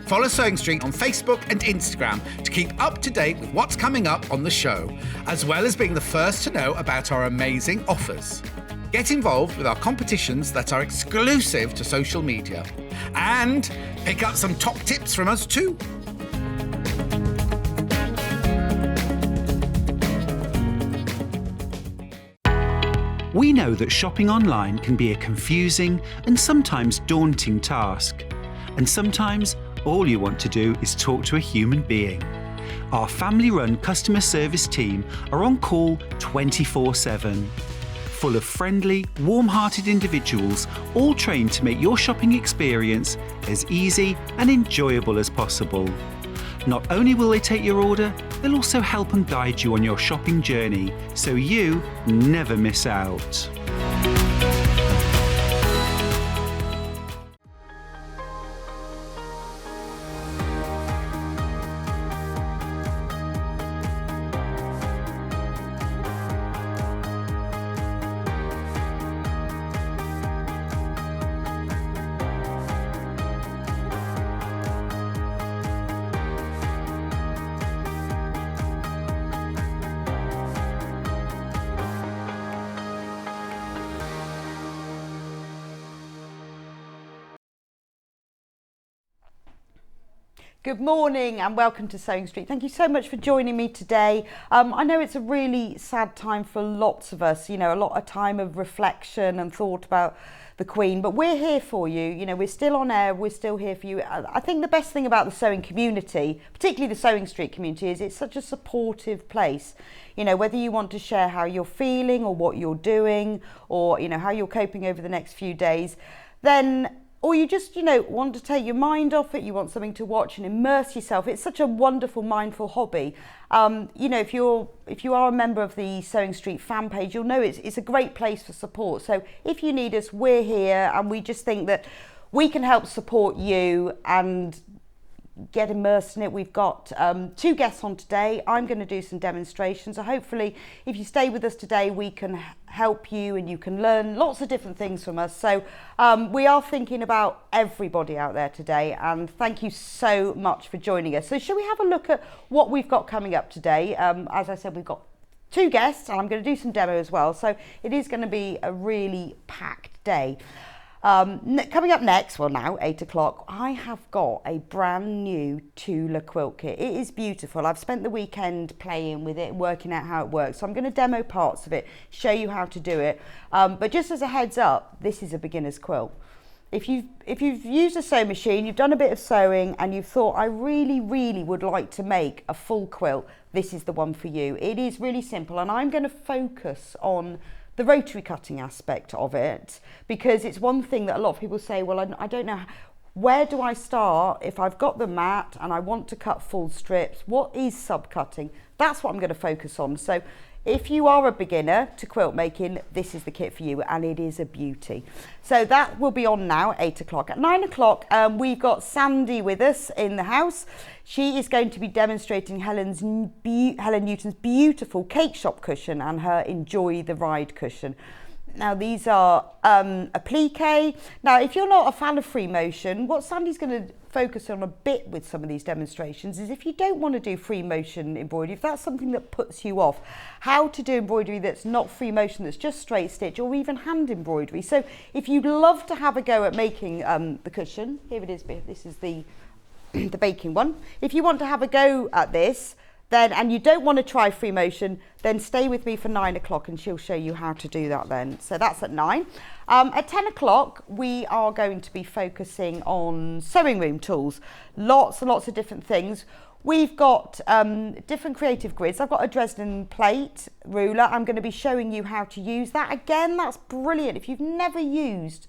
Follow Sewing Street on Facebook and Instagram to keep up to date with what's coming up on the show, as well as being the first to know about our amazing offers. Get involved with our competitions that are exclusive to social media. And pick up some top tips from us too. We know that shopping online can be a confusing and sometimes daunting task. And sometimes all you want to do is talk to a human being. Our family-run customer service team are on call 24/7. Full of friendly, warm-hearted individuals, all trained to make your shopping experience as easy and enjoyable as possible. Not only will they take your order, they'll also help and guide you on your shopping journey, so you never miss out. Good morning and welcome to Sewing Street. Thank you so much for joining me today. I know it's a really sad time for lots of us, a lot of time of reflection and thought about the Queen, but we're here for you. We're still on air, we're still here for you. I think the best thing about the sewing community, particularly the Sewing Street community, is it's such a supportive place. Whether you want to share how you're feeling or what you're doing or, how you're coping over the next few days, then or you just, want to take your mind off it, you want something to watch and immerse yourself. It's such a wonderful, mindful hobby. If you are a member of the Sewing Street fan page, you'll know it's a great place for support. So if you need us, we're here, and we just think that we can help support you and get immersed in it. We've got 2 guests on today. I'm going to do some demonstrations. So hopefully, if you stay with us today, we can help you and you can learn lots of different things from us. So we are thinking about everybody out there today, and thank you so much for joining us. So shall we have a look at what we've got coming up today? As I said, we've got 2 guests and I'm going to do some demo as well. So it is going to be a really packed day. Coming up next, now 8 o'clock, I have got a brand new Tula quilt kit. It is beautiful. I've spent the weekend playing with it, working out how it works. So I'm going to demo parts of it, show you how to do it. But just as a heads up, this is a beginner's quilt. If you've used a sewing machine, you've done a bit of sewing and you've thought, I really, really would like to make a full quilt, this is the one for you. It is really simple, and I'm going to focus on the rotary cutting aspect of it, because it's one thing that a lot of people say, well, I don't know, where do I start if I've got the mat and I want to cut full strips? What is sub-cutting? That's what I'm going to focus on. So if you are a beginner to quilt making, this is the kit for you, and it is a beauty. So that will be on now, 8 o'clock. At 9 o'clock, we've got Sandi with us in the house. She is going to be demonstrating Helen Newton's beautiful cake shop cushion and her Enjoy the Ride cushion. Now these are applique. Now if you're not a fan of free motion, what Sandi's going to focus on a bit with some of these demonstrations is if you don't want to do free motion embroidery, if that's something that puts you off, how to do embroidery that's not free motion, that's just straight stitch or even hand embroidery. So if you'd love to have a go at making the cushion, here it is, this is the baking one. If you want to have a go at this, then, and you don't want to try free motion, then stay with me for 9 o'clock and she'll show you how to do that then. So that's at 9. At 10 o'clock, we are going to be focusing on sewing room tools. Lots and lots of different things. We've got different creative grids. I've got a Dresden plate ruler. I'm going to be showing you how to use that. Again, that's brilliant. If you've never used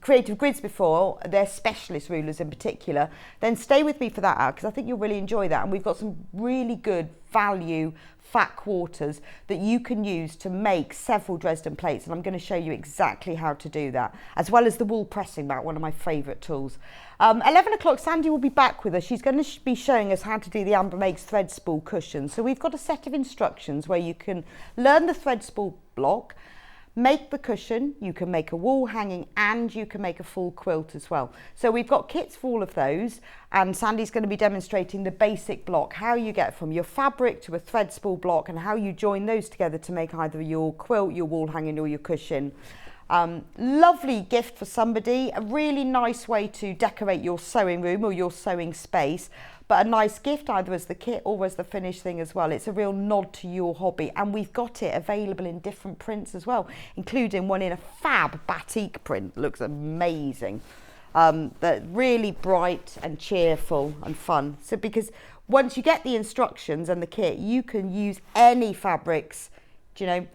creative grids before, they're specialist rulers in particular, then stay with me for that hour because I think you'll really enjoy that. And we've got some really good value fat quarters that you can use to make several Dresden plates, and I'm going to show you exactly how to do that, as well as the wool pressing mat, one of my favourite tools. 11 o'clock, Sandi will be back with us. She's going to be showing us how to do the Amber Makes thread spool cushion. So we've got a set of instructions where you can learn the thread spool block, make the cushion, you can make a wall hanging, and you can make a full quilt as well. So we've got kits for all of those, and Sandy's going to be demonstrating the basic block, how you get from your fabric to a thread spool block and how you join those together to make either your quilt, your wall hanging or your cushion. Lovely gift for somebody, a really nice way to decorate your sewing room or your sewing space, but a nice gift either as the kit or as the finished thing as well. It's a real nod to your hobby, and we've got it available in different prints as well, including one in a fab batik print. Looks amazing. They're really bright and cheerful and fun. So because once you get the instructions and the kit, you can use any fabrics. Do you know,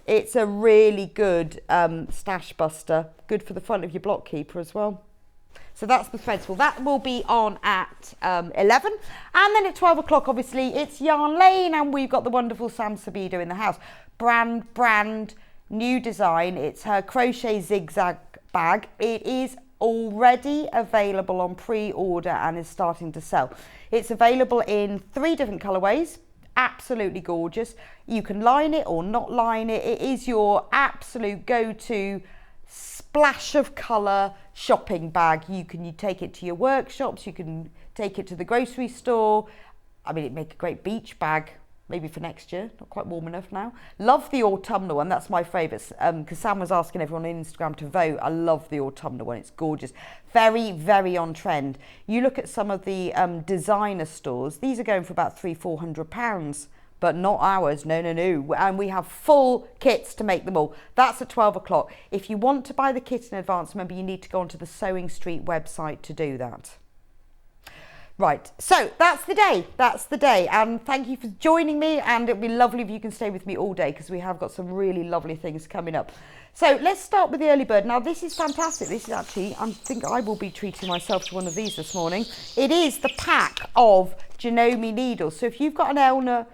it's a really good stash buster, good for the front of your block keeper as well. So that's the thread spool. That will be on at 11. And then at 12 o'clock, obviously, it's Yarn Lane, and we've got the wonderful Sabido in the house. Brand new design. It's her crochet zigzag bag. It is already available on pre-order and is starting to sell. It's available in 3 different colourways. Absolutely gorgeous. You can line it or not line it. It is your absolute go-to splash of colour shopping bag. You take it to your workshops, you can take it to the grocery store. I mean, it'd make a great beach bag, maybe for next year. Not quite warm enough now. Love the autumnal one, that's my favourite, because Sam was asking everyone on Instagram to vote. I love the autumnal one, it's gorgeous. Very, very on trend. You look at some of the designer stores, these are going for about £300-400. But not ours, no. And we have full kits to make them all. That's at 12 o'clock. If you want to buy the kit in advance, remember you need to go onto the Sewing Street website to do that. Right, so that's the day. And thank you for joining me, and it'd be lovely if you can stay with me all day, because we have got some really lovely things coming up. So let's start with the early bird. Now this is fantastic. This is actually, I think I will be treating myself to one of these this morning. It is the pack of Janome needles. So if you've got an Elna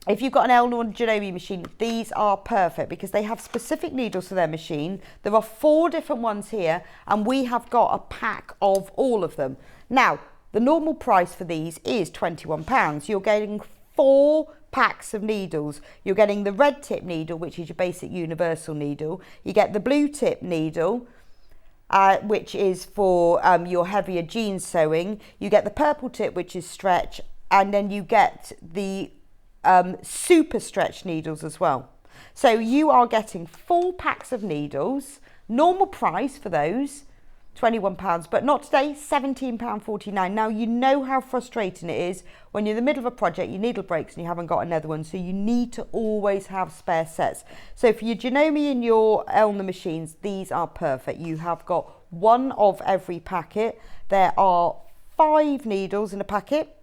or Janome machine, these are perfect because they have specific needles for their machine. There are 4 different ones here, and we have got a pack of all of them. Now, the normal price for these is £21. You're getting 4 packs of needles. You're getting the red tip needle, which is your basic universal needle. You get the blue tip needle, which is for your heavier jean sewing. You get the purple tip, which is stretch, and then you get the super stretch needles as well. So you are getting 4 packs of needles. Normal price for those, £21, but not today, £17.49. Now, you know how frustrating it is when you're in the middle of a project, your needle breaks and you haven't got another one, so you need to always have spare sets. So for your Janome and your Elna machines, these are perfect. You have got 1 of every packet. There are 5 needles in a packet,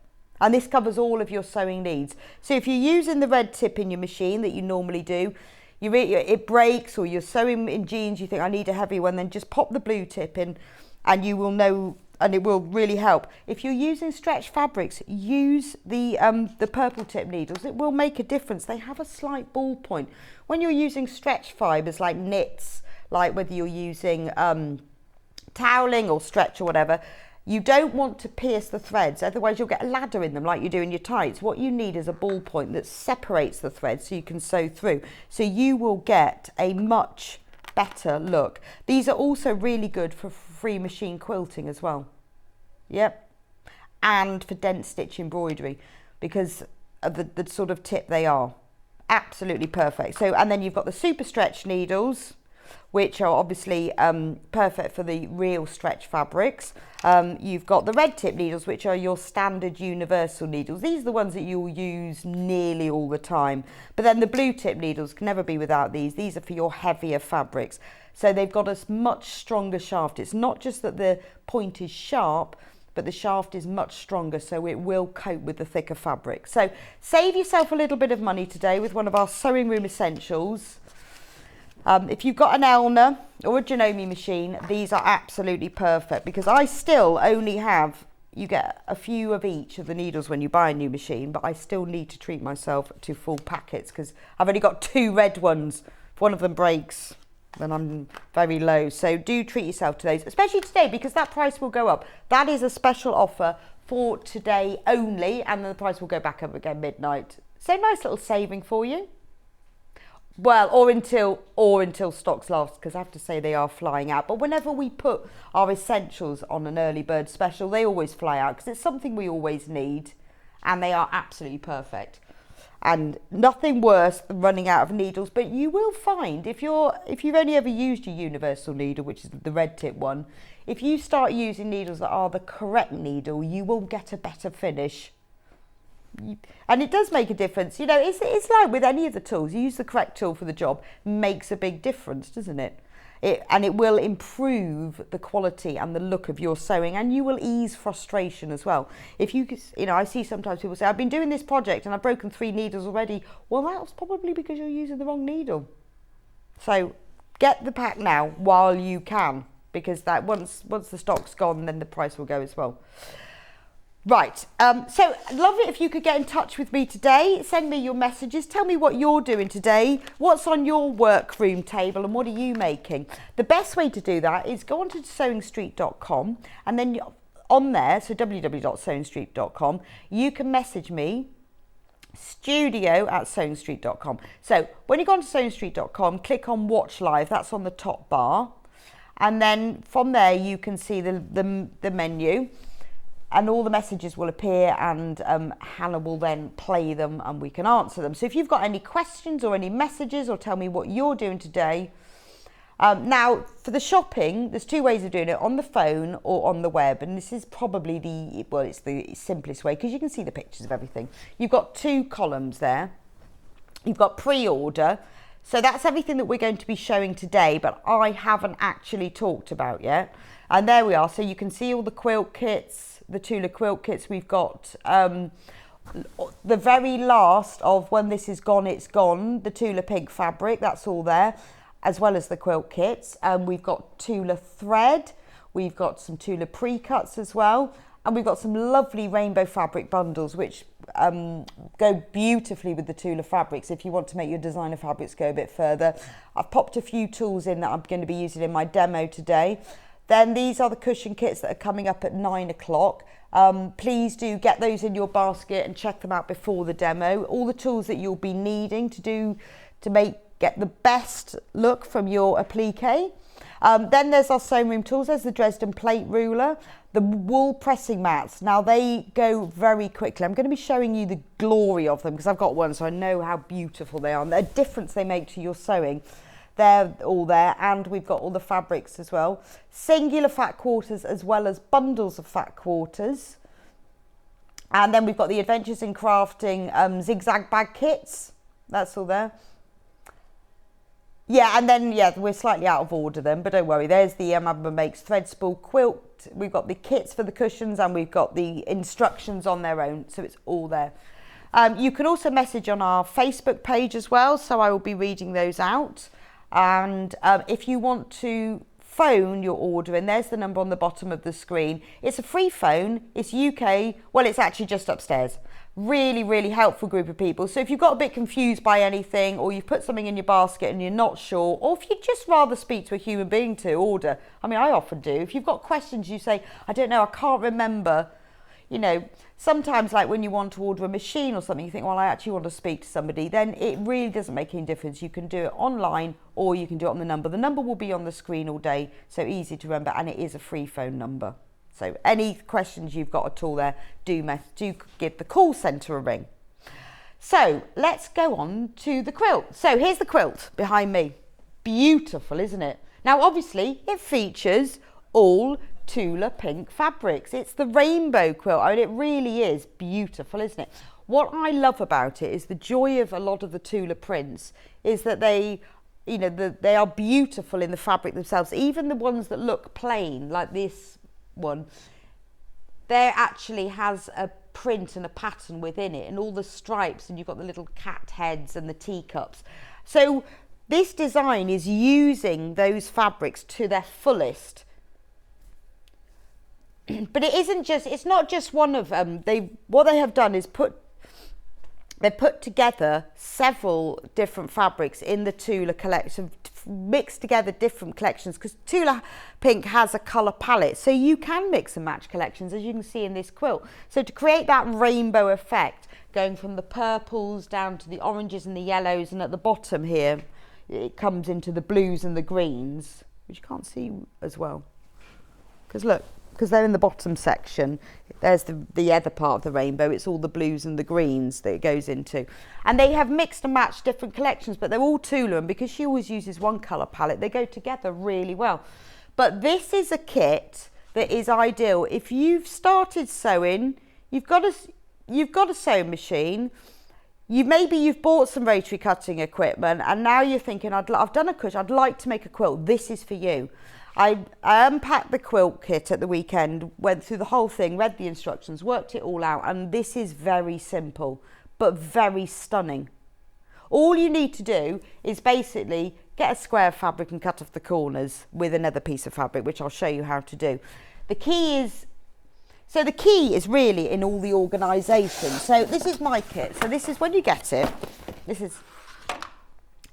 and this covers all of your sewing needs. So if you're using the red tip in your machine that you normally do, it breaks, or you're sewing in jeans, you think I need a heavy one, then just pop the blue tip in and you will know, and it will really help. If you're using stretch fabrics, use the purple tip needles. It will make a difference. They have a slight ball point. When you're using stretch fibres like knits, like whether you're using toweling or stretch or whatever, you don't want to pierce the threads, otherwise you'll get a ladder in them like you do in your tights. What you need is a ball point that separates the threads so you can sew through. So you will get a much better look. These are also really good for free machine quilting as well. Yep. And for dense stitch embroidery, because of the sort of tip they are. Absolutely perfect. So, and then you've got the super stretch needles, which are obviously perfect for the real stretch fabrics. You've got the red tip needles, which are your standard universal needles. These are the ones that you'll use nearly all the time. But then the blue tip needles can never be without these. These are for your heavier fabrics. So they've got a much stronger shaft. It's not just that the point is sharp, but the shaft is much stronger, so it will cope with the thicker fabric. So save yourself a little bit of money today with one of our sewing room essentials. If you've got an Elna or a Janome machine, these are absolutely perfect, because I still only have, you get a few of each of the needles when you buy a new machine, but I still need to treat myself to full packets because I've only got 2 red ones. If one of them breaks, then I'm very low. So do treat yourself to those, especially today, because that price will go up. That is a special offer for today only, and then the price will go back up again midnight. So nice little saving for you. Well, or until stocks last, because I have to say they are flying out. But whenever we put our essentials on an early bird special, they always fly out because it's something we always need, and they are absolutely perfect. And nothing worse than running out of needles. But you will find if you've only ever used your universal needle, which is the red tip one, if you start using needles that are the correct needle, you will get a better finish. And it does make a difference. You know, it's like with any of the tools. You use the correct tool for the job, makes a big difference, doesn't it? And it will improve the quality and the look of your sewing, and you will ease frustration as well. If you know, I see sometimes people say, I've been doing this project and I've broken 3 needles already. Well, that was probably because you're using the wrong needle. So get the pack now while you can, because that once the stock's gone, then the price will go as well. Right, so I'd love it if you could get in touch with me today. Send me your messages. Tell me what you're doing today. What's on your workroom table and what are you making? The best way to do that is go on to sewingstreet.com, and then on there, so www.sewingstreet.com, you can message me, studio@sewingstreet.com. So when you go on to sewingstreet.com, click on watch live. That's on the top bar. And then from there, you can see the menu. And all the messages will appear, and Hannah will then play them and we can answer them. So if you've got any questions or any messages, or tell me what you're doing today. Now, for the shopping, there's 2 ways of doing it, on the phone or on the web. And this is probably it's the simplest way because you can see the pictures of everything. You've got 2 columns there. You've got pre-order. So that's everything that we're going to be showing today, but I haven't actually talked about yet. And there we are. So you can see all the quilt kits, the Tula quilt kits. We've got the very last of When This Is Gone, It's Gone, the Tula pink fabric, that's all there, as well as the quilt kits. We've got Tula thread, we've got some Tula pre-cuts as well, and we've got some lovely rainbow fabric bundles which go beautifully with the Tula fabrics if you want to make your designer fabrics go a bit further. I've popped a few tools in that I'm going to be using in my demo today. Then these are the cushion kits that are coming up at 9 o'clock. Please do get those in your basket and check them out before the demo. All the tools that you'll be needing to get the best look from your applique. Then there's our sewing room tools. There's the Dresden plate ruler, the wool pressing mats. Now they go very quickly. I'm going to be showing you the glory of them because I've got one, so I know how beautiful they are and the difference they make to your sewing. They're all there, and we've got all the fabrics as well. Singular fat quarters as well as bundles of fat quarters. And then we've got the Adventures in Crafting zigzag bag kits. That's all there. Yeah, and then, we're slightly out of order then, but don't worry. There's the Amber Makes Thread Spool quilt. We've got the kits for the cushions, and we've got the instructions on their own, so it's all there. You can also message on our Facebook page as well, so I will be reading those out. And if you want to phone your order, and there's the number on the bottom of the screen. It's a free phone. It's UK. Well, it's actually just upstairs. Really, really helpful group of people. So if you've got a bit confused by anything, or you've put something in your basket and you're not sure, or if you'd just rather speak to a human being to order, I mean, I often do. If you've got questions, you say, I don't know, I can't remember. You know, sometimes like when you want to order a machine or something, you think, well, I actually want to speak to somebody. Then it really doesn't make any difference. You can do it online or you can do it on the number. The number will be on the screen all day, so easy to remember, and it is a free phone number. So any questions you've got at all there, do give the call centre a ring. So let's go on to the quilt. So here's the quilt behind me. Beautiful, isn't it? Now, obviously, it features all Tula pink fabrics. It's the rainbow quilt. I mean, it really is beautiful, isn't it? What I love about it is the joy of a lot of the Tula prints is that they, you know, they are beautiful in the fabric themselves. Even the ones that look plain, like this one, there actually has a print and a pattern within it, and all the stripes, and you've got the little cat heads and the teacups. So this design is using those fabrics to their fullest. But it's not just one of them. What they have done is they've put together several different fabrics in the Tula collection, mix together different collections, because Tula Pink has a colour palette, so you can mix and match collections, as you can see in this quilt. So to create that rainbow effect, going from the purples down to the oranges and the yellows, and at the bottom here it comes into the blues and the greens, which you can't see as well, because look, because they're in the bottom section. There's the other part of the rainbow. It's all the blues and the greens that it goes into. And they have mixed and matched different collections, but they're all Tula, and because she always uses one colour palette, they go together really well. But this is a kit that is ideal. If you've started sewing, you've got a sewing machine, maybe you've bought some rotary cutting equipment, and now you're thinking, I've done a cushion, I'd like to make a quilt. This is for you. I unpacked the quilt kit at the weekend, went through the whole thing, read the instructions, worked it all out, and this is very simple, but very stunning. All you need to do is basically get a square of fabric and cut off the corners with another piece of fabric, which I'll show you how to do. The key is really in all the organisation. So this is my kit. So this is when you get it.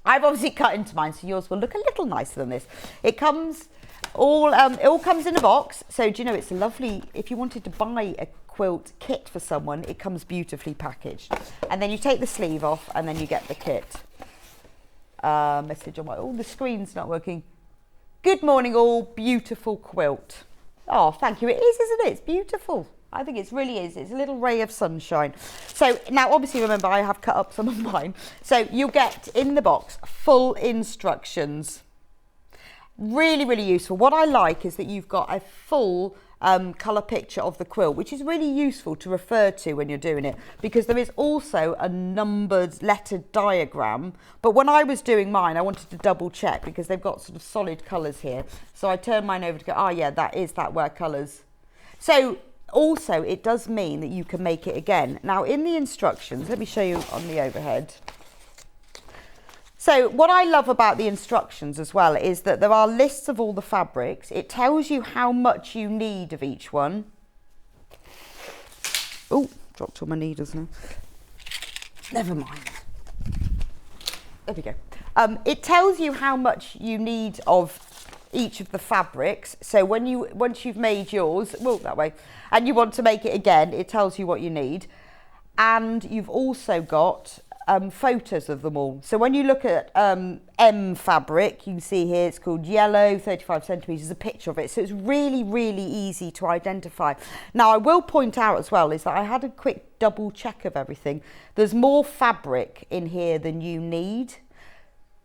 I've obviously cut into mine, so yours will look a little nicer than this. It all comes in a box. So do you know, it's a lovely, if you wanted to buy a quilt kit for someone, it comes beautifully packaged. And then you take the sleeve off and then you get the kit. Message on my, the screen's not working. Good morning all, beautiful quilt. Oh, thank you. It is, isn't it? It's beautiful. I think it really is. It's a little ray of sunshine. So now, obviously, remember, I have cut up some of mine. So you'll get in the box full instructions. Really, really useful. What I like is that you've got a full colour picture of the quilt, which is really useful to refer to when you're doing it, because there is also a numbered lettered diagram. But when I was doing mine, I wanted to double check because they've got sort of solid colours here. So I turned mine over to go, oh yeah, that were colours. So also it does mean that you can make it again. Now in the instructions, let me show you on the overhead. So what I love about the instructions as well is that there are lists of all the fabrics. It tells you how much you need of each one. Oh, dropped all my needles now. Never mind. There we go. It tells you how much you need of each of the fabrics. So once you've made yours, well, that way, and you want to make it again, it tells you what you need. And you've also got photos of them all. So when you look at M fabric, you can see here it's called yellow, 35 centimetres, a picture of it. So it's really, really easy to identify. Now I will point out as well is that I had a quick double check of everything. There's more fabric in here than you need,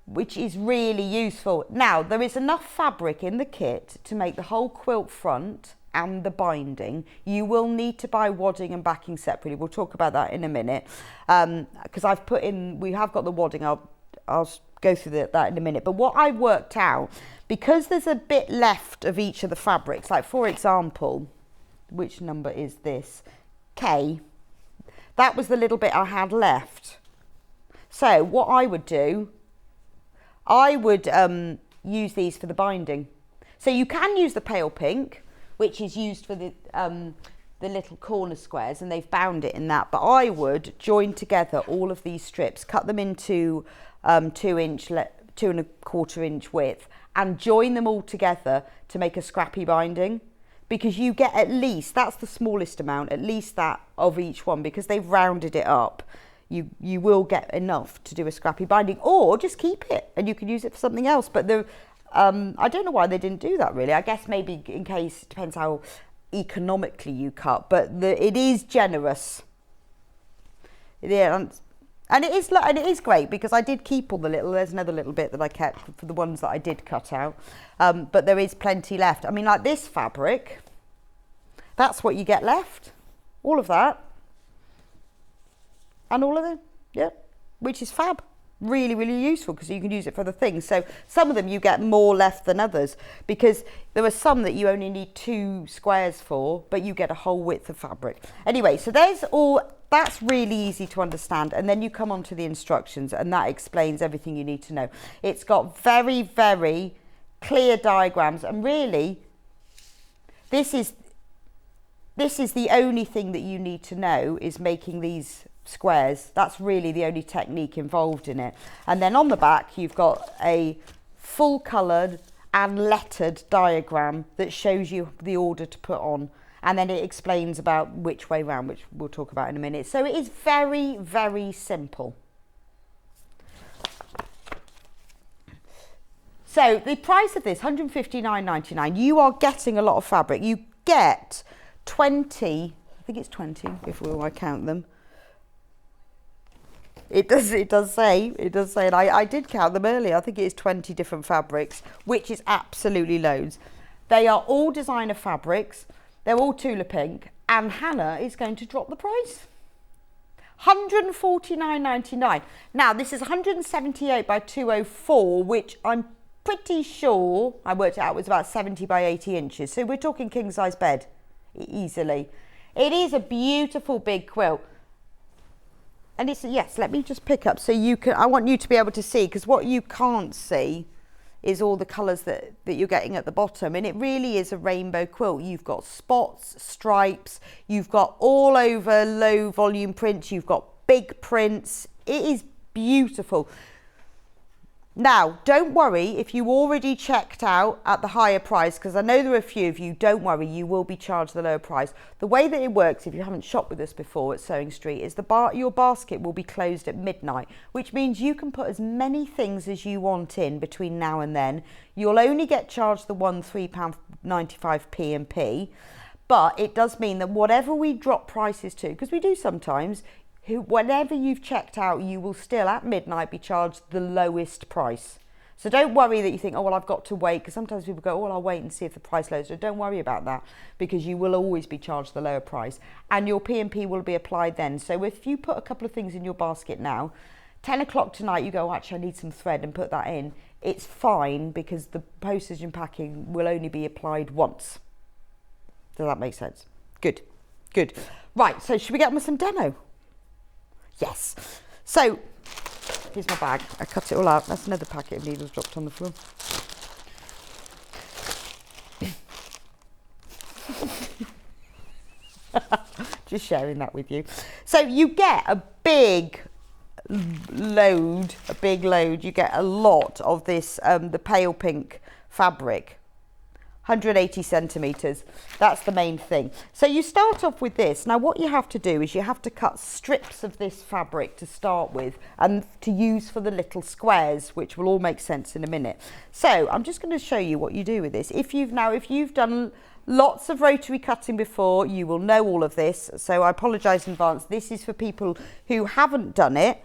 which is really useful. Now there is enough fabric in the kit to make the whole quilt front and the binding. You will need to buy wadding and backing separately. We'll talk about that in a minute, because we have got the wadding. I'll go through that in a minute. But what I worked out, because there's a bit left of each of the fabrics, like for example, which number is this? K. That was the little bit I had left. So what I would do, I would use these for the binding. So you can use the pale pink, which is used for the little corner squares, and they've bound it in that. But I would join together all of these strips, cut them into 2.25 inch width, and join them all together to make a scrappy binding, because you get at least, that's the smallest amount, at least that of each one, because they've rounded it up. You will get enough to do a scrappy binding, or just keep it and you can use it for something else. But I don't know why they didn't do that really. I guess maybe in case, it depends how economically you cut, but it is generous. Yeah, and it is great, because I did keep all the there's another little bit that I kept for the ones that I did cut out, but there is plenty left. I mean, like this fabric, that's what you get left, all of that, and all of it, yeah, which is fab. Really, really useful, because you can use it for other things. So some of them you get more left than others, because there are some that you only need 2 squares for, but you get a whole width of fabric. Anyway, so that's really easy to understand. And then you come on to the instructions, and that explains everything you need to know. It's got very, very clear diagrams, and really this is the only thing that you need to know, is making these squares. That's really the only technique involved in it. And then on the back you've got a full coloured and lettered diagram that shows you the order to put on, and then it explains about which way round, which we'll talk about in a minute. So it is very, very simple. So the price of this, £159.99, you are getting a lot of fabric. You get 20, I think it's 20 if I count them. It does say, and I did count them earlier. I think it is 20 different fabrics, which is absolutely loads. They are all designer fabrics. They're all Tula pink, and Hannah is going to drop the price. £149.99. Now, this is 178 by 204, which I'm pretty sure, I worked it out, was about 70 by 80 inches. So we're talking king size bed, easily. It is a beautiful big quilt. And it's, yes, let me just pick up so you can, I want you to be able to see, because what you can't see is all the colours that you're getting at the bottom. And it really is a rainbow quilt. You've got spots, stripes, you've got all over low volume prints, you've got big prints. It is beautiful. Now, don't worry if you already checked out at the higher price, because I know there are a few of you. Don't worry, you will be charged the lower price. The way that it works, if you haven't shopped with us before at Sewing Street, is your basket will be closed at midnight, which means you can put as many things as you want in between now and then. You'll only get charged the one £3.95 P&P, but it does mean that whatever we drop prices to, because we do sometimes, whenever you've checked out, you will still at midnight be charged the lowest price. So don't worry that you think, oh, well, I've got to wait, because sometimes people go, oh, well, I'll wait and see if the price lowers. So don't worry about that, because you will always be charged the lower price, and your P&P will be applied then. So if you put a couple of things in your basket now, 10 o'clock tonight, you go, actually, I need some thread, and put that in, it's fine, because the postage and packing will only be applied once. Does that make sense? Good, good. Right, so should we get on with some demo? Yes. So, here's my bag. I cut it all out. That's another packet of needles dropped on the floor. Just sharing that with you. So you get a big load. You get a lot of this, the pale pink fabric. 180 centimetres, that's the main thing. So you start off with this. Now what you have to do is you have to cut strips of this fabric to start with, and to use for the little squares, which will all make sense in a minute. So I'm just going to show you what you do with this. If you've done lots of rotary cutting before, you will know all of this. So I apologise in advance. This is for people who haven't done it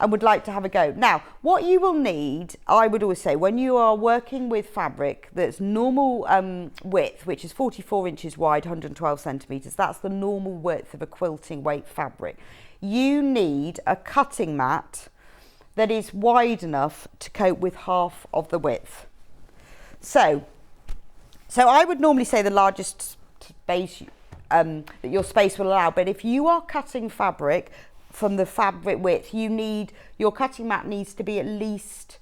and would like to have a go. Now, what you will need, I would always say, when you are working with fabric that's normal width, which is 44 inches wide, 112 centimetres, that's the normal width of a quilting weight fabric. You need a cutting mat that is wide enough to cope with half of the width. So I would normally say the largest space that your space will allow, but if you are cutting fabric from the fabric width, your cutting mat needs to be at least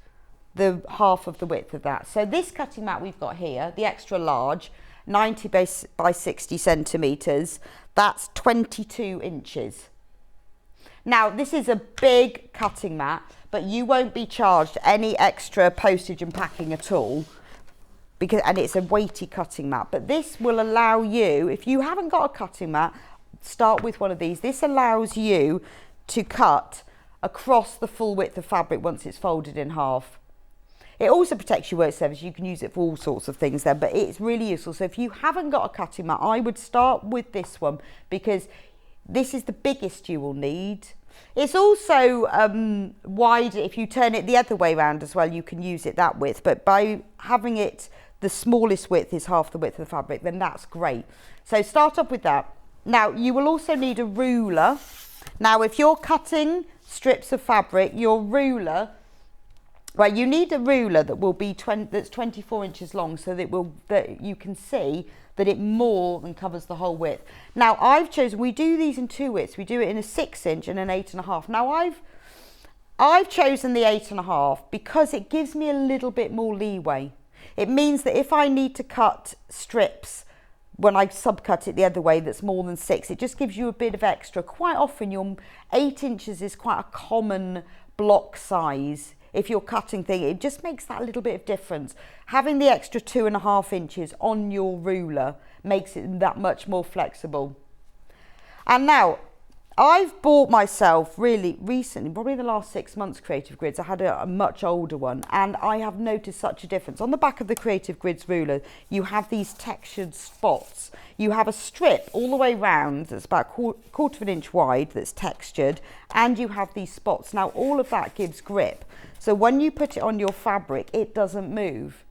the half of the width of that. So this cutting mat we've got here, the extra large, 90 by 60 centimetres, that's 22 inches. Now this is a big cutting mat, but you won't be charged any extra postage and packing at all, and it's a weighty cutting mat. But this will allow you, if you haven't got a cutting mat, start with one of these. This allows you to cut across the full width of fabric once it's folded in half. It also protects your work surface. You can use it for all sorts of things there, but it's really useful. So if you haven't got a cutting mat, I would start with this one, because this is the biggest you will need. It's also wide. If you turn it the other way around as well, you can use it that width, but by having it the smallest width is half the width of the fabric, then that's great. So start off with that. Now you will also need a ruler. Now if you're cutting strips of fabric, your ruler, well, you need a ruler that will be that's 24 inches long, so that you can see that it more than covers the whole width. Now I've chosen, we do these in two widths. We do it in a 6 inch and an 8.5. Now I've chosen the 8.5 because it gives me a little bit more leeway. It means that if I need to cut strips when I subcut it the other way that's more than 6, it just gives you a bit of extra. Quite often your 8 inches is quite a common block size if you're cutting things, it just makes that little bit of difference. Having the extra 2.5 inches on your ruler makes it that much more flexible. And now, I've bought myself really recently, probably the last 6 months, Creative Grids. I had a much older one, and I have noticed such a difference. On the back of the Creative Grids ruler, you have these textured spots. You have a strip all the way round that's about quarter of an inch wide that's textured, and you have these spots. Now, all of that gives grip. So when you put it on your fabric, it doesn't move.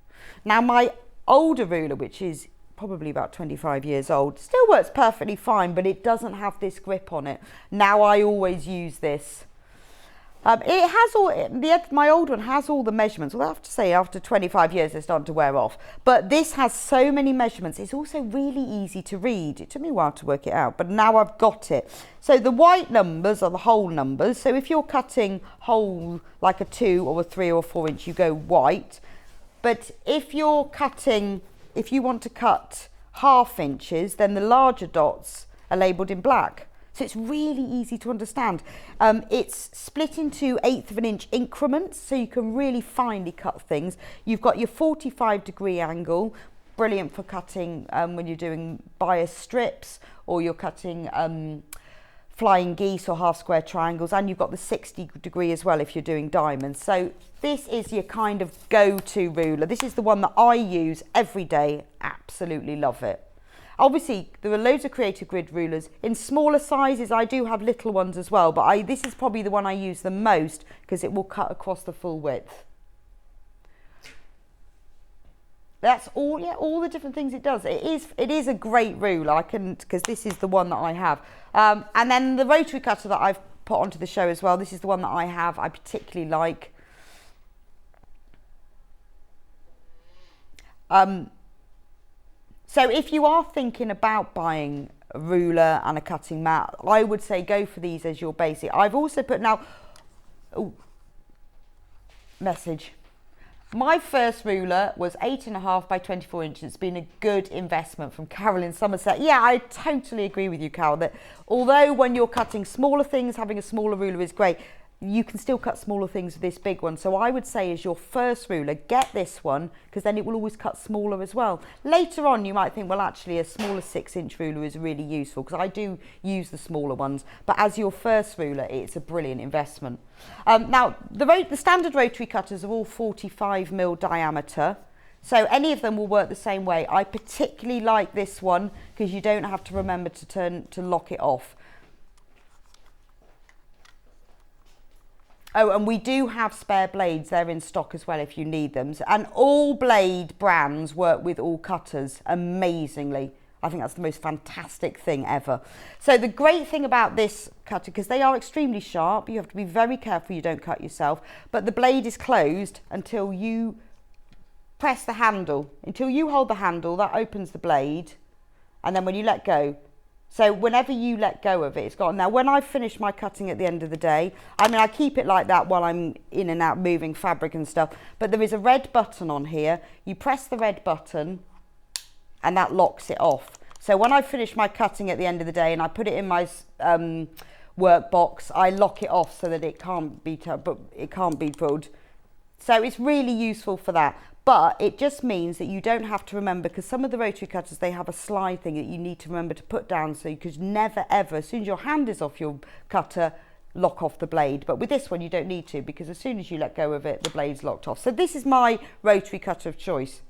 Now, my older ruler, which is probably about 25 years old, still works perfectly fine, but it doesn't have this grip on it. Now I always use this. It has all, my old one has all the measurements. Well, I have to say, after 25 years, they're starting to wear off. But this has so many measurements. It's also really easy to read. It took me a while to work it out, but now I've got it. So the white numbers are the whole numbers. So if you're cutting whole, like a 2 or a 3 or 4 inch, you go white. But if you're cutting, if you want to cut 1/2 inches, then the larger dots are labelled in black. So it's really easy to understand. It's split into 1/8 of an inch increments, so you can really finely cut things. You've got your 45-degree angle, brilliant for cutting when you're doing bias strips, or you're cutting flying geese or half square triangles, and you've got the 60-degree as well if you're doing diamonds. So this is your kind of go-to ruler. This is the one that I use every day. Absolutely love it. Obviously, there are loads of Creative Grid rulers. In smaller sizes, I do have little ones as well, but this is probably the one I use the most because it will cut across the full width. That's all, yeah, all the different things it does. It is a great ruler, because this is the one that I have. And then the rotary cutter that I've put onto the show as well, this is the one that I have, I particularly like. So if you are thinking about buying a ruler and a cutting mat, I would say go for these as your basic. I've also put now, message. My first ruler was 8.5 by 24 inches. It's been a good investment from Carol in Somerset. Yeah, I totally agree with you, Carol, that although when you're cutting smaller things, having a smaller ruler is great, you can still cut smaller things with this big one. So I would say as your first ruler, get this one, because then it will always cut smaller as well. Later on, you might think, well, actually a smaller 6-inch ruler is really useful, because I do use the smaller ones. But as your first ruler, it's a brilliant investment. Now, the standard rotary cutters are all 45mm diameter. So any of them will work the same way. I particularly like this one because you don't have to remember to lock it off. Oh, and we do have spare blades. They're in stock as well if you need them. And all blade brands work with all cutters amazingly. I think that's the most fantastic thing ever. So the great thing about this cutter, because they are extremely sharp, you have to be very careful you don't cut yourself, but the blade is closed until you press the handle. Until you hold the handle, that opens the blade, and then when you let go, so whenever you let go of it, it's gone. Now, when I finish my cutting at the end of the day, I mean, I keep it like that while I'm in and out moving fabric and stuff, but there is a red button on here. You press the red button and that locks it off. So when I finish my cutting at the end of the day and I put it in my work box, I lock it off so that it can't be pulled. So it's really useful for that. But it just means that you don't have to remember, because some of the rotary cutters, they have a slide thing that you need to remember to put down, so you could never ever, as soon as your hand is off your cutter, lock off the blade. But with this one you don't need to, because as soon as you let go of it, the blade's locked off. So this is my rotary cutter of choice.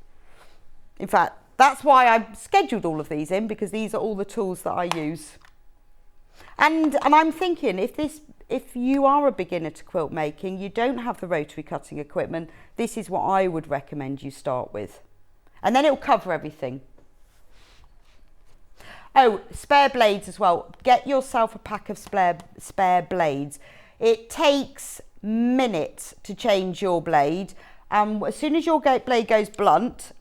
In fact, that's why I scheduled all of these in, because these are all the tools that I use. And I'm thinking, if you are a beginner to quilt making, you don't have the rotary cutting equipment, this is what I would recommend you start with. And then it'll cover everything. Oh, spare blades as well. Get yourself a pack of spare blades. It takes minutes to change your blade. As soon as your blade goes blunt,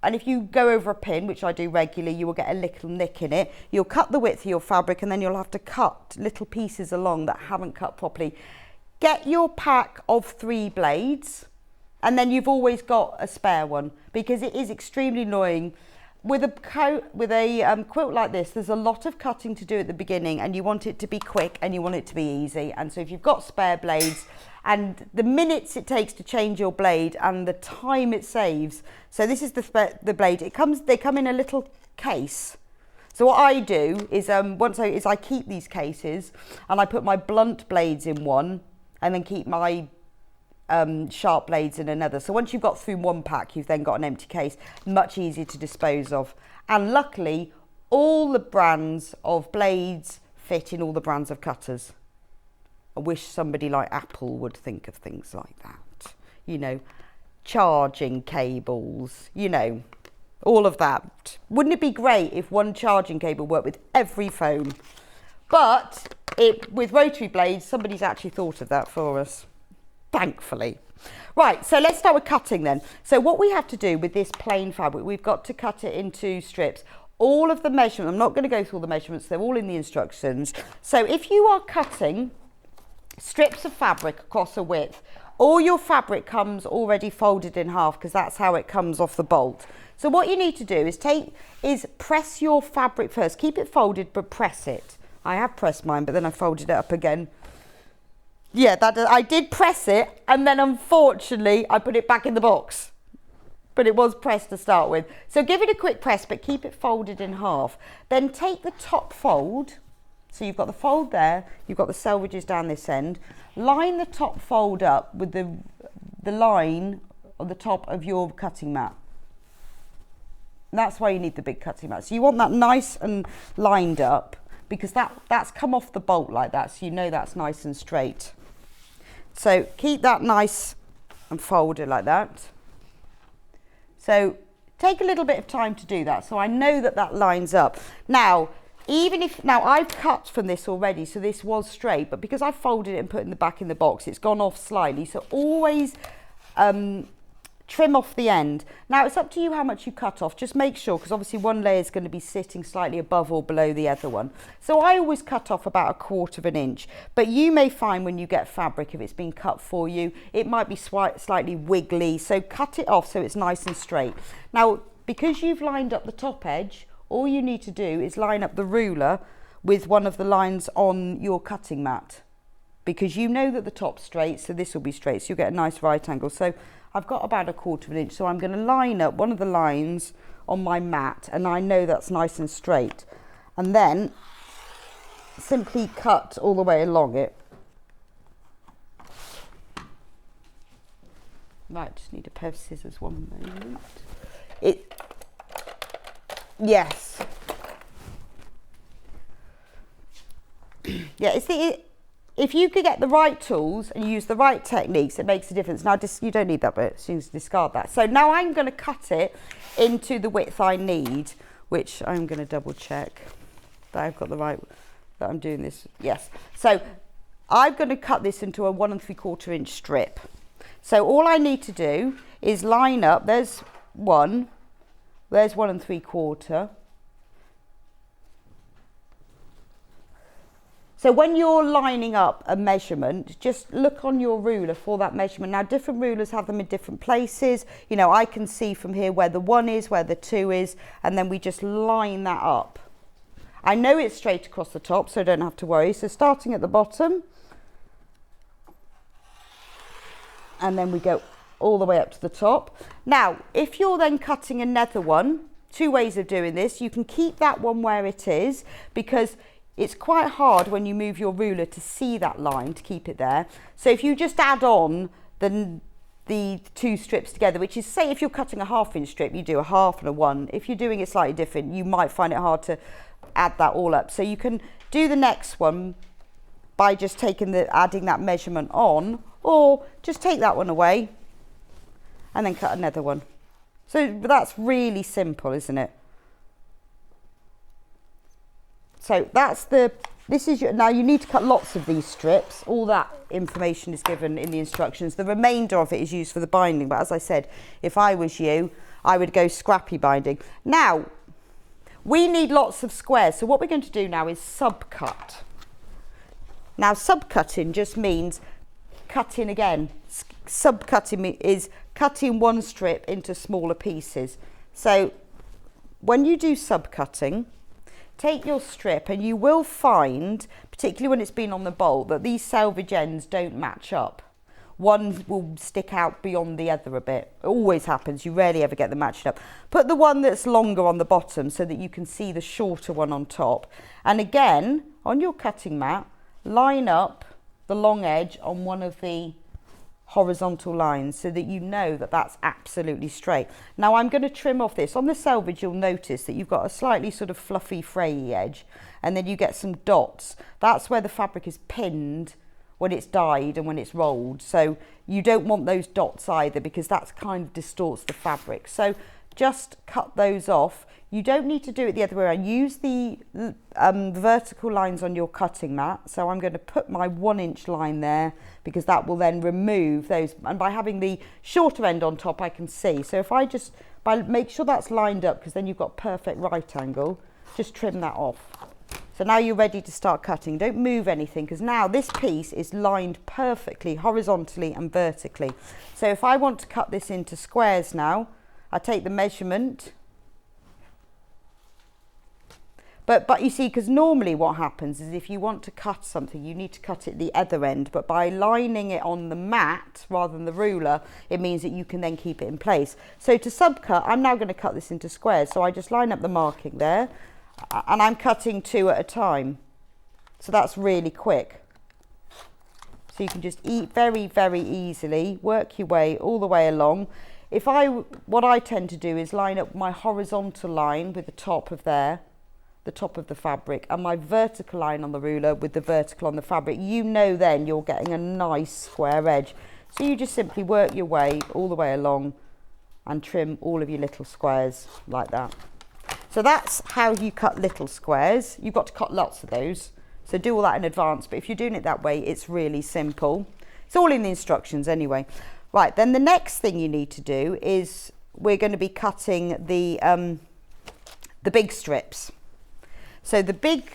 and if you go over a pin, which I do regularly, you will get a little nick in it. You'll cut the width of your fabric, and then you'll have to cut little pieces along that haven't cut properly. Get your pack of 3 blades, and then you've always got a spare one, because it is extremely annoying. with a quilt like this, there's a lot of cutting to do at the beginning, and you want it to be quick and you want it to be easy. And so if you've got spare blades, and the minutes it takes to change your blade and the time it saves. So this is the blade. They come in a little case. So what I do is I keep these cases and I put my blunt blades in one and then keep my sharp blades in another. So once you've got through one pack, you've then got an empty case, much easier to dispose of. And luckily, all the brands of blades fit in all the brands of cutters. I wish somebody like Apple would think of things like that. You know, charging cables, you know, all of that. Wouldn't it be great if one charging cable worked with every phone? But with rotary blades, somebody's actually thought of that for us, thankfully. Right, so let's start with cutting then. So what we have to do with this plain fabric, we've got to cut it into strips. All of the measurements, I'm not going to go through all the measurements, they're all in the instructions. So if you are cutting strips of fabric across a width, all your fabric comes already folded in half because that's how it comes off the bolt. So what you need to do is press your fabric first. Keep it folded, but press it. I have pressed mine, but then I folded it up again. Yeah, I did press it, and then unfortunately I put it back in the box. But it was pressed to start with. So give it a quick press, but keep it folded in half. Then take the top fold. So you've got the fold there, you've got the selvages down this end. Line the top fold up with the line on the top of your cutting mat. That's why you need the big cutting mat. So you want that nice and lined up because that's come off the bolt like that, so you know that's nice and straight. So keep that nice and folded like that. So take a little bit of time to do that. So I know that lines up. Now I've cut from this already, so this was straight, but because I folded it and put it back in the box, it's gone off slightly. So always trim off the end. Now it's up to you how much you cut off. Just make sure, because obviously one layer is going to be sitting slightly above or below the other one. So I always cut off about 1/4 inch, but you may find when you get fabric, if it's been cut for you, it might be slightly wiggly. So cut it off so it's nice and straight. Now, because you've lined up the top edge, all you need to do is line up the ruler with one of the lines on your cutting mat, because you know that the top's straight, so this will be straight, so you'll get a nice right angle. So I've got about 1/4 inch, so I'm going to line up one of the lines on my mat, and I know that's nice and straight. And then simply cut all the way along it. Right, just need a pair of scissors, one moment. Yes. Yeah, if you could get the right tools and use the right techniques, it makes a difference. Now, you don't need that bit, so you discard that. So now I'm going to cut it into the width I need, which I'm going to double check that I've got the right, that I'm doing this. Yes. So I'm going to cut this into a 1 3/4 inch strip. So all I need to do is line up, there's 1 3/4. So when you're lining up a measurement, just look on your ruler for that measurement. Now, different rulers have them in different places. You know, I can see from here where the 1 is, where the 2 is, and then we just line that up. I know it's straight across the top, so I don't have to worry. So starting at the bottom, and then we go all the way up to the top. Now, if you're then cutting another one, 2 ways of doing this. You can keep that one where it is, because it's quite hard when you move your ruler to see that line, to keep it there. So if you just add on the 2 strips together, which is, say if you're cutting a 1/2 inch strip, you do a 1/2 and a 1. If you're doing it slightly different, you might find it hard to add that all up. So you can do the next one by just adding that measurement on, or just take that one away and then cut another one. So that's really simple, isn't it? So now you need to cut lots of these strips. All that information is given in the instructions. The remainder of it is used for the binding, but as I said, if I was you, I would go scrappy binding. Now, we need lots of squares, so what we're going to do now is subcut. Now, subcutting just means cutting again. Subcutting is cutting one strip into smaller pieces. So when you do subcutting, take your strip and you will find, particularly when it's been on the bolt, that these selvage ends don't match up. One will stick out beyond the other a bit. It always happens, you rarely ever get them matched up. Put the one that's longer on the bottom so that you can see the shorter one on top. And again, on your cutting mat, line up the long edge on one of the horizontal lines so that you know that that's absolutely straight. Now I'm going to trim off this. On the selvage, you'll notice that you've got a slightly sort of fluffy, frayy edge, and then you get some dots. That's where the fabric is pinned when it's dyed and when it's rolled. So you don't want those dots either, because that kind of distorts the fabric. So just cut those off. You don't need to do it the other way around. Use the vertical lines on your cutting mat. So I'm going to put my 1-inch line there, because that will then remove those. And by having the shorter end on top, I can see. So if I just make sure that's lined up, because then you've got perfect right angle, just trim that off. So now you're ready to start cutting. Don't move anything, because now this piece is lined perfectly horizontally and vertically. So if I want to cut this into squares now, I take the measurement. But you see, because normally what happens is if you want to cut something, you need to cut it the other end. But by lining it on the mat rather than the ruler, it means that you can then keep it in place. So to subcut, I'm now going to cut this into squares. So I just line up the marking there, and I'm cutting 2 at a time. So that's really quick. So you can just eat very, very easily, work your way all the way along. What I tend to do is line up my horizontal line with the top of there, the top of the fabric, and my vertical line on the ruler with the vertical on the fabric. You know then you're getting a nice square edge. So you just simply work your way all the way along and trim all of your little squares like that. So that's how you cut little squares. You've got to cut lots of those, so do all that in advance. But if you're doing it that way, it's really simple. It's all in the instructions anyway. Right, then the next thing you need to do is we're going to be cutting the big strips. So the big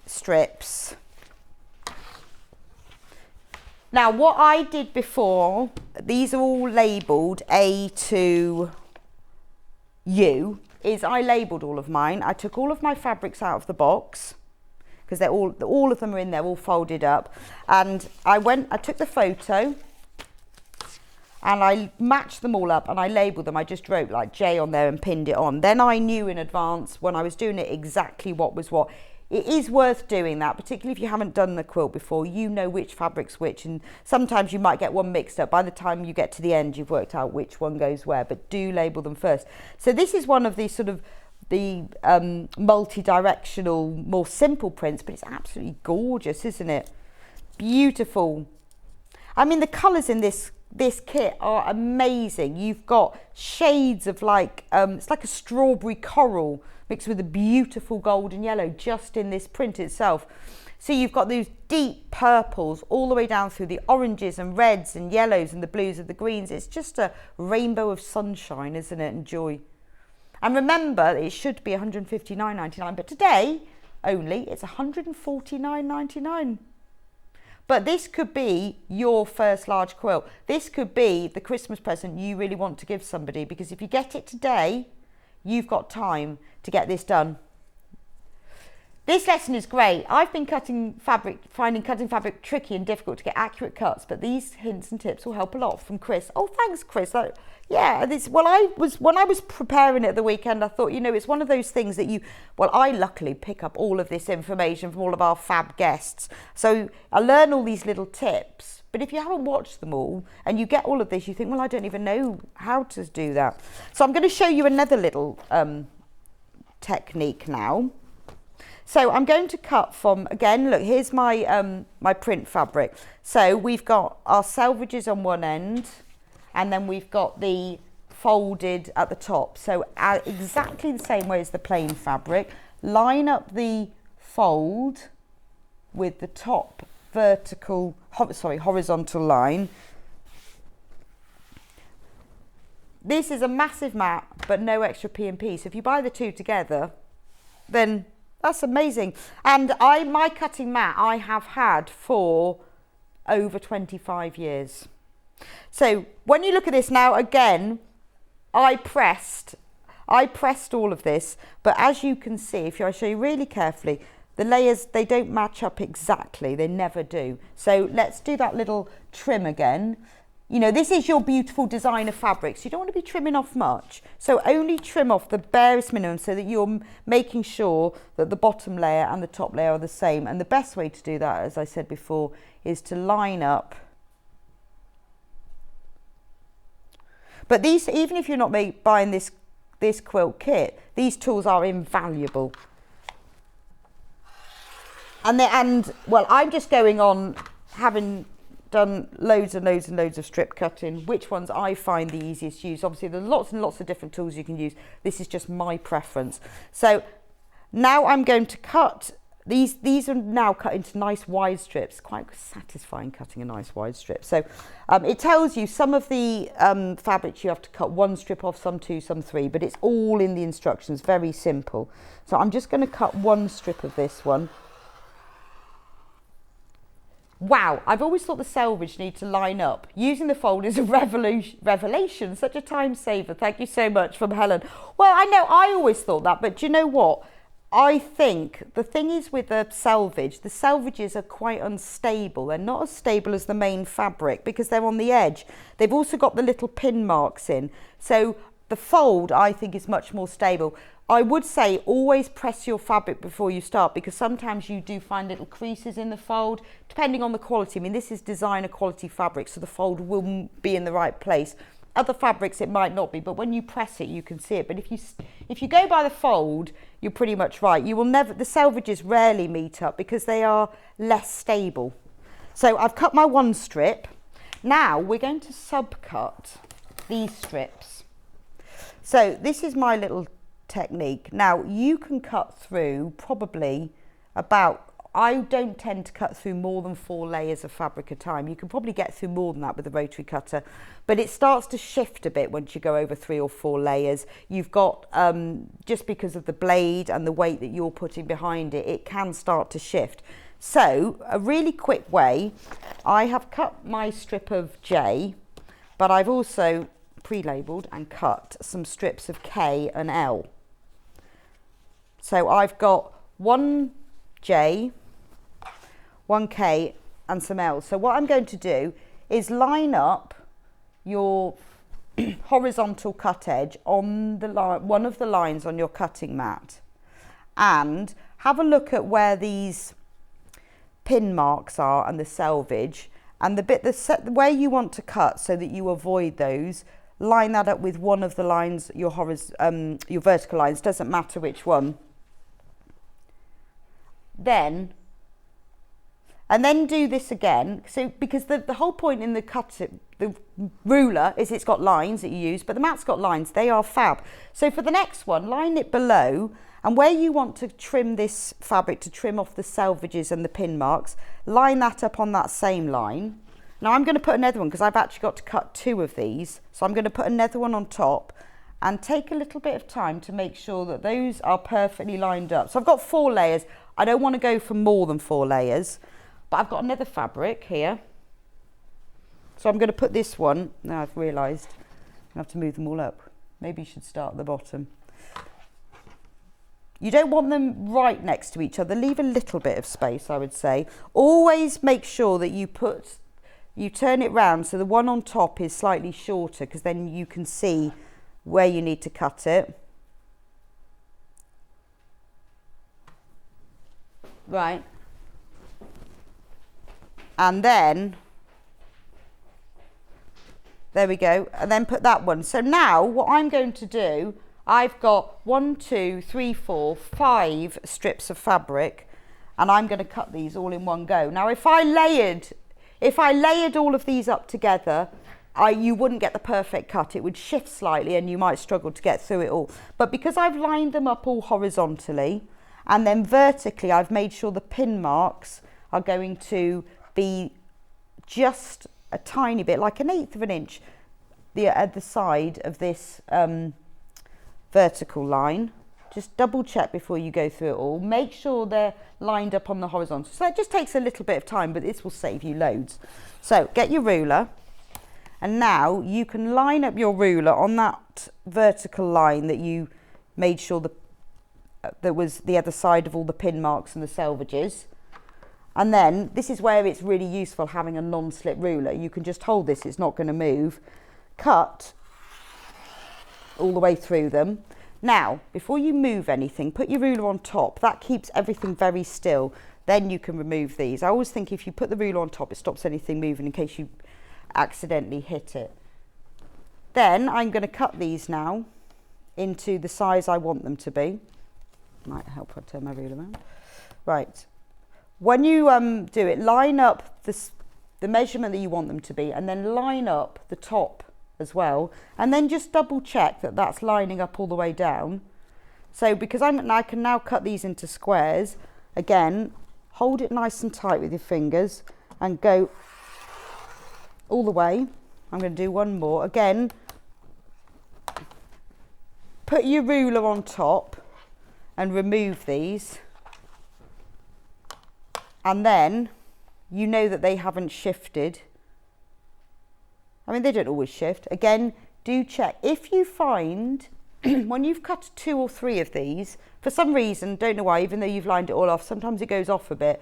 strips. Now what I did before, these are all labelled A to U, is I labelled all of mine. I took all of my fabrics out of the box, because they're all of them are in there, all folded up. And I took the photo and I matched them all up and I labelled them. I just wrote like J on there and pinned it on. Then I knew in advance when I was doing it exactly what was what. It is worth doing that, particularly if you haven't done the quilt before. You know which fabric's which, and sometimes you might get one mixed up. By the time you get to the end, you've worked out which one goes where, but do label them first. So this is one of the sort of the multi-directional, more simple prints, but it's absolutely gorgeous, isn't it? Beautiful. I mean, the colours in this kit are amazing. You've got shades of like, it's like a strawberry coral mixed with a beautiful golden yellow just in this print itself. So you've got these deep purples all the way down through the oranges and reds and yellows and the blues and the greens. It's just a rainbow of sunshine, isn't it, and joy. And remember, it should be £159.99, but today only it's £149.99. But this could be your first large quilt. This could be the Christmas present you really want to give somebody, because if you get it today, you've got time to get this done. This lesson is great. I've been finding cutting fabric tricky and difficult to get accurate cuts, but these hints and tips will help a lot from Chris. Oh, thanks, Chris. Yeah, when I was preparing it at the weekend, I thought, it's one of those things that I luckily pick up all of this information from all of our fab guests. So I learn all these little tips, but if you haven't watched them all and you get all of this, you think, well, I don't even know how to do that. So I'm going to show you another little technique now. So I'm going to cut from, again, look, here's my my print fabric. So we've got our selvages on one end, and then we've got the folded at the top. So exactly the same way as the plain fabric. Line up the fold with the top horizontal line. This is a massive mat, but no extra P&P. So if you buy the two together, then that's amazing. And my cutting mat I have had for over 25 years. So when you look at this now, again, I pressed I pressed all of this, but as you can see, if I show you really carefully, the layers, they don't match up exactly, they never do. So let's do that little trim again. You know, this is your beautiful designer fabrics. You don't want to be trimming off much. So only trim off the barest minimum so that you're making sure that the bottom layer and the top layer are the same. And the best way to do that, as I said before, is to line up. But these, even if you're not buying this quilt kit, these tools are invaluable. And well, I'm just going on having done loads and loads and loads of strip cutting, which ones I find the easiest to use. Obviously there's lots and lots of different tools you can use. This is just my preference. So now I'm going to cut these are now cut into nice wide strips. Quite satisfying cutting a nice wide strip. So it tells you some of the fabrics you have to cut one strip off, some two, some three, but it's all in the instructions, very simple. So I'm just going to cut one strip of this one. Wow, I've always thought the selvage need to line up. Using the fold is a revelation, such a time saver. Thank you so much from Helen. Well, I know I always thought that, but do you know what? I think the thing is with the selvages are quite unstable. They're not as stable as the main fabric because they're on the edge. They've also got the little pin marks in. So the fold, I think, is much more stable. I would say always press your fabric before you start because sometimes you do find little creases in the fold, depending on the quality. I mean, this is designer quality fabric, so the fold will be in the right place. Other fabrics it might not be, but when you press it, you can see it. But if you go by the fold, you're pretty much right. You will never, the selvages rarely meet up because they are less stable. So I've cut my one strip. Now we're going to subcut these strips. So this is my little technique. Now you can cut through probably about, I don't tend to cut through more than 4 layers of fabric at a time. You can probably get through more than that with a rotary cutter, but it starts to shift a bit once you go over 3 or 4 layers. You've got, just because of the blade and the weight that you're putting behind it, it can start to shift. So a really quick way, I have cut my strip of J, but I've also pre-labelled and cut some strips of K and L. So I've got one J, one K and some L. So what I'm going to do is line up your horizontal cut edge on the line, one of the lines on your cutting mat, and have a look at where these pin marks are and the selvage, and the bit where you want to cut so that you avoid those. Line that up with one of the lines, your vertical lines, doesn't matter which one. And then do this again. So because the whole point in the ruler is it's got lines that you use, but the mat's got lines, they are fab. So for the next one, line it below, and where you want to trim this fabric to trim off the selvages and the pin marks, line that up on that same line. Now I'm going to put another one because I've actually got to cut 2 of these. So I'm going to put another one on top and take a little bit of time to make sure that those are perfectly lined up. So I've got 4 layers. I don't want to go for more than 4 layers, but I've got another fabric here. So I'm going to put this one, now I've realised I have to move them all up. Maybe you should start at the bottom. You don't want them right next to each other. Leave a little bit of space, I would say. Always make sure that you turn it round so the one on top is slightly shorter, because then you can see where you need to cut it. Right. And then, there we go, and then put that one. So now what I'm going to do, I've got 1, 2, 3, 4, 5 strips of fabric, and I'm going to cut these all in one go. Now if I layered all of these up together, you wouldn't get the perfect cut. It would shift slightly and you might struggle to get through it all. But because I've lined them up all horizontally and then vertically, I've made sure the pin marks are going to be just a tiny bit, like 1/8 of an inch at the side of this vertical line. Just double check before you go through it all. Make sure they're lined up on the horizontal. So it just takes a little bit of time, but this will save you loads. So get your ruler, and now you can line up your ruler on that vertical line that you made sure that was the other side of all the pin marks and the selvages. And then this is where it's really useful having a non-slip ruler. You can just hold this, it's not going to move. Cut all the way through them. Now, before you move anything, put your ruler on top. That keeps everything very still. Then you can remove these. I always think if you put the ruler on top, it stops anything moving in case you accidentally hit it. Then I'm going to cut these now into the size I want them to be. Might help if I turn my ruler around. Right. When you do it, line up the measurement that you want them to be, and then line up the top as well, and then just double check that that's lining up all the way down. So because I can now cut these into squares, again, hold it nice and tight with your fingers and go all the way. I'm going to do one more. Again, put your ruler on top and remove these. And then you know that they haven't shifted. I mean, they don't always shift. Again, do check. If you find when you've cut 2 or 3 of these, for some reason, don't know why, even though you've lined it all off, sometimes it goes off a bit.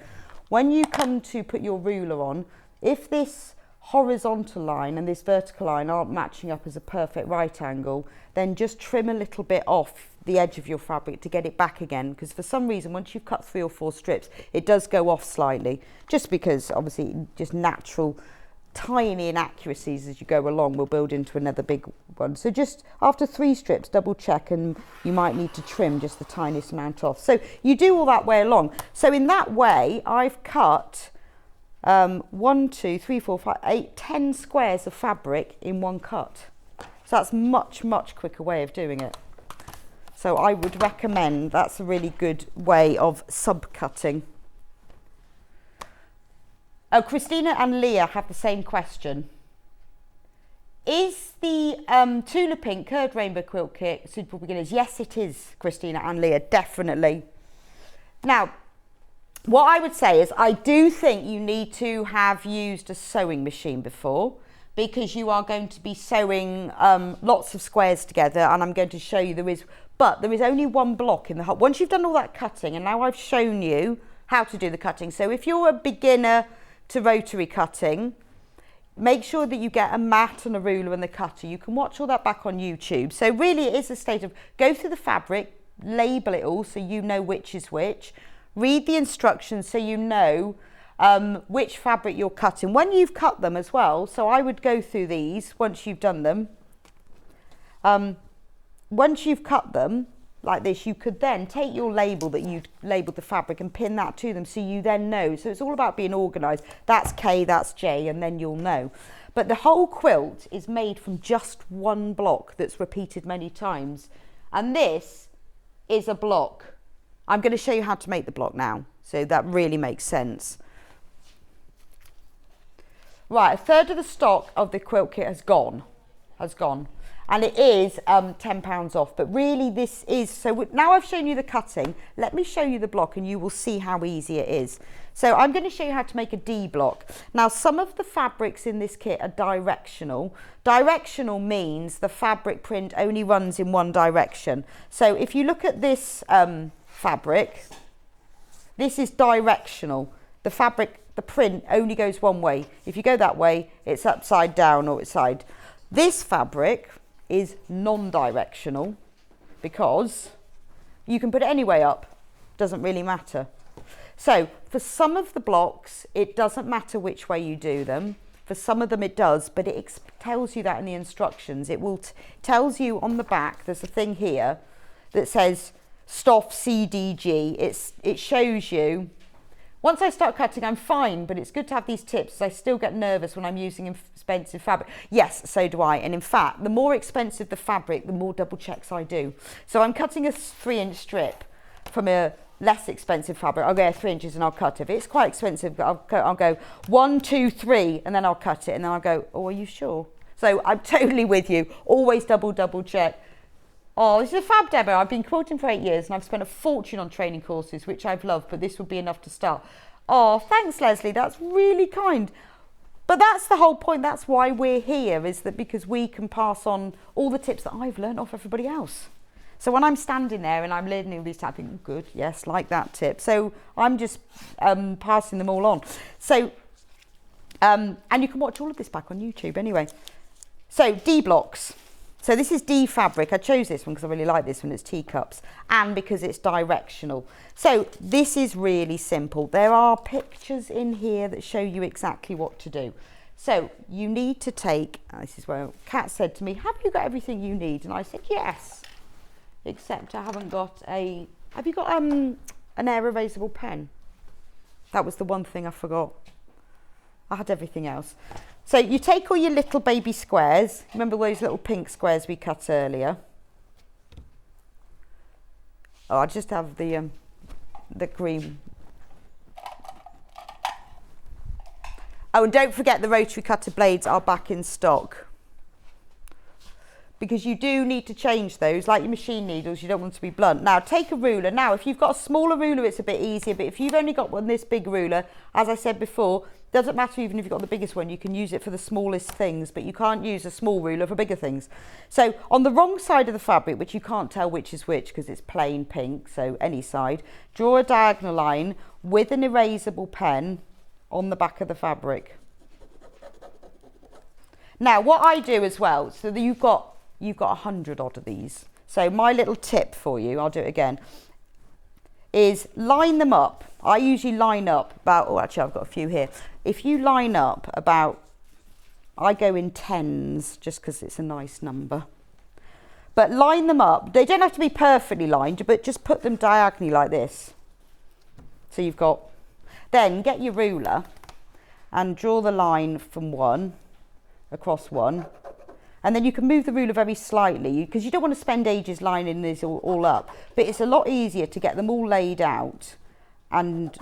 When you come to put your ruler on, if this horizontal line and this vertical line aren't matching up as a perfect right angle, then just trim a little bit off the edge of your fabric to get it back again, because for some reason once you've cut 3 or 4 strips it does go off slightly, just because obviously just natural tiny inaccuracies as you go along will build into another big one. So just after 3 strips double check, and you might need to trim just the tiniest amount off. So you do all that way along. So in that way I've cut 1, 2, 3, 4, 5, 8, 10 squares of fabric in one cut. So that's much quicker way of doing it. So I would recommend, that's a really good way of sub-cutting. Oh, Christina and Leah have the same question. Is the Tula Pink Curved Rainbow Quilt Kit suitable for beginners? Yes, it is, Christina and Leah, definitely. Now, what I would say is I do think you need to have used a sewing machine before, because you are going to be sewing lots of squares together, and I'm going to show you there is only one block in the whole. Once you've done all that cutting, and now I've shown you how to do the cutting. So if you're a beginner to rotary cutting, make sure that you get a mat and a ruler and the cutter. You can watch all that back on YouTube. So really it is a state of go through the fabric, label it all so you know which is which, read the instructions so you know which fabric you're cutting when you've cut them as well. So I would go through these once you've done them. Once you've cut them like this, you could then take your label that you labelled the fabric and pin that to them so you then know. So it's all about being organised. That's K, that's J, and then you'll know. But the whole quilt is made from just one block that's repeated many times. And this is a block. I'm going to show you how to make the block now, so that really makes sense. Right, a third of the stock of the quilt kit has gone. And it is £10 off, but really this is, so now I've shown you the cutting, let me show you the block and you will see how easy it is. So I'm going to show you how to make a D block. Now some of the fabrics in this kit are directional. Directional means the fabric print only runs in one direction. So if you look at this fabric, this is directional. The fabric, the print only goes one way. If you go that way, it's upside down or it's side. This fabric is non-directional because you can put it any way up, doesn't really matter. So for some of the blocks it doesn't matter which way you do them, for some of them it does, but it tells you that in the instructions. It will tells you on the back, there's a thing here that says Stoff CDG. It shows you. Once I start cutting I'm fine, but it's good to have these tips. I still get nervous when I'm using expensive fabric. Yes, so do I. And in fact, the more expensive the fabric, the more double checks I do. So I'm cutting a 3-inch strip from a less expensive fabric. I'll go 3 inches and I'll cut it. If it's quite expensive, I'll go 1, 2, 3, and then I'll cut it. And then I'll go, oh, are you sure? So I'm totally with you. Always double check. Oh, this is a fab demo. I've been quilting for 8 years and I've spent a fortune on training courses, which I've loved, but this would be enough to start. Oh, thanks, Leslie. That's really kind. But that's the whole point. That's why we're here, is that because we can pass on all the tips that I've learned off everybody else. So when I'm standing there and I'm learning all these types, I think, oh, good, yes, like that tip. So I'm just passing them all on. So, and you can watch all of this back on YouTube anyway. So D blocks. So this is D fabric. I chose this one because I really like this one. It's teacups, and because it's directional. So this is really simple. There are pictures in here that show you exactly what to do. So you need to take, this is where Kat said to me, have you got everything you need? And I said, yes, except I haven't got a, have you got an air erasable pen? That was the one thing I forgot. I had everything else. So you take all your little baby squares. Remember those little pink squares we cut earlier? Oh, I just have the green. Oh, and don't forget the rotary cutter blades are back in stock, because you do need to change those, like your machine needles. You don't want to be blunt. Now take a ruler. Now if you've got a smaller ruler, it's a bit easier, but if you've only got one this big ruler, as I said before, doesn't matter even if you've got the biggest one, you can use it for the smallest things, but you can't use a small ruler for bigger things. So on the wrong side of the fabric, which you can't tell which is which because it's plain pink, so any side, draw a diagonal line with an erasable pen on the back of the fabric. Now what I do as well, so that you've got 100 odd of these. So my little tip for you, I'll do it again, is line them up. I usually line up about, oh actually I've got a few here. If you line up about, I go in tens just because it's a nice number. But line them up. They don't have to be perfectly lined, but just put them diagonally like this. So you've got, then get your ruler and draw the line from one across one. And then you can move the ruler very slightly because you don't want to spend ages lining this all up. But it's a lot easier to get them all laid out and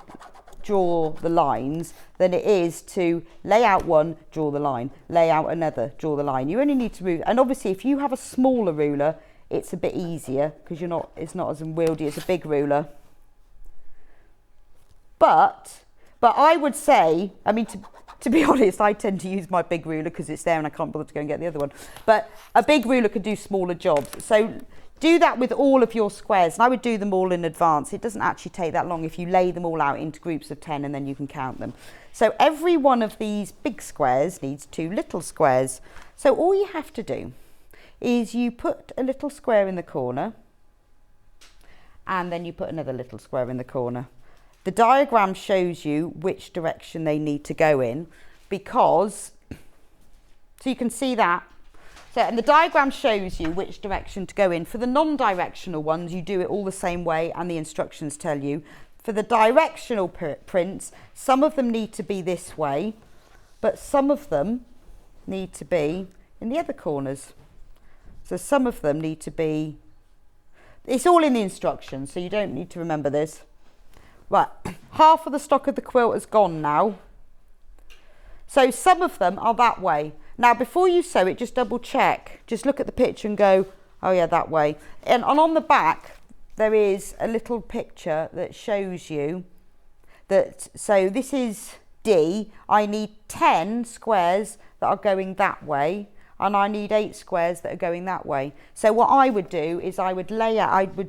draw the lines than it is to lay out one, draw the line, lay out another, draw the line. You only need to move. And obviously if you have a smaller ruler, it's a bit easier because it's not as unwieldy as a big ruler. But I would say, I mean, to be honest, I tend to use my big ruler because it's there and I can't bother to go and get the other one. But a big ruler could do smaller jobs. So do that with all of your squares. And I would do them all in advance. It doesn't actually take that long if you lay them all out into groups of 10 and then you can count them. So every one of these big squares needs 2 little squares. So all you have to do is you put a little square in the corner and then you put another little square in the corner. The diagram shows you which direction they need to go in because, so you can see that. So, and the diagram shows you which direction to go in. For the non-directional ones, you do it all the same way and the instructions tell you. For the directional prints, some of them need to be this way, but some of them need to be in the other corners. So some of them need to be, it's all in the instructions, so you don't need to remember this. Right, half of the stock of the quilt has gone now. So some of them are that way. Now before you sew it, just double check. Just look at the picture and go, oh yeah, that way. And on the back, there is a little picture that shows you that, so this is D. I need 10 squares that are going that way. And I need 8 squares that are going that way. So what I would do is I would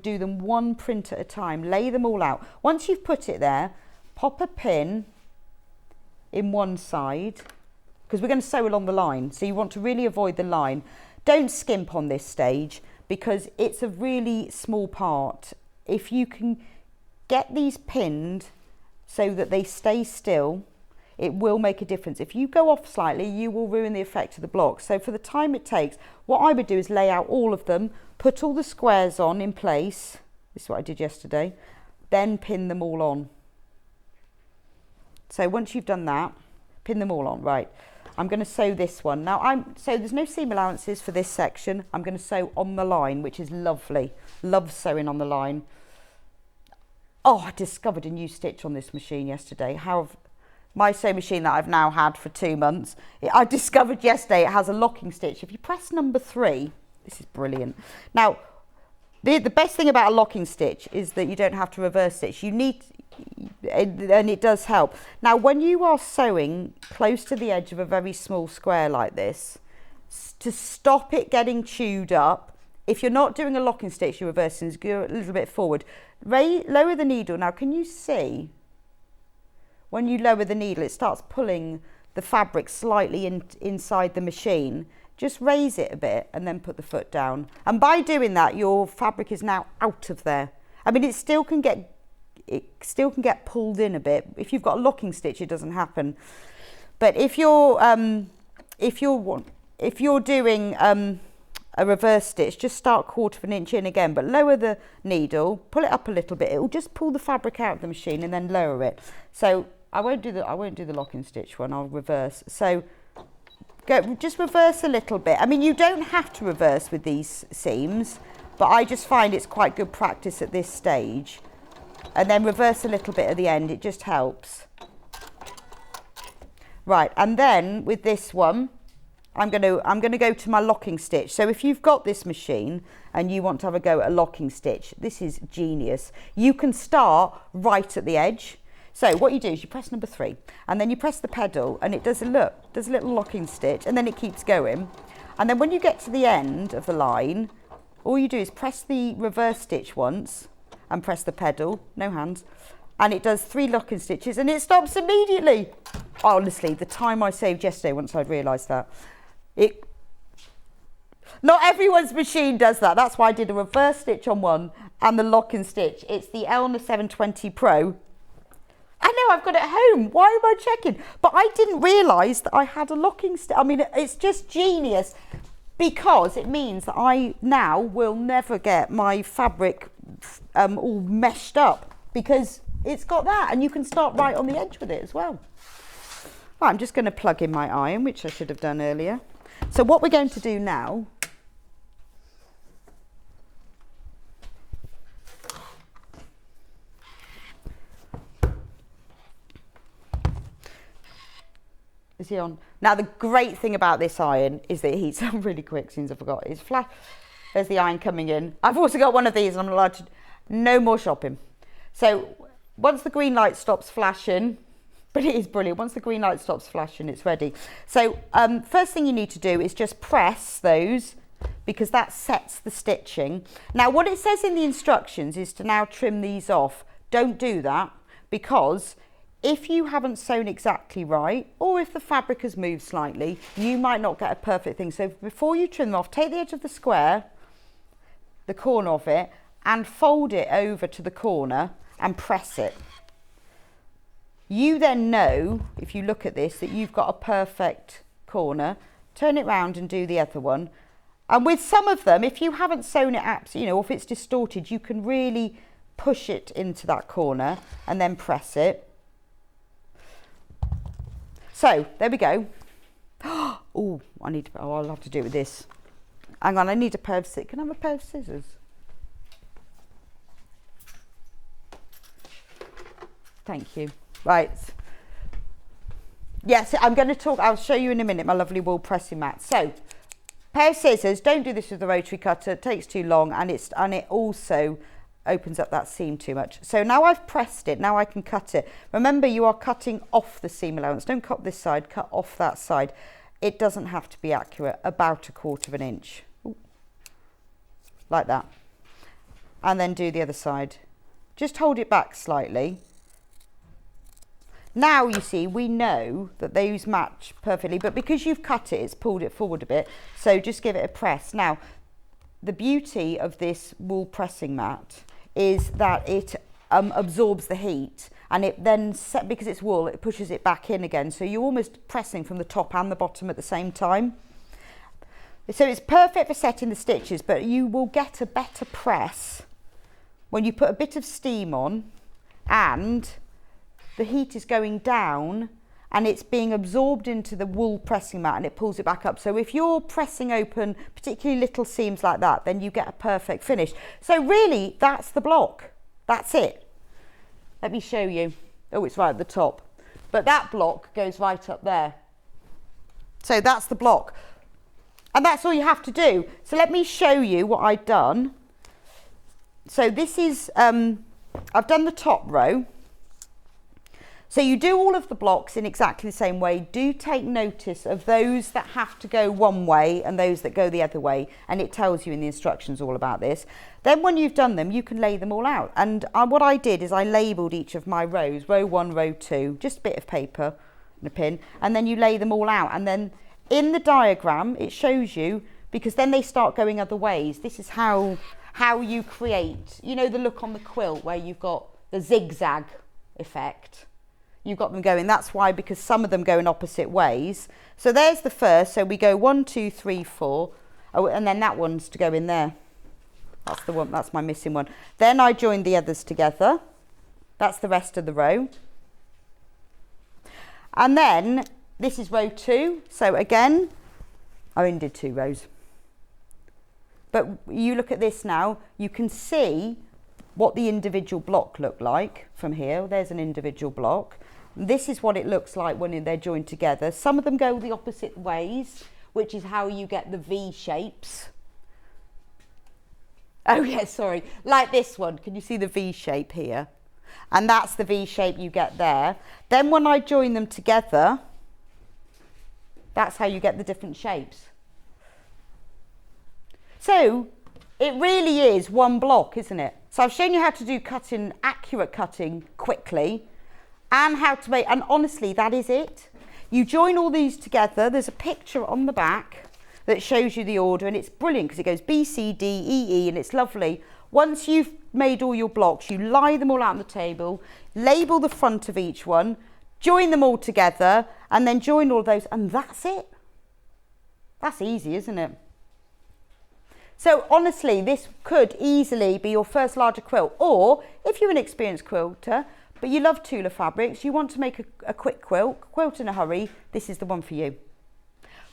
do them one print at a time, lay them all out. Once you've put it there, pop a pin in one side, because we're going to sew along the line. So you want to really avoid the line. Don't skimp on this stage because it's a really small part. If you can get these pinned so that they stay still, it will make a difference. If you go off slightly, you will ruin the effect of the block. So for the time it takes, what I would do is lay out all of them, put all the squares on in place. This is what I did yesterday. Then pin them all on. So once you've done that, pin them all on. Right, I'm going to sew this one. Now, so there's no seam allowances for this section. I'm going to sew on the line, which is lovely. Love sewing on the line. Oh, I discovered a new stitch on this machine yesterday. My sewing machine that I've now had for 2 months, I discovered yesterday it has a locking stitch. If you press number 3, this is brilliant. Now, the best thing about a locking stitch is that you don't have to reverse stitch. You need, and it does help. Now, when you are sewing close to the edge of a very small square like this, to stop it getting chewed up, if you're not doing a locking stitch, you're reversing, go a little bit forward. Lower the needle. Now, can you see when you lower the needle, it starts pulling the fabric slightly inside the machine. Just raise it a bit and then put the foot down. And by doing that, your fabric is now out of there. I mean, it still can get pulled in a bit. If you've got a locking stitch, it doesn't happen. But if you're doing a reverse stitch, just start 1/4 inch in again, but lower the needle, pull it up a little bit. It will just pull the fabric out of the machine and then lower it. So I won't do the locking stitch one. I'll reverse. So just reverse a little bit. I mean, you don't have to reverse with these seams, but I just find it's quite good practice at this stage. And then reverse a little bit at the end. It just helps. Right, and then with this one, I'm going to go to my locking stitch. So if you've got this machine and you want to have a go at a locking stitch, this is genius. You can start right at the edge. So what you do is you press number 3 and then you press the pedal and it does a little locking stitch and then it keeps going. And then when you get to the end of the line, all you do is press the reverse stitch once and press the pedal, no hands, and it does 3 locking stitches and it stops immediately. Honestly, the time I saved yesterday once I'd realised that. Not everyone's machine does that. That's why I did a reverse stitch on one and the locking stitch. It's the Elna 720 Pro. I know, I've got it at home. Why am I checking? But I didn't realise that I had a locking stitch. I mean, it's just genius because it means that I now will never get my fabric all meshed up because it's got that and you can start right on the edge with it as well. Right, I'm just going to plug in my iron, which I should have done earlier. So what we're going to do now is he on? Now the great thing about this iron is that it heats up really quick. Since I forgot, it's flat. There's the iron coming in. I've also got one of these and I'm allowed to, no more shopping. So once the green light stops flashing, but it is brilliant. Once the green light stops flashing, it's ready. So first thing you need to do is just press those because that sets the stitching. Now what it says in the instructions is to now trim these off. Don't do that because if you haven't sewn exactly right, or if the fabric has moved slightly, you might not get a perfect thing. So before you trim them off, take the edge of the square, the corner of it, and fold it over to the corner and press it. You then know, if you look at this, that you've got a perfect corner. Turn it round and do the other one. And with some of them, if you haven't sewn it absolutely, if it's distorted, you can really push it into that corner and then press it. So there we go. Oh, I'll have to do it with this. Hang on, I need a pair of scissors. Can I have a pair of scissors? Thank you. Right. Yes, I'm going to talk. I'll show you in a minute my lovely wool pressing mat. So, pair of scissors. Don't do this with the rotary cutter. It takes too long, and it also opens up that seam too much. So now I've pressed it, now I can cut it. Remember, you are cutting off the seam allowance. Don't cut this side, cut off that side. It doesn't have to be accurate, about 1/4 inch. Ooh. Like that. And then do the other side. Just hold it back slightly. Now you see, we know that those match perfectly, but because you've cut it, it's pulled it forward a bit. So just give it a press. Now, the beauty of this wool pressing mat is that it absorbs the heat and it then, because it's wool, it pushes it back in again. So you're almost pressing from the top and the bottom at the same time. So it's perfect for setting the stitches, but you will get a better press when you put a bit of steam on and the heat is going down and it's being absorbed into the wool pressing mat and it pulls it back up. So if you're pressing open particularly little seams like that, then you get a perfect finish. So really, that's the block. That's it. Let me show you. Oh, it's right at the top. But that block goes right up there. So that's the block. And that's all you have to do. So let me show you what I've done. So this is, I've done the top row. So you do all of the blocks in exactly the same way. Do take notice of those that have to go one way and those that go the other way, and it tells you in the instructions all about this. Then when you've done them, you can lay them all out. And what I did is I labelled each of my rows, row 1, row 2, just a bit of paper and a pin, and then you lay them all out. And then in the diagram, it shows you, because then they start going other ways. This is how you create, you know, the look on the quilt where you've got the zigzag effect. You've got them going, that's why, because some of them go in opposite ways. So there's the first, so we go 1, 2, 3, 4, oh, and then that one's to go in there. That's the one, that's my missing one. Then I joined the others together. That's the rest of the row. And then this is row 2. So again, I only did 2 rows. But you look at this now, you can see what the individual block looked like from here. There's an individual block. This is what it looks like when they're joined together. Some of them go the opposite ways, which is how you get the V shapes. Oh yeah, sorry, like this one. Can you see the V shape here? And that's the V shape you get there. Then when I join them together, that's how you get the different shapes. So it really is one block, isn't it? So I've shown you how to do cutting, accurate cutting quickly, and how to make, and honestly, that is it. You join all these together. There's a picture on the back that shows you the order, and it's brilliant because it goes B, C, D, E, E, and it's lovely. Once you've made all your blocks, you lie them all out on the table, label the front of each one, join them all together, and then join all those, and that's it. That's easy, isn't it? So honestly, this could easily be your first larger quilt, or if you're an experienced quilter, but you love Tula fabrics, you want to make a quick quilt in a hurry, this is the one for you.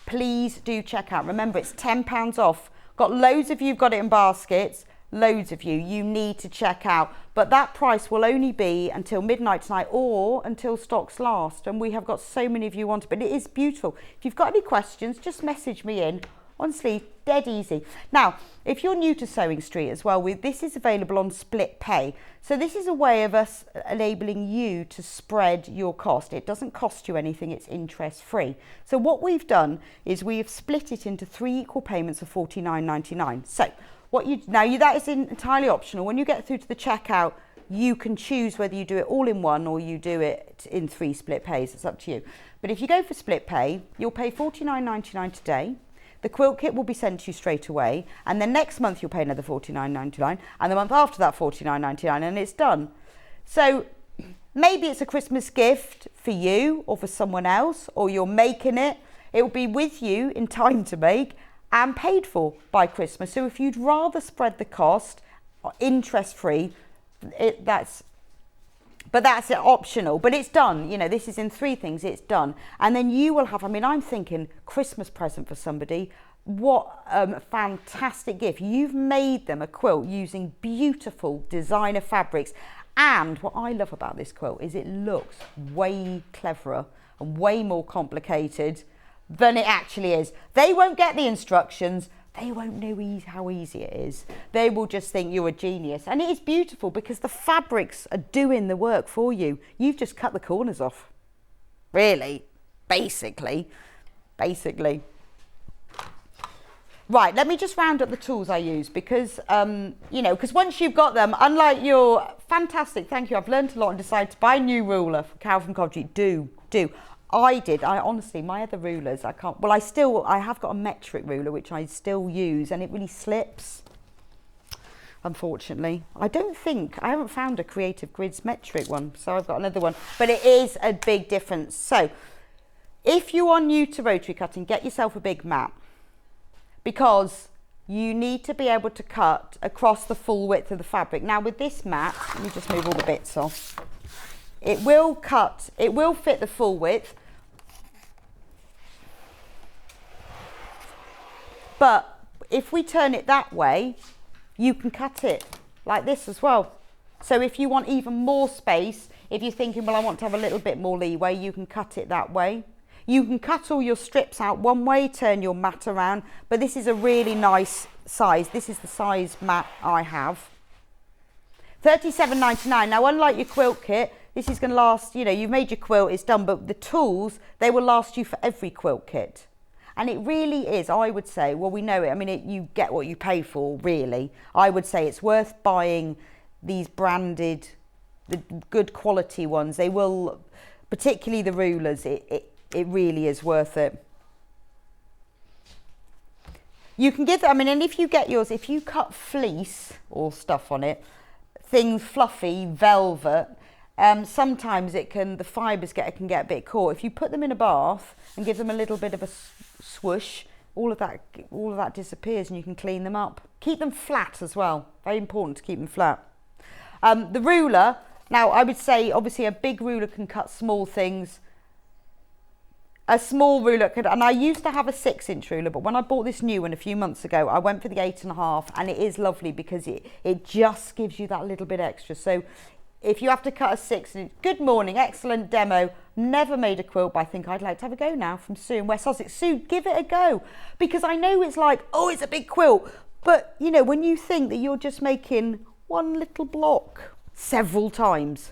Please do check out. Remember, it's £10 off. Got loads of you who've got it in baskets, loads of you need to check out. But that price will only be until midnight tonight or until stocks last. And we have got so many of you want it, but it is beautiful. If you've got any questions, just message me in. Honestly, dead easy. Now, if you're new to Sewing Street as well, this is available on split pay. So this is a way of us enabling you to spread your cost. It doesn't cost you anything, it's interest free. So what we've done is we've split it into 3 equal payments of £49.99. So that is entirely optional. When you get through to the checkout, you can choose whether you do it all in one or you do it in 3 split pays. It's up to you. But if you go for split pay, you'll pay £49.99 today. The quilt kit will be sent to you straight away, and then next month you'll pay another £49.99, and the month after that £49.99, and it's done. So maybe it's a Christmas gift for you or for someone else, or you're making it. It will be with you in time to make and paid for by Christmas. So if you'd rather spread the cost, interest-free, that's optional, but it's done. You know, this is in 3 things, it's done. And then you will have, I mean, I'm thinking Christmas present for somebody. What a fantastic gift. You've made them a quilt using beautiful designer fabrics. And what I love about this quilt is it looks way cleverer and way more complicated than it actually is. They won't get the instructions. They won't know how easy it is. They will just think you're a genius. And it is beautiful because the fabrics are doing the work for you. You've just cut the corners off. Really, basically. Right, let me just round up the tools I use because, because once you've got them, unlike your fantastic, thank you, I've learned a lot and decided to buy a new ruler for Carol from Coventry. Do. I honestly, my other rulers, I can't, well, I have got a metric ruler, which I still use, and it really slips, unfortunately. I haven't found a Creative Grids metric one, so I've got another one, but it is a big difference. So, if you are new to rotary cutting, get yourself a big mat, because you need to be able to cut across the full width of the fabric. Now, with this mat, let me just move all the bits off. It will fit the full width, but if we turn it that way, you can cut it like this as well. So if you want even more space, if you're thinking, well, I want to have a little bit more leeway, you can cut it that way. You can cut all your strips out one way, turn your mat around, but this is a really nice size. This is the size mat I have. £37.99. Now, unlike your quilt kit, This is going to last, you know, you've made your quilt, it's done, but the tools, they will last you for every quilt kit. And it really is, I would say, well, we know it. I mean, you get what you pay for, really. I would say it's worth buying these branded, the good quality ones. They will, particularly the rulers, it really is worth it. You can give, I mean, and if you get yours, if you cut fleece or stuff on it, things fluffy, velvet, sometimes the fibres can get a bit caught. If you put them in a bath and give them a little bit of a swoosh, all of that disappears and you can clean them up. Keep them flat as well. Very important to keep them flat. The ruler, now I would say obviously a big ruler can cut small things. A small ruler could, and I used to have a 6-inch ruler, but when I bought this new one a few months ago, I went for the 8.5, and it is lovely because it just gives you that little bit extra. So if you have to cut a 6-inch, good morning, excellent demo. Never made a quilt, but I think I'd like to have a go now from Sue in West Sussex. Sue, give it a go, because I know it's like, oh, it's a big quilt, but you know, when you think that you're just making one little block several times,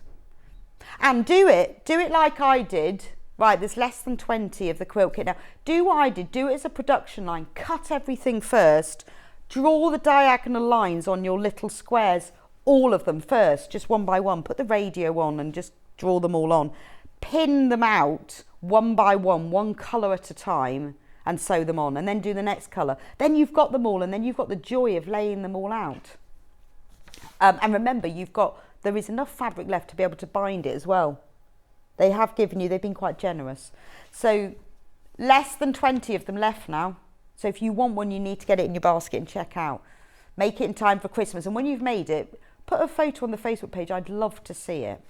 and do it like I did. Right, there's less than 20 of the quilt kit now. Do what I did, do it as a production line, cut everything first, draw the diagonal lines on your little squares, all of them first, just one by one, put the radio on and just draw them all on. Pin them out one by one colour at a time and sew them on, and then do the next colour. Then you've got them all, and then you've got the joy of laying them all out. And remember, there is enough fabric left to be able to bind it as well. They have given you, they've been quite generous. So less than 20 of them left now. So if you want one, you need to get it in your basket and check out. Make it in time for Christmas. And when you've made it, put a photo on the Facebook page. I'd love to see it.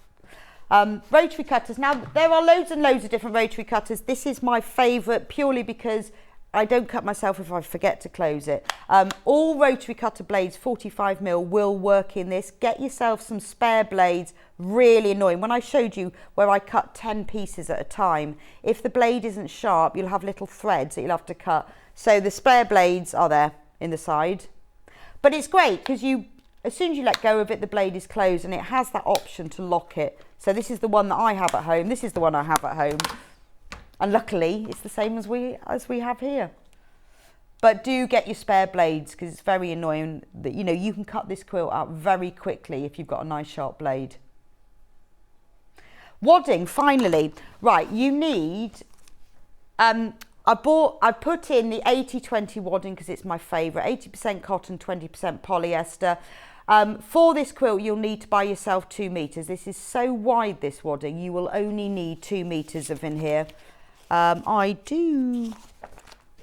Rotary cutters. Now, there are loads and loads of different rotary cutters. This is my favourite purely because I don't cut myself if I forget to close it. All rotary cutter blades, 45mm, will work in this. Get yourself some spare blades. Really annoying. When I showed you where I cut 10 pieces at a time, if the blade isn't sharp, you'll have little threads that you'll have to cut. So the spare blades are there in the side. But it's great because as soon as you let go of it, the blade is closed and it has that option to lock it. So this is the one that I have at home. This is the one I have at home. And luckily, it's the same as we have here. But do get your spare blades because it's very annoying that, you know, you can cut this quilt out very quickly if you've got a nice sharp blade. Wadding, finally. Right, you need, I put in the 80-20 wadding because it's my favourite. 80% cotton, 20% polyester. For this quilt, you'll need to buy yourself 2 meters. This is so wide, this wadding, you will only need 2 meters of in here.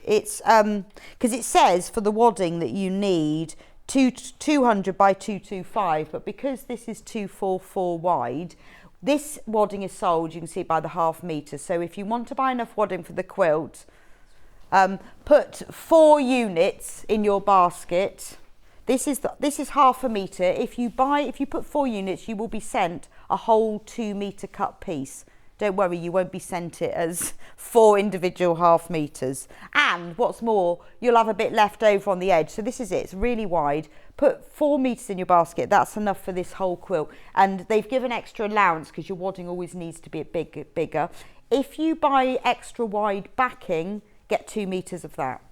It's because it says for the wadding that you need 200 by 225, but because this is 244 wide, this wadding is sold, you can see it by the ½ meter. So if you want to buy enough wadding for the quilt, put 4 units in your basket. This is ½ meter. If you put 4 units, you will be sent a whole 2 meter cut piece. Don't worry, you won't be sent it as 4 individual ½ meters. And what's more, you'll have a bit left over on the edge. So this is it, it's really wide. Put 4 meters in your basket, that's enough for this whole quilt. And they've given extra allowance because your wadding always needs to be a bit bigger. If you buy extra wide backing, get 2 meters of that.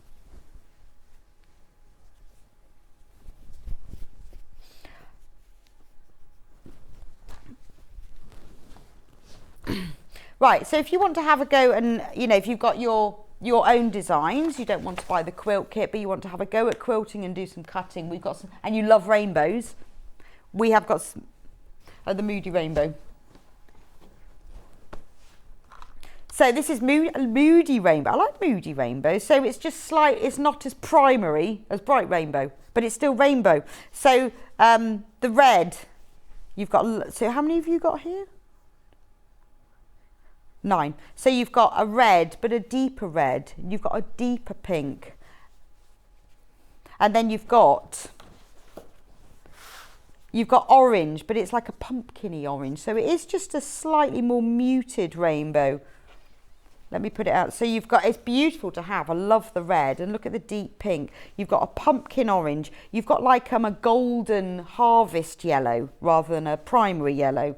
Right, so if you want to have a go and, you know, if you've got your own designs, you don't want to buy the quilt kit, but you want to have a go at quilting and do some cutting, we've got some, and you love rainbows, we have got some, the Moody Rainbow. So this is Moody Rainbow. I like Moody Rainbow. So it's just it's not as primary as Bright Rainbow, but it's still rainbow. So the red, you've got, so how many have you got here? 9. So you've got a red, but a deeper red. You've got a deeper pink. And then you've got orange, but it's like a pumpkin-y orange. So it is just a slightly more muted rainbow. Let me put it out. So it's beautiful to have. I love the red. And look at the deep pink. You've got a pumpkin orange. You've got like a golden harvest yellow rather than a primary yellow.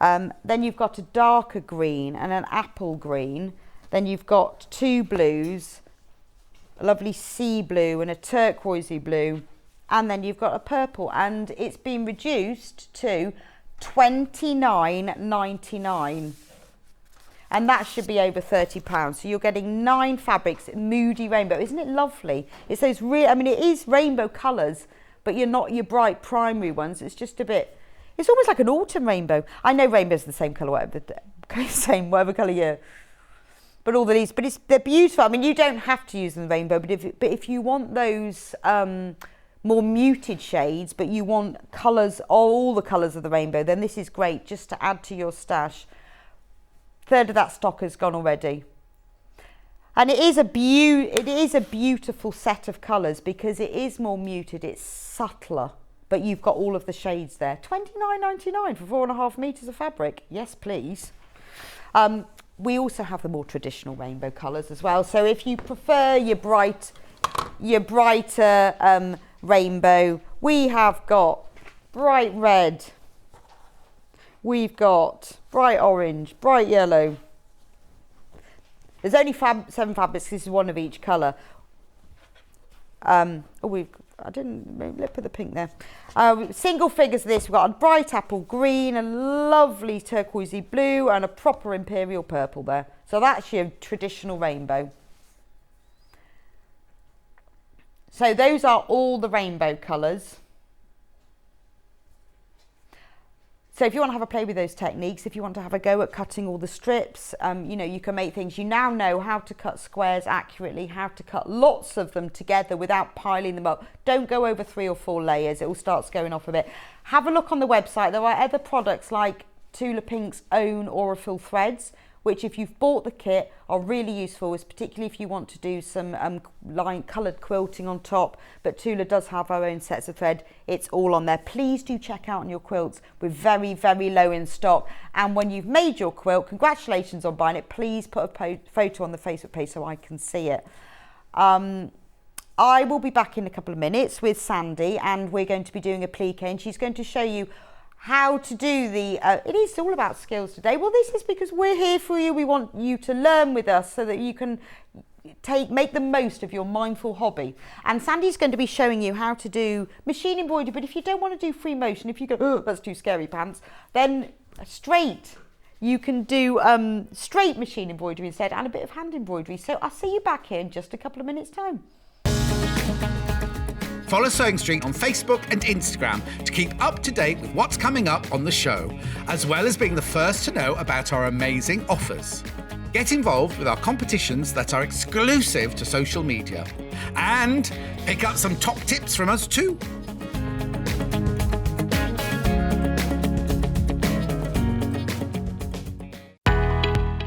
Then you've got a darker green and an apple green. Then you've got 2 blues, a lovely sea blue and a turquoisey blue. And then you've got a purple, and it's been reduced to £29.99. And that should be over £30. So you're getting 9 fabrics, moody rainbow. Isn't it lovely? It's those real, I mean, it is rainbow colours, but you're not your bright primary ones. It's just a bit, it's almost like an autumn rainbow. I know rainbow's the same colour, whatever colour year. But all these, they're beautiful. I mean, you don't have to use them in the rainbow, but if you want those more muted shades, but you want colours, all the colours of the rainbow, then this is great just to add to your stash. 1/3 of that stock has gone already. And it is a beautiful set of colours because it is more muted, it's subtler, but you've got all of the shades there. £29.99 for 4.5 metres of fabric. Yes, please. We also have the more traditional rainbow colours as well. So if you prefer your brighter rainbow, we have got bright red, we've got bright orange, bright yellow. There's only 7 fabrics, this is 1 of each colour. Let's put the pink there. Single figures of this, we've got a bright apple green, a lovely turquoisey blue and a proper imperial purple there. So that's your traditional rainbow. So those are all the rainbow colours. So if you want to have a play with those techniques, if you want to have a go at cutting all the strips, you know, you can make things. You now know how to cut squares accurately, how to cut lots of them together without piling them up. Don't go over 3 or 4 layers. It all starts going off a bit. Have a look on the website. There are other products like Tula Pink's own Aurifil threads, which if you've bought the kit are really useful, particularly if you want to do some coloured quilting on top. But Tula does have our own sets of thread. It's all on there. Please do check out on your quilts. We're very, very low in stock. And when you've made your quilt, congratulations on buying it. Please put a photo on the Facebook page so I can see it. I will be back in a couple of minutes with Sandi, and we're going to be doing a plique, and she's going to show you how to do it is all about skills today. Well, this is because we're here for you. We want you to learn with us so that you can make the most of your mindful hobby. And Sandi's going to be showing you how to do machine embroidery, but if you don't want to do free motion, if you go, oh, that's too scary pants, then straight. You can do straight machine embroidery instead and a bit of hand embroidery. So I'll see you back here in just a couple of minutes' time. Follow Sewing Street on Facebook and Instagram to keep up to date with what's coming up on the show, as well as being the first to know about our amazing offers. Get involved with our competitions that are exclusive to social media. And pick up some top tips from us too.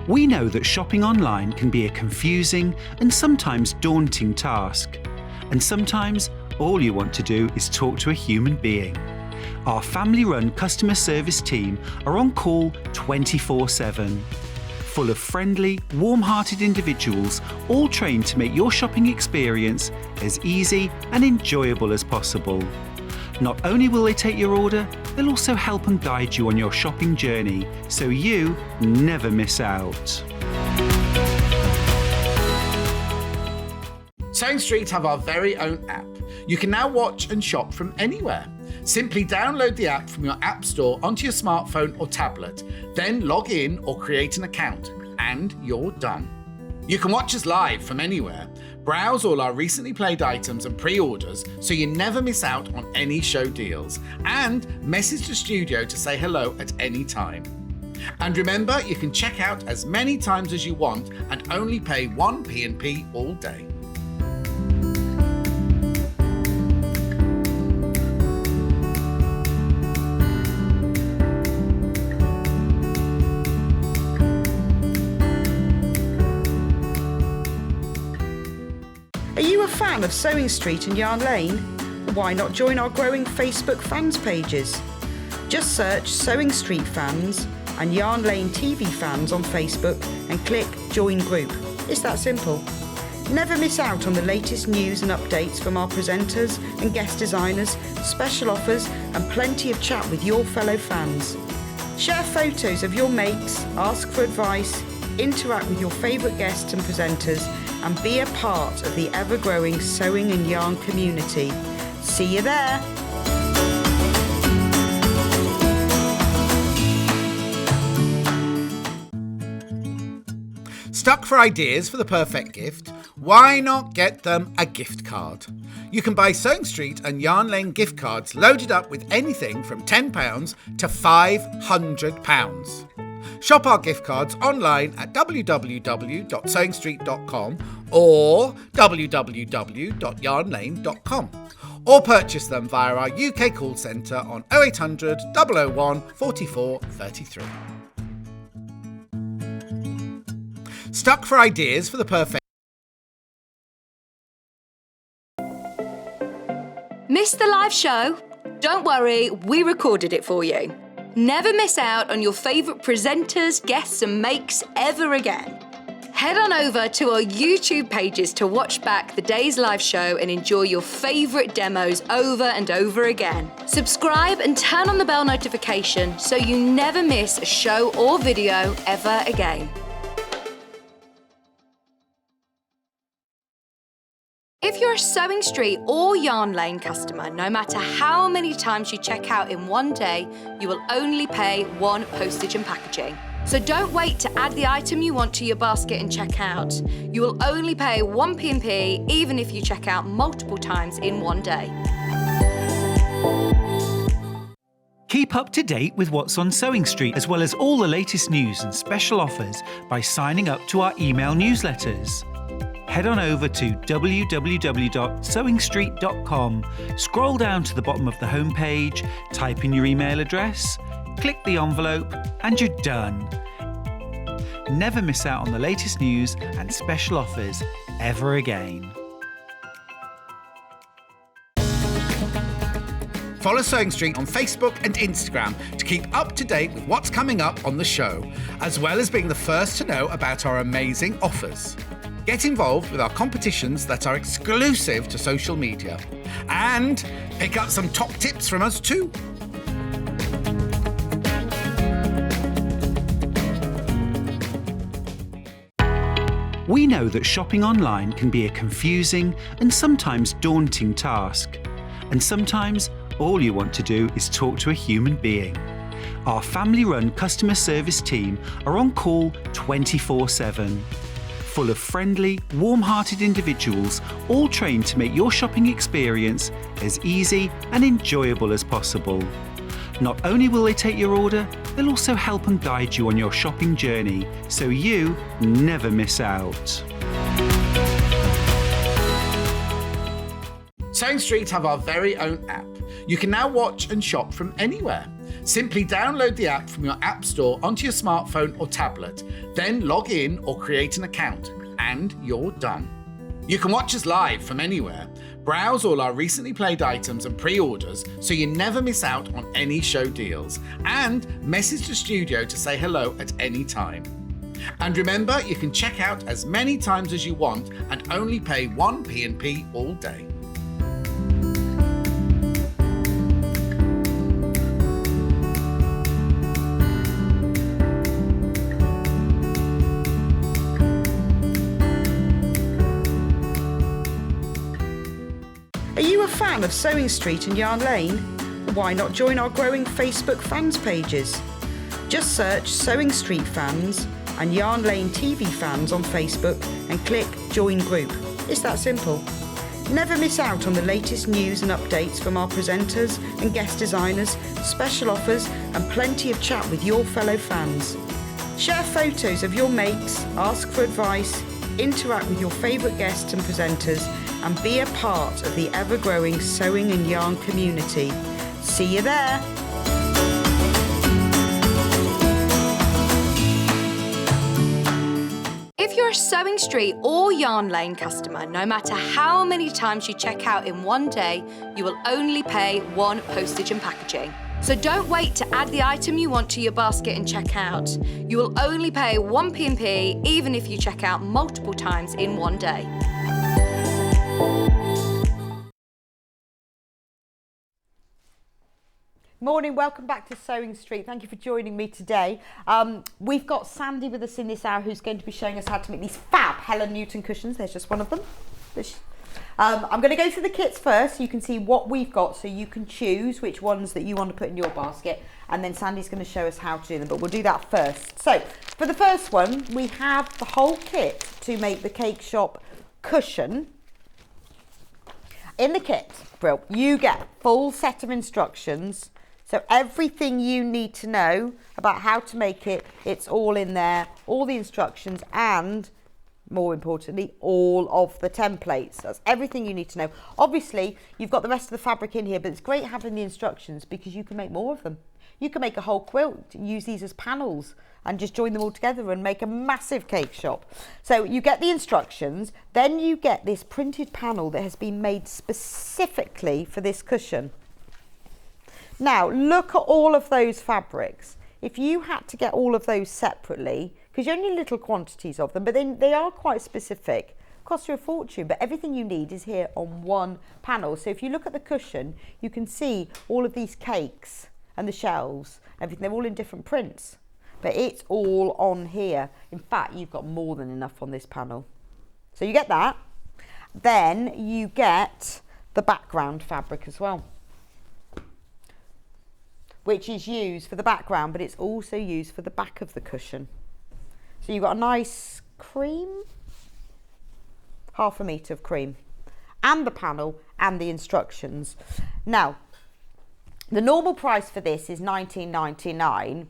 We know that shopping online can be a confusing and sometimes daunting task. And sometimes all you want to do is talk to a human being. Our family-run customer service team are on call 24/7. Full of friendly, warm-hearted individuals, all trained to make your shopping experience as easy and enjoyable as possible. Not only will they take your order, they'll also help and guide you on your shopping journey, so you never miss out. Sewing Street have our very own app. You can now watch and shop from anywhere. Simply download the app from your app store onto your smartphone or tablet, then log in or create an account, and you're done. You can watch us live from anywhere, browse all our recently played items and pre-orders so you never miss out on any show deals, and message the studio to say hello at any time. And remember, you can check out as many times as you want and only pay 1 P&P all day. Are you a fan of Sewing Street and Yarn Lane? Why not join our growing Facebook fans pages? Just search Sewing Street Fans and Yarn Lane TV Fans on Facebook and click Join Group. It's that simple. Never miss out on the latest news and updates from our presenters and guest designers, special offers and plenty of chat with your fellow fans. Share photos of your makes, ask for advice, interact with your favourite guests and presenters, and be a part of the ever-growing sewing and yarn community. See you there! Stuck for ideas for the perfect gift? Why not get them a gift card? You can buy Sewing Street and Yarn Lane gift cards loaded up with anything from £10 to £500. Shop our gift cards online at www.sewingstreet.com or www.yarnlane.com, or purchase them via our UK call centre on 0800 001 44 33. Stuck for ideas for the perfect... Missed the live show? Don't worry, we recorded it for you. Never miss out on your favourite presenters, guests and makes ever again. Head on over to our YouTube pages to watch back the day's live show and enjoy your favourite demos over and over again. Subscribe and turn on the bell notification so you never miss a show or video ever again. If you're a Sewing Street or Yarn Lane customer, no matter how many times you check out in one day, you will only pay one postage and packaging. So don't wait to add the item you want to your basket and check out. You will only pay one P&P even if you check out multiple times in one day. Keep up to date with what's on Sewing Street, as well as all the latest news and special offers by signing up to our email newsletters. Head on over to www.sewingstreet.com, scroll down to the bottom of the homepage, type in your email address, click the envelope, and you're done. Never miss out on the latest news and special offers ever again. Follow Sewing Street on Facebook and Instagram to keep up to date with what's coming up on the show, as well as being the first to know about our amazing offers. Get involved with our competitions that are exclusive to social media, and pick up some top tips from us too. We know that shopping online can be a confusing and sometimes daunting task. And sometimes all you want to do is talk to a human being. Our family-run customer service team are on call 24/7. Full of friendly, warm-hearted individuals, all trained to make your shopping experience as easy and enjoyable as possible. Not only will they take your order, they'll also help and guide you on your shopping journey, so you never miss out. Sewing Street have our very own app. You can now watch and shop from anywhere. Simply download the app from your app store onto your smartphone or tablet, then log in or create an account, and you're done. You can watch us live from anywhere, browse all our recently played items and pre-orders so you never miss out on any show deals, and message the studio to say hello at any time. And remember, you can check out as many times as you want and only pay one P&P all day. Are you a fan of Sewing Street and Yarn Lane? Why not join our growing Facebook fans pages? Just search Sewing Street Fans and Yarn Lane TV Fans on Facebook and click Join Group. It's that simple. Never miss out on the latest news and updates from our presenters and guest designers, special offers and plenty of chat with your fellow fans. Share photos of your makes, ask for advice, interact with your favourite guests and presenters, and be a part of the ever-growing sewing and yarn community. See you there! If you're a Sewing Street or Yarn Lane customer, no matter how many times you check out in one day, you will only pay one postage and packaging. So don't wait to add the item you want to your basket and check out. You will only pay one P&P even if you check out multiple times in one day. Morning, welcome back to Sewing Street. Thank you for joining me today. We've got Sandy with us in this hour who's going to be showing us how to make these fab Helen Newton cushions. There's just one of them. I'm going to go through the kits first so you can see what we've got, so you can choose which ones that you want to put in your basket, and then Sandy's going to show us how to do them, but we'll do that first. So for the first one, we have the whole kit to make the Cake Shop cushion. In the kit, Brill, you get a full set of instructions. So everything you need to know about how to make it, it's all in there, all the instructions, and more importantly, all of the templates. That's everything you need to know. Obviously, you've got the rest of the fabric in here, but it's great having the instructions because you can make more of them. You can make a whole quilt, use these as panels and just join them all together and make a massive cake shop. So you get the instructions, then you get this printed panel that has been made specifically for this cushion. Now, look at all of those fabrics. If you had to get all of those separately, because you only need little quantities of them, but then they are quite specific, cost you a fortune, but everything you need is here on one panel. So if you look at the cushion, you can see all of these cakes and the shells, everything, they're all in different prints, but it's all on here. In fact, you've got more than enough on this panel. So you get that. Then you get the background fabric as well, which is used for the background, but it's also used for the back of the cushion. So you've got a nice cream, 1/2 metre of cream, and the panel and the instructions. Now, the normal price for this is $19.99,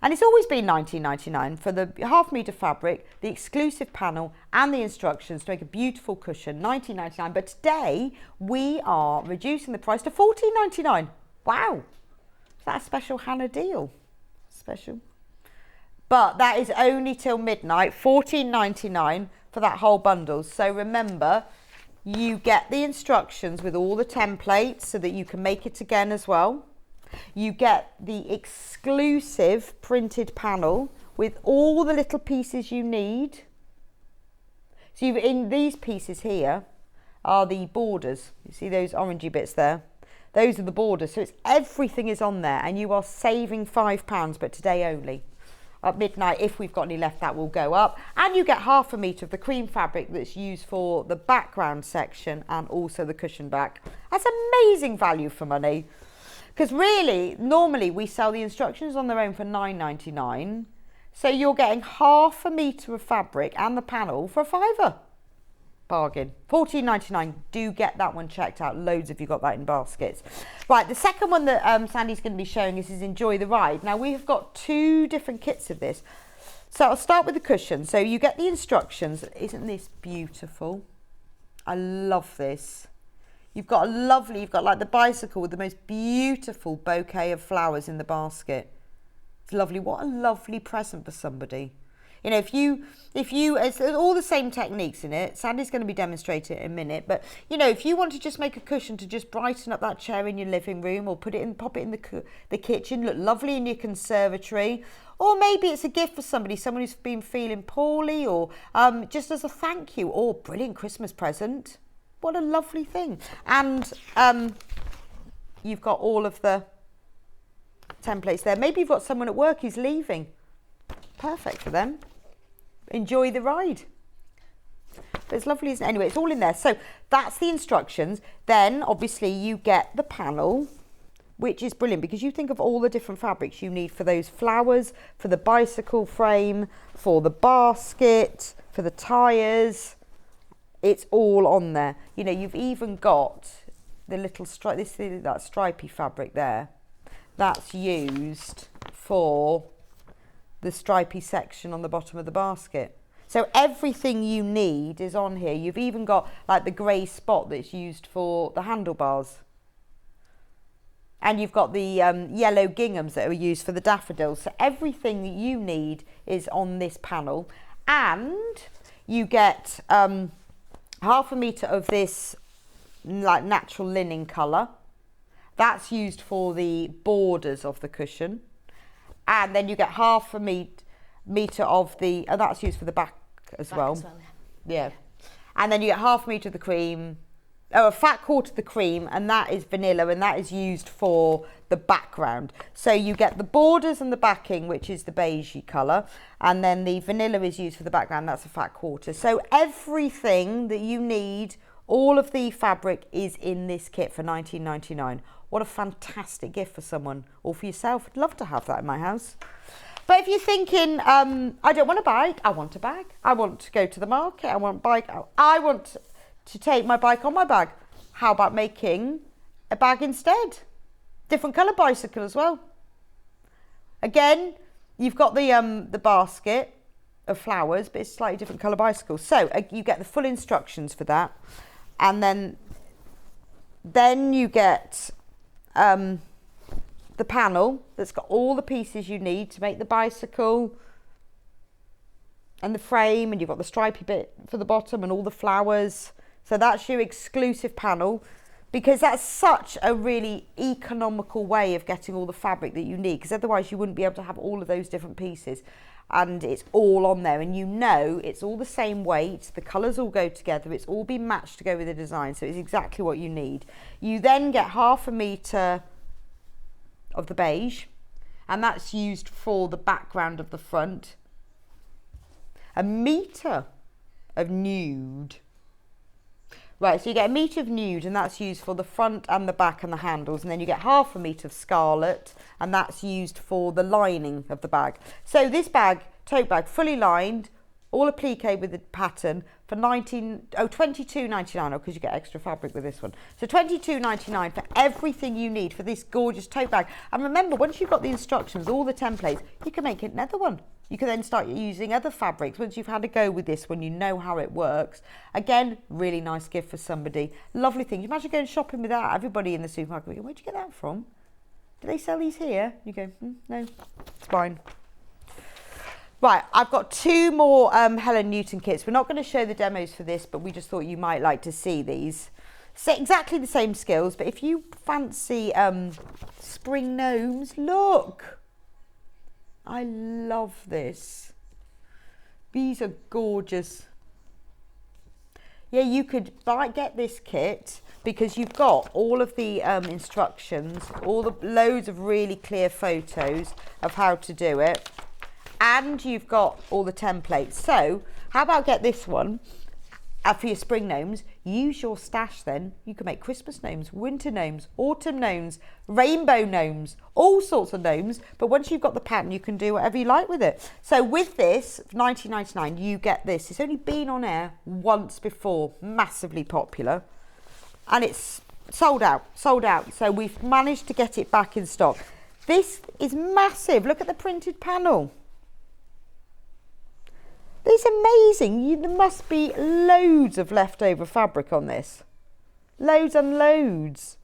and it's always been $19.99 for the 1/2 metre fabric, the exclusive panel, and the instructions to make a beautiful cushion, $19.99. But today, we are reducing the price to $14.99. Wow. Is that a special Hannah deal? Special. But that is only till midnight, $14.99 for that whole bundle. So remember, you get the instructions with all the templates so that you can make it again as well. You get the exclusive printed panel with all the little pieces you need. So in these pieces here are the borders. You see those orangey bits there? Those are the borders. So everything is on there, and you are saving £5, but today only. At midnight, if we've got any left, that will go up. And you get 1/2 metre of the cream fabric that's used for the background section and also the cushion back. That's amazing value for money. Because really, normally we sell the instructions on their own for $9.99. So you're getting 1/2 metre of fabric and the panel for £5. Bargain. $14.99. Do get that one checked out. Loads of you got that in baskets. Right, the second one that Sandy's going to be showing us is Enjoy the Ride. Now, we have got 2 different kits of this. So I'll start with the cushion. So you get the instructions. Isn't this beautiful? I love this. You've got like the bicycle with the most beautiful bouquet of flowers in the basket. It's lovely. What a lovely present for somebody. You know, if you, it's all the same techniques in it. Sandy's going to be demonstrating it in a minute. But, you know, if you want to just make a cushion to just brighten up that chair in your living room, or pop it in the kitchen, look lovely in your conservatory, or maybe it's a gift for somebody who's been feeling poorly, or just as a thank you, or brilliant Christmas present. What a lovely thing. And you've got all of the templates there. Maybe you've got someone at work who's leaving. Perfect for them. Enjoy the ride. But it's lovely, isn't it? Anyway, it's all in there. So that's the instructions. Then obviously you get the panel, which is brilliant because you think of all the different fabrics you need for those flowers, for the bicycle frame, for the basket, for the tyres. It's all on there. You know, you've even got the little stripe, that stripy fabric there. That's used for the stripy section on the bottom of the basket. So everything you need is on here. You've even got like the grey spot that's used for the handlebars. And you've got the yellow ginghams that are used for the daffodils. So everything that you need is on this panel. And you get 1/2 metre of this like natural linen colour. That's used for the borders of the cushion. And then you get 1/2 metre of the, that's used for the back as well. Yeah. And then you get 1/2 metre of the cream, a fat quarter of the cream, and that is vanilla, and that is used for the background. So you get the borders and the backing, which is the beigey colour, and then the vanilla is used for the background. That's a fat quarter. So everything that you need, all of the fabric is in this kit for $19.99. What a fantastic gift for someone or for yourself. I'd love to have that in my house. But if you're thinking, I don't want a bike, I want a bag. I want to go to the market, I want a bike. I want to take my bike on my bag. How about making a bag instead? Different colour bicycle as well. Again, you've got the basket of flowers, but it's slightly different colour bicycle. So you get the full instructions for that. And then you get the panel that's got all the pieces you need to make the bicycle and the frame, and you've got the stripy bit for the bottom and all the flowers. So that's your exclusive panel, because that's such a really economical way of getting all the fabric that you need, because otherwise you wouldn't be able to have all of those different pieces, and it's all on there, and you know it's all the same weight, the colours all go together, it's all been matched to go with the design, so it's exactly what you need. You then get 1/2 metre of the beige, and that's used for the background of the front. 1 metre of nude. Right, so you get 1 metre of nude, and that's used for the front and the back and the handles, and then you get 1/2 metre of scarlet, and that's used for the lining of the bag. So this bag, tote bag, fully lined, all applique with the pattern for $22.99, because you get extra fabric with this one. So $22.99 for everything you need for this gorgeous tote bag. And remember, once you've got the instructions, all the templates, you can make another one. You can then start using other fabrics once you've had a go with this one, you know how it works. Again, really nice gift for somebody. Lovely thing. You imagine going shopping with that. Everybody in the supermarket go, where'd you get that from? Do they sell these here? You go, no, it's fine. Right, I've got 2 more Helen Newton kits. We're not going to show the demos for this, but we just thought you might like to see these. So exactly the same skills, but if you fancy spring gnomes, look. I love this. These are gorgeous. Yeah, you could get this kit because you've got all of the instructions, loads of really clear photos of how to do it, and you've got all the templates. So how about get this one for your spring gnomes? Use your stash then. You can make Christmas gnomes, winter gnomes, autumn gnomes, rainbow gnomes, all sorts of gnomes. But once you've got the pattern, you can do whatever you like with it. So with this, $19.99, you get this. It's only been on air once before, massively popular. And it's sold out. So we've managed to get it back in stock. This is massive. Look at the printed panel. It's amazing. There must be loads of leftover fabric on this. Loads and loads.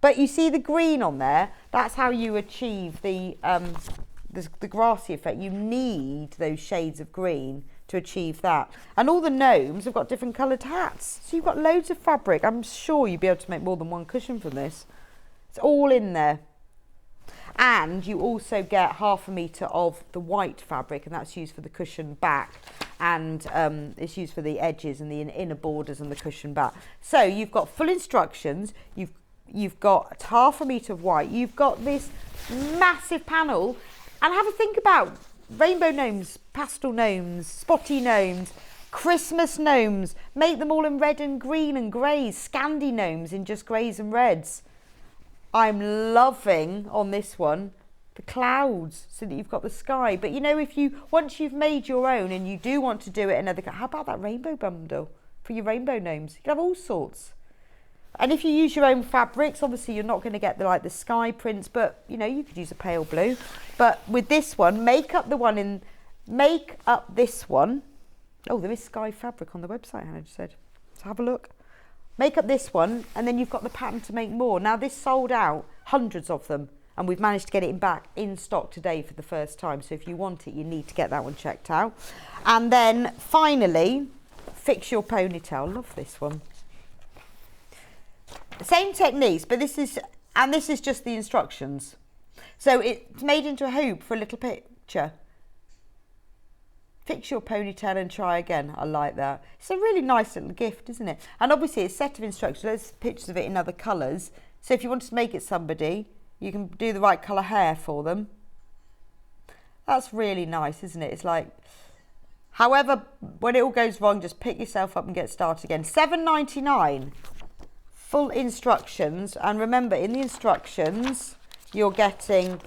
But you see the green on there? That's how you achieve the grassy effect. You need those shades of green to achieve that. And all the gnomes have got different coloured hats. So you've got loads of fabric. I'm sure you'll be able to make more than one cushion from this. It's all in there. And you also get 1/2 metre of the white fabric, and that's used for the cushion back, and it's used for the edges and the inner borders and the cushion back. So you've got full instructions, you've got 1/2 metre of white, you've got this massive panel, and have a think about rainbow gnomes, pastel gnomes, spotty gnomes, Christmas gnomes, make them all in red and green and greys, Scandi gnomes in just greys and reds. I'm loving on this one the clouds, so that you've got the sky. But you know, once you've made your own and you do want to do it another, how about that rainbow bundle for your rainbow gnomes? You can have all sorts. And if you use your own fabrics, obviously you're not going to get the sky prints, but you know, you could use a pale blue. But with this one, make up this one. Oh, there is sky fabric on the website, Hannah just said. So have a look. Make up this one, and then you've got the pattern to make more. Now this sold out, hundreds of them, and we've managed to get it back in stock today for the first time. So if you want it, you need to get that one checked out. And then finally, fix your ponytail. Love this one. Same techniques, but this is just the instructions. So it's made into a hoop for a little picture. fix your ponytail and try again. I like that. It's a really nice little gift, isn't it? And obviously it's a set of instructions. There's pictures of it in other colours. So if you want to make it somebody, you can do the right colour hair for them. That's really nice, isn't it? It's like, however, when it all goes wrong, just pick yourself up and get started again. $7.99, full instructions. And remember, in the instructions, you're getting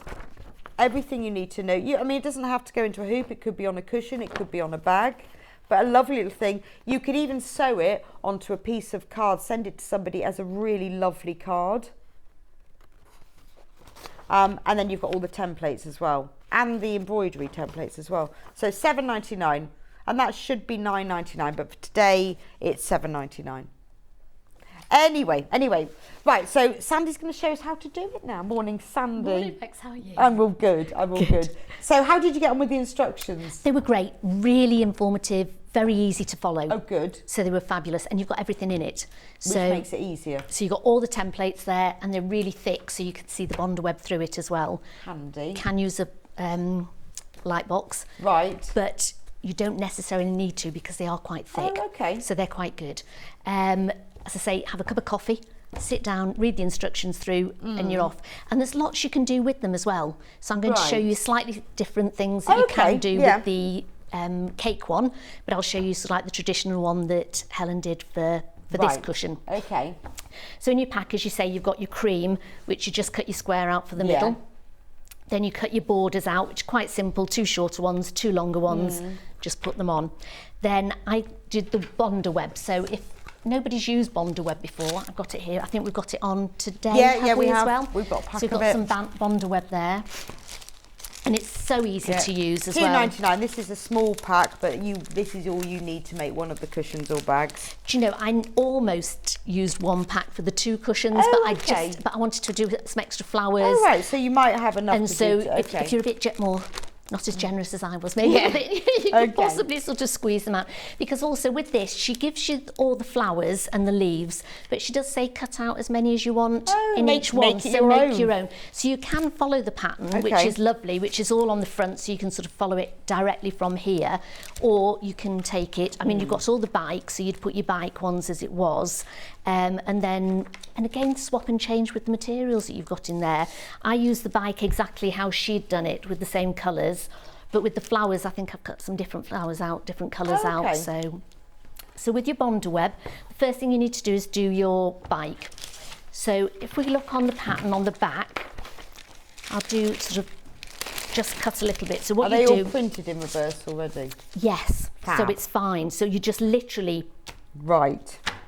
everything you need to know. I mean, it doesn't have to go into a hoop. It could be on a cushion. It could be on a bag. But a lovely little thing. You could even sew it onto a piece of card. Send it to somebody as a really lovely card. And then you've got all the templates as well. And the embroidery templates as well. So $7.99. And that should be $9.99. But for today, it's $7.99. Anyway, right, so Sandy's going to show us how to do it now. Morning, Sandy. Morning, Bex, how are you? I'm all good, good. So how did you get on with the instructions? They were great, really informative, very easy to follow. Oh, good. So they were fabulous, and you've got everything in it. Which makes it easier. So you've got all the templates there, and they're really thick, so you can see the bonder web through it as well. Handy. You can use a light box. Right. But you don't necessarily need to because they are quite thick. Oh, okay. So they're quite good. As I say, have a cup of coffee, sit down, read the instructions through, and you're off. And there's lots you can do with them as well. So I'm going to show you slightly different things that you can do with the cake one, but I'll show you sort of like the traditional one that Helen did for this cushion. Okay. So in your pack, as you say, you've got your cream, which you just cut your square out for the middle. Then you cut your borders out, which are quite simple, 2 shorter ones, 2 longer ones, just put them on. Then I did the bonder web. So if nobody's used bonder web before, I've got it here. I think we've got it on today, have we as well? We've got a pack so we've of got it. some bonder web there. And it's so easy to use as well. $2.99. This is a small pack, but this is all you need to make one of the cushions or bags. Do you know, I almost used 1 pack for the 2 cushions, but I wanted to do some extra flowers. Oh, right, so you might have enough and to so do. if you're a bit more, not as generous as I was, maybe, you could possibly sort of squeeze them out. Because also with this, she gives you all the flowers and the leaves, but she does say cut out as many as you want in each one. So make your own. So you can follow the pattern, which is lovely, which is all on the front, so you can sort of follow it directly from here, or you can take it. I mean, you've got all the bike, so you'd put your bike ones as it was, and again swap and change with the materials that you've got in there. I used the bike exactly how she'd done it with the same colours, but with the flowers I think I've cut some different flowers out, different colours out. So with your bonder web, the first thing you need to do is do your bike. So if we look on the pattern on the back, I'll do sort of just cut a little bit. So what Are you they do, all printed in reverse already? yes, Fab. so it's fine. So you just literally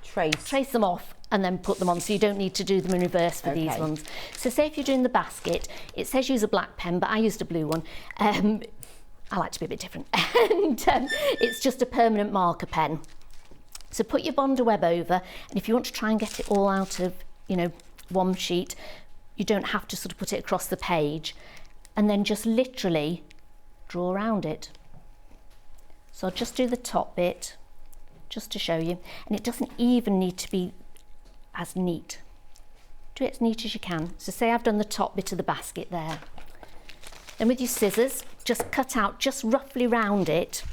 trace them off and then put them on, so you don't need to do them in reverse for these ones. So say if you're doing the basket, it says use a black pen, but I used a blue one. I like to be a bit different. And it's just a permanent marker pen. So put your bonder web over, and if you want to try and get it all out of, one sheet, you don't have to sort of put it across the page, and then just literally draw around it. So I'll just do the top bit, just to show you, and it doesn't even need to be as neat. Do it as neat as you can. So say I've done the top bit of the basket there. Then with your scissors, just cut out just roughly round it.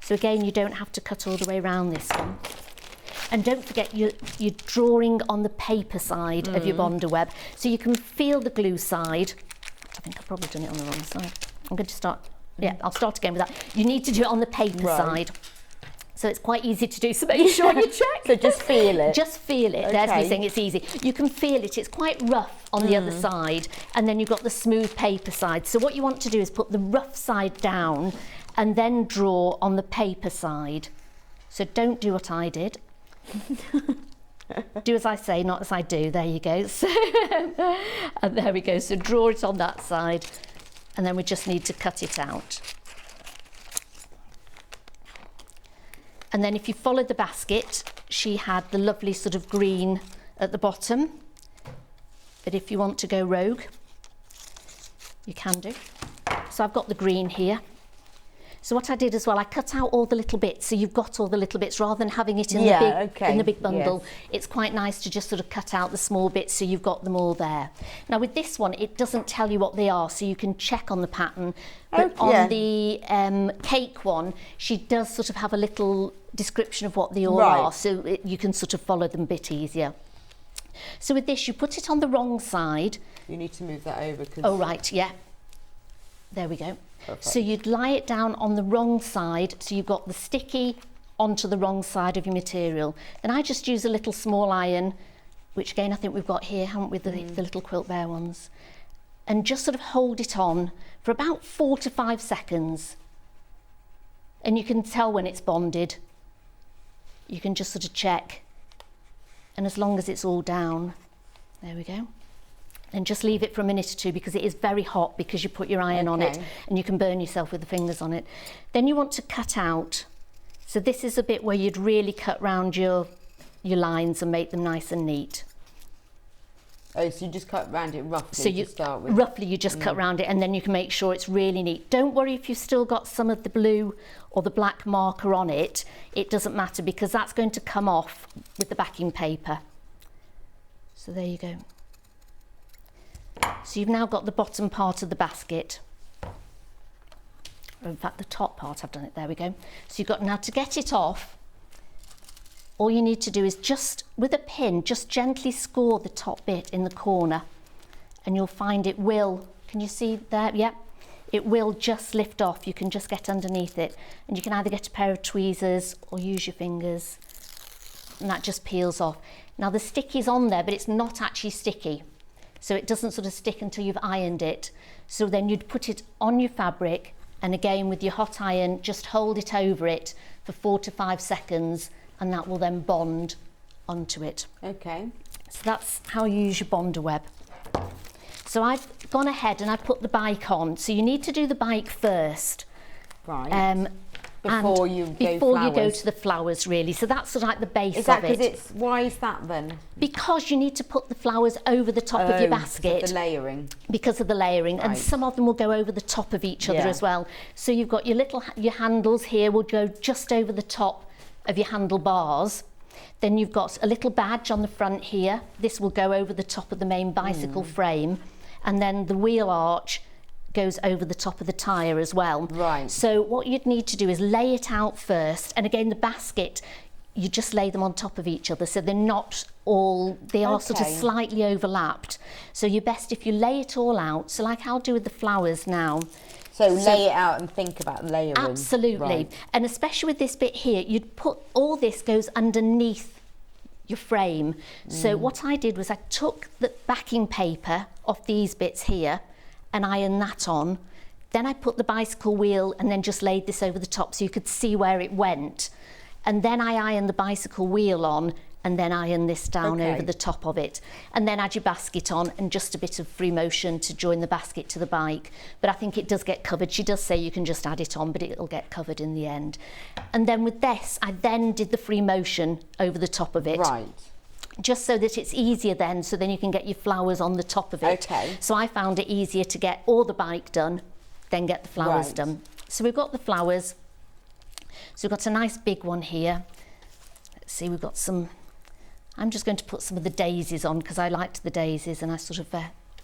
So again, you don't have to cut all the way around this one. And don't forget you're drawing on the paper side of your bonder web. So you can feel the glue side. I think I've probably done it on the wrong side. I'm going to start, I'll start again with that. You need to do it on the paper side. So it's quite easy to do, so make sure you check. So just feel it. Just feel it. There's me saying it's easy. You can feel it. It's quite rough on the other side, and then you've got the smooth paper side. So what you want to do is put the rough side down and then draw on the paper side. So don't do what I did. Do as I say, not as I do. There you go. So, and there we go. So draw it on that side, and then we just need to cut it out. And then if you follow the basket, she had the lovely sort of green at the bottom. But if you want to go rogue, you can do. So I've got the green here. So what I did as well, I cut out all the little bits, so you've got all the little bits rather than having it in the big bundle. Yes. It's quite nice to just sort of cut out the small bits so you've got them all there. Now with this one, it doesn't tell you what they are, so you can check on the pattern. But on the cake one, she does sort of have a little description of what they all are, so you can sort of follow them a bit easier. So with this, you put it on the wrong side. You need to move that over. Oh right, yeah. There we go. Perfect. So you'd lie it down on the wrong side, so you've got the sticky onto the wrong side of your material. Then I just use a little small iron, which again I think we've got here, haven't we, the little Quilt Bear ones, and just sort of hold it on for about 4 to 5 seconds. And you can tell when it's bonded. You can just sort of check, and as long as it's all down, there we go. And just leave it for a minute or two because it is very hot because you put your iron on it and you can burn yourself with the fingers on it. Then you want to cut out. So this is a bit where you'd really cut round your lines and make them nice and neat. Oh, so you just cut round it roughly so to start with? Roughly you just cut round it, and then you can make sure it's really neat. Don't worry if you've still got some of the blue or the black marker on it. It doesn't matter because that's going to come off with the backing paper. So there you go. So you've now got the bottom part of the basket. Or in fact, the top part, I've done it, there we go. So you've got now to get it off, all you need to do is just, with a pin, just gently score the top bit in the corner and you'll find it will, can you see there? Yep, it will just lift off. You can just get underneath it and you can either get a pair of tweezers or use your fingers and that just peels off. Now the sticky's on there, but it's not actually sticky. So it doesn't sort of stick until you've ironed it. So then you'd put it on your fabric and again with your hot iron, just hold it over it for 4 to 5 seconds and that will then bond onto it. Okay. So that's how you use your bonder web. So I've gone ahead and I've put the bike on. So you need to do the bike first. Right. Before you go to the flowers, really. So that's sort of like the base is that of it. Why is that then? Because you need to put the flowers over the top of your basket. The layering. Because of the layering, and some of them will go over the top of each other as well. So you've got your handles here will go just over the top of your handlebars. Then you've got a little badge on the front here. This will go over the top of the main bicycle frame, and then the wheel arch goes over the top of the tyre as well. Right. So what you'd need to do is lay it out first, and again the basket, you just lay them on top of each other so they're not all, they are sort of slightly overlapped. So you're best if you lay it all out, so like I'll do with the flowers now. So lay it out and think about layering. Absolutely. Right. And especially with this bit here, you'd put, all this goes underneath your frame. So what I did was I took the backing paper off these bits here and ironed that on. Then I put the bicycle wheel and then just laid this over the top so you could see where it went. And then I ironed the bicycle wheel on and then iron this down over the top of it. And then add your basket on and just a bit of free motion to join the basket to the bike. But I think it does get covered. She does say you can just add it on, but it'll get covered in the end. And then with this, I then did the free motion over the top of it. Right. Just so that it's easier then, so then you can get your flowers on the top of it. Okay. So I found it easier to get all the bike done, then get the flowers done. So we've got the flowers. So we've got a nice big one here. Let's see, we've got some, I'm just going to put some of the daisies on because I liked the daisies and I sort of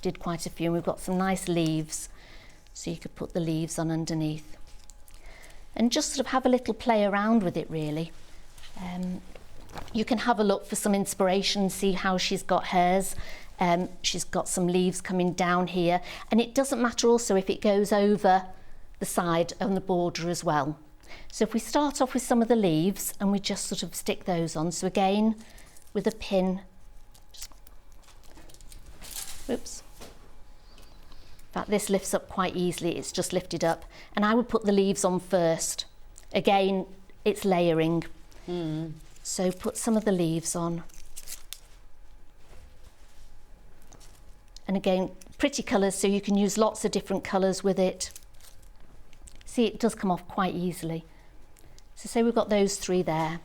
did quite a few. And we've got some nice leaves. So you could put the leaves on underneath. And just sort of have a little play around with it really. You can have a look for some inspiration, see how she's got hers. She's got some leaves coming down here. And it doesn't matter also if it goes over the side and the border as well. So if we start off with some of the leaves and we just sort of stick those on. So again, with a pin, oops. In fact, this lifts up quite easily. It's just lifted up. And I would put the leaves on first. Again, it's layering. So put some of the leaves on. And again, pretty colours, so you can use lots of different colours with it. See, it does come off quite easily. So say we've got those 3 there.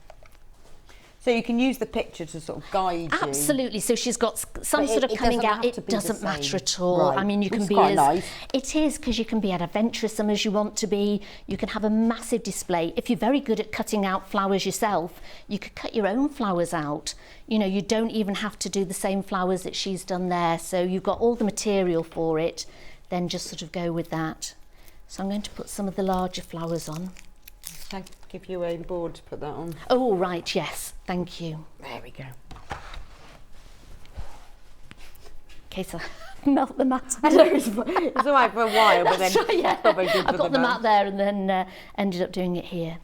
So you can use the picture to sort of guide you. Absolutely. So she's got some But sort of it coming doesn't out. have to It be the doesn't matter same. at all. Right. I mean, you Which can is be quite as nice. it is, because you can be as adventuresome as you want to be. You can have a massive display. If you're very good at cutting out flowers yourself, you could cut your own flowers out. You know, you don't even have to do the same flowers that she's done there. So you've got all the material for it. Then just sort of go with that. So I'm going to put some of the larger flowers on. Can I give you a board to put that on? Oh, right, yes. Thank you. There we go. Okay, so melt the mat. I know it's all right for a while, but then That's right, yeah. it's not very good I for got the them mouth. out there and then ended up doing it here.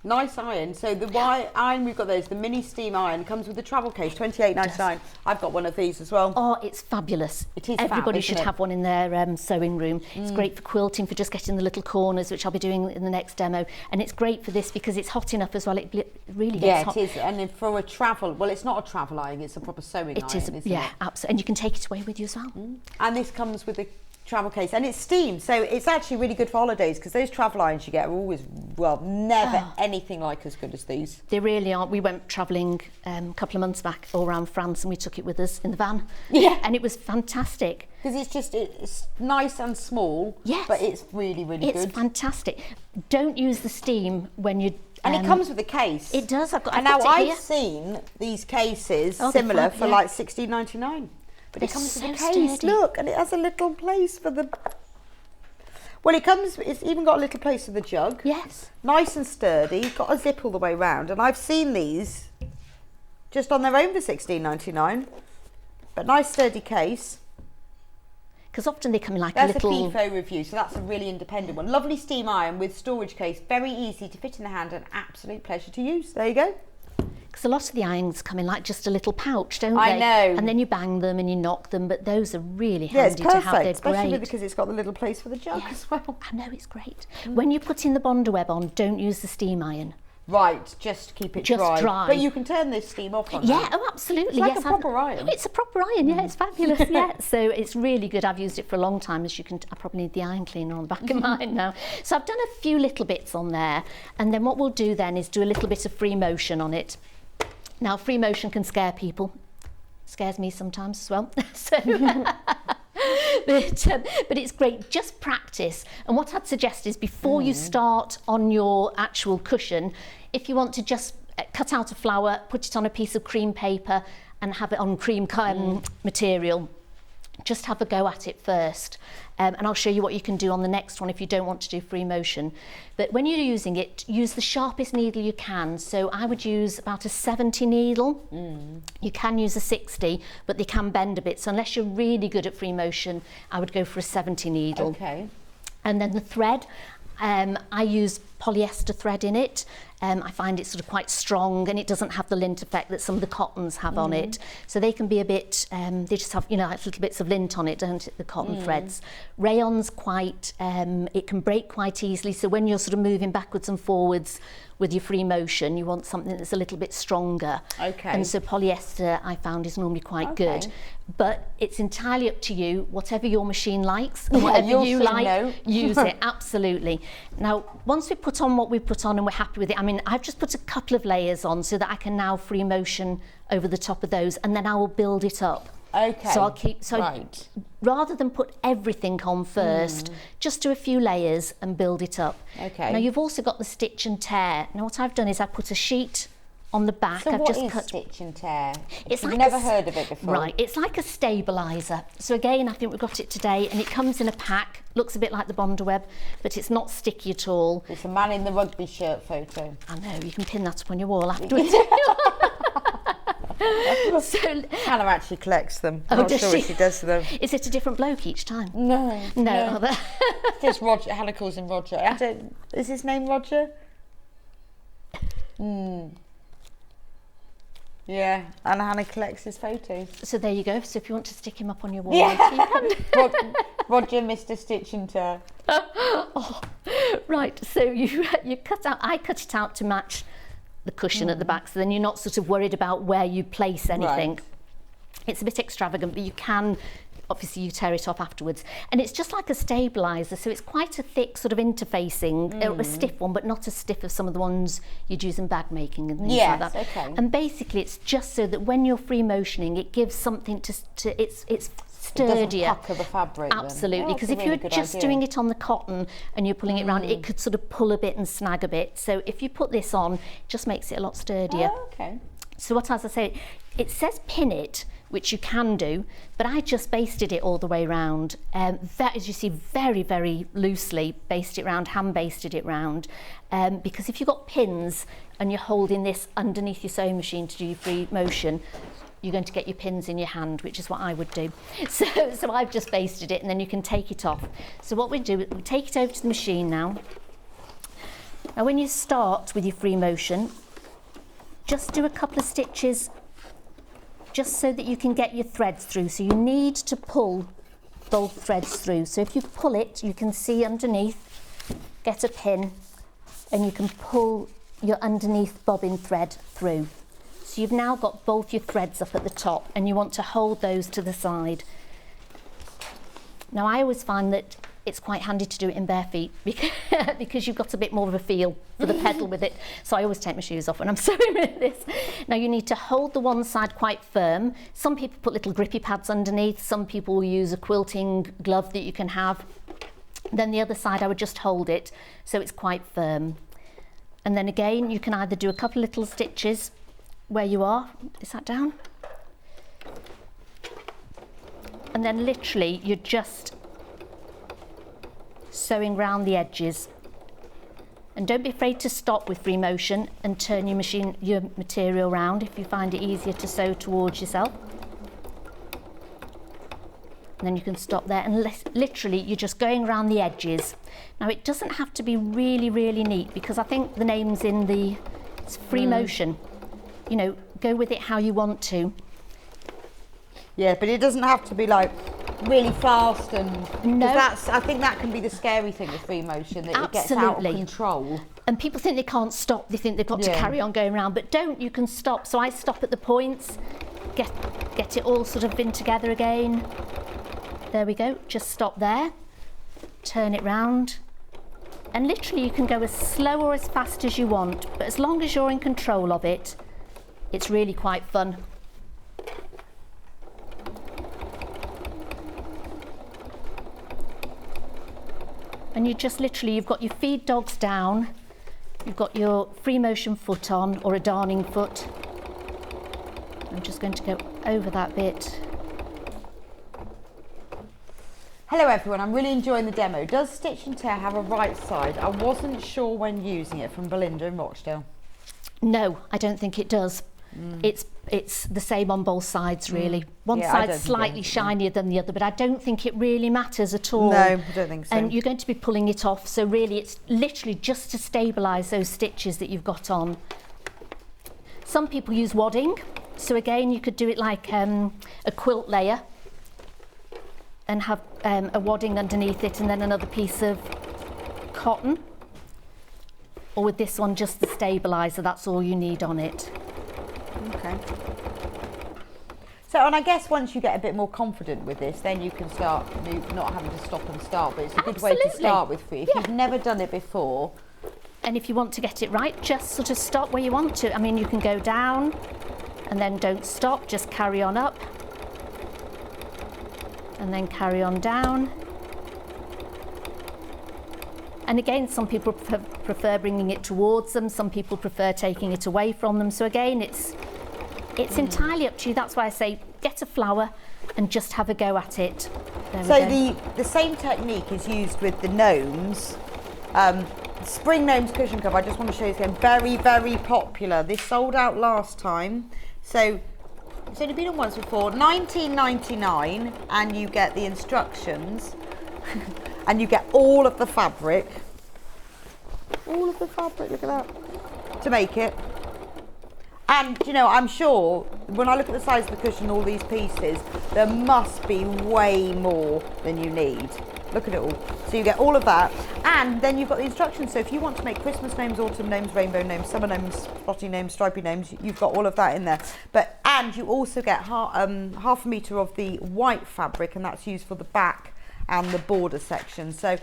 Nice iron. So the iron we've got there is the mini steam iron. Comes with a travel case, $28.99. I've got one of these as well. Oh, it's fabulous. It is Everybody fab, should isn't it? have one in their sewing room. It's great for quilting, for just getting the little corners, which I'll be doing in the next demo. And it's great for this because it's hot enough as well. It really gets hot. Yeah, it is. And then for a travel, well, it's not a travel iron, it's a proper sewing iron, isn't yeah, it? absolutely. And you can take it away with you as well. And this comes with a travel case, and it's steam, so it's actually really good for holidays, because those travel irons you get are always, well, never anything like as good as these. They really are. We went travelling a couple of months back all around France, and we took it with us in the van. Yeah. And it was fantastic. Because it's nice and small, Yes. but it's really, really It's good. fantastic. Don't use the steam when you... And it comes with a case. It does. I've got And it now I've here. seen these cases Oh, they're similar fab, for yeah. like $16.99. But it They're comes with a so case, sturdy. look, and it has a little place for the... Well, it's even got a little place for the jug. Yes. Nice and sturdy, got a zip all the way round. And I've seen these just on their own for $16.99. But nice sturdy case. Because often they come in like There's a little... a FIFO review, so that's a really independent one. Lovely steam iron with storage case, very easy to fit in the hand, and absolute pleasure to use. There you go. Because a lot of the irons come in like just a little pouch, don't I they? know. And then you bang them and you knock them, but those are really Yeah, it's handy to have. perfect, They're especially great. because it's got the little place for the jug Yeah. as well. I know, it's great. When you're putting the Bonder web on, don't use the steam iron. Right, just keep it Just dry. But you can turn this steam off on Yeah, that. oh, absolutely. It's like yes, a proper iron. Oh, it's a proper iron, yeah, it's fabulous, yeah. So it's really good. I've used it for a long time, as you can... I probably need the iron cleaner on the back of mine now. So I've done a few little bits on there, and then what we'll do then is do a little bit of free motion on it. Now, free motion can scare people. Scares me sometimes as well. So... but it's great, just practice. And what I'd suggest is before you start on your actual cushion, if you want to just cut out a flower, put it on a piece of cream paper and have it on cream material, just have a go at it first. And I'll show you what you can do on the next one if you don't want to do free motion. But when you're using it, use the sharpest needle you can. So I would use about a 70 needle. You can use a 60, but they can bend a bit. So unless you're really good at free motion, I would go for a 70 needle. Okay. And then the thread, I use polyester thread in it. I find it sort of quite strong, and it doesn't have the lint effect that some of the cottons have on it. So they can be a bit, they just have, you know, like little bits of lint on it, don't it, the cotton threads. Rayon's quite, it can break quite easily. So when you're sort of moving backwards and forwards with your free motion, you want something that's a little bit stronger. Okay. And so polyester, I found, is normally quite Okay. good. But it's entirely up to you, whatever your machine likes, and Yeah, whatever you'll you say like, no. use it, absolutely. Now, once we put on what we've put on and we're happy with it, I mean, I've just put a couple of layers on so that I can now free motion over the top of those, and then I will build it up. Okay. So I'll keep, Right. rather than put everything on first, just do a few layers and build it up. Okay. Now, you've also got the stitch and tear. Now, what I've done is I put a sheet on the back. So I've what just is cut. stitch and tear? It's I've like never a heard of it before. Right, it's like a stabiliser. So again, I think we've got it today, and it comes in a pack. Looks a bit like the Bonder web, but it's not sticky at all. It's a man in the rugby shirt photo. I know, you can pin that up on your wall afterwards. So, Hannah actually collects them. I'm not does sure she? what she does to them. is it a different bloke each time? No. No. Just Roger. Hannah calls him Roger. Is his name Roger? Yeah, and Hannah collects his photos. So there you go. So if you want to stick him up on your wall, Yeah. you can. Roger, Mr. Stitch and Tear. Right, so you cut out, I cut it out to match the cushion at the back, so then you're not sort of worried about where you place anything. Right. It's a bit extravagant, but you can obviously you tear it off afterwards. And it's just like a stabiliser, so it's quite a thick sort of interfacing, a stiff one, but not as stiff as some of the ones you'd use in bag making and things like that. Okay. And basically it's just so that when you're free motioning, it gives something to it's sturdier. It doesn't pucker the fabric. Absolutely, because if you're just doing it on the cotton and you're pulling it around, it could sort of pull a bit and snag a bit. So if you put this on, it just makes it a lot sturdier. Oh, okay. So what, as I say, it says pin it, which you can do, but I just basted it all the way round. That, as you see, very, very loosely basted it round, hand basted it round, because if you've got pins and you're holding this underneath your sewing machine to do your free motion, you're going to get your pins in your hand, which is what I would do. So I've just basted it, and then you can take it off. So what we do, we take it over to the machine now. Now when you start with your free motion, just do a couple of stitches just so that you can get your threads through. So you need to pull both threads through. So if you pull it, you can see underneath, get a pin, and you can pull your underneath bobbin thread through. So you've now got both your threads up at the top, and you want to hold those to the side. Now I always find that it's quite handy to do it in bare feet because you've got a bit more of a feel for the pedal with it. So I always take my shoes off when I'm sewing with this. Now you need to hold the one side quite firm. Some people put little grippy pads underneath. Some people will use a quilting glove that you can have. Then the other side I would just hold it so it's quite firm. And then again, you can either do a couple of little stitches where you are. Is that down? And then literally you're just sewing round the edges, and don't be afraid to stop with free motion and turn your material round if you find it easier to sew towards yourself. And then you can stop there, and literally you're just going around the edges. Now it doesn't have to be really, really neat, because I think the name's in the free motion. You know, go with it how you want to. Yeah, but it doesn't have to be like really fast, and no. I think that can be the scary thing with free motion, that it gets out of control. And people think they can't stop, they think they've got to carry on going around, but don't, you can stop. So I stop at the points, get it all sort of in together again. There we go, just stop there, turn it round, and literally you can go as slow or as fast as you want, but as long as you're in control of it, it's really quite fun. And you just literally, you've got your feed dogs down, you've got your free motion foot on, or a darning foot. I'm just going to go over that bit. Hello everyone, I'm really enjoying the demo. Does Stitch and Tear have a right side? I wasn't sure when using it, from Belinda in Rochdale. No, I don't think it does. It's the same on both sides, really. One side's slightly shinier than the other, but I don't think it really matters at all. No, I don't think so. And you're going to be pulling it off, so really it's literally just to stabilise those stitches that you've got on. Some people use wadding, so again you could do it like a quilt layer and have a wadding underneath it, and then another piece of cotton. Or with this one, just the stabiliser, that's all you need on it. Okay. So, and I guess once you get a bit more confident with this, then you can start not having to stop and start, but it's a good way to start with free. If you've never done it before. And if you want to get it right, just sort of stop where you want to. I mean, you can go down and then don't stop, just carry on up. And then carry on down. And again, some people prefer bringing it towards them, some people prefer taking it away from them. So again, it's entirely up to you. That's why I say get a flower and just have a go at it. So the same technique is used with the gnomes. Spring Gnomes cushion cover, I just want to show you again, very, very popular. This sold out last time. So it's only been on once before, $19.99, and you get the instructions. And you get all of the fabric. All of the fabric, look at that. To make it. And, you know, I'm sure, when I look at the size of the cushion, all these pieces, there must be way more than you need. Look at it all. So you get all of that. And then you've got the instructions. So if you want to make Christmas gnomes, autumn gnomes, rainbow gnomes, summer gnomes, spotty gnomes, stripy gnomes, you've got all of that in there. And you also get half a metre of the white fabric, and that's used for the back and the border section. So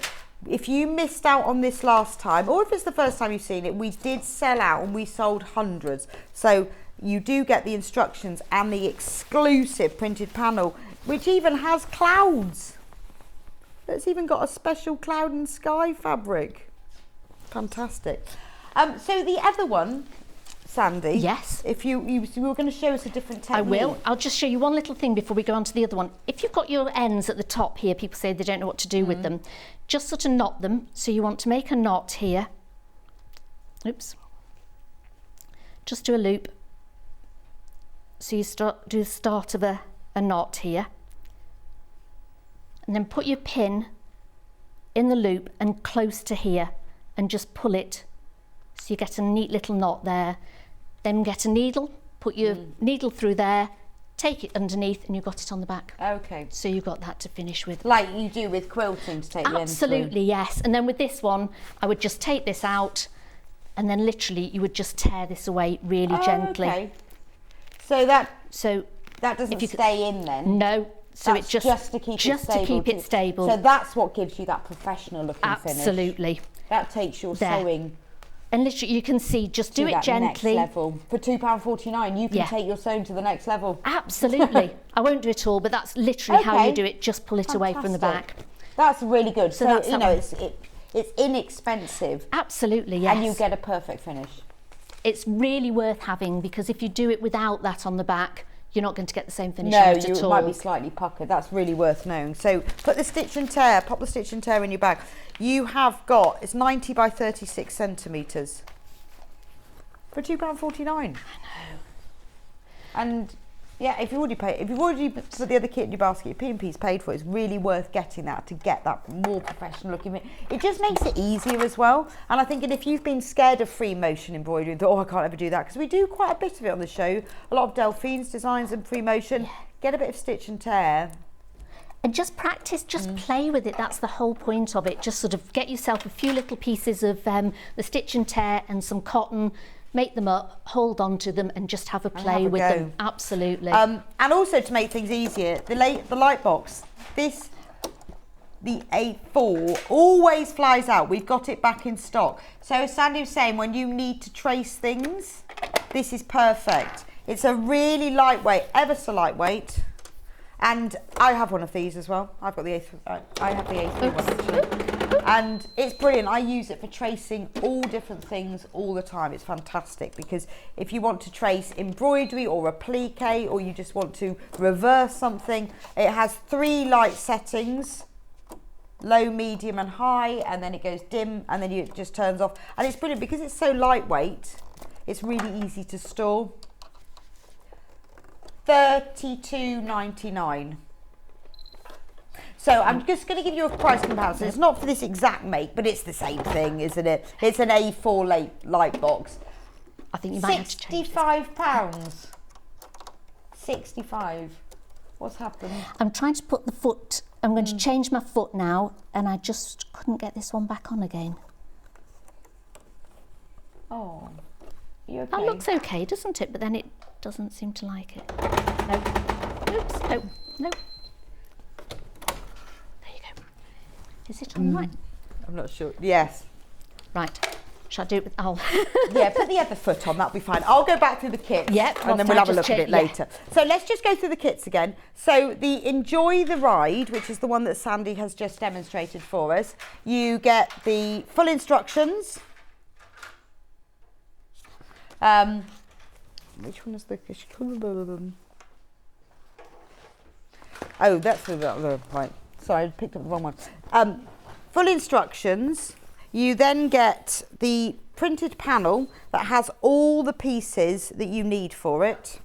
if you missed out on this last time, or if it's the first time you've seen it, we did sell out and we sold hundreds. So you do get the instructions and the exclusive printed panel, which even has clouds. It's even got a special cloud and sky fabric. Fantastic. So the other one, Sandy. Yes. If you were going to show us a different technique. I will. I'll just show you one little thing before we go on to the other one. If you've got your ends at the top here, people say they don't know what to do with them. Just sort of knot them. So you want to make a knot here. Oops. Just do a loop. So you do the start of a knot here. And then put your pin in the loop and close to here and just pull it. So you get a neat little knot there. Then get a needle, put your needle through there, take it underneath, and you've got it on the back. Okay. So you've got that to finish with. Like you do with quilting to take the ends through. Absolutely, yes. And then with this one, I would just take this out, and then literally you would just tear this away really gently. Okay. So that That doesn't stay in then? No. So That's it just to keep it stable. So that's what gives you that professional looking finish. Absolutely. That takes your sewing. And literally you can see, just do it gently. Next level. For £2.49 you can take your sewing to the next level. Absolutely. I won't do it all, but that's literally how you do it. Just pull it away from the back. That's really good. So that's you know, it's inexpensive. Absolutely, yes. And you get a perfect finish. It's really worth having, because if you do it without that on the back, you're not going to get the same finish on it at all. No, it might be slightly puckered. That's really worth knowing. So put the stitch and tear, pop the stitch and tear in your bag. You have got, it's 90 by 36 centimetres for £2.49. I know. And yeah, if you've already put the other kit in your basket, your P&P's paid for it. It's really worth getting that to get that more professional looking. It just makes it easier as well. And I think if you've been scared of free motion embroidery, thought, I can't ever do that, because we do quite a bit of it on the show. A lot of Delphine's designs and free motion. Yeah. Get a bit of stitch and tear. And just practice, just play with it. That's the whole point of it. Just sort of get yourself a few little pieces of the stitch and tear and some cotton, make them up, hold on to them, and just have a play with them. Absolutely. And also, to make things easier, the light box, the A4 always flies out. We've got it back in stock. So as Sandy was saying, when you need to trace things, this is perfect. It's a really lightweight, ever so lightweight. And I have one of these as well. I've got the A3. I have the A3 one actually. And it's brilliant. I use it for tracing all different things all the time. It's fantastic, because if you want to trace embroidery or applique, or you just want to reverse something, it has 3 light settings: low, medium and high, and then it goes dim, and then it just turns off. And it's brilliant because it's so lightweight. It's really easy to store. $32.99. So I'm just going to give you a price comparison. It's not for this exact make, but it's the same thing, isn't it? It's an A4 light box. I think you might have to change £65. 65. What's happened? I'm trying to put the foot. I'm going to change my foot now, and I just couldn't get this one back on again. Oh, you okay? That looks okay, doesn't it? But then it doesn't seem to like it. No. Oops. No. No. There you go. Is it on right? I'm not sure. Yes. Right. Shall I do it with... Oh. Yeah, put the other foot on. That'll be fine. I'll go back through the kits. Yep. And then we'll have a look at it later. So let's just go through the kits again. So the Enjoy the Ride, which is the one that Sandy has just demonstrated for us. You get the full instructions. Which one is the... Oh, that's the right. Sorry, I picked up the wrong one. Full instructions. You then get the printed panel that has all the pieces that you need for it,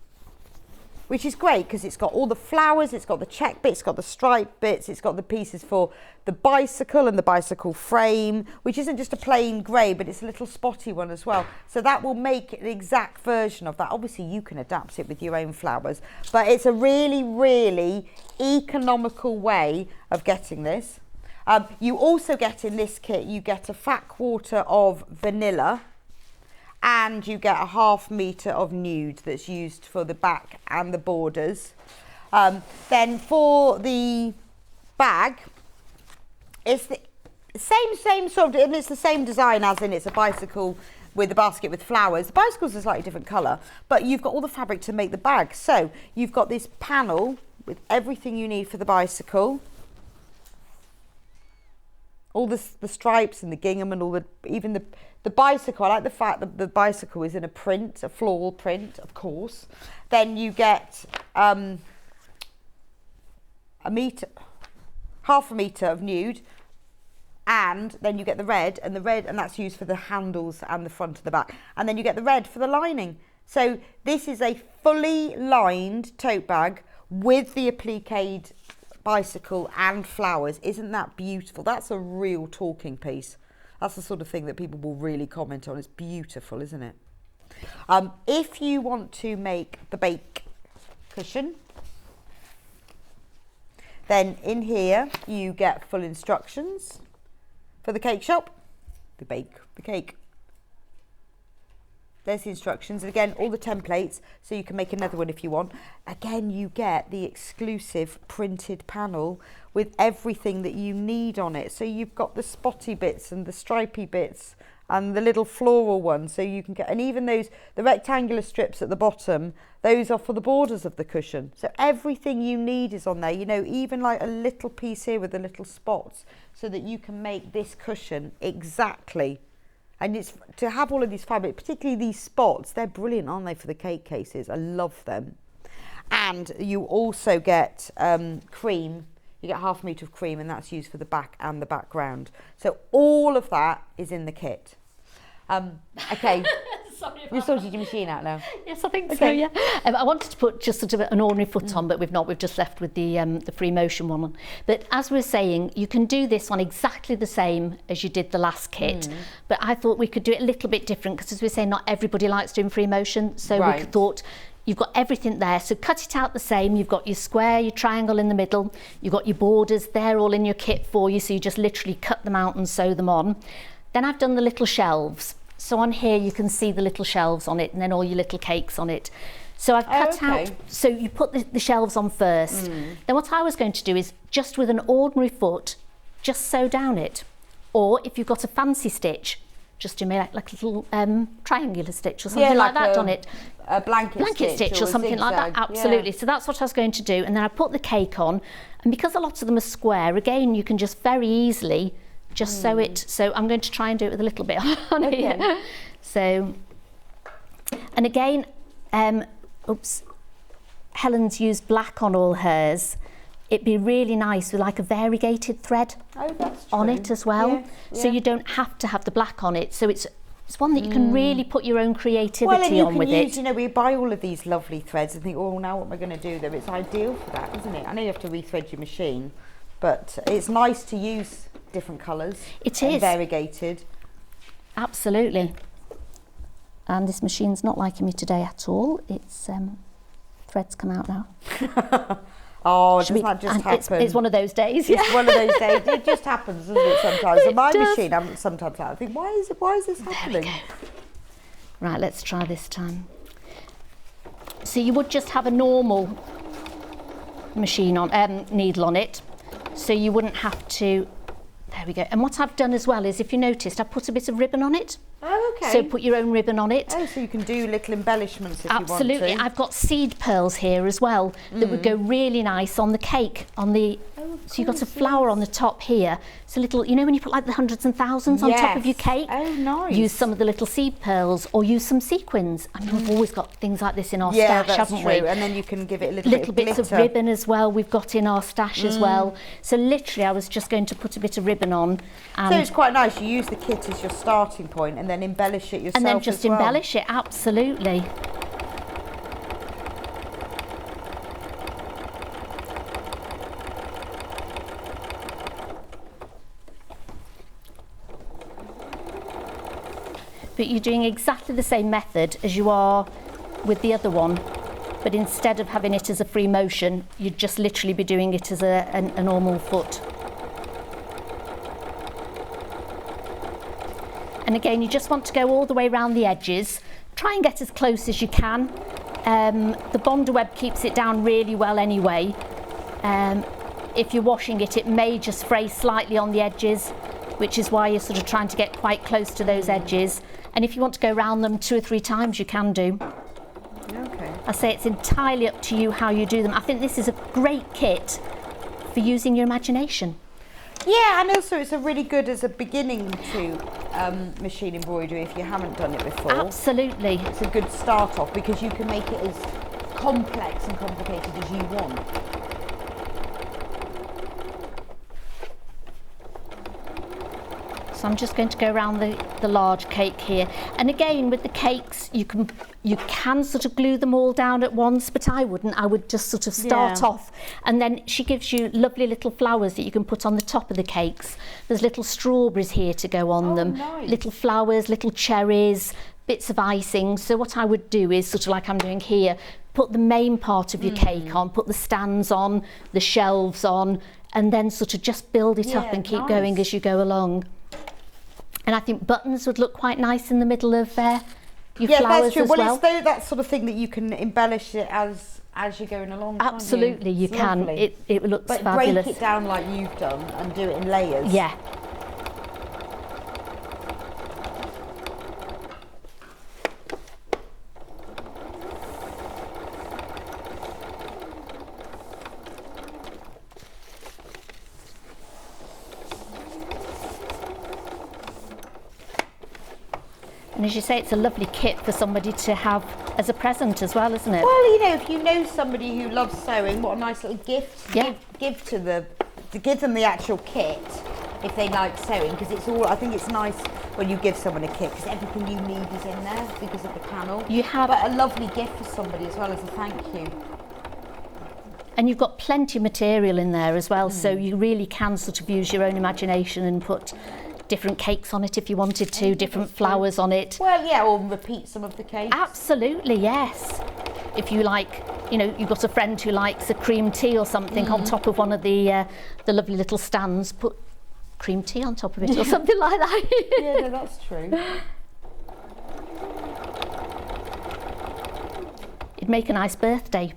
which is great because it's got all the flowers, it's got the check bits, it's got the stripe bits, it's got the pieces for the bicycle and the bicycle frame, which isn't just a plain grey, but it's a little spotty one as well. So that will make an exact version of that. Obviously you can adapt it with your own flowers, but it's a really, really economical way of getting this. You also get in this kit, you get a fat quarter of vanilla, and you get a 1/2 metre of nude that's used for the back and the borders. Then for the bag, it's the same sort of, and it's the same design as in it's a bicycle with a basket with flowers. The bicycle's a slightly different colour, but you've got all the fabric to make the bag. So you've got this panel with everything you need for the bicycle. All the stripes and the gingham and all even the bicycle. I like the fact that the bicycle is in a print, a floral print, of course. Then you get a metre, 1/2 metre of nude, and then you get the red, and that's used for the handles and the front of the back. And then you get the red for the lining. So this is a fully lined tote bag with the appliqued bicycle and flowers. Isn't that beautiful? That's a real talking piece. That's the sort of thing that people will really comment on. It's beautiful, isn't it? If you want to make the bake cushion, then in here you get full instructions for the cake shop, the bake the cake. There's the instructions, and again, all the templates, so you can make another one if you want. Again, you get the exclusive printed panel with everything that you need on it. So you've got the spotty bits and the stripy bits and the little floral ones, so you can get, and even those, the rectangular strips at the bottom, those are for the borders of the cushion. So everything you need is on there, you know, even like a little piece here with the little spots, so that you can make this cushion exactly. And it's to have all of these fabric, particularly these spots, they're brilliant, aren't they, for the cake cases? I love them. And you also get cream. You get 1/2 metre of cream, and that's used for the back and the background. So all of that is in the kit. Okay. Sorry about You've sorted your machine out now. Yes, I think so, yeah. I wanted to put just sort of an ordinary foot on, but we've not. We've just left with the free motion one on. But as we were saying, you can do this on exactly the same as you did the last kit. But I thought we could do it a little bit different, because as we were saying, not everybody likes doing free motion. So we thought, you've got everything there, so cut it out the same. You've got your square, your triangle in the middle, you've got your borders, they're all in your kit for you, so you just literally cut them out and sew them on. Then I've done the little shelves. So on here you can see the little shelves on it, and then all your little cakes on it. So I've cut out, so you put the shelves on first. Then what I was going to do is, just with an ordinary foot, just sew down it. Or if you've got a fancy stitch, just do like a little triangular stitch or something like that on it. A blanket stitch or something like that, absolutely. So that's what I was going to do, and then I put the cake on, and because a lot of them are square, again, you can just very easily just sew it. So I'm going to try and do it with a little bit on here. So, and again, Helen's used black on all hers. It'd be really nice with like a variegated thread on it as well. So you don't have to have the black on it. So it's one that you can really put your own creativity on with it. You know, we buy all of these lovely threads and think, oh, now what am I going to do though? It's ideal for that, isn't it? I know you have to rethread your machine, but it's nice to use different colours. It is. Variegated. Absolutely. And this machine's not liking me today at all. It's threads come out now. Oh, doesn't that just happen? It's one of those days. It's one of those days. It just happens, doesn't it, sometimes? So my machine, I'm sometimes I think, why is this happening? Right, let's try this time. So you would just have a normal machine on, needle on it. So you wouldn't have to, there we go. And what I've done as well is, if you noticed, I put a bit of ribbon on it. Oh, okay. So put your own ribbon on it. Oh, so you can do little embellishments if you want to. Absolutely. I've got seed pearls here as well that would go really nice on the cake, on the, so you've got a flower on the top here. So little, you know when you put like the hundreds and thousands on top of your cake? Oh, nice. Use some of the little seed pearls, or use some sequins. I mean, we've always got things like this in our stash, haven't we? And then you can give it a little bit of bits of ribbon as well, we've got in our stash as well. So literally I was just going to put a bit of ribbon on. And so it's quite nice, you use the kit as your starting point and then embellish it yourself. And then just embellish it, absolutely. But you're doing exactly the same method as you are with the other one, but instead of having it as a free motion, you'd just literally be doing it as a normal foot. And again, you just want to go all the way around the edges. Try and get as close as you can. The Bonder web keeps it down really well anyway. If you're washing it, it may just fray slightly on the edges, which is why you're sort of trying to get quite close to those edges. And if you want to go around them 2 or 3 times, you can do. Okay. I say it's entirely up to you how you do them. I think this is a great kit for using your imagination. Yeah, and also it's a really good as a beginning to machine embroidery if you haven't done it before. Absolutely. It's a good start off because you can make it as complex and complicated as you want. So I'm just going to go around the large cake here. And again, with the cakes, you can sort of glue them all down at once, but I wouldn't. I would just sort of start off. And then she gives you lovely little flowers that you can put on the top of the cakes. There's little strawberries here to go on them. Nice. Little flowers, little cherries, bits of icing. So what I would do is sort of like I'm doing here, put the main part of your cake on, put the stands on, the shelves on, and then sort of just build it up and keep going as you go along. And I think buttons would look quite nice in the middle of your flowers that's true. as Well, well. it's that sort of thing that you can embellish it as you're going along. Absolutely, you can. Lovely. It looks but fabulous. break it down like you've done and do it in layers. Yeah. And as you say, it's a lovely kit for somebody to have as a present as well, isn't it? Well, you know, if you know somebody who loves sewing, what a nice little gift to give to give them the actual kit if they like sewing, because it's all. I think it's nice when you give someone a kit because everything you need is in there because of the panel. You have, but a lovely gift for somebody as well as a thank you. And you've got plenty of material in there as well, so you really can sort of use your own imagination and put different cakes on it if you wanted to, different flowers on it. Well, yeah, or repeat some of the cakes. Absolutely, yes. If you like, you know, you've got a friend who likes a cream tea or something on top of one of the lovely little stands, put cream tea on top of it or something like that. Yeah, no, that's true. It'd make a nice birthday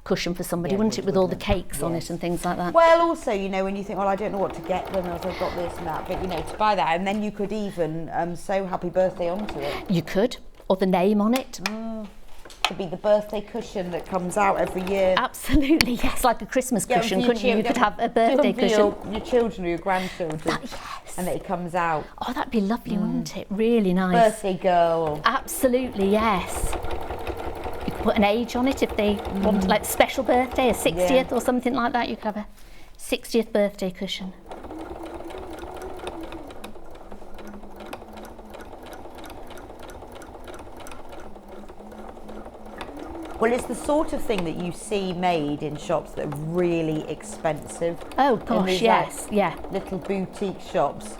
cushion for somebody, wouldn't it, with all the cakes on it and things like that. Well, also, you know, when you think, well, I don't know what to get them, as I've got this and that, but you know, to buy that, and then you could even sew happy birthday onto it. You could, or the name on it. Could be the birthday cushion that comes out every year. Absolutely, yes, like a Christmas cushion, couldn't you? You could have a birthday cushion. Your children or your grandchildren. Yes. And that it comes out. Oh, that'd be lovely, wouldn't it? Really nice. Birthday girl. Absolutely, yes. You could put an age on it if they want, like special birthday, a 60th or something like that. You could have a 60th birthday cushion. Well, it's the sort of thing that you see made in shops that are really expensive. Oh In gosh, these, yes, yeah. Little boutique shops.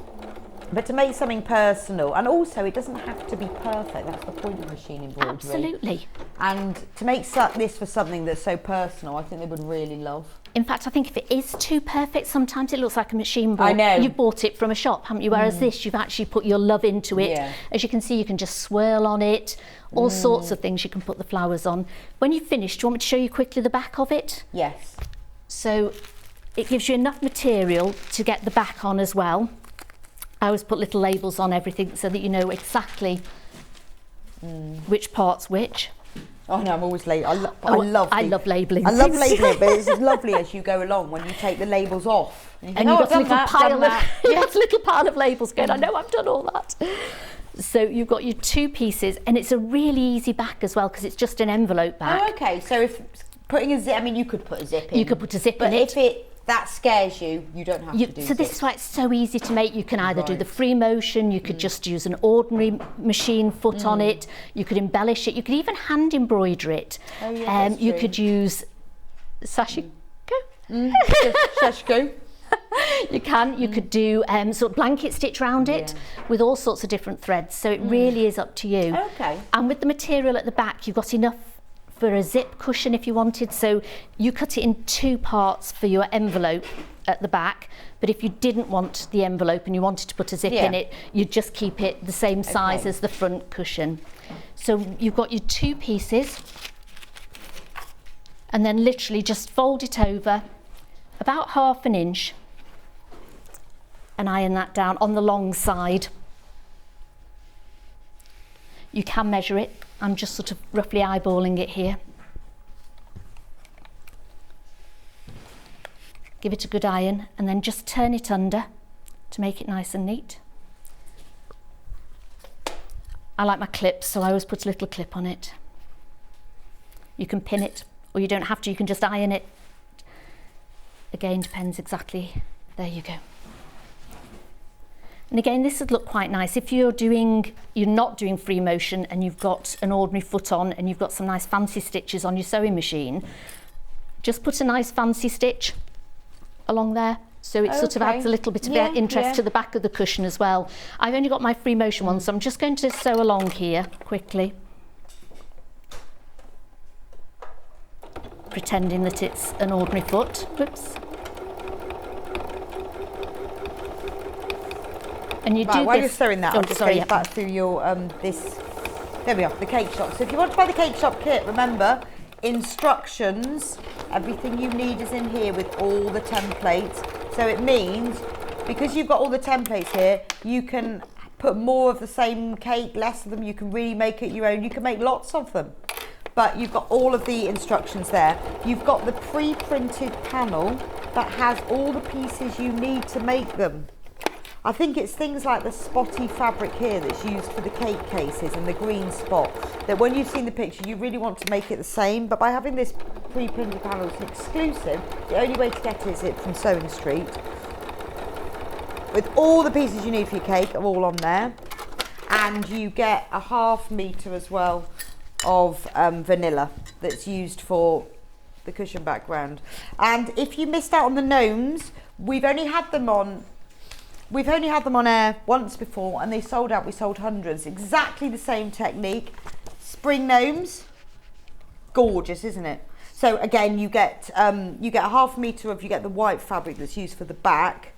But to make something personal, and also it doesn't have to be perfect, that's the point of machine embroidery. Absolutely. And to make this for something that's so personal, I think they would really love. In fact, I think if it is too perfect, sometimes it looks like a machine board. I know. You've bought it from a shop, haven't you? Whereas this, you've actually put your love into it. Yeah. As you can see, you can just swirl on it, all sorts of things you can put the flowers on. When you've finished, do you want me to show you quickly the back of it? Yes. So it gives you enough material to get the back on as well. I always put little labels on everything so that you know exactly which part's which. Oh no, I'm always late. I love labelling. I love things. labelling it, but it's lovely as you go along when you take the labels off. And you've got a little pile of little pile of labels going. I know I've done all that. So you've got your two pieces, and it's a really easy back as well because it's just an envelope back. Oh, okay. So if putting a zip, I mean, you could put a zip in. You could put a zip but in it. If that scares you, you don't have to do So this zips. is why it's so easy to make. You can either do the free motion, you could just use an ordinary machine foot on it, you could embellish it, you could even hand embroider it. Oh, yeah, that's you true. could use sashiko. Sheshko. You could do sort of blanket stitch round it with all sorts of different threads. So it really is up to you. Okay. And with the material at the back, you've got enough for a zip cushion if you wanted. So you cut it in two parts for your envelope. at the back, but if you didn't want the envelope and you wanted to put a zip in it, you'd just keep it the same size as the front cushion. So you've got your 2 pieces, and then literally just fold it over about 1/2 inch and iron that down on the long side. You can measure it. I'm just sort of roughly eyeballing it here. Give it a good iron and then just turn it under to make it nice and neat. I like my clips, so I always put a little clip on it. You can pin it, or you don't have to, you can just iron it. Again, depends exactly. There you go. And again, this would look quite nice if you're not doing free motion and you've got an ordinary foot on and you've got some nice fancy stitches on your sewing machine. Just put a nice fancy stitch along there, so it sort of adds a little bit of interest to the back of the cushion as well. I've only got my free motion one, so I'm just going to sew along here quickly, pretending that it's an ordinary foot. Whoops. And you do while this. you're sewing that, I'll just go back through your there we are, the cake shop. So if you want to buy the cake shop kit, remember, instructions, everything you need is in here with all the templates. So it means, because you've got all the templates here, you can put more of the same cake, less of them, you can really make it your own, you can make lots of them. But you've got all of the instructions there. You've got the pre-printed panel that has all the pieces you need to make them. I think it's things like the spotty fabric here that's used for the cake cases and the green spot, that when you've seen the picture you really want to make it the same, but by having this pre-printed panel, it's exclusive. The only way to get it is from Sewing Street. With all the pieces you need for your cake are all on there, and you get a 1/2 metre as well of vanilla that's used for the cushion background. And if you missed out on the gnomes, we've only had them on air once before and they sold out. We sold hundreds. Exactly the same technique. Spring gnomes, gorgeous, isn't it? So again, you get a 1/2 metre of, you get the white fabric that's used for the back.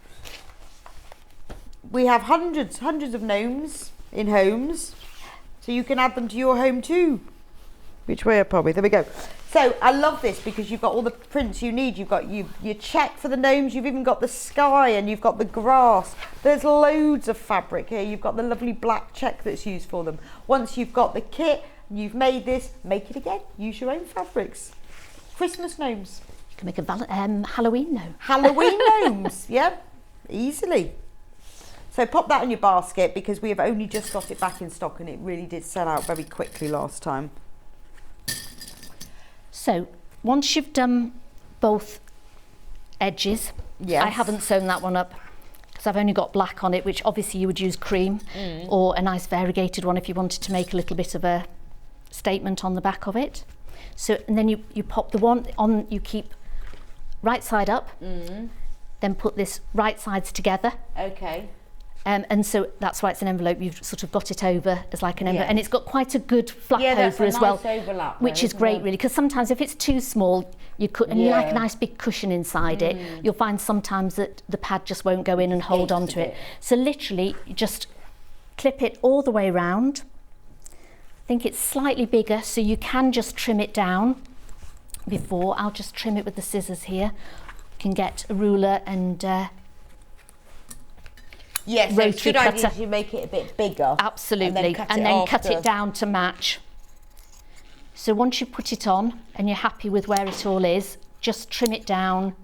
We have hundreds of gnomes in homes, so you can add them to your home too. Which way up are we? There we go. So I love this because you've got all the prints you need. You've got your check for the gnomes, you've even got the sky, and you've got the grass. There's loads of fabric here. You've got the lovely black check that's used for them. Once you've got the kit, you've made this, make it again. Use your own fabrics. Christmas gnomes. You can make a Halloween gnome. Halloween gnomes, yeah, easily. So pop that in your basket because we have only just got it back in stock and it really did sell out very quickly last time. So once you've done both edges, I haven't sewn that one up because I've only got black on it, which obviously you would use cream or a nice variegated one if you wanted to make a little bit of a statement on the back of it. So, and then you pop the one on, you keep right side up, then put this right sides together. Okay. And so that's why it's an envelope. You've sort of got it over as like an envelope, and it's got quite a good flap over as well, overlap which is great really, because sometimes if it's too small, you could, and you like a nice big cushion inside it, you'll find sometimes that the pad just won't go in and hold on to it. So literally, you just clip it all the way around. I think it's slightly bigger, so you can just trim it down before. I'll just trim it with the scissors here. You can get a ruler and yes, rotary cutter. You make it a bit bigger. Absolutely, and then cut it down to match. So once you put it on and you're happy with where it all is, just trim it down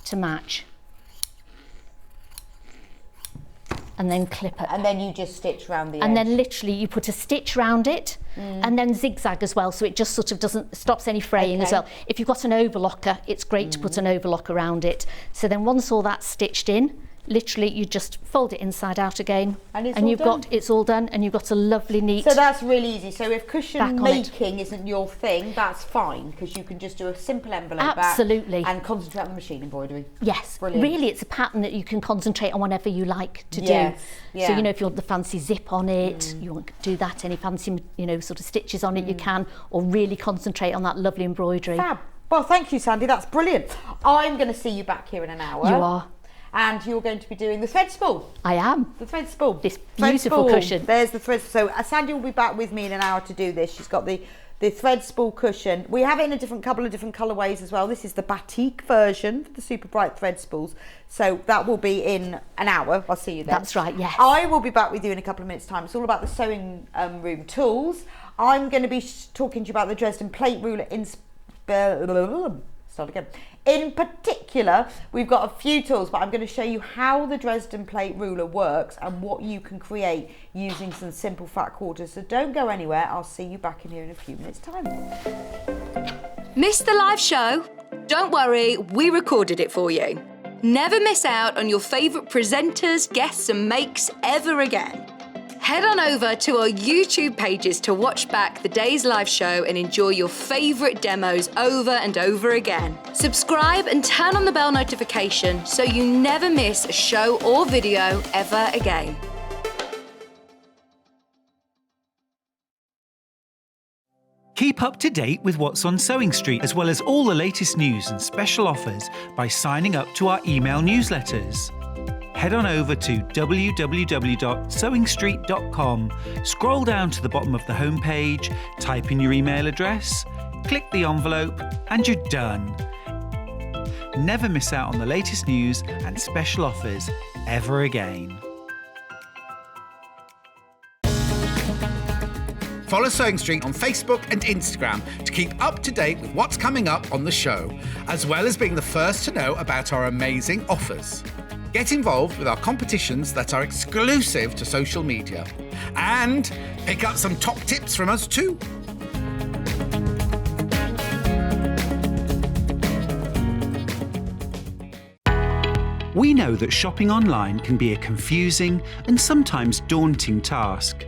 to match. And then clip it. And then you just stitch around the edge. And then literally you put a stitch around it and then zigzag as well, so it just sort of stops any fraying as well. If you've got an overlocker, it's great to put an overlock around it. So then once all that's stitched in, literally you just fold it inside out again and it's all done and you've got a lovely neat. So that's really easy. So if cushion making isn't your thing, that's fine because you can just do a simple envelope back and concentrate on the machine embroidery. Yes, brilliant. Really it's a pattern that you can concentrate on whenever you like to do. So you know, if you want the fancy zip on it, you want to do that, any fancy sort of stitches on it you can, or really concentrate on that lovely embroidery. Fab. Well, thank you, Sandy. That's brilliant. I'm going to see you back here in an hour. You are. And you're going to be doing the thread spool. I am. The thread spool. This Thread beautiful spool. cushion. There's the thread. So Sandy will be back with me in an hour to do this. She's got the thread spool cushion. We have it in a couple of different colourways as well. This is the batik version for the super bright thread spools. So that will be in an hour. I'll see you then. That's right, yes. I will be back with you in a couple of minutes' time. It's all about the sewing room tools. I'm going to be talking to you about the Dresden plate ruler Start again. In particular, we've got a few tools, but I'm going to show you how the Dresden plate ruler works and what you can create using some simple fat quarters. So don't go anywhere. I'll see you back in here in a few minutes' time. Missed the live show? Don't worry, we recorded it for you. Never miss out on your favourite presenters, guests and makes ever again. Head on over to our YouTube pages to watch back the day's live show and enjoy your favourite demos over and over again. Subscribe and turn on the bell notification so you never miss a show or video ever again. Keep up to date with what's on Sewing Street, as well as all the latest news and special offers by signing up to our email newsletters. Head on over to www.sewingstreet.com, scroll down to the bottom of the homepage, type in your email address, click the envelope, and you're done. Never miss out on the latest news and special offers ever again. Follow Sewing Street on Facebook and Instagram to keep up to date with what's coming up on the show, as well as being the first to know about our amazing offers. Get involved with our competitions that are exclusive to social media. And pick up some top tips from us too. We know that shopping online can be a confusing and sometimes daunting task.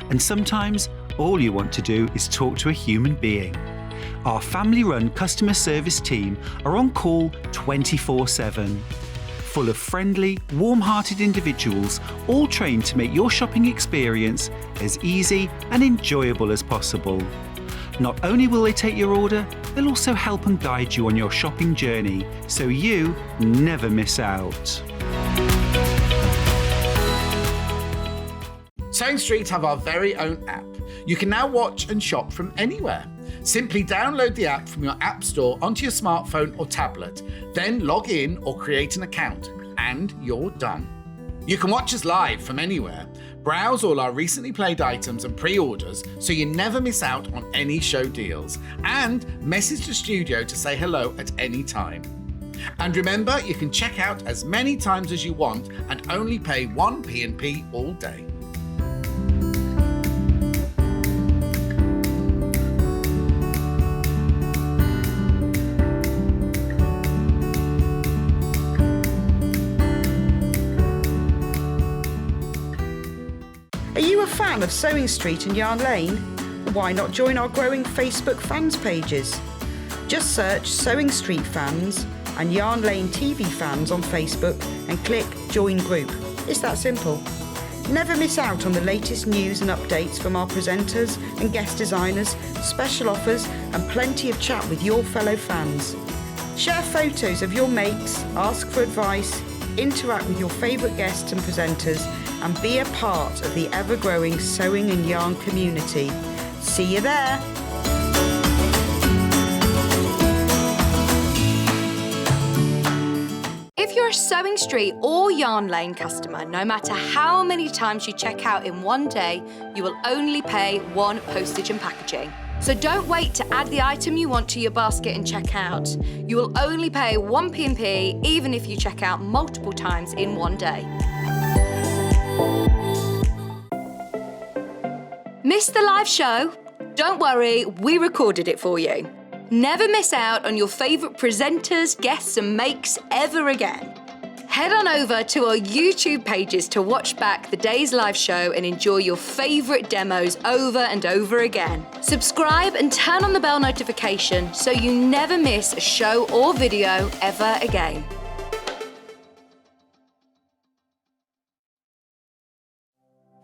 And sometimes all you want to do is talk to a human being. Our family-run customer service team are on call 24/7. Full of friendly, warm-hearted individuals, all trained to make your shopping experience as easy and enjoyable as possible. Not only will they take your order, they'll also help and guide you on your shopping journey, so you never miss out. Sewing Street have our very own app. You can now watch and shop from anywhere. Simply download the app from your app store onto your smartphone or tablet, then log in or create an account, and you're done. You can watch us live from anywhere, browse all our recently played items and pre-orders so you never miss out on any show deals, and message the studio to say hello at any time. And remember, you can check out as many times as you want and only pay 1 P&P all day. Are you a fan of Sewing Street and Yarn Lane? Why not join our growing Facebook fans pages? Just search Sewing Street Fans and Yarn Lane TV Fans on Facebook and click Join Group. It's that simple. Never miss out on the latest news and updates from our presenters and guest designers, special offers and plenty of chat with your fellow fans. Share photos of your makes, ask for advice, interact with your favourite guests and presenters, and be a part of the ever-growing sewing and yarn community. See you there! If you're a Sewing Street or Yarn Lane customer, no matter how many times you check out in one day, you will only pay 1 postage and packaging. So don't wait to add the item you want to your basket and check out. You will only pay 1 P&P even if you check out multiple times in one day. Missed the live show? Don't worry, we recorded it for you. Never miss out on your favourite presenters, guests and makes ever again. Head on over to our YouTube pages to watch back the day's live show and enjoy your favourite demos over and over again. Subscribe and turn on the bell notification so you never miss a show or video ever again.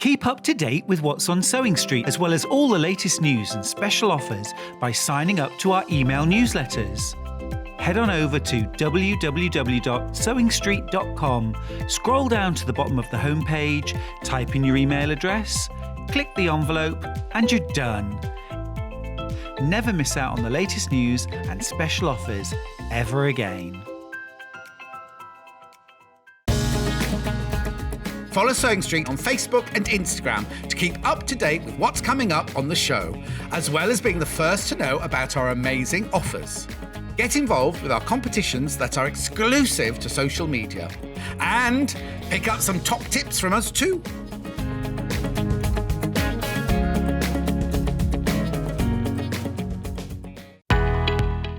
Keep up to date with what's on Sewing Street, as well as all the latest news and special offers by signing up to our email newsletters. Head on over to www.sewingstreet.com, scroll down to the bottom of the homepage, type in your email address, click the envelope, and you're done. Never miss out on the latest news and special offers ever again. Follow Sewing Street on Facebook and Instagram to keep up to date with what's coming up on the show, as well as being the first to know about our amazing offers. Get involved with our competitions that are exclusive to social media. And pick up some top tips from us too.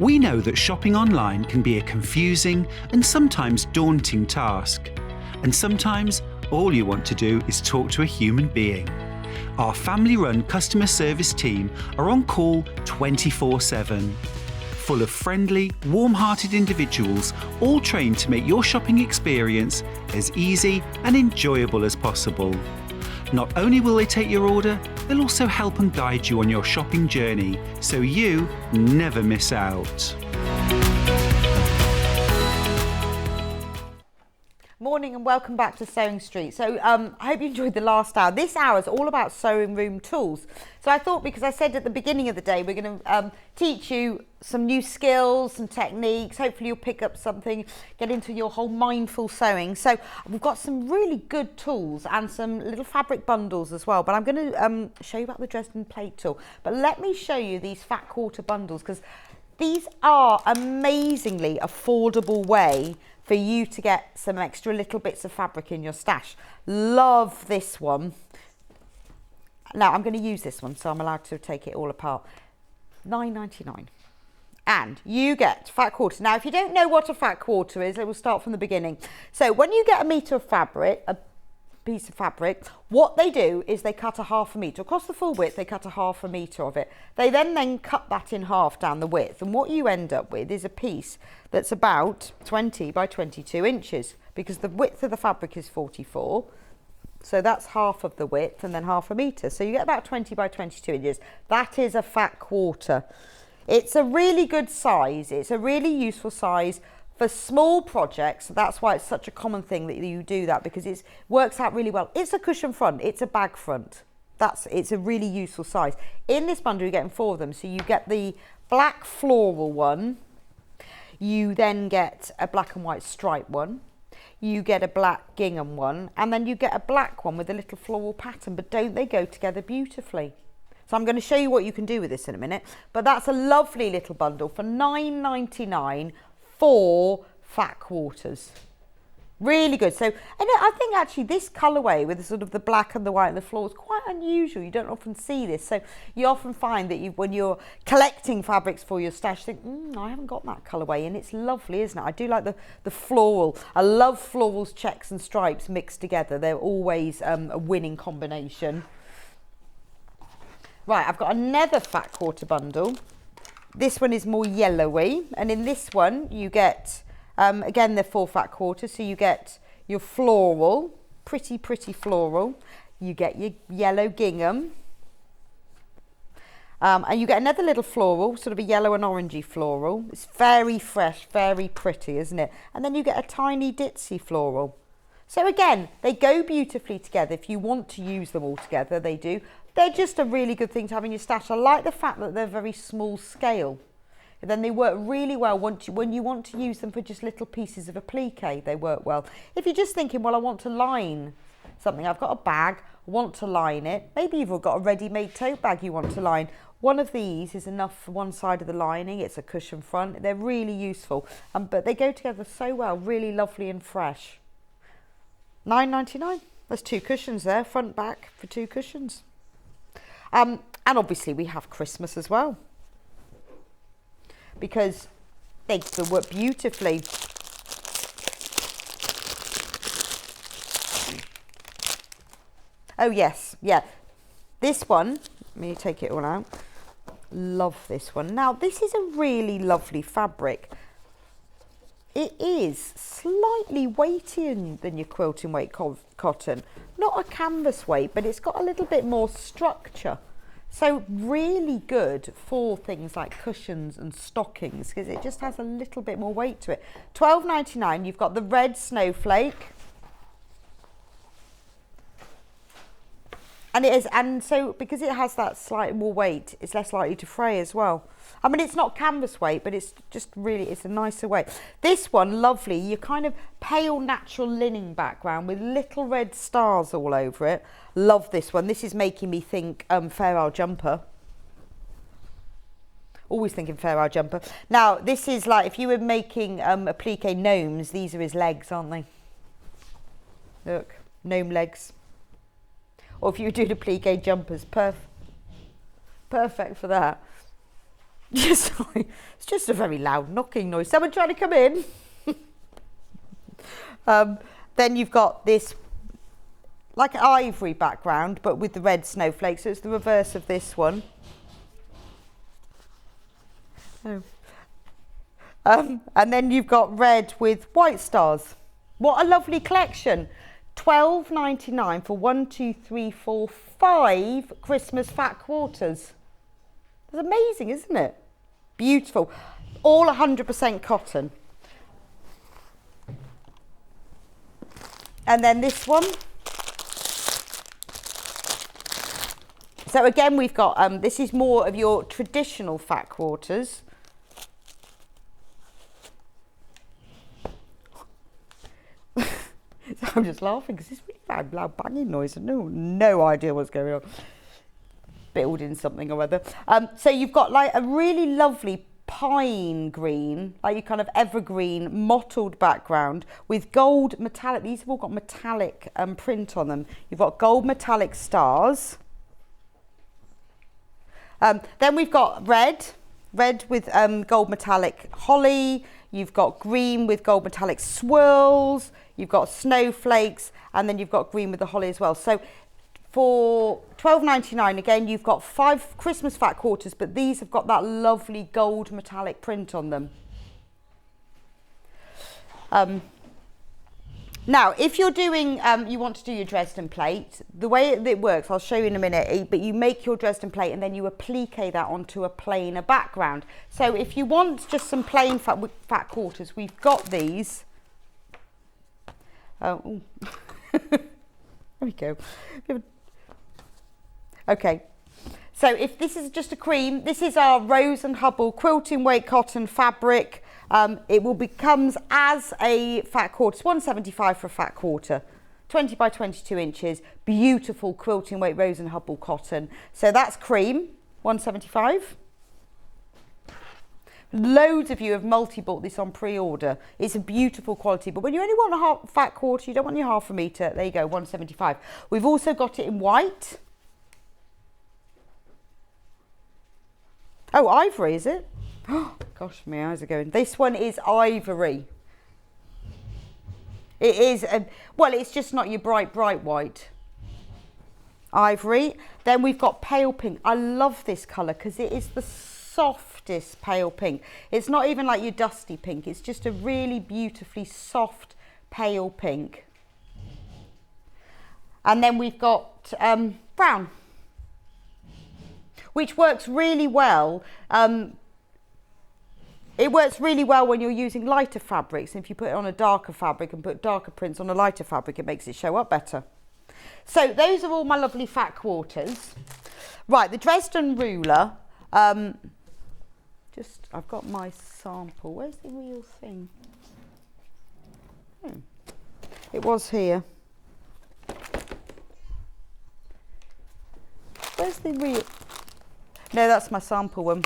We know that shopping online can be a confusing and sometimes daunting task. And sometimes all you want to do is talk to a human being. Our family-run customer service team are on call 24/7. Full of friendly, warm-hearted individuals, all trained to make your shopping experience as easy and enjoyable as possible. Not only will they take your order, they'll also help and guide you on your shopping journey, so you never miss out. Morning and welcome back to Sewing Street. So I hope you enjoyed the last hour. This hour is all about sewing room tools. So I thought, because I said at the beginning of the day, we're going to teach you some new skills, some techniques. Hopefully you'll pick up something, get into your whole mindful sewing. So we've got some really good tools and some little fabric bundles as well. But I'm going to show you about the Dresden plate tool. But let me show you these fat quarter bundles, because these are amazingly affordable way for you to get some extra little bits of fabric in your stash. Love this one. Now I'm going to use this one, so I'm allowed to take it all apart. £9.99. And you get fat quarter. Now, if you don't know what a fat quarter is, I will start from the beginning. So when you get a metre of fabric, a piece of fabric, what they do is they cut a ½ metre. Across the full width, they cut a ½ metre of it. They then cut that in half down the width. And what you end up with is a piece that's about 20 by 22 inches, because the width of the fabric is 44. So that's half of the width and then ½ metre. So you get about 20 by 22 inches. That is a fat quarter. It's a really good size. It's a really useful size for small projects. That's why it's such a common thing that you do that, because it works out really well. It's a cushion front, it's a bag front. It's a really useful size. In this bundle, you're getting 4 of them. So you get the black floral one, you then get a black and white stripe one, you get a black gingham one, and then you get a black one with a little floral pattern. But don't they go together beautifully? So I'm going to show you what you can do with this in a minute. But that's a lovely little bundle for £9.99. 4 fat quarters. Really good. So, and I think actually this colourway with the sort of the black and the white and the floor is quite unusual. You don't often see this. So you often find that when you're collecting fabrics for your stash, you think, I haven't got that colourway, and it's lovely, isn't it? I do like the floral. I love florals, checks and stripes mixed together. They're always a winning combination. Right, I've got another fat quarter bundle. This one is more yellowy, and in this one you get, again, they're 4 fat quarters, so you get your floral, pretty floral, you get your yellow gingham, and you get another little floral, sort of a yellow and orangey floral. It's very fresh, very pretty, isn't it? And then you get a tiny ditzy floral. So again, they go beautifully together. If you want to use them all together, they do. They're just a really good thing to have in your stash. I like the fact that they're very small scale. And then they work really well when you want to use them for just little pieces of applique. They work well. If you're just thinking, well, I want to line something. I've got a bag, I want to line it. Maybe you've got a ready-made tote bag you want to line. One of these is enough for one side of the lining. It's a cushion front. They're really useful. But they go together so well, really lovely and fresh. £9.99. There's 2 cushions there, front, back for 2 cushions. And obviously we have Christmas as well, because they work beautifully. Oh yes, yeah. This one, let me take it all out. Love this one. Now this is a really lovely fabric. It is slightly weightier than your quilting weight cotton. Not a canvas weight, but it's got a little bit more structure. So really good for things like cushions and stockings because it just has a little bit more weight to it. £12.99. You've got the red snowflake. And it is, and so because it has that slightly more weight, it's less likely to fray as well. I mean, it's not canvas weight, but it's just really, it's a nicer weight. This one, lovely, your kind of pale natural linen background with little red stars all over it. Love this one. This is making me think Fair Isle jumper. Always thinking Fair Isle jumper. Now, this is like, if you were making applique gnomes, these are his legs, aren't they? Look, gnome legs. Or if you were doing applique jumpers, perfect for that. It's just a very loud knocking noise. Someone trying to come in. Then you've got this like ivory background, but with the red snowflakes. So it's the reverse of this one. Oh. And then you've got red with white stars. What a lovely collection. £12.99 for 1, 2, 3, 4, 5 Christmas fat quarters. It's amazing, isn't it? Beautiful. All 100% cotton. And then this one. So again, we've got, this is more of your traditional fat quarters. I'm just laughing because it's really loud banging noise. No idea what's going on. Building something or other. So you've got like a really lovely pine green, like your kind of evergreen mottled background with gold metallic. These have all got metallic print on them. You've got gold metallic stars. Then we've got red with gold metallic holly. You've got green with gold metallic swirls. You've got snowflakes, and then you've got green with the holly as well. So for £12.99, again, you've got 5 Christmas fat quarters, but these have got that lovely gold metallic print on them. Now, if you're doing, you want to do your Dresden plate, the way it works, I'll show you in a minute, but you make your Dresden plate and then you applique that onto a plainer background. So if you want just some plain fat quarters, we've got these. Oh, there we go. Okay, so if this is just a cream, this is our Rose and Hubble quilting weight cotton fabric. It will becomes as a fat quarter. It's £1.75 for a fat quarter, 20 by 22 inches, beautiful quilting weight Rose and Hubble cotton. So that's cream, £1.75. Loads of you have multi-bought this on pre-order. It's a beautiful quality, but when you only want a half fat quarter, you don't want your half a metre, there you go, £1.75. We've also got it in white. Oh, ivory, is it? Oh, gosh, my eyes are going. This one is ivory. It is, well, it's just not your bright white. Ivory. Then we've got pale pink. I love this colour because it is the softest pale pink. It's not even like your dusty pink. It's just a really beautifully soft pale pink. And then we've got brown, which works really well. It works really well when you're using lighter fabrics. If you put it on a darker fabric and put darker prints on a lighter fabric, it makes it show up better. So those are all my lovely fat quarters. Right, the Dresden ruler. I've got my sample. Where's the real thing? It was here. Where's the real? No, that's my sample one.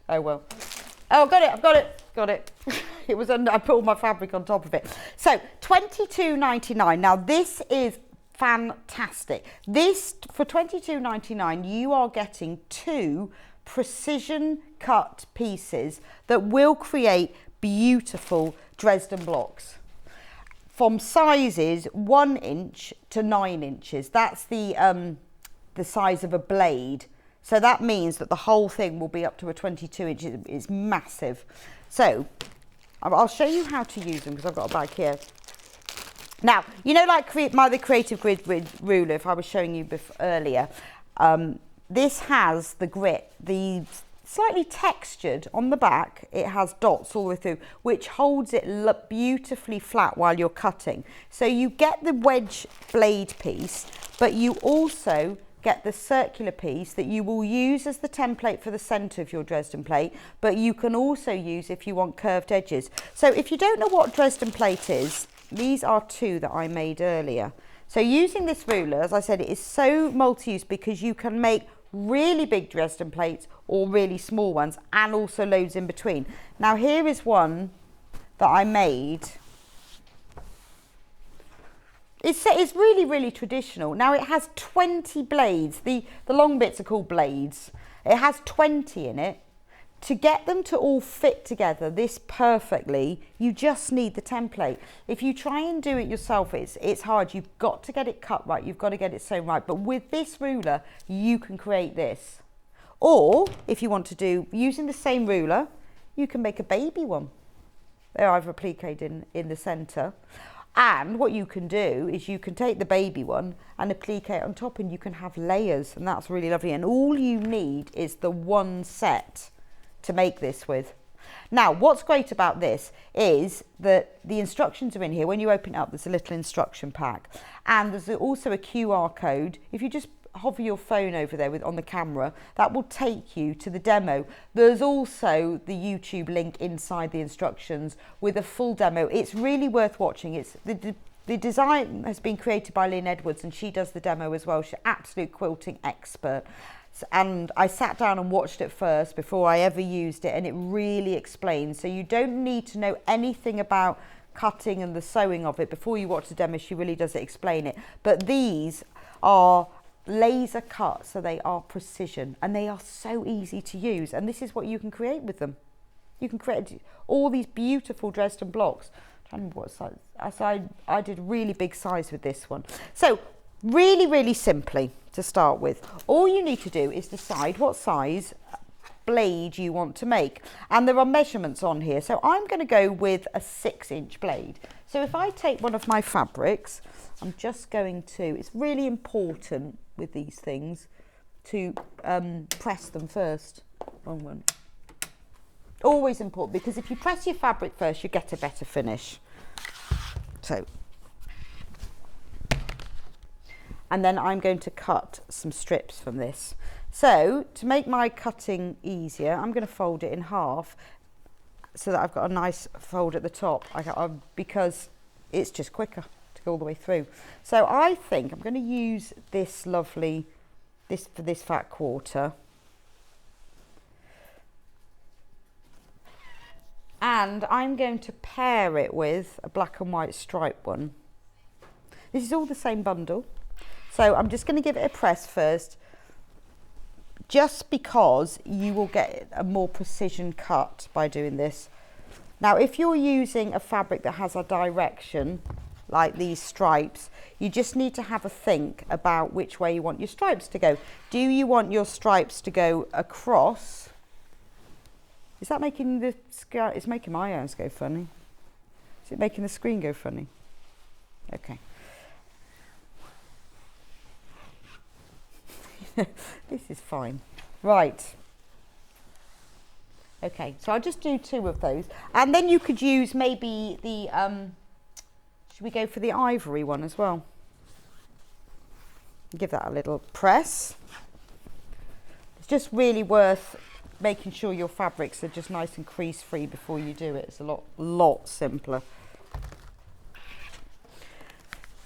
Oh well. Oh, I've got it. It was under, I put all my fabric on top of it. So £22.99. Now this is fantastic. This, for £22.99, you are getting 2 precision cut pieces that will create beautiful Dresden blocks from sizes 1 inch to 9 inches. That's the size of a blade. So that means that the whole thing will be up to a 22 inches. It's massive. So I'll show you how to use them because I've got a bag here. Now, you know, like the Creative Grid ruler, if I was showing you earlier, this has the grit, the slightly textured on the back. It has dots all the way through, which holds it beautifully flat while you're cutting. So you get the wedge blade piece, but you also get the circular piece that you will use as the template for the centre of your Dresden plate, but you can also use if you want curved edges. So if you don't know what Dresden plate is, these are two that I made earlier. So using this ruler, as I said, it is so multi-use because you can make really big Dresden plates or really small ones, and also loads in between. Now here is one that I made. It's really, really traditional. Now it has 20 blades. The long bits are called blades. It has 20 in it. To get them to all fit together this perfectly, you just need the template. If you try and do it yourself, it's hard. You've got to get it cut right. You've got to get it sewn right. But with this ruler, you can create this. Or if you want to do, using the same ruler, you can make a baby one. There I've appliqued in the centre. And what you can do is you can take the baby one and applique it on top, and you can have layers, and that's really lovely. And all you need is the one set to make this with. Now, what's great about this is that the instructions are in here. When you open it up, there's a little instruction pack, and there's also a QR code. If you just hover your phone over there on the camera, that will take you to the demo. There's also the YouTube link inside the instructions with a full demo. It's really worth watching. It's the design has been created by Lynn Edwards, and she does the demo as well. She's an absolute quilting expert. And I sat down and watched it first before I ever used it, and it really explains. So you don't need to know anything about cutting and the sewing of it before you watch the demo. She really does explain it. But these are laser cut, so they are precision, and they are so easy to use. And this is what you can create with them. You can create all these beautiful Dresden blocks. I'm trying to remember what size. I did really big size with this one. So really, really simply, to start with, all you need to do is decide what size blade you want to make, and there are measurements on here. So I'm going to go with a 6-inch blade. So if I take one of my fabrics, I'm just going to, it's really important with these things to press them first. Wrong one. Always important, because if you press your fabric first, you get a better finish. So, and then I'm going to cut some strips from this. So to make my cutting easier, I'm going to fold it in half so that I've got a nice fold at the top, because it's just quicker to go all the way through. So I think I'm going to use this lovely, for this fat quarter. And I'm going to pair it with a black and white stripe one. This is all the same bundle. So I'm just going to give it a press first, just because you will get a more precision cut by doing this. Now, if you're using a fabric that has a direction, like these stripes, you just need to have a think about which way you want your stripes to go. Do you want your stripes to go across? Is that making the sky? It's making my eyes go funny. Is it making the screen go funny? Okay. This is fine. Right. Okay, so I'll just do 2 of those. And then you could use maybe the, should we go for the ivory one as well? Give that a little press. It's just really worth making sure your fabrics are just nice and crease free before you do it. It's a lot simpler.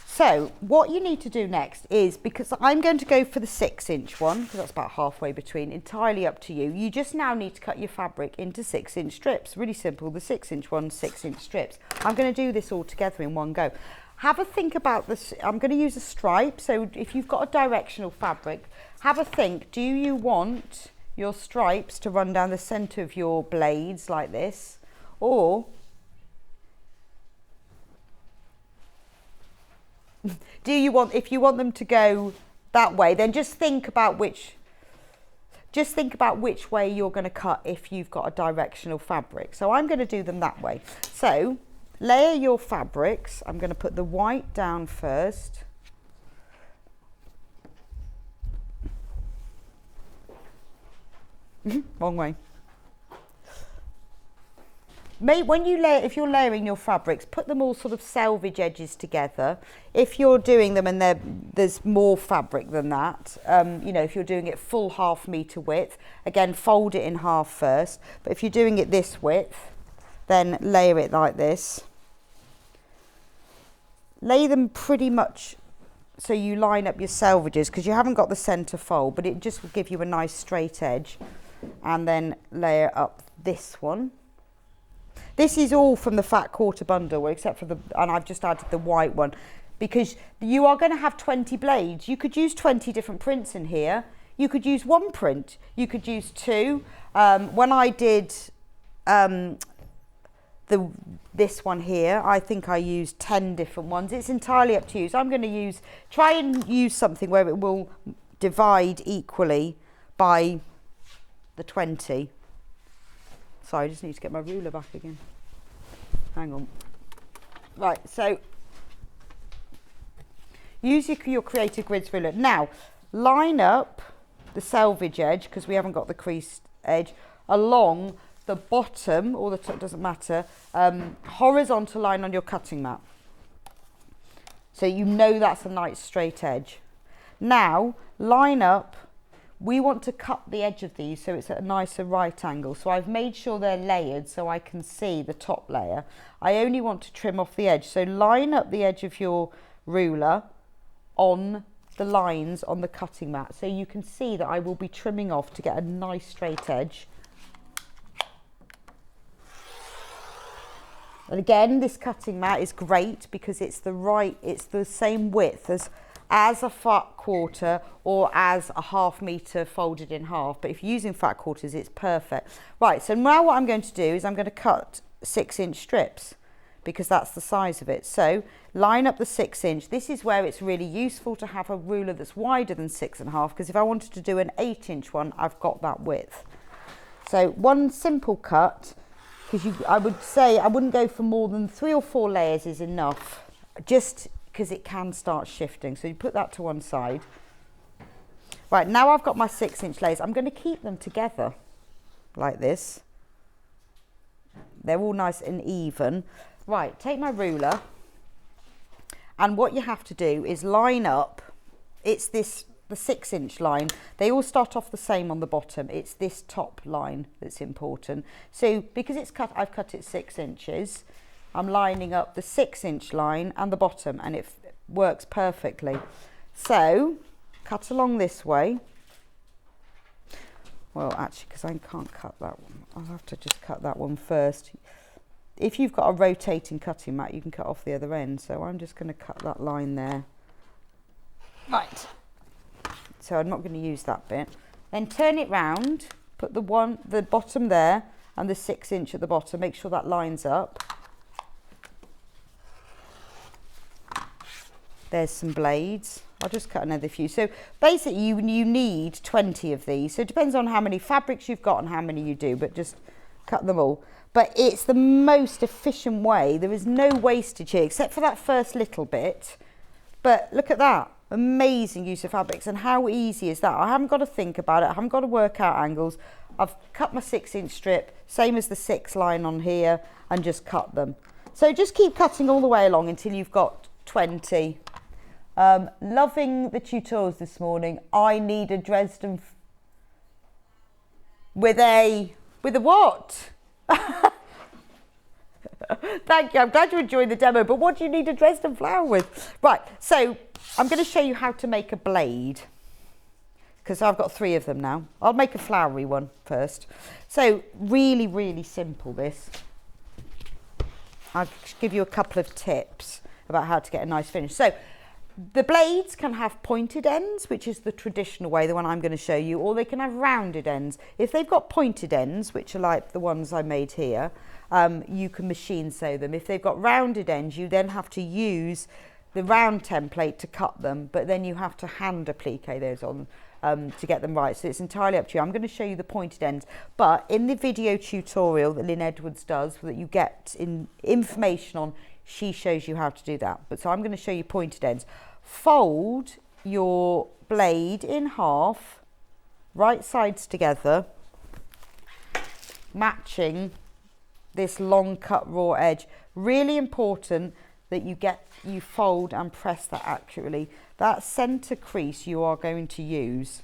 So what you need to do next is, because I'm going to go for the 6-inch one, because that's about halfway between, entirely up to you. You just now need to cut your fabric into 6-inch strips. Really simple, the 6-inch one, 6-inch strips. I'm going to do this all together in one go. Have a think about this. I'm going to use a stripe. So if you've got a directional fabric, have a think. Do you want your stripes to run down the centre of your blades like this? Or do you want, if you want them to go that way, then just think about which way you're going to cut if you've got a directional fabric. So I'm going to do them that way. So layer your fabrics. I'm going to put the white down first. Wrong way. When you layer, if you're layering your fabrics, put them all sort of selvage edges together. If you're doing them and there's more fabric than that, you know, if you're doing it full 1/2 metre width, again, fold it in half first. But if you're doing it this width, then layer it like this. Lay them pretty much so you line up your selvages, because you haven't got the centre fold, but it just will give you a nice straight edge. And then layer up this one. This is all from the fat quarter bundle, except for and I've just added the white one, because you are going to have 20 blades. You could use 20 different prints in here. You could use 1 print. You could use 2. When I did this one here, I think I used 10 different ones. It's entirely up to you. So I'm going to try and use something where it will divide equally by the 20. Sorry, I just need to get my ruler back again. Hang on. Right, so use your creative grids ruler. Now, line up the selvage edge, because we haven't got the creased edge, along the bottom, or the top, doesn't matter, horizontal line on your cutting mat. So you know that's a nice straight edge. Now, line up. We want to cut the edge of these so it's at a nicer right angle. So I've made sure they're layered so I can see the top layer. I only want to trim off the edge. So line up the edge of your ruler on the lines on the cutting mat. So you can see that I will be trimming off to get a nice straight edge. And again, this cutting mat is great because it's the same width as a fat quarter or as a 1/2 metre folded in half. But if you're using fat quarters, it's perfect. Right, so now what I'm going to do is I'm going to cut 6-inch strips, because that's the size of it. So line up the 6-inch. This is where it's really useful to have a ruler that's wider than 6.5, because if I wanted to do an 8-inch one, I've got that width. So one simple cut, because I would say I wouldn't go for more than 3 or 4 layers is enough, just because it can start shifting. So you put that to one side. Right, now I've got my 6-inch layers. I'm going to keep them together like this. They're all nice and even. Right, take my ruler, and what you have to do is line up. It's the 6-inch line. They all start off the same on the bottom. It's this top line that's important. So because I've cut it 6 inches, I'm lining up the 6-inch line and the bottom, and it works perfectly. So cut along this way. Well, actually, because I can't cut that one, I'll have to just cut that one first. If you've got a rotating cutting mat, you can cut off the other end. So I'm just going to cut that line there. Right. So I'm not going to use that bit. Then turn it round, put the bottom there and the 6-inch at the bottom. Make sure that lines up. There's some blades. I'll just cut another few. So basically you need 20 of these. So it depends on how many fabrics you've got and how many you do, but just cut them all. But it's the most efficient way. There is no wastage here, except for that first little bit. But look at that. Amazing use of fabrics, and how easy is that? I haven't got to think about it. I haven't got to work out angles. I've cut my 6-inch strip, same as the 6 line on here, and just cut them. So just keep cutting all the way along until you've got 20. Loving the tutorials this morning. I need a Dresden with a what? Thank you. I'm glad you enjoyed the demo, but what do you need a Dresden flower with? Right, so I'm going to show you how to make a blade, because I've got 3 of them now. I'll make a flowery one first. So really, really simple this. I'll give you a couple of tips about how to get a nice finish. So the blades can have pointed ends, which is the traditional way, the one I'm going to show you, or they can have rounded ends. If they've got pointed ends, which are like the ones I made here, you can machine sew them. If they've got rounded ends, you then have to use the round template to cut them, but then you have to hand applique those on to get them right. So it's entirely up to you. I'm going to show you the pointed ends, but in the video tutorial that Lynn Edwards does, that you get information on, she shows you how to do that. But so I'm going to show you pointed ends. Fold your blade in half, right sides together, matching this long cut raw edge. Really important that you fold and press that accurately. That center crease you are going to use.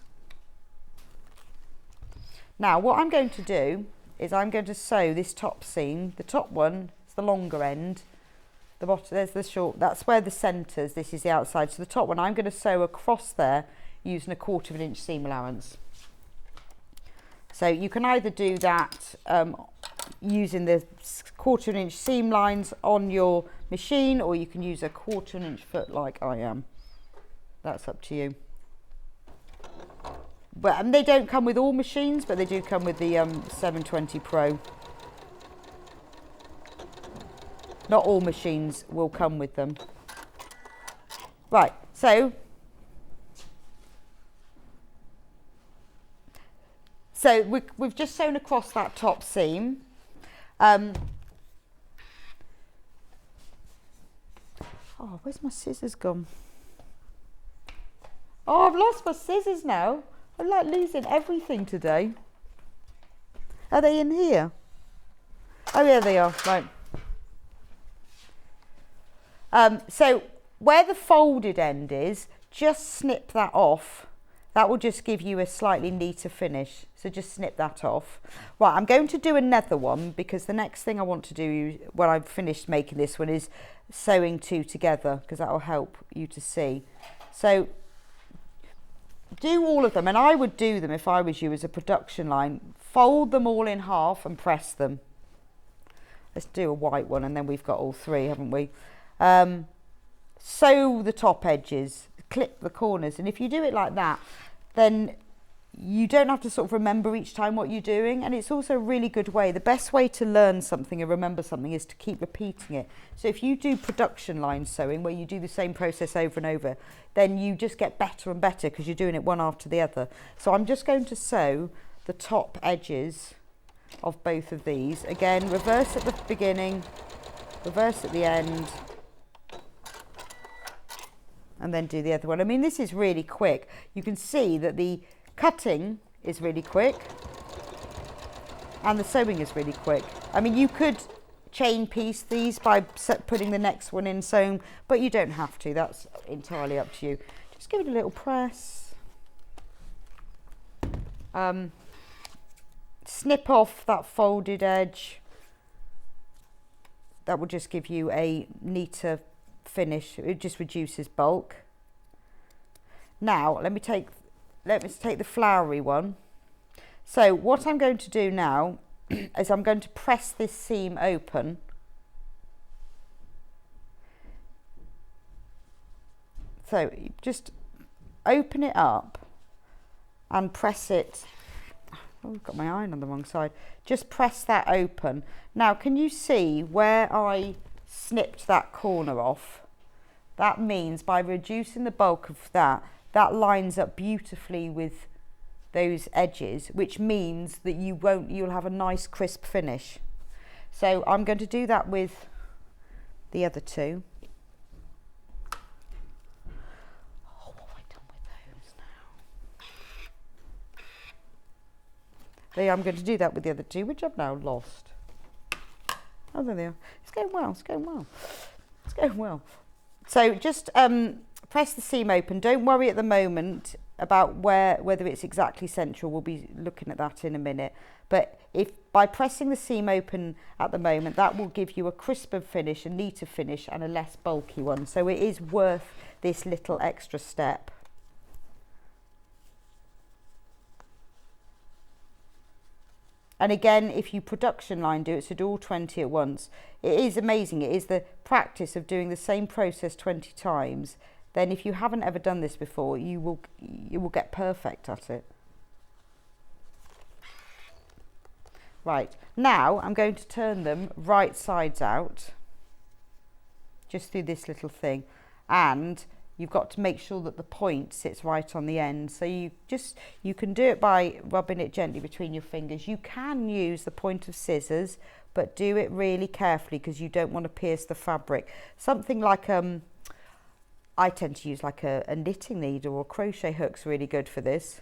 Now what I'm going to do is I'm going to sew this top seam. The top one is the longer end. The bottom, there's the short, that's where the centers, this is the outside. So the top one I'm going to sew across there using a 1/4 inch seam allowance. So you can either do that using the 1/4 inch seam lines on your machine, or you can use a 1/4 inch foot like I am. That's up to you. But they don't come with all machines, but they do come with the 720 Pro. Not all machines will come with them. Right, so we've just sewn across that top seam. Oh, where's my scissors gone? Oh, I've lost my scissors now. I'm like losing everything today. Are they in here? Oh yeah, they are, right. So where the folded end is, just snip that off. That will just give you a slightly neater finish. So just snip that off. Right, I'm going to do another one because the next thing I want to do when I've finished making this one is sewing 2 together, because that will help you to see. So do all of them, and I would do them if I was you as a production line. Fold them all in half and press them. Let's do a white one and then we've got all 3, haven't we? Sew the top edges, clip the corners, and if you do it like that, then you don't have to sort of remember each time what you're doing, and it's also a really good way. The best way to learn something and remember something is to keep repeating it. So if you do production line sewing where you do the same process over and over, then you just get better and better because you're doing it one after the other. So I'm just going to sew the top edges of both of these. Again, reverse at the beginning, reverse at the end, and then do the other one. I mean, this is really quick. You can see that the cutting is really quick and the sewing is really quick. I mean, you could chain piece these by putting the next one in sewn, but you don't have to. That's entirely up to you. Just give it a little press. Snip off that folded edge. That will just give you a neater finish. It just reduces bulk. Now let me take the flowery one. So what I'm going to do now is I'm going to press this seam open. So just open it up and press it. Oh, I've got my iron on the wrong side. Just press that open. Now can you see where I snipped that corner off? That means by reducing the bulk of that, that lines up beautifully with those edges, which means that you'll have a nice crisp finish. So I'm going to do that with the other 2. Oh, what have I done with those now? I'm going to do that with the other 2, which I've now lost. Oh, there they are. It's going well, it's going well. It's going well. So just press the seam open. Don't worry at the moment about whether it's exactly central. We'll be looking at that in a minute. But if by pressing the seam open at the moment, that will give you a crisper finish, a neater finish, and a less bulky one. So it is worth this little extra step. And again, if you production line do it, so do all 20 at once. It is amazing. It is the practice of doing the same process 20 times. Then if you haven't ever done this before, you will get perfect at it. Right, now I'm going to turn them right sides out, just through this little thing. And you've got to make sure that the point sits right on the end. So you can do it by rubbing it gently between your fingers. You can use the point of scissors, but do it really carefully because you don't want to pierce the fabric. Something like I tend to use like a knitting needle or crochet hook's really good for this.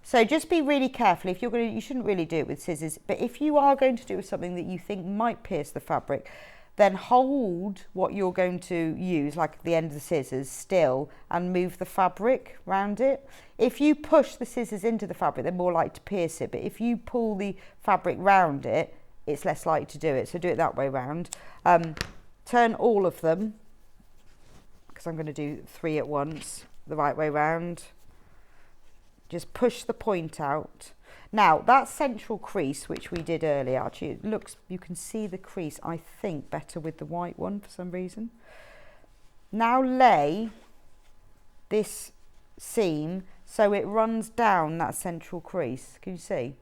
So just be really careful. If you're going to, you shouldn't really do it with scissors, but if you are going to do something that you think might pierce the fabric, then hold what you're going to use, like the end of the scissors, still, and move the fabric around it. If you push the scissors into the fabric, they're more likely to pierce it, but if you pull the fabric round it, it's less likely to do it. So do it that way round. Turn all of them, because I'm going to do 3 at once, the right way round. Just push the point out. Now that central crease which we did earlier, actually it looks, you can see the crease I think better with the white one for some reason. Now lay this seam so it runs down that central crease. Can you see?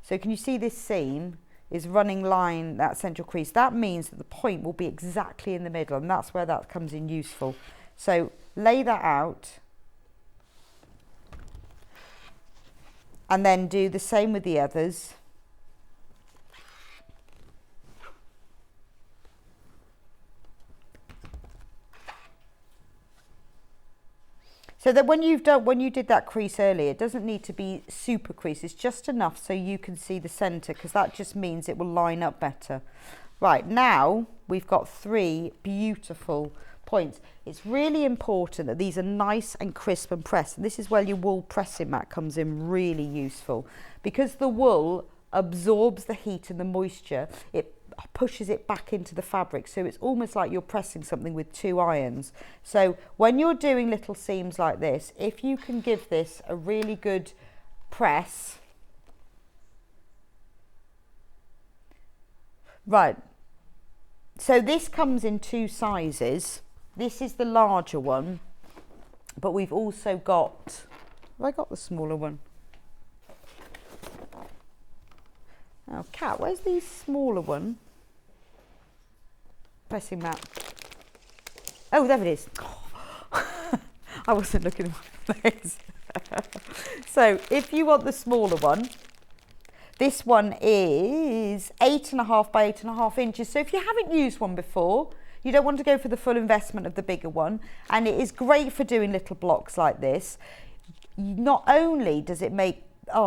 So can you see this seam is running line that central crease? That means that the point will be exactly in the middle, and that's where that comes in useful. So lay that out. And then do the same with the others. So that when you did that crease earlier, it doesn't need to be super crease, it's just enough so you can see the centre, because that just means it will line up better. Right, now we've got 3 beautiful points. It's really important that these are nice and crisp and pressed, and this is where your wool pressing mat comes in really useful, because the wool absorbs the heat and the moisture, it pushes it back into the fabric, so it's almost like you're pressing something with 2 irons. So when you're doing little seams like this, if you can give this a really good press, right, so this comes in 2 sizes. This is the larger one, but we've also got, have I got the smaller one? Oh, Kat, where's the smaller one? Pressing mat. Oh, there it is. Oh. I wasn't looking at my face. So if you want the smaller one, this one is 8.5 by 8.5 inches. So if you haven't used one before, you don't want to go for the full investment of the bigger one, and it is great for doing little blocks like this. Not only does it make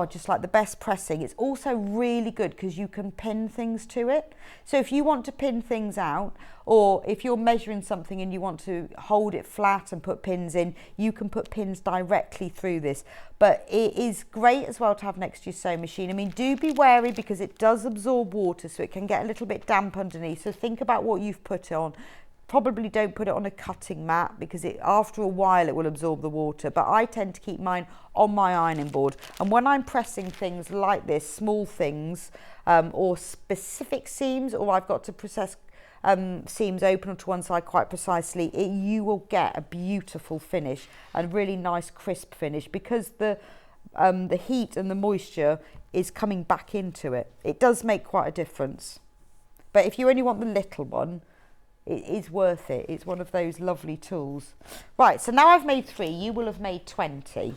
just like the best pressing, it's also really good because you can pin things to it. So if you want to pin things out, or if you're measuring something and you want to hold it flat and put pins in, you can put pins directly through this. But it is great as well to have next to your sewing machine. I mean, do be wary because it does absorb water, so it can get a little bit damp underneath. So think about what you've put on. Probably don't put it on a cutting mat because after a while it will absorb the water, but I tend to keep mine on my ironing board. And when I'm pressing things like this, small things or specific seams, or I've got to process seams open to one side quite precisely, you will get a beautiful finish and really nice crisp finish because the heat and the moisture is coming back into it. It does make quite a difference. But if you only want the little one, it is worth it. It's one of those lovely tools. Right, so now I've made 3, you will have made 20.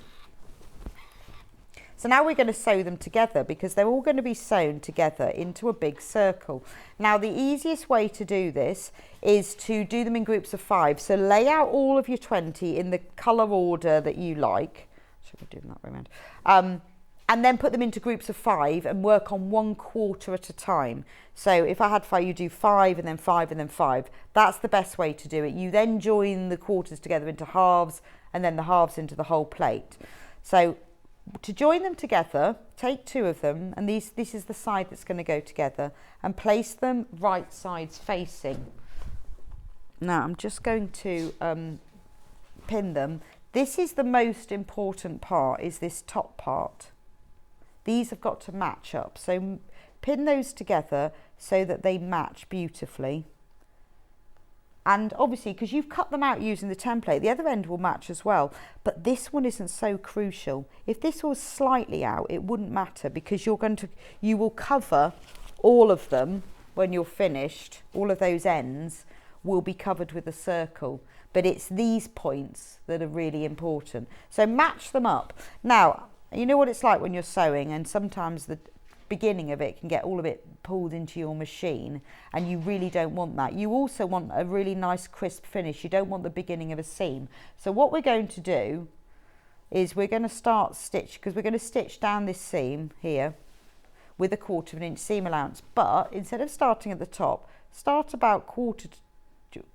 So now we're going to sew them together because they're all going to be sewn together into a big circle. Now the easiest way to do this is to do them in groups of 5. So lay out all of your 20 in the colour order that you like. Should we do them that way around? And then put them into groups of 5 and work on 1/4 at a time. So if I had 5, you do 5 and then 5 and then 5. That's the best way to do it. You then join the quarters together into halves and then the halves into the whole plate. So to join them together, take 2 of them, and this is the side that's going to go together, and place them right sides facing. Now I'm just going to pin them. This is the most important part, is this top part. These have got to match up, so pin those together so that they match beautifully. And obviously, because you've cut them out using the template, the other end will match as well. But this one isn't so crucial. If this was slightly out, it wouldn't matter because you will cover all of them when you're finished. All of those ends will be covered with a circle. But it's these points that are really important. So match them up. Now, you know what it's like when you're sewing, and sometimes the beginning of it can get all of it pulled into your machine, and you really don't want that. You also want a really nice crisp finish. You don't want the beginning of a seam. So what we're going to do, is we're going to start stitch, because we're going to stitch down this seam here with a 1/4 inch seam allowance, but instead of starting at the top, start about quarter,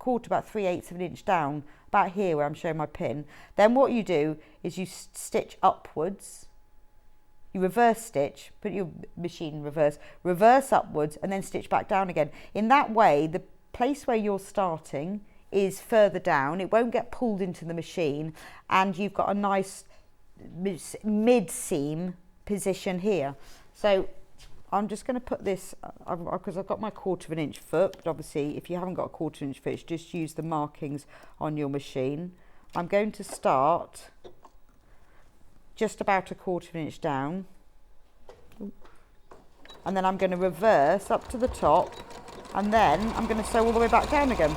about 3/8 of an inch down, about here where I'm showing my pin. Then what you do is you stitch upwards, you reverse stitch, put your machine in reverse upwards, and then stitch back down again. In that way, the place where you're starting is further down, it won't get pulled into the machine, and you've got a nice mid seam position here. So I'm just going to put this, because I've got my 1/4 inch foot, but obviously if you haven't got a 1/4 inch foot, just use the markings on your machine. I'm going to start just about a 1/4 inch down, and then I'm going to reverse up to the top, and then I'm going to sew all the way back down again.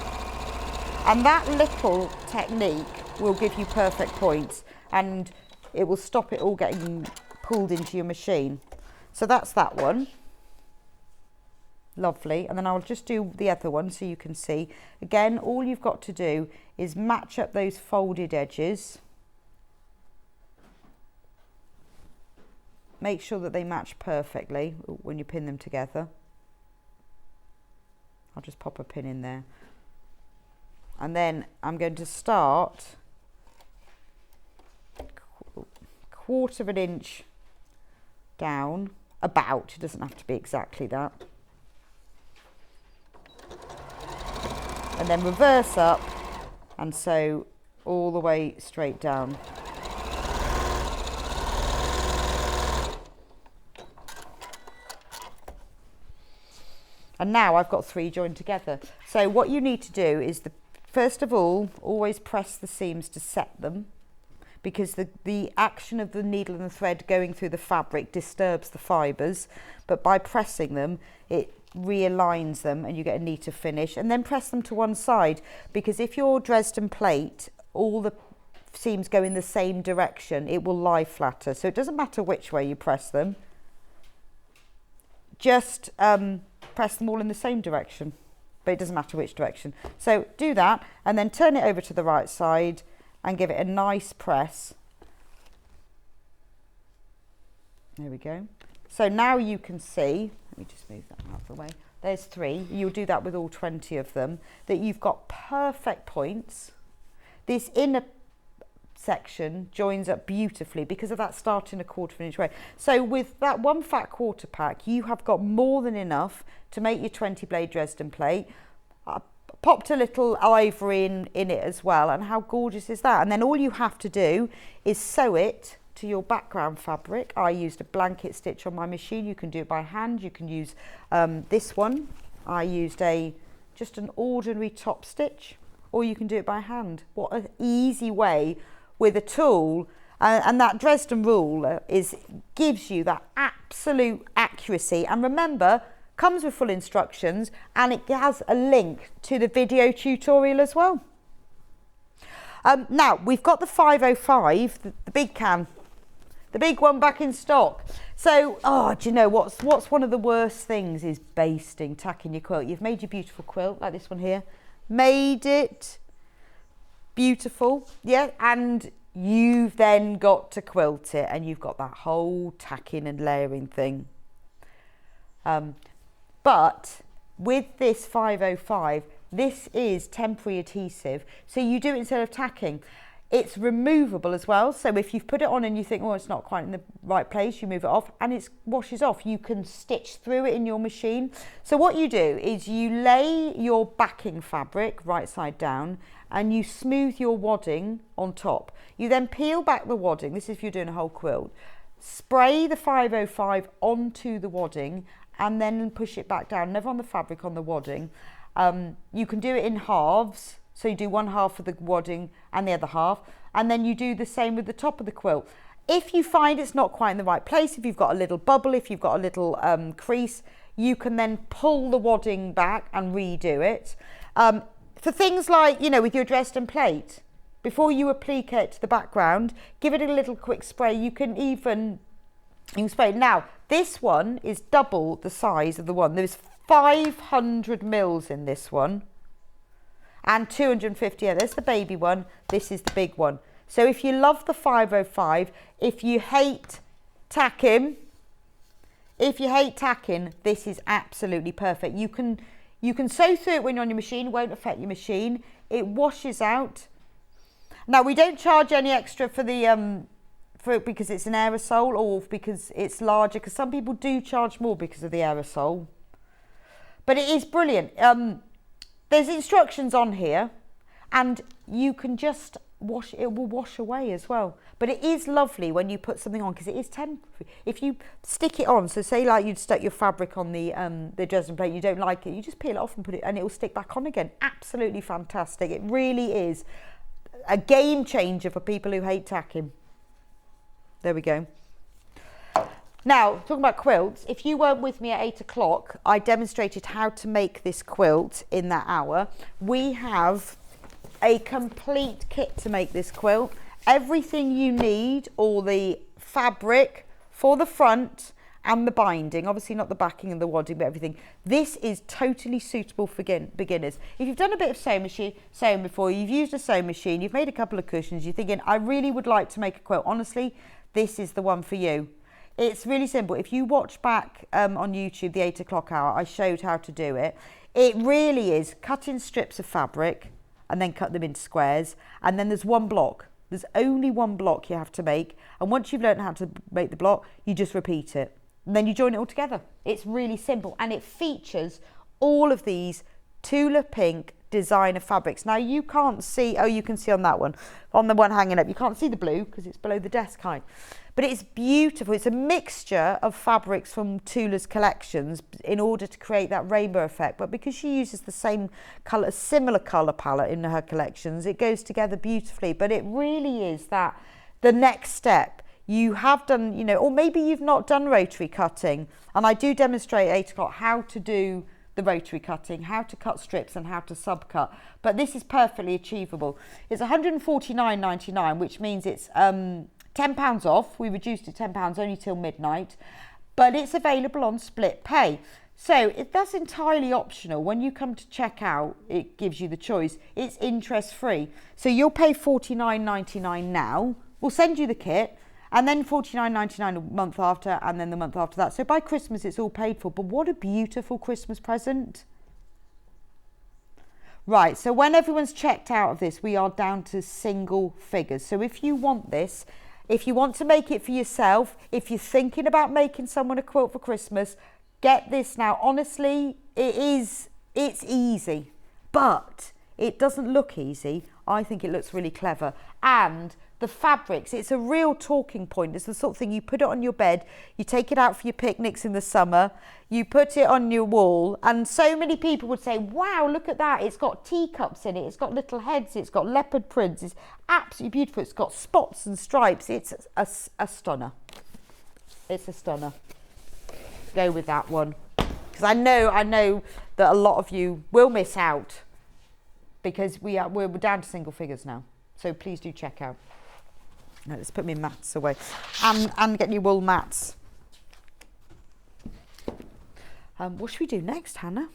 And that little technique will give you perfect points, and it will stop it all getting pulled into your machine. So that's that one. Lovely. And then I'll just do the other one so you can see. Again, all you've got to do is match up those folded edges. Make sure that they match perfectly when you pin them together. I'll just pop a pin in there. And then I'm going to start 1/4 inch down, about, it doesn't have to be exactly that. And then reverse up and sew all the way straight down. And now I've got 3 joined together. So what you need to do is, first of all, always press the seams to set them, because the action of the needle and the thread going through the fabric disturbs the fibres, but by pressing them, it realigns them and you get a neater finish. And then press them to one side, because if your Dresden plate, all the seams go in the same direction, it will lie flatter. So it doesn't matter which way you press them, just press them all in the same direction, but it doesn't matter which direction. So do that, and then turn it over to the right side and give it a nice press. There we go. So now you can see, let me just move that out of the way. There's 3. You'll do that with all 20 of them, that you've got perfect points. This inner section joins up beautifully because of that starting a 1/4 inch way. So with that one fat quarter pack, you have got more than enough to make your 20 blade Dresden plate. Popped a little ivory in it as well, and how gorgeous is that? And then all you have to do is sew it to your background fabric. I used a blanket stitch on my machine. You can do it by hand. You can use this one. I used just an ordinary top stitch, or you can do it by hand. What an easy way with a tool. And that Dresden rule gives you that absolute accuracy. And remember, comes with full instructions, and it has a link to the video tutorial as well. Now we've got the 505, the big can, the big one back in stock. So, do you know what's one of the worst things is basting, tacking your quilt. You've made your beautiful quilt like this one here, made it beautiful, yeah, and you've then got to quilt it, and you've got that whole tacking and layering thing. But with this 505, this is temporary adhesive. So you do it instead of tacking. It's removable as well. So if you've put it on and you think, oh, it's not quite in the right place, you move it off and it washes off. You can stitch through it in your machine. So what you do is you lay your backing fabric right side down and you smooth your wadding on top. You then peel back the wadding. This is if you're doing a whole quilt. Spray the 505 onto the wadding and then push it back down, never on the fabric, on the wadding. You can do it in halves, so you do one half of the wadding and the other half, and then you do the same with the top of the quilt. If you find it's not quite in the right place, if you've got a little bubble, if you've got a little crease, you can then pull the wadding back and redo it. For things like, you know, with your Dresden plate, before you applique it to the background, give it a little quick spray. You can spray it. Now, this one is double the size of the one. There's 500 mils in this one and 250. Yeah, there's the baby one. This is the big one. So if you love the 505, if you hate tacking, this is absolutely perfect. You can sew through it when you're on your machine, it won't affect your machine. It washes out. Now we don't charge any extra for the for it because it's an aerosol or because it's larger, because some people do charge more because of the aerosol. But it is brilliant. There's instructions on here, and you can just wash it. It will wash away as well. But it is lovely when you put something on, because it is temporary. If you stick it on, so say like you'd stuck your fabric on the Dresden plate, you don't like it, you just peel it off and put it, and it will stick back on again. Absolutely fantastic. It really is a game changer for people who hate tacking. There we go. Now, talking about quilts, if you weren't with me at 8 o'clock, I demonstrated how to make this quilt in that hour. We have a complete kit to make this quilt. Everything you need, all the fabric for the front and the binding, obviously not the backing and the wadding, but everything. This is totally suitable for beginners. If you've done a bit of sewing before, you've used a sewing machine, you've made a couple of cushions, you're thinking, I really would like to make a quilt. Honestly, this is the one for you. It's really simple. If you watch back on YouTube, the 8 o'clock hour, I showed how to do it. It really is cutting strips of fabric and then cut them into squares. And then there's one block. There's only one block you have to make. And once you've learned how to make the block, you just repeat it. And then you join it all together. It's really simple. And it features all of these Tula pink designer fabrics. Now you can't see, oh, you can see on that one, on the one hanging up, you can't see the blue because it's below the desk height. But it's beautiful. It's a mixture of fabrics from Tula's collections in order to create that rainbow effect. But because she uses the same colour, similar colour palette in her collections, it goes together beautifully. But it really is that the next step. You have done, you know, or maybe you've not done rotary cutting. And I do demonstrate at 8 o'clock how to do the rotary cutting, how to cut strips and how to subcut. But this is perfectly achievable. It's £149.99, which means it's £10 off. We reduced it £10 only till midnight, but it's available on split pay. So that's entirely optional. When you come to check out, it gives you the choice. It's interest free. So you'll pay £49.99 now. We'll send you the kit. And then £49.99 a month after, and then the month after that. So by Christmas, it's all paid for. But what a beautiful Christmas present. Right, so when everyone's checked out of this, we are down to single figures. So if you want this, if you want to make it for yourself, if you're thinking about making someone a quilt for Christmas, get this now. Honestly, it's easy, but it doesn't look easy. I think it looks really clever. And the fabrics, it's a real talking point. It's the sort of thing you put it on your bed, you take it out for your picnics in the summer, you put it on your wall, and so many people would say, wow, look at that, it's got teacups in it, it's got little heads, it's got leopard prints, it's absolutely beautiful, it's got spots and stripes. It's a stunner. It's a stunner. Go with that one, because I know that a lot of you will miss out, because we're down to single figures now. So please do check out. No, let's put my mats away and get your wool mats. What should we do next, Hannah?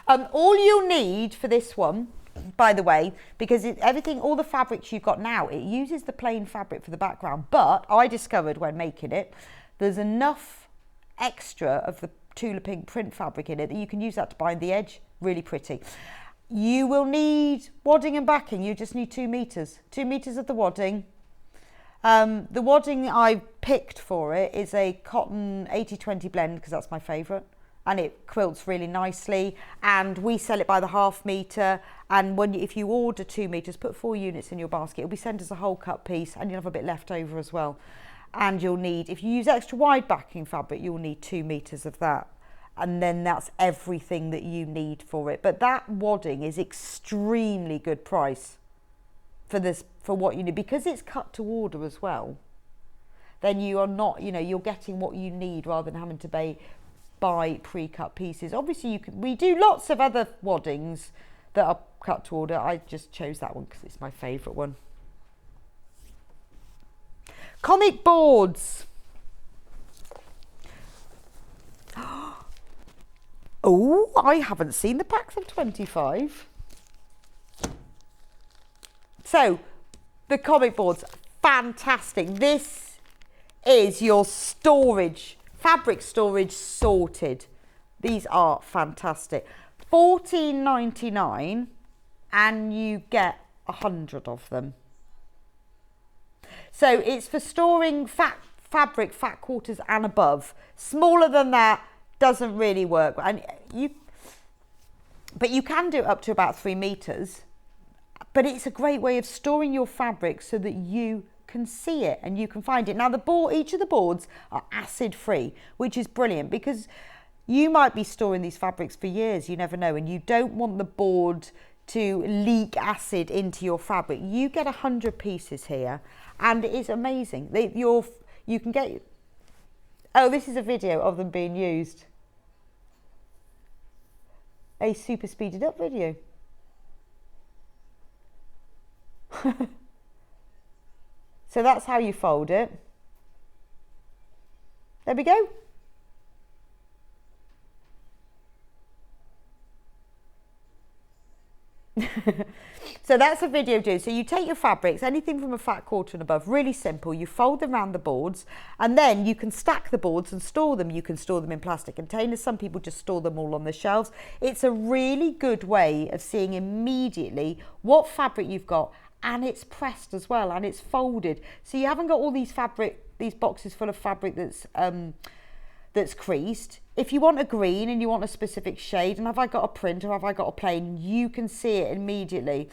All you'll need for this one, by the way, because all the fabrics you've got now, it uses the plain fabric for the background, but I discovered when making it, there's enough extra of the Tula pink print fabric in it that you can use that to bind the edge. Really pretty. You will need wadding and backing. You just need 2 meters. 2 meters of the wadding. The wadding I picked for it is a cotton 80-20 blend, because that's my favourite. And it quilts really nicely. And we sell it by the ½ metre. And if you order 2 meters, put 4 units in your basket. It'll be sent as a whole cut piece, and you'll have a bit left over as well. And you'll need, if you use extra wide backing fabric, you'll need 2 meters of that. And then that's everything that you need for it. But that wadding is extremely good price for what you need, because it's cut to order as well. Then you are not, you're getting what you need rather than having to buy pre-cut pieces. Obviously, we do lots of other waddings that are cut to order. I just chose that one because it's my favourite one. Comic boards. Oh, I haven't seen the packs of 25. So the comic boards, fantastic. This is your storage, fabric storage sorted. These are fantastic. $14.99 and you get 100 of them. So it's for storing fabric, fat quarters and above. Smaller than that doesn't really work. But you can do it up to about 3 meters. But it's a great way of storing your fabric so that you can see it and you can find it. Now each of the boards are acid free, which is brilliant because you might be storing these fabrics for years, you never know, and you don't want the board to leak acid into your fabric. You get 100 pieces here and it is amazing. You can get, oh, this is a video of them being used. A super speeded up video. So that's how you fold it. There we go. So that's a video do. So you take your fabrics, anything from a fat quarter and above, really simple. You fold them around the boards and then you can stack the boards and store them. You can store them in plastic containers. Some people just store them all on the shelves. It's a really good way of seeing immediately what fabric you've got, and it's pressed as well and it's folded. So you haven't got all these boxes full of fabric that's creased. If you want a green and you want a specific shade, and have I got a print or have I got a plain, you can see it immediately.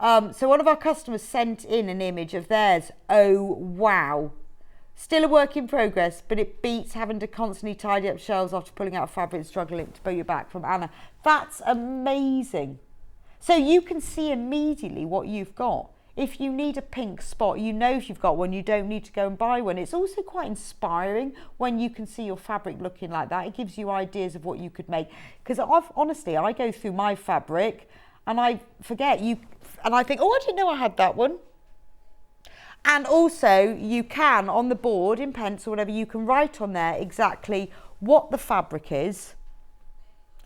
So one of our customers sent in an image of theirs. Oh, wow. Still a work in progress, but it beats having to constantly tidy up shelves after pulling out fabric and struggling to pull you back, from Anna. That's amazing. So you can see immediately what you've got. If you need a pink spot, you know if you've got one, you don't need to go and buy one. It's also quite inspiring when you can see your fabric looking like that. It gives you ideas of what you could make. Because honestly, I go through my fabric and I forget and I think, oh, I didn't know I had that one. And also you can, on the board in pencil, whatever, you can write on there exactly what the fabric is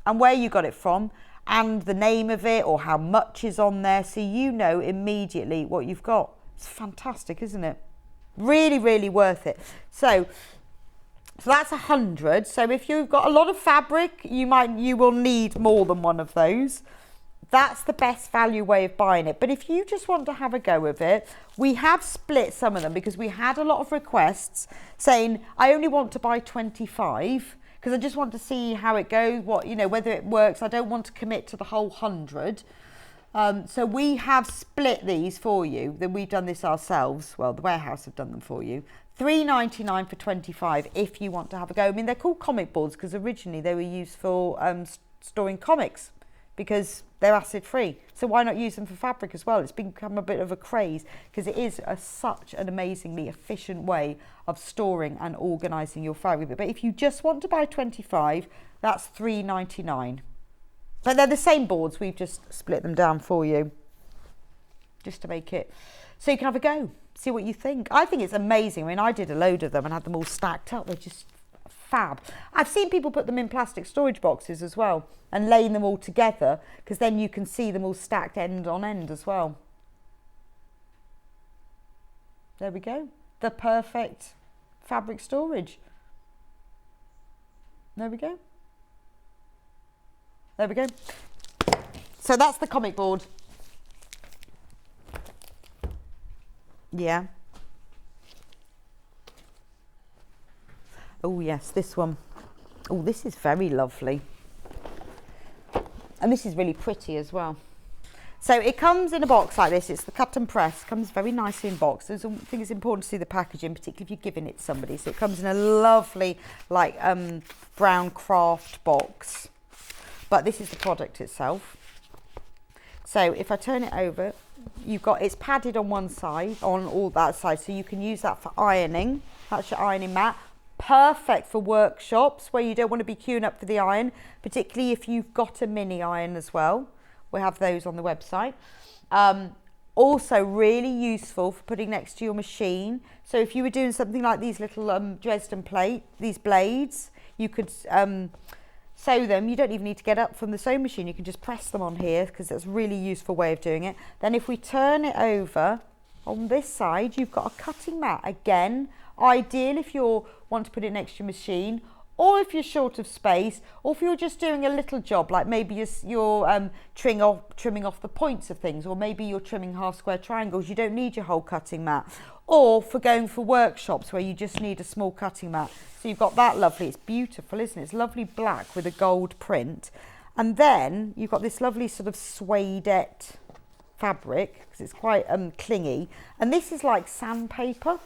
and where you got it from, and the name of it or how much is on there, so you know immediately what you've got. It's fantastic, isn't it? Really, really worth it. So that's 100. So if you've got a lot of fabric, you will need more than one of those. That's the best value way of buying it. But if you just want to have a go with it, we have split some of them because we had a lot of requests saying, I only want to buy 25. Because I just want to see how it goes, whether it works. I don't want to commit to the whole 100. So we have split these for you. Then we've done this ourselves. Well, the warehouse have done them for you. $3.99 for 25 if you want to have a go. I mean, they're called comic boards because originally they were used for storing comics because they're acid free. So why not use them for fabric as well? It's become a bit of a craze because it is such an amazingly efficient way of storing and organising your fabric. But if you just want to buy 25, that's $3.99. But they're the same boards, we've just split them down for you just to make it so you can have a go, see what you think. I think it's amazing. I mean, I did a load of them and had them all stacked up. They're just fab. I've seen people put them in plastic storage boxes as well and laying them all together, because then you can see them all stacked end on end as well. There we go. The perfect fabric storage. There we go. There we go. So that's the comic board. Yeah. Oh yes, this one. Oh, this is very lovely. And this is really pretty as well. So it comes in a box like this. It's the cut and press. Comes very nicely in box. I think it's important to see the packaging, particularly if you're giving it to somebody. So it comes in a lovely, like, brown craft box. But this is the product itself. So if I turn it over, it's padded on one side, on all that side. So you can use that for ironing. That's your ironing mat. Perfect for workshops where you don't want to be queuing up for the iron, particularly if you've got a mini iron as well. We have those on the website. Also really useful for putting next to your machine. So if you were doing something like these little Dresden plate, these blades, you could sew them. You don't even need to get up from the sewing machine. You can just press them on here because that's a really useful way of doing it. Then if we turn it over on this side, you've got a cutting mat. Again, ideal if you want to put it next to your machine, or if you're short of space, or if you're just doing a little job, like maybe you're trimming off the points of things, or maybe you're trimming half square triangles. You don't need your whole cutting mat. Or for going for workshops where you just need a small cutting mat. So you've got that lovely, it's beautiful, isn't it? It's lovely black with a gold print. And then you've got this lovely sort of suedette fabric, because it's quite clingy. And this is like sandpaper.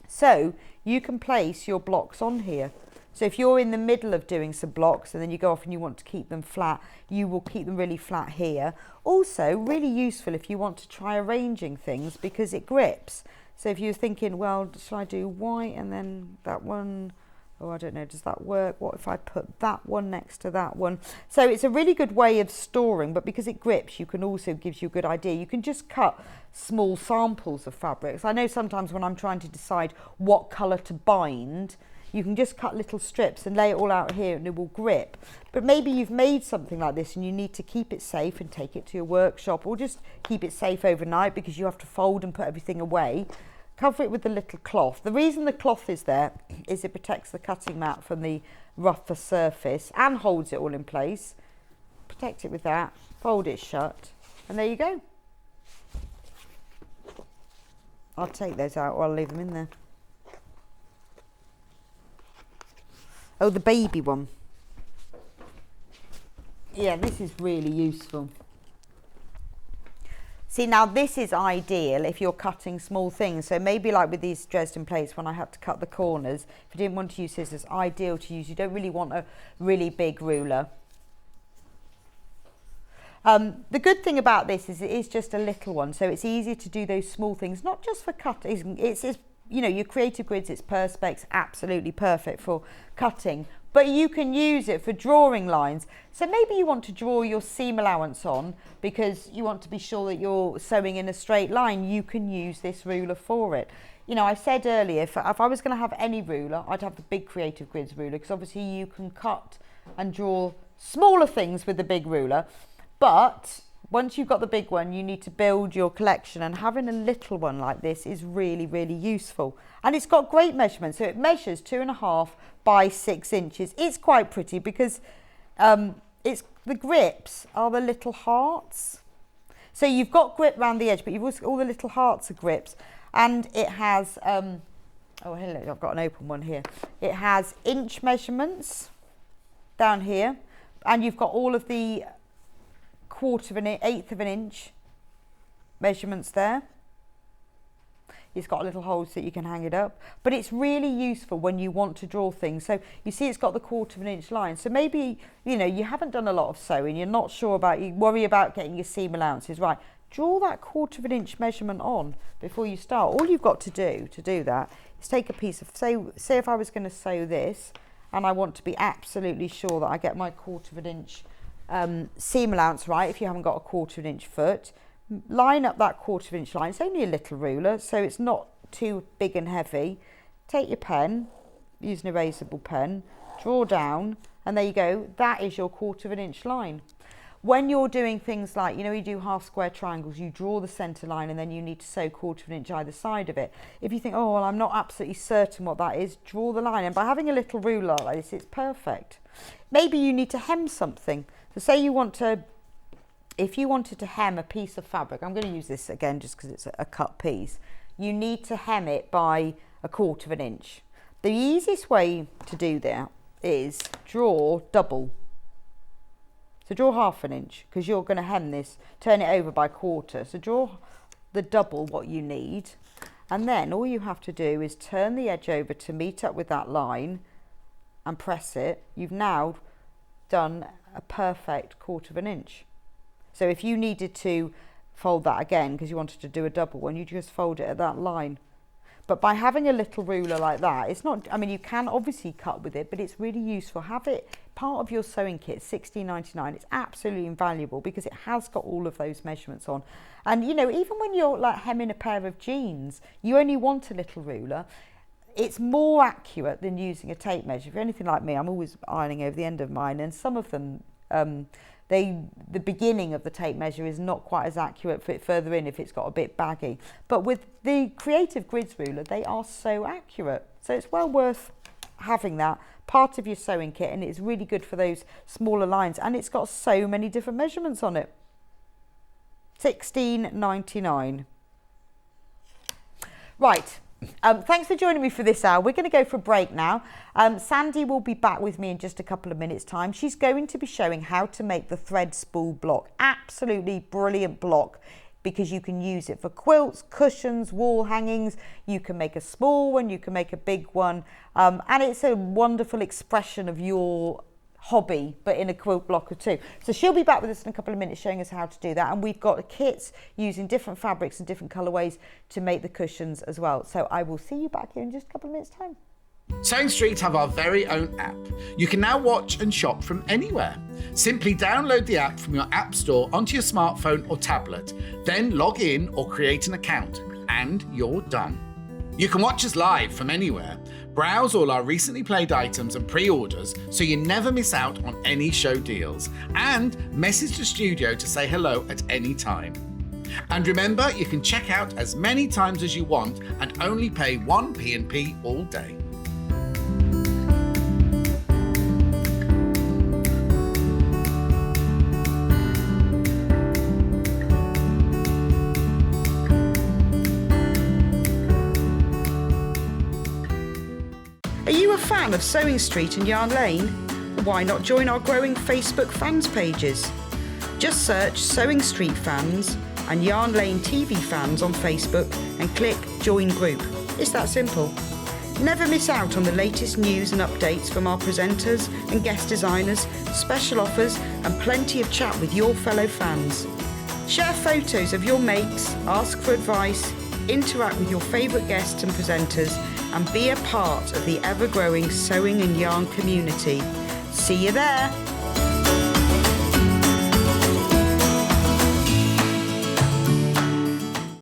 So you can place your blocks on here. So if you're in the middle of doing some blocks and then you go off and you want to keep them flat, you will keep them really flat here. Also, really useful if you want to try arranging things because it grips. So if you're thinking, well, shall I do white and then that one? Oh, I don't know, does that work? What if I put that one next to that one? So it's a really good way of storing, but because it grips, you can also, gives you a good idea. You can just cut small samples of fabrics. I know sometimes when I'm trying to decide what colour to bind, you can just cut little strips and lay it all out here and it will grip. But maybe you've made something like this and you need to keep it safe and take it to your workshop, or just keep it safe overnight because you have to fold and put everything away. Cover it with a little cloth. The reason the cloth is there is it protects the cutting mat from the rougher surface and holds it all in place. Protect it with that, fold it shut, and there you go. I'll take those out or I'll leave them in there. Oh, the baby one. Yeah, this is really useful. See, now this is ideal if you're cutting small things. So maybe like with these Dresden plates, when I had to cut the corners, if you didn't want to use scissors, ideal to use. You don't really want a really big ruler. The good thing about this is it is just a little one, so it's easy to do those small things, not just for cutting. It's you know, your creative grids, it's Perspex, absolutely perfect for cutting, but you can use it for drawing lines. So maybe you want to draw your seam allowance on because you want to be sure that you're sewing in a straight line. You can use this ruler for it. You know, I said earlier, if I was going to have any ruler, I'd have the big creative grids ruler, because obviously you can cut and draw smaller things with the big ruler, but once you've got the big one, you need to build your collection, and having a little one like this is really, really useful. And it's got great measurements. So it measures 2.5 by 6 inches. It's quite pretty because the grips are the little hearts. So you've got grip around the edge, but you've also got all the little hearts of grips. And it has, oh, hello, I've got an open one here. It has inch measurements down here, and you've got all of the 1/4 of an inch measurements there. It's got a little hole so that you can hang it up, but it's really useful when you want to draw things. So you see it's got the 1/4 of an inch line. So maybe, you know, you haven't done a lot of sewing, you're not sure about, you worry about getting your seam allowances right. Draw that 1/4 of an inch measurement on before you start. All you've got to do that is take a piece of, say if I was going to sew this and I want to be absolutely sure that I get my 1/4 of an inch seam allowance right, if you haven't got a 1/4 of an inch foot, line up that 1/4 of an inch line. It's only a little ruler, so it's not too big and heavy. Take your pen, use an erasable pen, draw down, and there you go. That is your 1/4 of an inch line. When you're doing things like, you know, you do half square triangles, you draw the centre line and then you need to sew 1/4 of an inch either side of it. If you think, oh, well, I'm not absolutely certain what that is, draw the line. And by having a little ruler like this, it's perfect. Maybe you need to hem something. So say you want to, if you wanted to hem a piece of fabric, I'm going to use this again just because it's a cut piece, you need to hem it by 1/4 of an inch. The easiest way to do that is draw double. So draw 1/2 an inch because you're going to hem this, turn it over by 1/4. So draw the double what you need, and then all you have to do is turn the edge over to meet up with that line and press it. You've now done a perfect 1/4 of an inch. So if you needed to fold that again because you wanted to do a double one, you just fold it at that line. But by having a little ruler like that, it's not, I mean, you can obviously cut with it, but it's really useful. Have it part of your sewing kit, $16.99. It's absolutely invaluable because it has got all of those measurements on. And, you know, even when you're like hemming a pair of jeans, you only want a little ruler. it's more accurate than using a tape measure. If you're anything like me, I'm always ironing over the end of mine, and some of them, the beginning of the tape measure is not quite as accurate for it further in if it's got a bit baggy. But with the Creative Grids ruler, they are so accurate. So it's well worth having that part of your sewing kit, and it's really good for those smaller lines, and it's got so many different measurements on it. $16.99. Right. Thanks for joining me for this hour. We're going to go for a break now. Sandi will be back with me in just a couple of minutes' time. She's going to be showing how to make the thread spool block. Absolutely brilliant block, because you can use it for quilts, cushions, wall hangings. You can make a small one, you can make a big one, and it's a wonderful expression of your hobby, but in a quilt block or two. So she'll be back with us in a couple of minutes showing us how to do that, and we've got kits using different fabrics and different colourways to make the cushions as well. So I will see you back here in just a couple of minutes' time. Sewing Street have our very own app. You can now watch and shop from anywhere. Simply download the app from your app store onto your smartphone or tablet, then log in or create an account, and you're done. You can watch us live from anywhere, browse all our recently played items and pre-orders so you never miss out on any show deals, and message the studio to say hello at any time. And remember, you can check out as many times as you want and only pay 1 P&P all day. Are you a fan of Sewing Street and Yarn Lane? Why not join our growing Facebook fans pages? Just search Sewing Street Fans and Yarn Lane TV Fans on Facebook and click Join Group. It's that simple. Never miss out on the latest news and updates from our presenters and guest designers, special offers, and plenty of chat with your fellow fans. Share photos of your makes, ask for advice, interact with your favourite guests and presenters, and be a part of the ever-growing sewing and yarn community. See you there!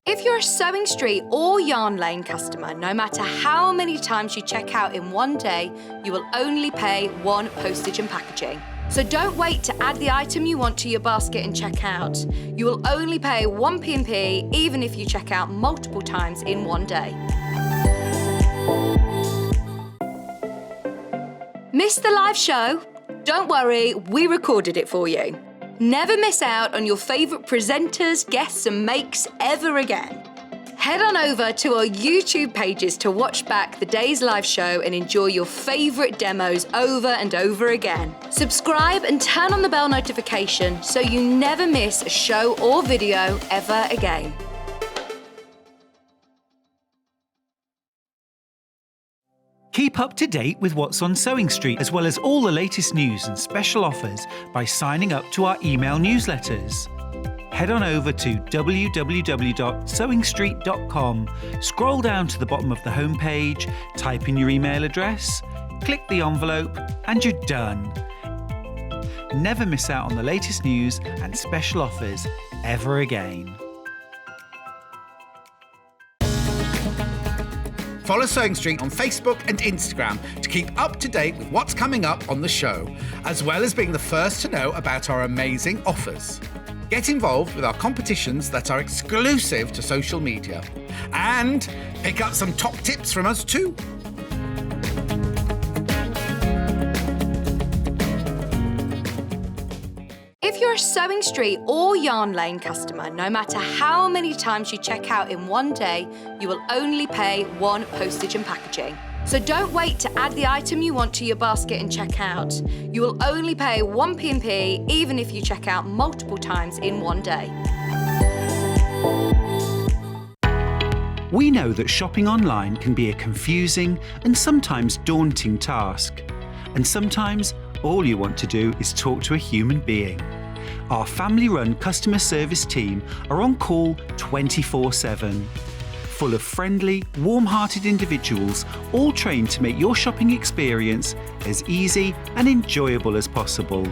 If you're a Sewing Street or Yarn Lane customer, no matter how many times you check out in one day, you will only pay 1 postage and packaging. So don't wait to add the item you want to your basket and check out. You will only pay 1 P&P even if you check out multiple times in one day. Missed the live show? Don't worry, we recorded it for you. Never miss out on your favourite presenters, guests and makes ever again. Head on over to our YouTube pages to watch back the day's live show and enjoy your favourite demos over and over again. Subscribe and turn on the bell notification so you never miss a show or video ever again. Keep up to date with what's on Sewing Street, as well as all the latest news and special offers by signing up to our email newsletters. Head on over to www.sewingstreet.com, scroll down to the bottom of the homepage, type in your email address, click the envelope, and you're done. Never miss out on the latest news and special offers ever again. Follow Sewing Street on Facebook and Instagram to keep up to date with what's coming up on the show, as well as being the first to know about our amazing offers. Get involved with our competitions that are exclusive to social media, and pick up some top tips from us too. If you're a Sewing Street or Yarn Lane customer, no matter how many times you check out in one day, you will only pay 1 postage and packaging. So don't wait to add the item you want to your basket and check out. You will only pay 1 P&P even if you check out multiple times in one day. We know that shopping online can be a confusing and sometimes daunting task. And sometimes all you want to do is talk to a human being. Our family-run customer service team are on call 24/7. Full of friendly, warm-hearted individuals, all trained to make your shopping experience as easy and enjoyable as possible.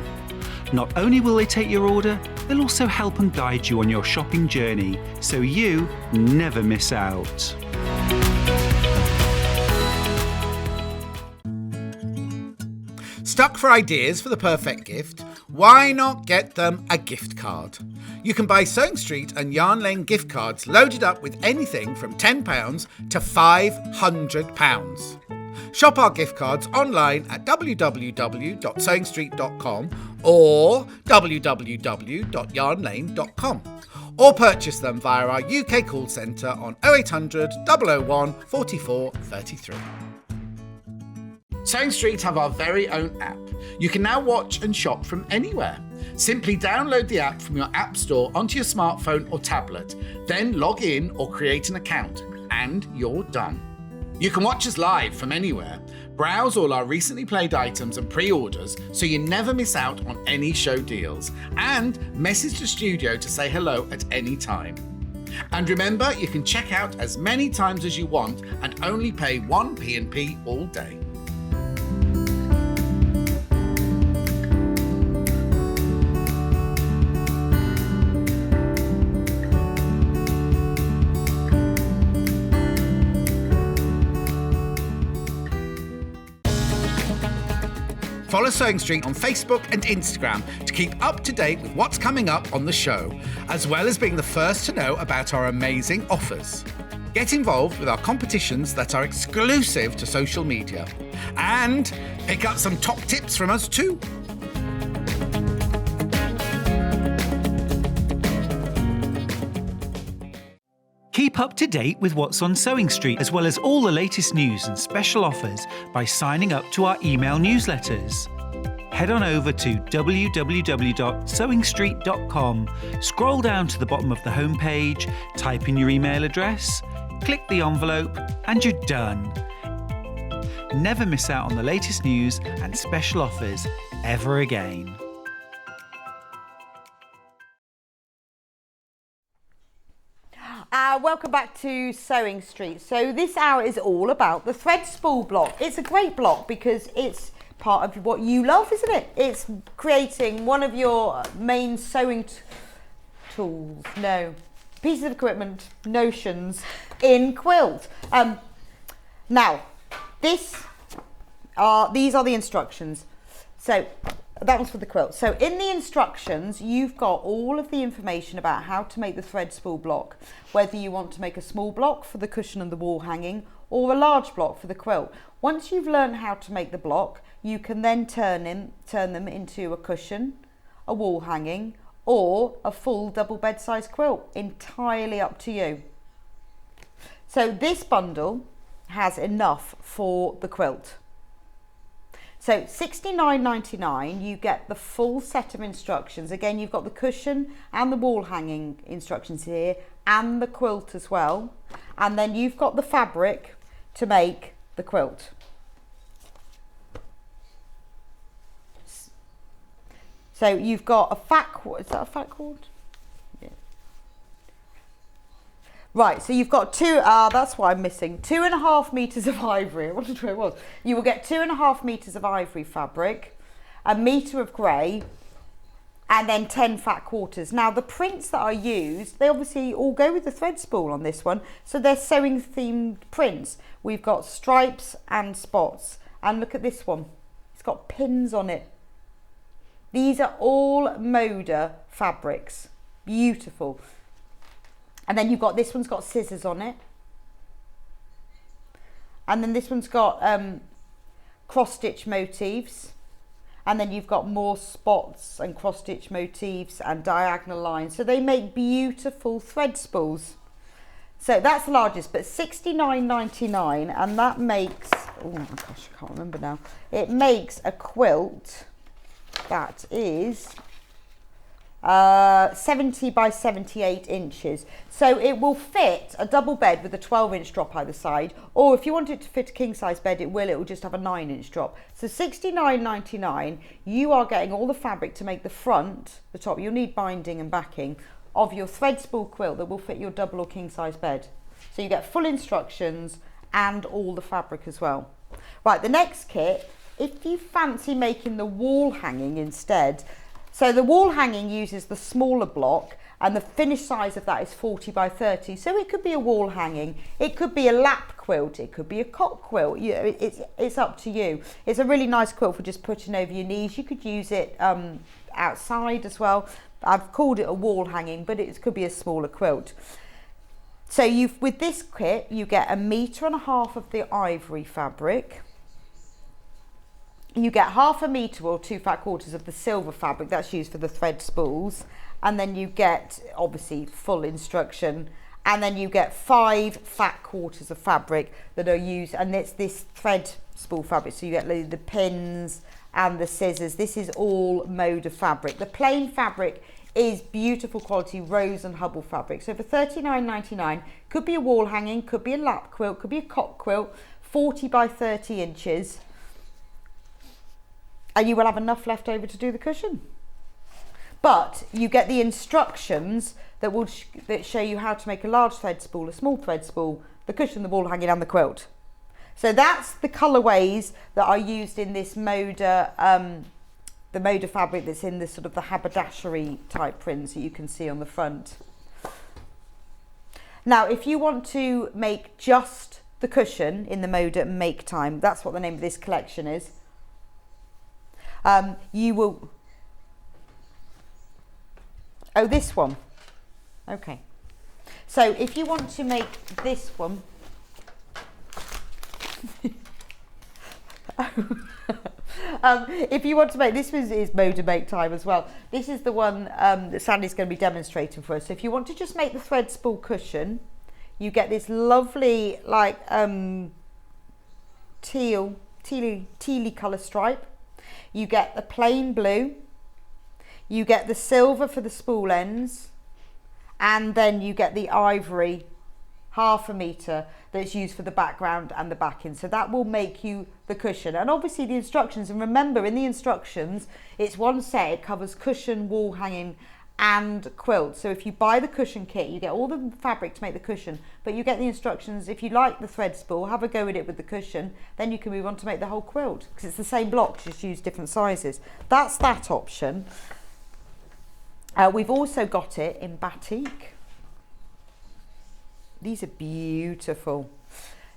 Not only will they take your order, they'll also help and guide you on your shopping journey, so you never miss out. Stuck for ideas for the perfect gift? Why not get them a gift card? You can buy Sewing Street and Yarn Lane gift cards loaded up with anything from £10 to £500. Shop our gift cards online at www.sewingstreet.com or www.yarnlane.com, or purchase them via our UK call centre on 0800 001 44 33. Sewing Street have our very own app. You can now watch and shop from anywhere. Simply download the app from your app store onto your smartphone or tablet, then log in or create an account, and you're done. You can watch us live from anywhere, browse all our recently played items and pre-orders so you never miss out on any show deals, and message the studio to say hello at any time. And remember, you can check out as many times as you want and only pay one P&P all day. Follow Sewing Street on Facebook and Instagram to keep up to date with what's coming up on the show, as well as being the first to know about our amazing offers. Get involved with our competitions that are exclusive to social media, and pick up some top tips from us too. Keep up to date with what's on Sewing Street, as well as all the latest news and special offers by signing up to our email newsletters. Head on over to www.sewingstreet.com, scroll down to the bottom of the homepage, type in your email address, click the envelope, and you're done. Never miss out on the latest news and special offers ever again. Welcome back to Sewing Street. So this hour is all about the thread spool block. It's a great block because it's part of what you love, isn't it? It's creating one of your main sewing tools, pieces of equipment, notions in Quilt. Now, these are the instructions. So that was for the quilt. So in the instructions, you've got all of the information about how to make the thread spool block, whether you want to make a small block for the cushion and the wall hanging or a large block for the quilt. Once you've learned how to make the block, you can then turn them into a cushion, a wall hanging, or a full double bed size quilt, entirely up to you. So this bundle has enough for the quilt. So $69.99, you get the full set of instructions. Again, you've got the cushion and the wall hanging instructions here, and the quilt as well. And then you've got the fabric to make the quilt. So you've got a fat cord. Is that a fat cord? Yeah. Right, so you've got that's what I'm missing. 2.5 meters of ivory. I wondered where it was. You will get 2.5 meters of ivory fabric, 1 meter of grey, and then 10 fat quarters. Now the prints that are used, they obviously all go with the thread spool on this one. So they're sewing themed prints. We've got stripes and spots. And look at this one. It's got pins on it. These are all Moda fabrics. Beautiful. And then you've got, this one's got scissors on it. And then this one's got cross stitch motifs. And then you've got more spots and cross stitch motifs and diagonal lines. So they make beautiful thread spools. So that's the largest, but $69.99, and that makes, oh my gosh, I can't remember now. It makes a quilt that is 70 by 78 inches. So it will fit a double bed with a 12-inch drop either side, or if you want it to fit a king-size bed, it will just have a 9-inch drop. So $69.99, you are getting all the fabric to make the front, the top, you'll need binding and backing, of your thread spool quilt that will fit your double or king-size bed. So you get full instructions and all the fabric as well. Right, the next kit, if you fancy making the wall hanging instead, so the wall hanging uses the smaller block, and the finished size of that is 40 by 30. So it could be a wall hanging, it could be a lap quilt, it could be a cot quilt. It's up to you. It's a really nice quilt for just putting over your knees. You could use it outside as well. I've called it a wall hanging, but it could be a smaller quilt. So with this kit, you get 1.5 meters of the ivory fabric. You get 0.5 meter or 2 fat quarters of the silver fabric that's used for the thread spools, and then you get obviously full instruction, and then you get 5 fat quarters of fabric that are used, and it's this thread spool fabric, so you get the pins and the scissors. This is all mode of fabric. The plain fabric is beautiful quality Rose and Hubble fabric. So for $39.99, could be a wall hanging, could be a lap quilt, could be a cot quilt, 40 by 30 inches. And you will have enough left over to do the cushion. But you get the instructions that will that show you how to make a large thread spool, a small thread spool, the cushion, the wall hanging and the quilt. So that's the colourways that are used in this Moda, the Moda fabric that's in this sort of the haberdashery type prints that you can see on the front. Now, if you want to make just the cushion in the Moda Make Time, that's what the name of this collection is. You will, this one, okay. So if you want to make this one, if you want to make, this is Moda Make Time as well. This is the one that Sandy's going to be demonstrating for us. So if you want to just make the thread spool cushion, you get this lovely like tealy colour stripe. You get the plain blue, you get the silver for the spool ends, and then you get the ivory 0.5 meter that's used for the background and the backing. So that will make you the cushion. And obviously the instructions, and remember in the instructions, it's one set, it covers cushion, wall hanging and quilt. So if you buy the cushion kit, you get all the fabric to make the cushion, but you get the instructions. If you like the thread spool, have a go at it with the cushion, then you can move on to make the whole quilt, because it's the same block, just use different sizes. That's that option. We've also got it in batik. These are beautiful.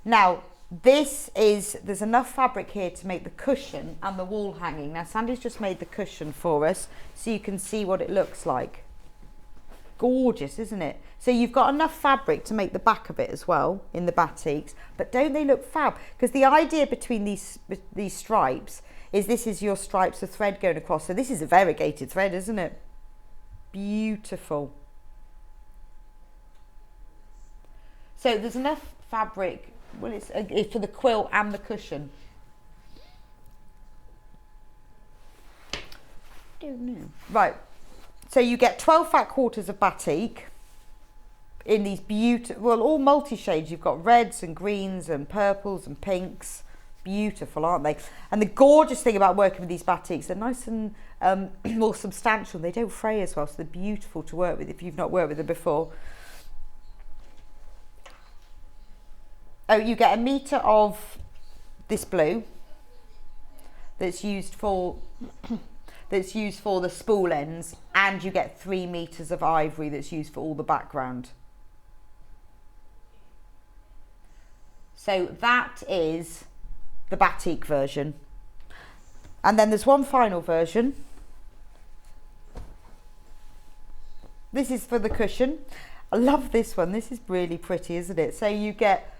Now there's enough fabric here to make the cushion and the wall hanging. Now Sandy's just made the cushion for us so you can see what it looks like. Gorgeous, isn't it? So you've got enough fabric to make the back of it as well in the batiks, but don't they look fab? Because the idea between these stripes is this is your stripes of thread going across. So this is a variegated thread, isn't it? Beautiful. So there's enough fabric. Well, it's for the quilt and the cushion. Don't know. Right. So you get 12 fat quarters of batik in these beautiful, well, all multi-shades. You've got reds and greens and purples and pinks. Beautiful, aren't they? And the gorgeous thing about working with these batiks, they're nice and more substantial. They don't fray as well, so they're beautiful to work with if you've not worked with them before. Oh, you get 1 meter of this blue that's used for the spool ends, and you get 3 meters of ivory that's used for all the background. So that is the batik version. And then there's one final version. This is for the cushion. I love this one. This is really pretty, isn't it? So you get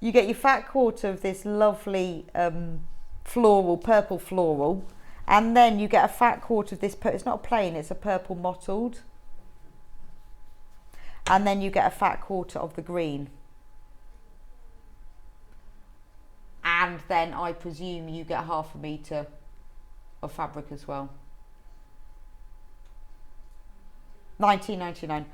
your fat quarter of this lovely purple floral, and then you get a fat quarter of this, it's not plain, it's a purple mottled, and then you get a fat quarter of the green. And then I presume you get 0.5 meter of fabric as well. $19.99.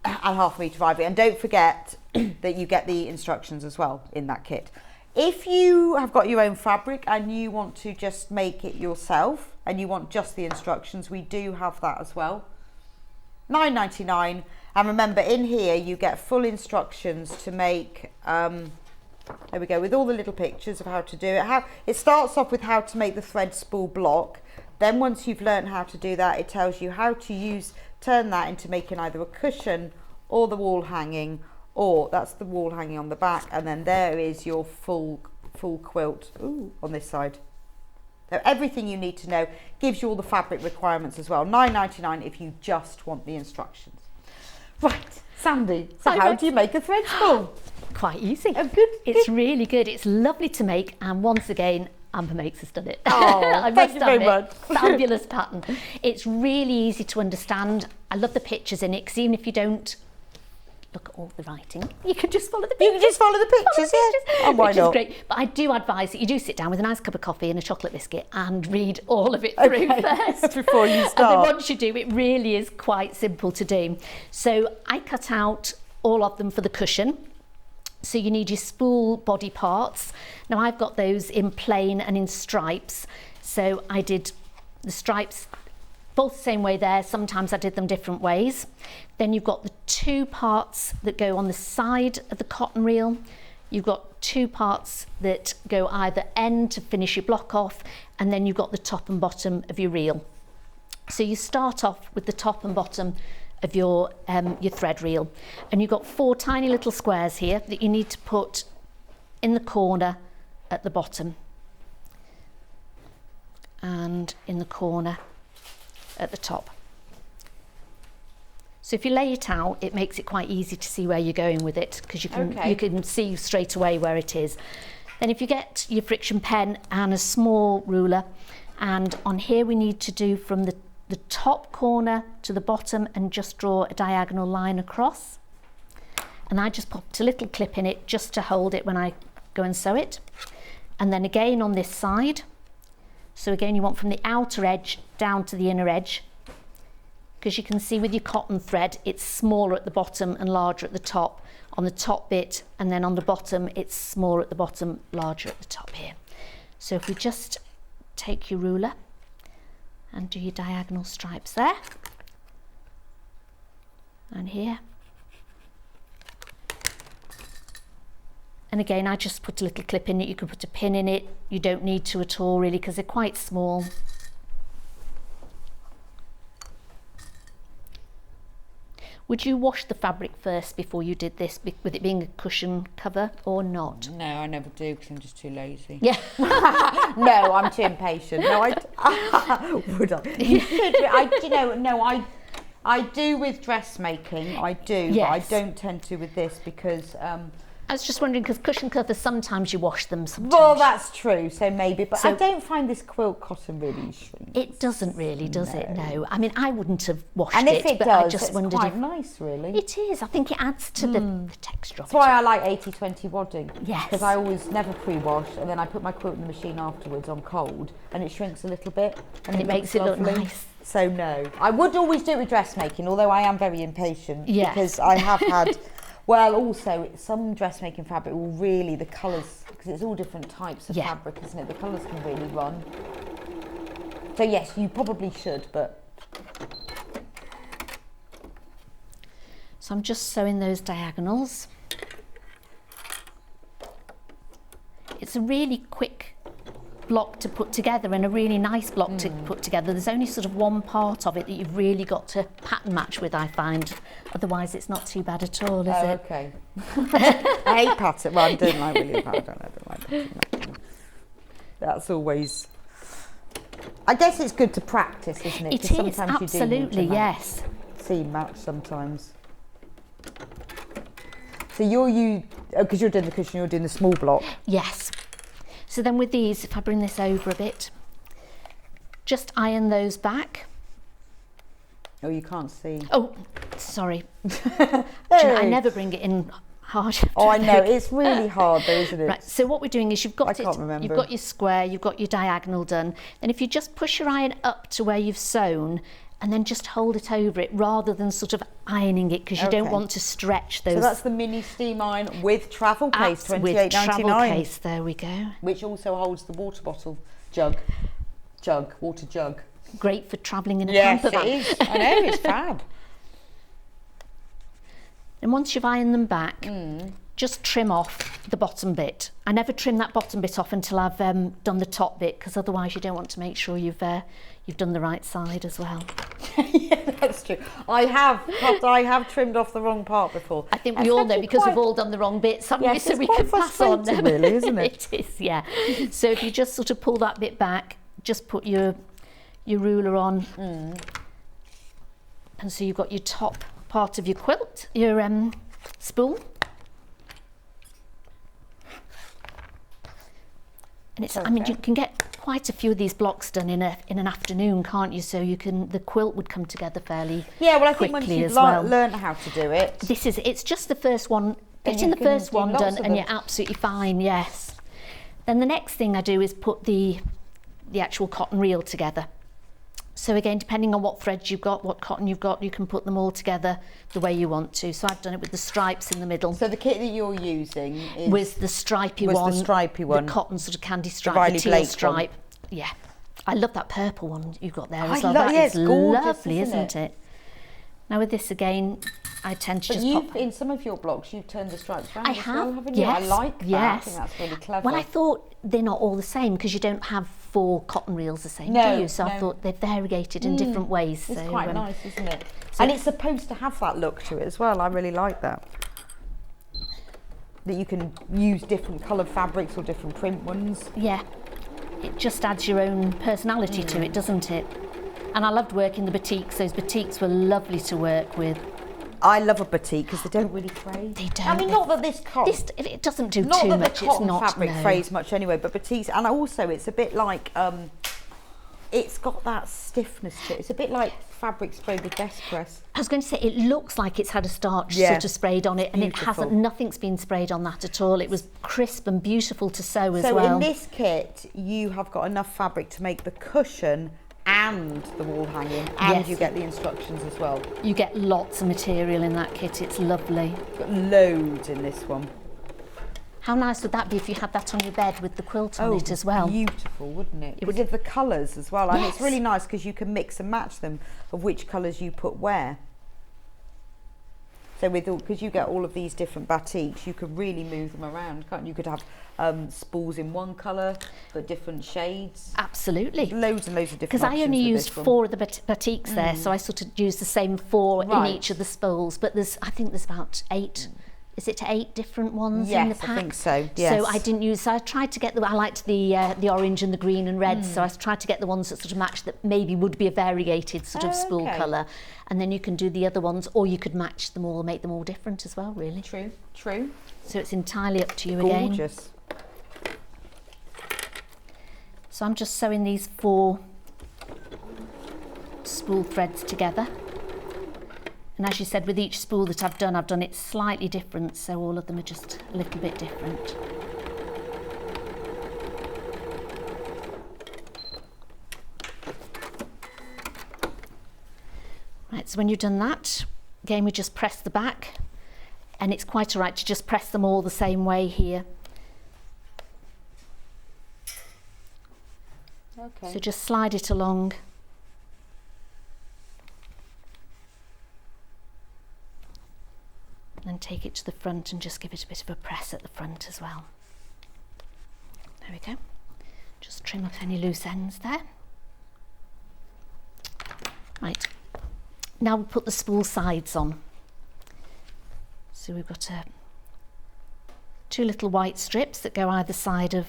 And 0.5 meter of ivory. And don't forget that you get the instructions as well in that kit. If you have got your own fabric and you want to just make it yourself and you want just the instructions, we do have that as well. $9.99. And remember, in here you get full instructions to make, there we go, with all the little pictures of how to do it. It starts off with how to make the thread spool block. Then once you've learned how to do that, it tells you how to use turn that into making either a cushion or the wall hanging, or that's the wall hanging on the back, and then there is your full quilt on this side. So everything you need to know, gives you all the fabric requirements as well. $9.99 if you just want the instructions. Right, Sandy, so how do you make a thread spool? Quite easy. Oh, good. It's really good. It's lovely to make, and once again, Amber Makes has done it. Oh, thank you very much. Fabulous pattern. It's really easy to understand. I love the pictures in it, because even if you don't look at all the writing, you can just follow the pictures. You can just follow the pictures, yeah. Oh, why which not? is great. But I do advise that you do sit down with a nice cup of coffee and a chocolate biscuit and read all of it through first. Before you start. And then once you do, it really is quite simple to do. So I cut out all of them for the cushion. So you need your spool body parts. Now I've got those in plain and in stripes. So I did the stripes both the same way there. Sometimes I did them different ways. Then you've got the 2 parts that go on the side of the cotton reel. You've got 2 parts that go either end to finish your block off, and then you've got the top and bottom of your reel. So you start off with the top and bottom of your thread reel, and you've got 4 tiny little squares here that you need to put in the corner at the bottom, and in the corner at the top. So if you lay it out, it makes it quite easy to see where you're going with it, because you can see straight away where it is. Then if you get your friction pen and a small ruler, and on here we need to do from the top corner to the bottom and just draw a diagonal line across. And I just popped a little clip in it just to hold it when I go and sew it. And then again on this side. So again, you want from the outer edge down to the inner edge, because you can see with your cotton thread, it's smaller at the bottom and larger at the top on the top bit, and then on the bottom, it's smaller at the bottom, larger at the top here. So if we just take your ruler and do your diagonal stripes there, and here. And again, I just put a little clip in it. You could put a pin in it. You don't need to at all, really, because they're quite small. Would you wash the fabric first before you did this, with it being a cushion cover, or not? No, I never do, because I'm just too lazy. Yeah. No, I'm too impatient. No, would I? You should. I do with dressmaking. I do, Yes. but I don't tend to with this, because I was just wondering, because cushion covers, sometimes you wash them, sometimes. well, that's true. So maybe, but So- I don't find this quilt cotton really shrinks. It doesn't really, does it? No. I mean, I wouldn't have washed And if it but does, I just it's wondered quite if nice, really. it is. I think it adds to the texture of That's it. why I like 80-20 wadding. Yes. Because I always never pre-wash, and then I put my quilt in the machine afterwards on cold, and it shrinks a little bit. And it makes it look lovely. nice. So no. I would always do it with dressmaking, although I am very impatient. Yes. Because I have had, well, also some dressmaking fabric will really, the colours, because it's all different types of Yeah. fabric, isn't it? The colours can really run. So yes, you probably should, but So I'm just sewing those diagonals. It's a really quick block to put together, and a really nice block to put together. There's only sort of one part of it that you've really got to pattern match with, I find. Otherwise, it's not too bad at all, is it? okay. I hate pattern. Well, I don't like really pattern. I don't like pattern. That's always. I guess it's good to practice, isn't it? It 'Cause is, sometimes you do need absolutely, to yes. seam match sometimes. So because you're doing the cushion, you're doing the small block. Yes. So then with these, if I bring this over a bit, just iron those back. Oh, you can't see. Oh, sorry. Do you know, I never bring it in hard. Oh, I know. It's really hard though, isn't it? Right, so what we're doing is you've got I can't remember. you've got your square, you've got your diagonal done. Then if you just push your iron up to where you've sewn, and then just hold it over it rather than sort of ironing it, because you don't Okay. want to stretch those. So that's the mini steam iron with travel case, with $28.99. travel case. There we go. Which also holds the water bottle water jug. Great for travelling in a Yes, camper it van. is. I know, it's fab. And once you've ironed them back, just trim off the bottom bit. I never trim that bottom bit off until I've done the top bit, because otherwise you don't want to make sure you've you've done the right side as well. Yeah, that's true. I have trimmed off the wrong part before. I think we all know because we've all done the wrong bits, haven't we? Yes, So it's we quite can pass on them. frustrating, really, isn't it? It is, yeah. So if you just sort of pull that bit back, just put your ruler on, and so you've got your top part of your quilt, your spool. And it's, I mean, you can get quite a few of these blocks done in an afternoon, can't you? So the quilt would come together fairly Yeah, well, I think once quickly you've as well. learned how to do it. It's just the first one, Then getting you the can first do one lots done of and them. you're absolutely fine, yes. Then the next thing I do is put the actual cotton reel together. So again, depending on what threads you've got, what cotton you've got, you can put them all together the way you want to. So I've done it with the stripes in the middle. So the kit that you're using is With the stripy one. one. The cotton sort of candy stripe, Riley the teal Blake stripe. Yeah. I love that purple one you've got there as I well. love- That yeah, is it's gorgeous, lovely, isn't isn't it? Now with this again, I tend to But just you've, pop... in some of your blocks, you've turned the stripes round I as have, well, haven't you? yes. I like that. I Yes. think that's really clever. Well, I thought they're not all the same because you don't have 4 cotton reels the same, No, do you? So I no. thought they're variegated in different ways. It's so, quite nice, isn't it? so- And it's supposed to have that look to it as well. I really like that. That you can use different coloured fabrics or different print ones. Yeah, it just adds your own personality to it, doesn't it? And I loved working the batiks. Those batiks were lovely to work with. I love a batik because they don't really fray. They don't. I mean, not that this cotton... It doesn't do Not too that much. the cotton It's not fabric no. frays much anyway, but batiks, and also it's a bit like it's got that stiffness to it. It's a bit like fabric sprayed with best press. I was going to say it looks like it's had a starch Yeah. sort of sprayed on it, and it Beautiful. hasn't. Nothing's been sprayed on that at all. It was crisp and beautiful to sew as So well. in this kit, you have got enough fabric to make the cushion and the wall hanging, and Yes. you get the instructions as well. You get lots of material in that kit. It's lovely. Got loads in this one. How nice would that be if you had that on your bed with the quilt on it as well? Beautiful, wouldn't it? It would- With the colours as well, and Yes. it's really nice because you can mix and match them of which colours you put where. So because you get all of these different batiks, you could really move them around, can't you? You could have spools in one colour, but different shades. Absolutely. Loads and loads of different Because I only options with used this one. 4 of the batiks there, so I sort of used the same 4 in Right. each of the spools. But I think there's about 8. Is it 8 different ones in the Yes, pack? I think so, yes. So I didn't use. So I tried to get I liked the orange and the green and red. So I tried to get the ones that sort of matched that maybe would be a variegated sort of spool Okay. colour, and then you can do the other ones, or you could match them all, make them all different as well. Really. True, true. So it's entirely up to you again. Gorgeous. So I'm just sewing these 4 spool threads together. And as you said, with each spool that I've done it slightly different, so all of them are just a little bit different. Right, so when you've done that, again we just press the back, and it's quite all right to just press them all the same way here. Okay. So just slide it along. And then take it to the front and just give it a bit of a press at the front as well. There we go. Just trim off any loose ends there. Right. Now we'll put the spool sides on. So we've got 2 little white strips that go either side of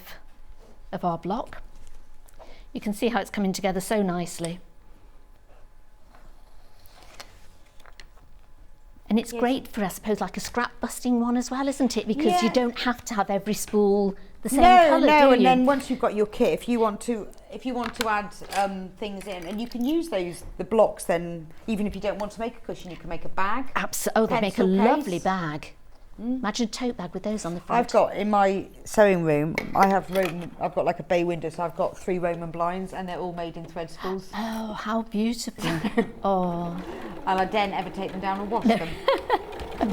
our block. You can see how it's coming together so nicely. And it's great for, I suppose, like a scrap busting one as well, isn't it? Because you don't have to have every spool the same colour, do you? And then once you've got your kit, if you want to add things in, and you can use the blocks then, even if you don't want to make a cushion, you can make a bag. Absolutely. Oh, they make a pencil lovely case. bag. Imagine a tote bag with those on the front. I've got in my sewing room, I've got like a bay window, so I've got 3 Roman blinds, and they're all made in thread spools. Oh, how beautiful. Oh. And I don't ever take them down and wash them.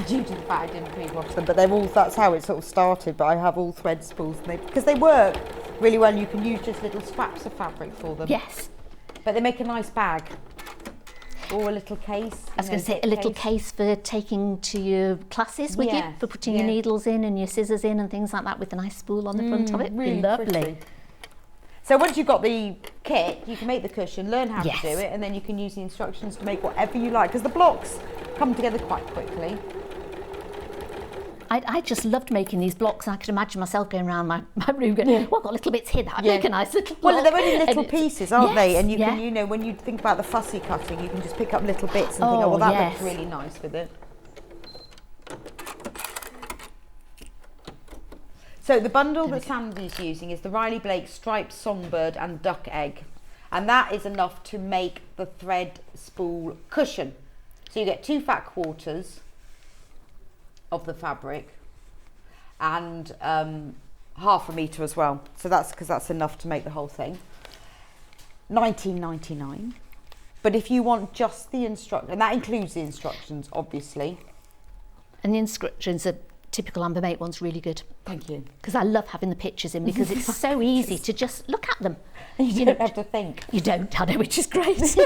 Due to the fact I didn't pre-wash them, but that's how it sort of started. But I have all thread spools, because they work really well. You can use just little scraps of fabric for them. Yes. But they make a nice bag. Or a little case. I was going to say a little case for taking to your classes with you, for putting your needles in and your scissors in and things like that, with a nice spool on the front of it. Really lovely. pretty. So once you've got the kit, you can make the cushion, learn how Yes. to do it, and then you can use the instructions to make whatever you like, because the blocks come together quite quickly. I just loved making these blocks. I could imagine myself going around my room going, well, I've got little bits here that I'd make a nice little block. Well, they're only little And pieces, aren't they? Yes, And you yeah. can, you know, when you think about the fussy cutting, you can just pick up little bits and think, Oh, oh, well, that yes. looks really nice with it. So the bundle that Sandy's using is the Riley Blake Striped Songbird and Duck Egg. And that is enough to make the thread spool cushion. So you get 2 fat quarters of the fabric and half a metre as well. So that's because that's enough to make the whole thing. $19.99. But if you want just the instruction, and that includes the instructions, obviously. And the instructions are typical Amber Mate one's really good. Thank you. Because I love having the pictures in because it's so easy to just look at them. You don't have to think. You don't, I know, which is great.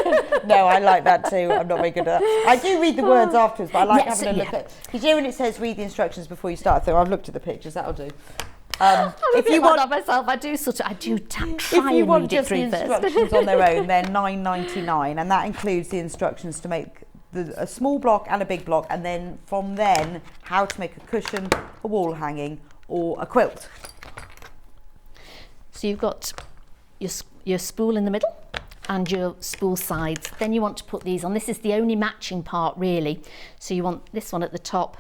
No, I like that too. I'm not very good at that. I do read the words afterwards, but I like Yes, having a look yeah. at. You know when it says read the instructions before you start, though, I've looked at the pictures. That'll do. If you want myself, I do try If and you want read it just the through first. instructions on their own, they're $9.99, and that includes the instructions to make a small block and a big block, and then from then how to make a cushion, a wall hanging, or a quilt. So you've got your spool in the middle and your spool sides. Then you want to put these on. This is the only matching part really. So you want this one at the top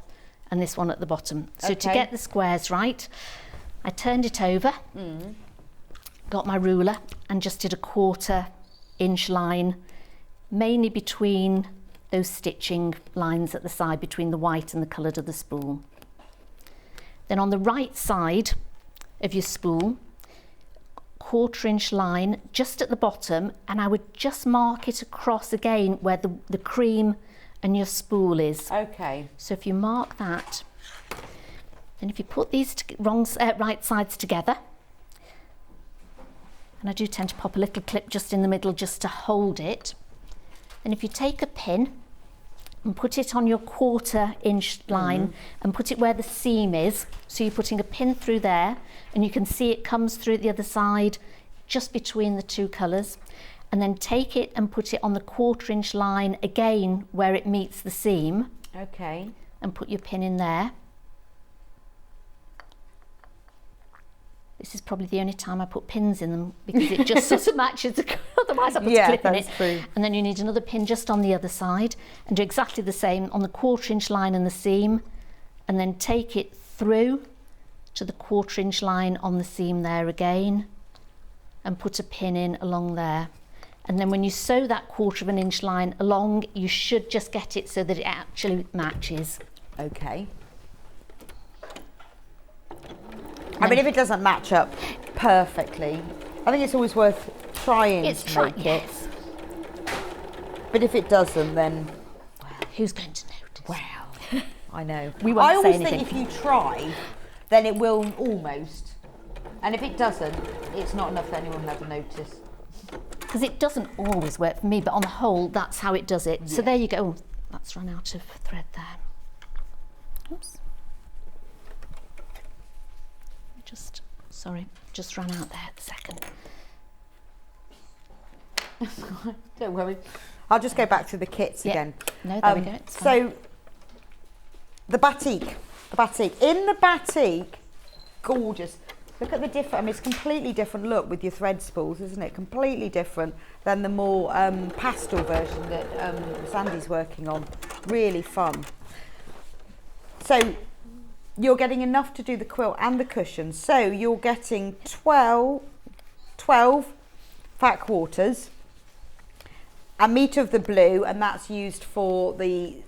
and this one at the bottom. So to Okay. get the squares right, I turned it over, got my ruler and just did a 1/4 inch line, mainly between those stitching lines at the side between the white and the coloured of the spool. Then on the right side of your spool, 1/4 inch line just at the bottom, and I would just mark it across again where the cream and your spool is. Okay. So if you mark that, then if you put these right sides together, and I do tend to pop a little clip just in the middle just to hold it, then if you take a pin and put it on your 1/4 inch line and put it where the seam is, so you're putting a pin through there and you can see it comes through the other side just between the two colours, and then take it and put it on the 1/4 inch line again where it meets the seam Okay. and put your pin in there. This is probably the only time I put pins in them because it just sort of matches the otherwise I put a clip in it. that's true. And then you need another pin just on the other side and do exactly the same on the 1/4 inch line and the seam, and then take it through to the 1/4 inch line on the seam there again and put a pin in along there. And then when you sew that 1/4 inch line along, you should just get it so that it actually matches. Okay. I mean, if it doesn't match up perfectly, I think it's always worth trying to make it. Yes. But if it doesn't, then Who's going to notice? well, I know. We won't I say always anything. think if you try, then it will almost. And if it doesn't, it's not enough that anyone will ever notice. Because it doesn't always work for me, but on the whole, that's how it does it. So there you go. Oh, that's run out of thread there. Oops. Just ran out there a second. Don't worry. I'll just go back to the kits Yeah. again. No, there we go. It's fine. So, the batik. In the batik, gorgeous. Look at the different, I mean, it's a completely different look with your thread spools, isn't it? Completely different than the more pastel version that Sandy's working on. Really fun. So, you're getting enough to do the quilt and the cushion. So, you're getting 12 fat quarters, a metre of the blue, and that's used for the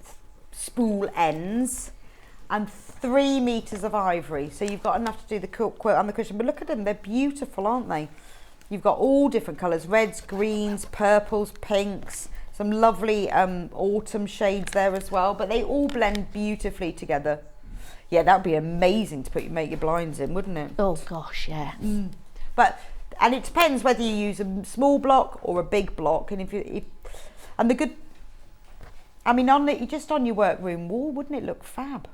spool ends, and 3 metres of ivory. So you've got enough to do the quilt and the cushion. But look at them, they're beautiful, aren't they? You've got all different colours, reds, greens, purples, pinks, some lovely autumn shades there as well, but they all blend beautifully together. Yeah, that would be amazing to make your blinds in, wouldn't it? Oh gosh, yeah. And it depends whether you use a small block or a big block, and and the good, I mean, just on your workroom wall, wouldn't it look fab?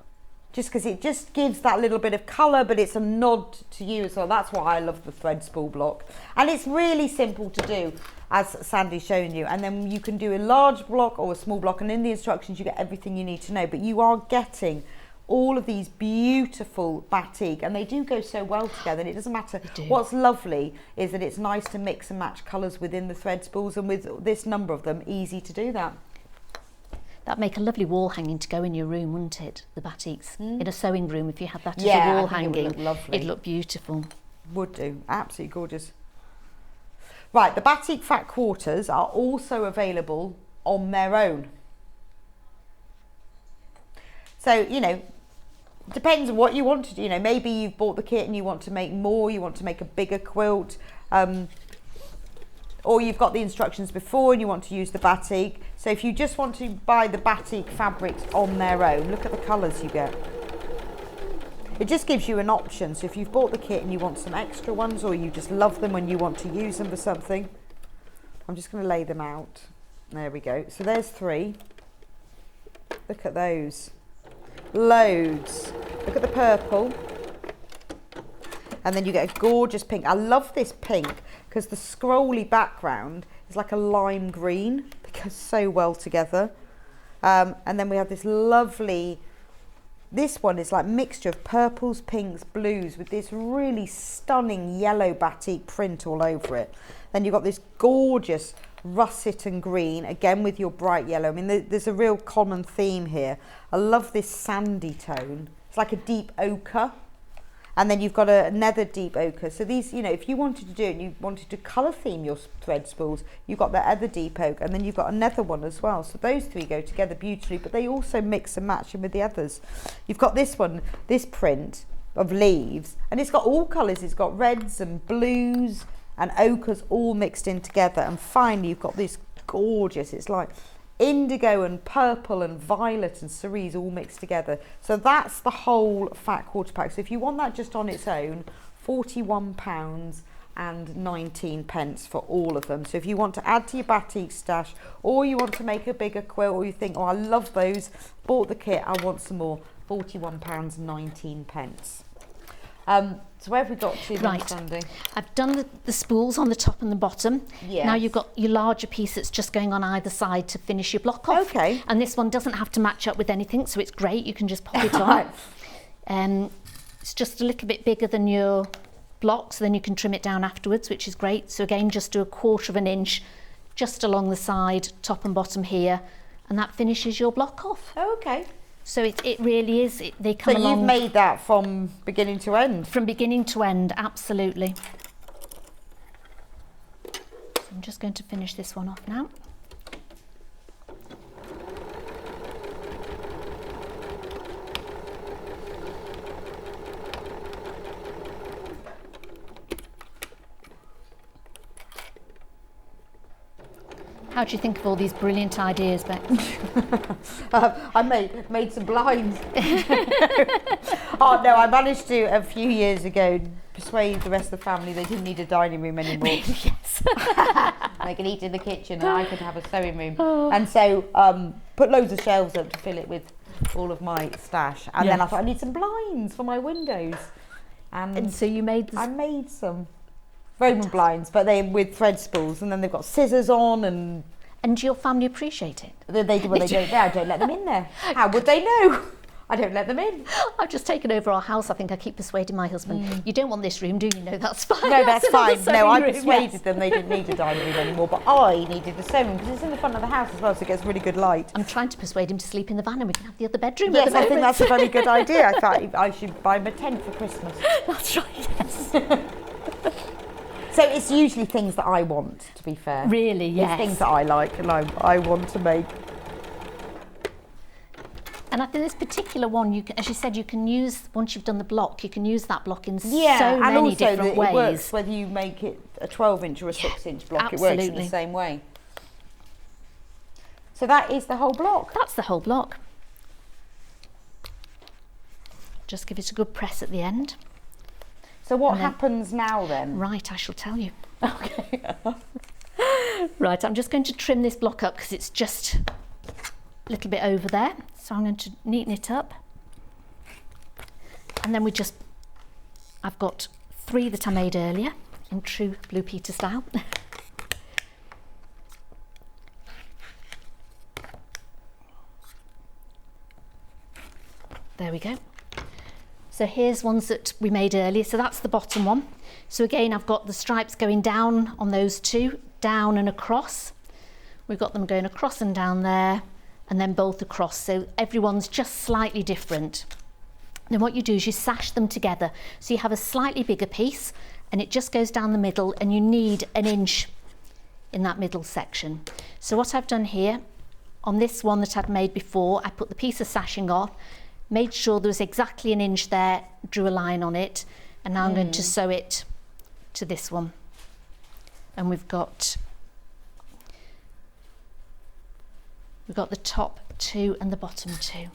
just because it just gives that little bit of colour, but it's a nod to you as well. That's why I love the thread spool block. And it's really simple to do, as Sandy's shown you. And then you can do a large block or a small block, and in the instructions you get everything you need to know. But you are getting all of these beautiful batik, and they do go so well together, and it doesn't matter. What's lovely is that it's nice to mix and match colours within the thread spools, and with this number of them, easy to do that. That'd make a lovely wall hanging to go in your room, wouldn't it? The batiks. In a sewing room, if you had that as a wall hanging, it would look lovely. It'd look beautiful. Would do. Absolutely gorgeous. Right, the batik fat quarters are also available on their own. So, you know, depends on what you want to do. You know, maybe you've bought the kit and you want to make more, you want to make a bigger quilt, or you've got the instructions before and you want to use the batik. So if you just want to buy the batik fabrics on their own, look at the colours you get. It just gives you an option. So if you've bought the kit and you want some extra ones, or you just love them and you want to use them for something, I'm just going to lay them out. There we go. So there's 3. Look at those. Loads. Look at the purple. And then you get a gorgeous pink. I love this pink because the scrolly background is like a lime green. They go so well together. And then we have this lovely, this one is like mixture of purples, pinks, blues with this really stunning yellow batik print all over it. Then you've got this gorgeous russet and green, again with your bright yellow. I mean, there's a real common theme here. I love this sandy tone. It's like a deep ochre. And then you've got a nether deep ochre. So these, you know, if you wanted to do it and you wanted to colour theme your thread spools, you've got the other deep ochre, and then you've got a nether one as well. So those 3 go together beautifully, but they also mix and match in with the others. You've got this one, this print of leaves, and it's got all colours. It's got reds and blues and ochres all mixed in together. And finally, you've got this gorgeous, it's like indigo and purple and violet and cerise all mixed together. So that's the whole fat quarter pack. So if you want that just on its own, £41.19 for all of them. So if you want to add to your batik stash, or you want to make a bigger quilt, or you think, oh, I love those, bought the kit, I want some more, £41.19. So where have we got to, right, Sandy? I've done the spools on the top and the bottom. Yes. Now you've got your larger piece that's just going on either side to finish your block off. Okay. And this one doesn't have to match up with anything, so it's great. You can just pop it on. It's just a little bit bigger than your block, so then you can trim it down afterwards, which is great. So again, just do 1/4 inch just along the side, top and bottom here, and that finishes your block off. Oh, okay. So it really is, they come along. So you've made that from beginning to end? From beginning to end, absolutely. So I'm just going to finish this one off now. How do you think of all these brilliant ideas, Beck? I made some blinds. Oh no, I managed to, a few years ago, persuade the rest of the family they didn't need a dining room anymore. Yes. They could eat in the kitchen and I could have a sewing room. And so put loads of shelves up to fill it with all of my stash. And then I thought I need some blinds for my windows. And so you made this? I made some Roman blinds, but they're with thread spools, and then they've got scissors on. And do your family appreciate it? They don't. I don't let them in there. How would they know? I don't let them in. I've just taken over our house. I think I keep persuading my husband, you don't want this room, do you? No, that's fine. No, that's fine. No, I persuaded them they didn't need a dining room anymore, but I needed the sewing room because it's in the front of the house as well, so it gets really good light. I'm trying to persuade him to sleep in the van and we can have the other bedroom. Yes, I think that's a very good idea. I thought I should buy him a tent for Christmas. That's right, yes. So it's usually things that I want, to be fair. Really, yes. It's things that I like and I want to make. And I think this particular one, you can, as you said, you can use, once you've done the block, you can use that block in so many different ways. It works whether you make it a 12-inch or a 6-inch block. Absolutely. It works in the same way. So that is the whole block? That's the whole block. Just give it a good press at the end. So what happens now then? Right, I shall tell you. Okay. Right, I'm just going to trim this block up because it's just a little bit over there. So I'm going to neaten it up. And then I've got 3 that I made earlier in true Blue Peter style. There we go. So here's ones that we made earlier. So that's the bottom one. So again, I've got the stripes going down on those 2, down and across. We've got them going across and down there, and then both across. So everyone's just slightly different. Then what you do is you sash them together. So you have a slightly bigger piece and it just goes down the middle, and you need 1 inch in that middle section. So what I've done here, on this one that I'd made before, I put the piece of sashing off, made sure there was exactly 1 inch there, drew a line on it, and now I'm going to sew it to this one. And we've got the top 2 and the bottom 2.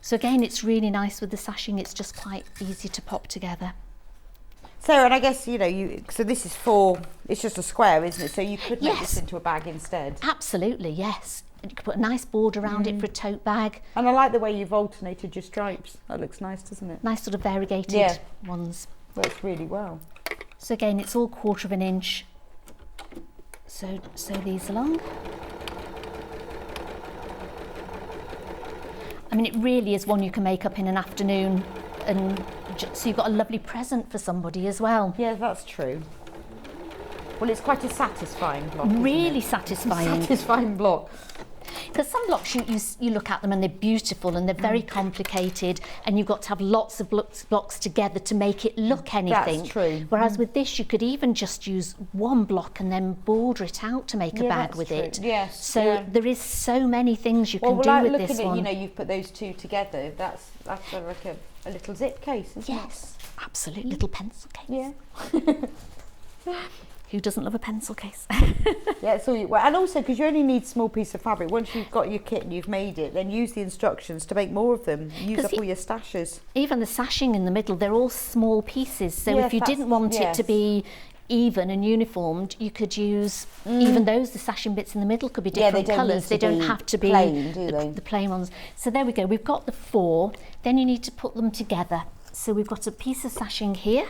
So again, it's really nice with the sashing. It's just quite easy to pop together. So, and I guess, you know, so this is it's just a square, isn't it? So you could make this into a bag instead. Absolutely, yes. And you could put a nice border around it for a tote bag. And I like the way you've alternated your stripes. That looks nice, doesn't it? Nice sort of variegated ones. Works really well. So again, it's all 1/4 inch. So sew these along. I mean, it really is one you can make up in an afternoon, and so you've got a lovely present for somebody as well. Yeah, that's true. Well, it's quite a satisfying block. Really satisfying. Satisfying block. Because some blocks, you look at them and they're beautiful and they're very complicated, and you've got to have lots of blocks together to make it look anything. That's true. Whereas with this, you could even just use one block and then border it out to make a bag with it. Yes. So there is so many things you can do like with looking this at, one. you know, you've put those 2 together. That's like a little zip case, isn't it? Yes, absolutely. Little pencil case. Yeah. Who doesn't love a pencil case? Yeah, so and also because you only need a small piece of fabric. Once you've got your kit and you've made it, then use the instructions to make more of them. Use up all your stashes. Even the sashing in the middle, they're all small pieces. So if you didn't want it to be even and uniformed, you could use even those. The sashing bits in the middle could be different colours. They don't have to be plain, do they? The plain ones. So there we go. We've got the 4. Then you need to put them together. So we've got a piece of sashing here,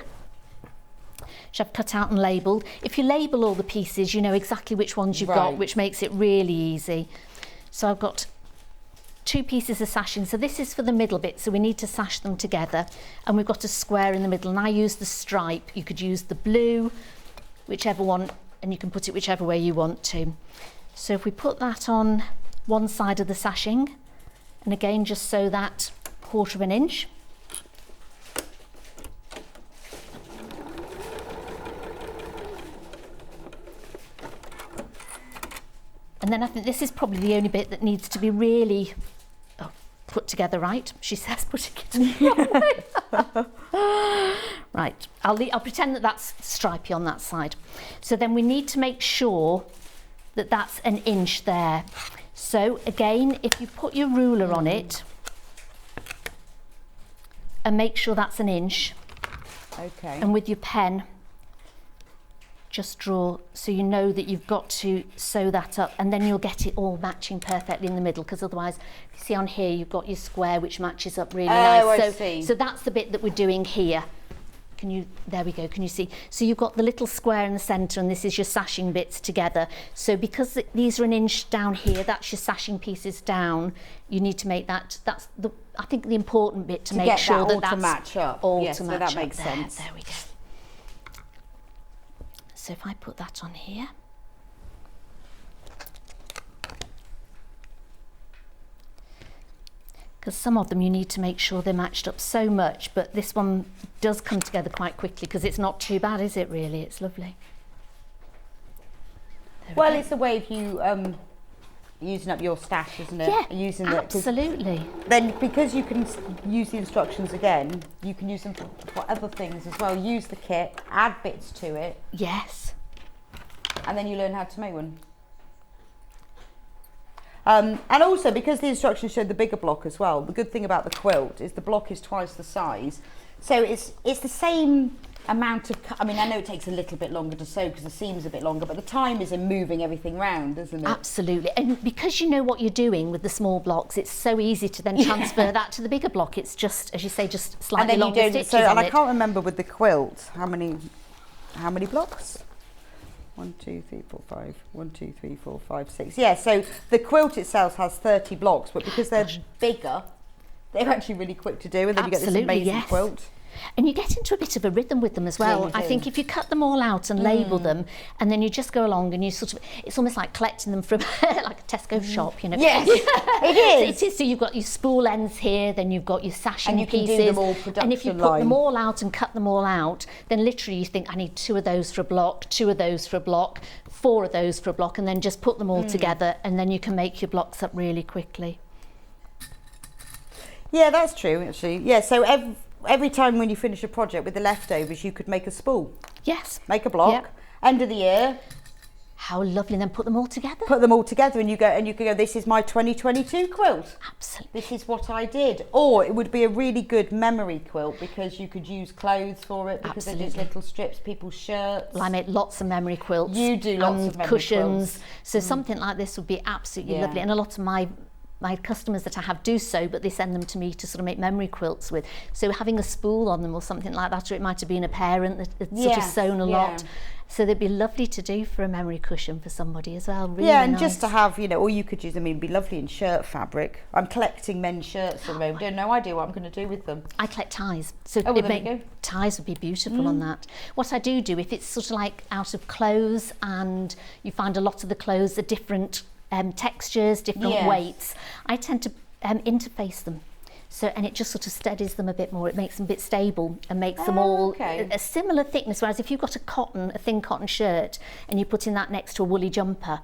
which I've cut out and labelled. If you label all the pieces, you know exactly which ones you've got, which makes it really easy. So I've got 2 pieces of sashing. So this is for the middle bit, so we need to sash them together. And we've got a square in the middle, and I use the stripe. You could use the blue, whichever one, and you can put it whichever way you want to. So if we put that on one side of the sashing, and again just sew that 1/4 inch. And then I think this is probably the only bit that needs to be really put together right. She says putting it together. Right, I'll pretend that that's stripy on that side. So then we need to make sure that that's 1 inch there. So again, if you put your ruler on it and make sure that's 1 inch. Okay. And with your pen, just draw so you know that you've got to sew that up, and then you'll get it all matching perfectly in the middle, because otherwise, you see on here, you've got your square which matches up really nice. So that's the bit that we're doing here. There we go, can you see? So you've got the little square in the centre, and this is your sashing bits together. So because these are 1 inch down here, that's your sashing pieces down, you need to make that's I think the important bit to make sure that that's to match up. All yes, to so match that up makes there. sense. There we go. So if I put that on here, because some of them you need to make sure they're matched up so much, but this one does come together quite quickly because it's not too bad, is it really? It's lovely. Well, it's a way of you using up your stash, isn't it? Yeah, absolutely. Then because you can use the instructions again, you can use them for other things as well. Use the kit, add bits to it. Yes. And then you learn how to make one. And also, because the instructions show the bigger block as well, the good thing about the quilt is the block is twice the size. So it's the same amount of, I mean, I know it takes a little bit longer to sew because the seam's a bit longer, but the time is in moving everything round, isn't it? Absolutely. And because you know what you're doing with the small blocks, it's so easy to then transfer that to the bigger block. It's just, as you say, just slightly longer stitches so, and on I can't remember with the quilt, how many blocks? 1, 2, 3, 4, 5. 1, 2, 3, 4, 5, 6. Yeah, so the quilt itself has 30 blocks, but because they're bigger, they're actually really quick to do, and then you get this amazing quilt. And you get into a bit of a rhythm with them as well. I think if you cut them all out and label them, and then you just go along and you sort of, it's almost like collecting them from like a Tesco shop, you know. Yes, it is. It is. So you've got your spool ends here, then you've got your sashing and pieces. Can do them all production and if you put them all out and cut them all out, then literally you think, I need 2 of those for a block, 2 of those for a block, 4 of those for a block, and then just put them all together, and then you can make your blocks up really quickly. Yeah, that's true, actually. Yeah, so every time when you finish a project with the leftovers, you could make a spool. Yes. Make a block. Yep. End of the year. How lovely, and then put them all together. Put them all together, and you can go, this is my 2022 quilt. Absolutely. This is what I did. Or it would be a really good memory quilt because you could use clothes for it because they're just little strips, people's shirts. Well, I make lots of memory quilts. You do lots of memory cushions. quilts. So something like this would be absolutely lovely. And a lot of my customers that I have do so, but they send them to me to sort of make memory quilts with. So having a spool on them or something like that, or it might have been a parent that had sort of sewn a lot. So they'd be lovely to do for a memory cushion for somebody as well. Really and nice. just to have, you know, or you could use, I mean, it'd be lovely in shirt fabric. I'm collecting men's shirts at the moment. I have no idea what I'm going to do with them. I collect ties. So ties would be beautiful on that. What I do, if it's sort of like out of clothes and you find a lot of the clothes are different textures, different weights, I tend to interface them. So, and it just sort of steadies them a bit more. It makes them a bit stable and makes them all a similar thickness. Whereas if you've got a thin cotton shirt and you put in that next to a woolly jumper,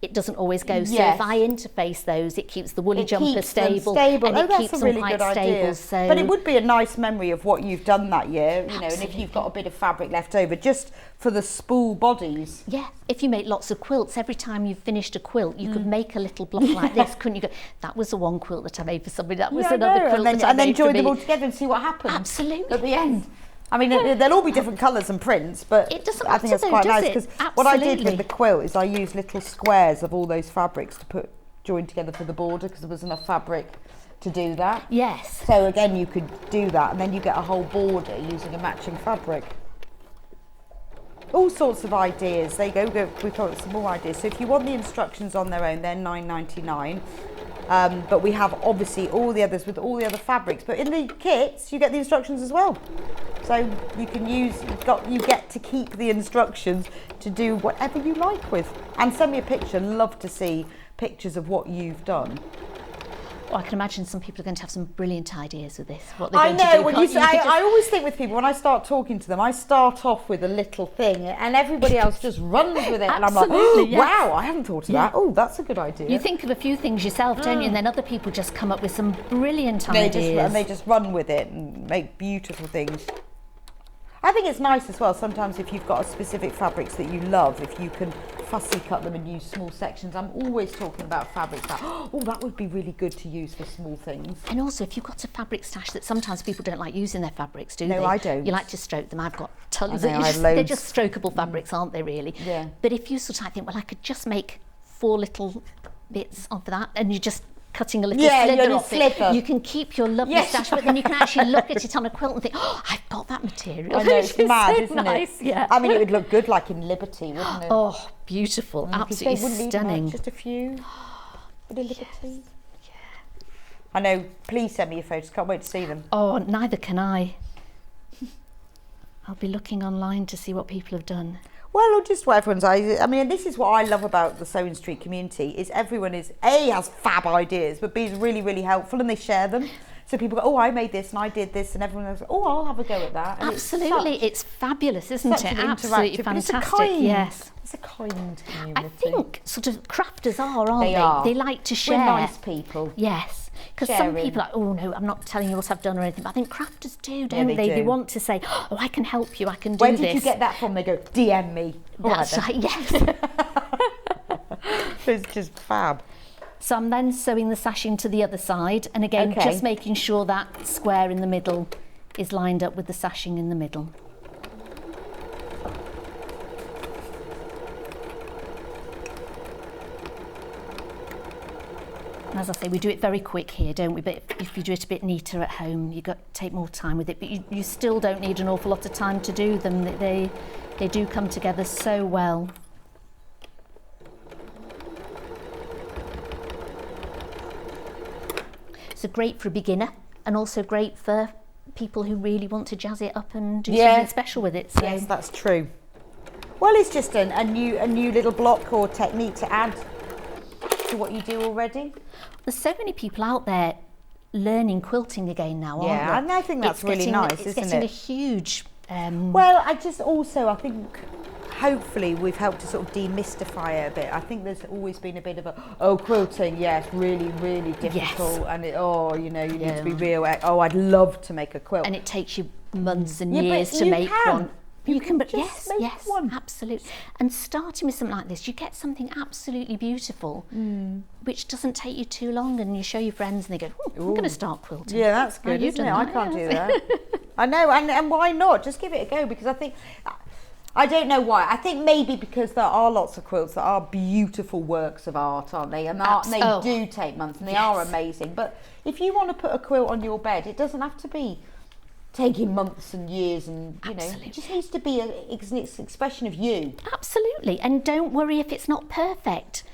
it doesn't always go. So if I interface those, it keeps the woolly jumper stable. And it keeps them really quite stable. So, but it would be a nice memory of what you've done that year, you know, and if you've got a bit of fabric left over, just for the spool bodies. Yeah, if you make lots of quilts, every time you've finished a quilt, you could make a little block like this, couldn't you? Go, that was the one quilt that I made for somebody, that was another quilt that I made and then join them all together and see what happens. Absolutely. At the end. I mean, they'll all be different colours and prints, but it doesn't I think that's quite nice because what I did with Absolutely. the quilt is I used little squares of all those fabrics to join together for the border because there was enough fabric to do that. Yes. So again, you could do that, and then you get a whole border using a matching fabric. All sorts of ideas. There you go. We've got some more ideas. So if you want the instructions on their own, they're £9.99. But we have obviously all the others with all the other fabrics. But in the kits, you get the instructions as well. So you can you get to keep the instructions to do whatever you like with. And send me a picture. Love to see pictures of what you've done. Well, I can imagine some people are going to have some brilliant ideas with this. What I they're know, going to do. when you say, I always think with people, when I start talking to them, I start off with a little thing and everybody else just runs with it. And I'm like, oh, wow, I hadn't thought of that. Oh, that's a good idea. You think of a few things yourself, don't you? And then other people just come up with some brilliant ideas. And they just run with it and make beautiful things. I think it's nice as well, sometimes if you've got a specific fabrics that you love, if you can fussy cut them and use small sections. I'm always talking about fabrics that, oh, that would be really good to use for small things. And also, if you've got a fabric stash that sometimes people don't like using their fabrics, do they? No, I don't. You like to stroke them. I've got tons. They're just strokeable fabrics, aren't they, really? Yeah. But if you sort of think, well, I could just make 4 little bits of that, and you just cutting a little slither off it, you can keep your lovely stash, but then you can actually look at it on a quilt and think, oh, I've got that material. I know, it's mad, isn't nice. it? Yeah. I mean, it would look good like in Liberty, wouldn't it? Oh, beautiful, absolutely stunning. Just a few. Bit of Liberty. Yeah. I know, please send me your photos, can't wait to see them. Oh, neither can I. I'll be looking online to see what people have done. Well, or just what everyone's ideas. I mean, this is what I love about the Sewing Street community, is everyone is, A, has fab ideas, but B, is really, really helpful, and they share them. So people go, oh, I made this and I did this, and everyone goes, oh, I'll have a go at that. And absolutely, it's fabulous, isn't it? Absolutely fantastic. It's a kind, yes. It's a kind community. I think sort of crafters aren't they? They like to share. We're nice people. Yes. Because some people are like, oh no, I'm not telling you what I've done or anything. But I think crafters do, don't they? Do. They want to say, oh, I can help you, I can do Where this. did you get that from? They go, DM me. That's right, yes. It's just fab. So I'm then sewing the sashing to the other side, and again, just making sure that square in the middle is lined up with the sashing in the middle. as I say, we do it very quick here, don't we? But if you do it a bit neater at home, you've got to take more time with it. But you still don't need an awful lot of time to do them. They do come together so well. So great for a beginner, and also great for people who really want to jazz it up and do something special with it. So. Yes, that's true. Well, it's just a new little block or technique to add to what you do already. There's so many people out there learning quilting again now, aren't there? Yeah, and I think that's really nice, isn't it? It's getting a huge... Well, I think hopefully we've helped to sort of demystify it a bit. I think there's always been a bit of quilting, yes, really, really difficult, and you need to be real. I'd love to make a quilt, and it takes you months and years to make one. You can, but yes, one. Absolutely. And starting with something like this, you get something absolutely beautiful, which doesn't take you too long, and you show your friends, and they go, I'm going to start quilting. Yeah, that's good, isn't it? I can't do that. I know, and why not? Just give it a go, because I think. I don't know why. I think maybe because there are lots of quilts that are beautiful works of art, aren't they? And they do take months, and they are amazing. But if you want to put a quilt on your bed, it doesn't have to be taking months and years, and it just needs to be an expression of you. Absolutely, and don't worry if it's not perfect.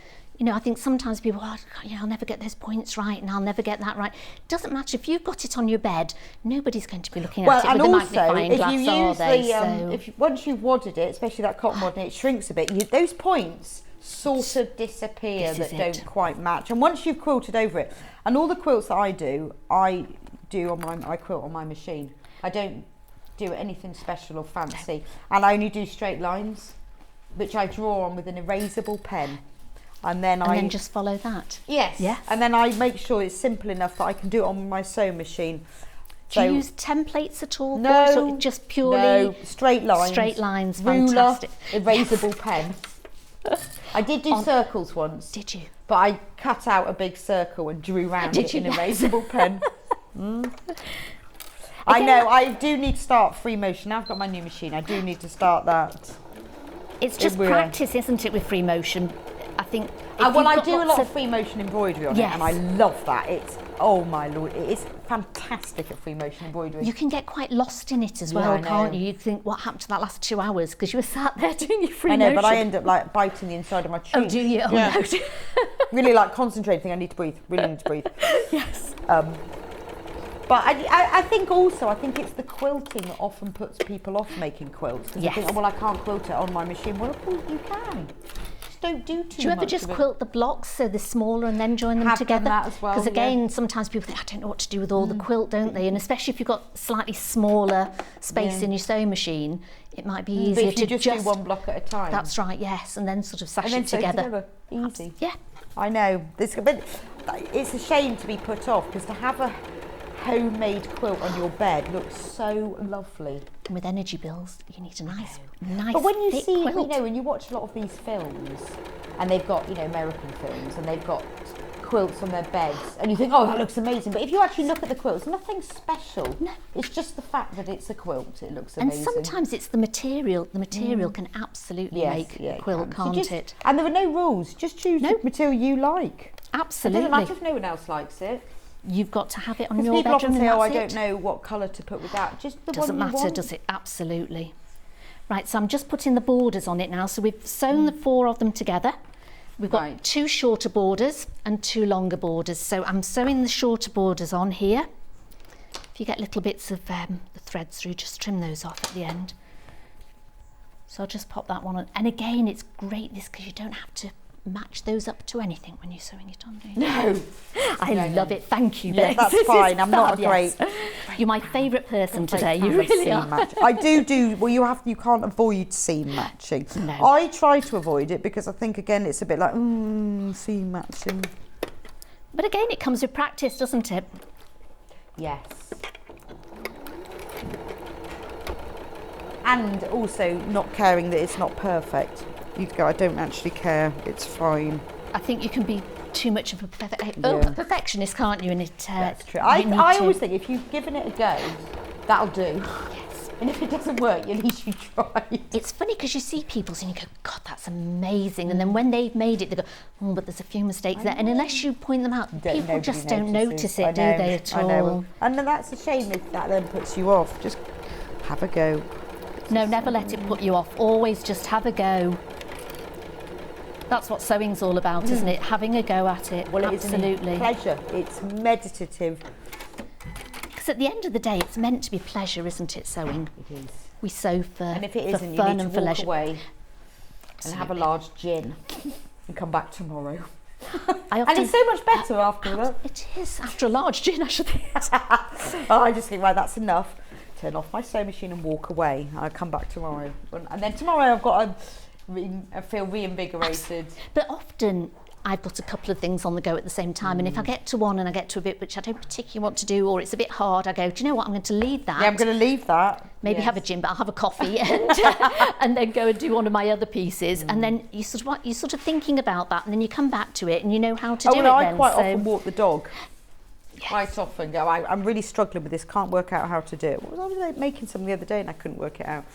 I think sometimes people, I'll never get those points right, and I'll never get that right. Doesn't matter if you've got it on your bed. Nobody's going to be looking at it with a magnifying glass. Once you've wadded it, especially that cotton wadding, it shrinks a bit. Those points sort of disappear that don't quite match. And once you've quilted over it, and all the quilts that I quilt on my machine. I don't do anything special or fancy, and I only do straight lines, which I draw on with an erasable pen. And then just follow that. Yes. And then I make sure it's simple enough that I can do it on my sewing machine. Do you use templates at all? No. Just purely straight lines. Straight lines, ruler, fantastic. Erasable pen. I did do circles once. Did you? But I cut out a big circle and drew around it in erasable pen. I know, I do need to start free motion. I've got my new machine. I do need to start that. It's just practice, isn't it, with free motion? I think. I do a lot of free motion embroidery on it, and I love that. It's my lord, it is fantastic at free motion embroidery. You can get quite lost in it as well, can't you? You think, what happened to that last 2 hours because you were sat there doing your free motion. I know, but I end up biting the inside of my cheek. Oh, do you? Oh, yeah. No. Really concentrating. I need to breathe. Really need to breathe. Yes. But I think it's the quilting that often puts people off making quilts. Because they think, I can't quilt it on my machine. Well, of course you can. Just don't do too much. Do you ever just quilt the blocks so they're smaller and then join them together? That as well. Because again, sometimes people think, I don't know what to do with all the quilt, don't they? And especially if you've got slightly smaller space in your sewing machine, it might be easier to just do one block at a time. That's right, yes, and then sort of sash it together. Easy. Yeah. I know. But it's a shame to be put off, because to have a homemade quilt on your bed looks so lovely. And with energy bills, you need a nice But when you see, quilt. when you watch a lot of these films, and they've got, American films, and they've got quilts on their beds, and you think, that looks amazing. But if you actually look at the quilt, it's nothing special. No. It's just the fact that it's a quilt. It looks amazing. And sometimes it's the material. The material can absolutely make a quilt, can't it? And there are no rules. Just choose the material you like. Absolutely. It doesn't matter if no one else likes it. You've got to have it on your bedroom. People often say, I don't know what colour to put with that. Just the doesn't one you matter, want. does it? Absolutely. Right, so I'm just putting the borders on it now. So we've sewn the 4 of them together. We've got 2 shorter borders and 2 longer borders. So I'm sewing the shorter borders on here. If you get little bits of the threads through, just trim those off at the end. So I'll just pop that one on. And again, it's great because you don't have to match those up to anything when you're sewing it on, do you? No. I love it. Thank you, Yes, that's fine. I'm not a great... You're my favourite person today. You really are. I do. Well, you can't avoid seam matching. No. I try to avoid it because I think, again, it's a bit like, seam matching. But again, it comes with practice, doesn't it? Yes. And also not caring that it's not perfect. You go, I don't actually care, it's fine. I think you can be too much of a perfectionist, can't you? And that's true. I always think if you've given it a go, that'll do. Yes. And if it doesn't work, at least you tried. It's funny because you see people's and you go, God, that's amazing. And then when they've made it, they go, oh, but there's a few mistakes there. And unless you point them out, people just don't notice it, do they, at all? And then that's a shame if that then puts you off. Just have a go. No, never let it put you off. Always just have a go. That's what sewing's all about, isn't it? Having a go at it. Well, absolutely. It's pleasure. It's meditative. Because at the end of the day, it's meant to be pleasure, isn't it, sewing? It is. We sew for And if it for isn't, fun you need and to for walk leisure. away and have a large gin and come back tomorrow. And it's so much better after that. It is, after a large gin, I should think. I just think, right, that's enough. Turn off my sewing machine and walk away. I'll come back tomorrow. And then tomorrow I've got I feel reinvigorated. But often I've got a couple of things on the go at the same time, and if I get to one and I get to a bit which I don't particularly want to do, or it's a bit hard, I go, do you know what, I'm going to leave that. Yeah, I'm going to leave that. Maybe have a gin, but I'll have a coffee and, and then go and do one of my other pieces. And then you're sort of thinking about that, and then you come back to it and you know how to do it then. I quite often walk the dog. Yes. Quite often go, I'm really struggling with this, can't work out how to do it. I was making something the other day and I couldn't work it out.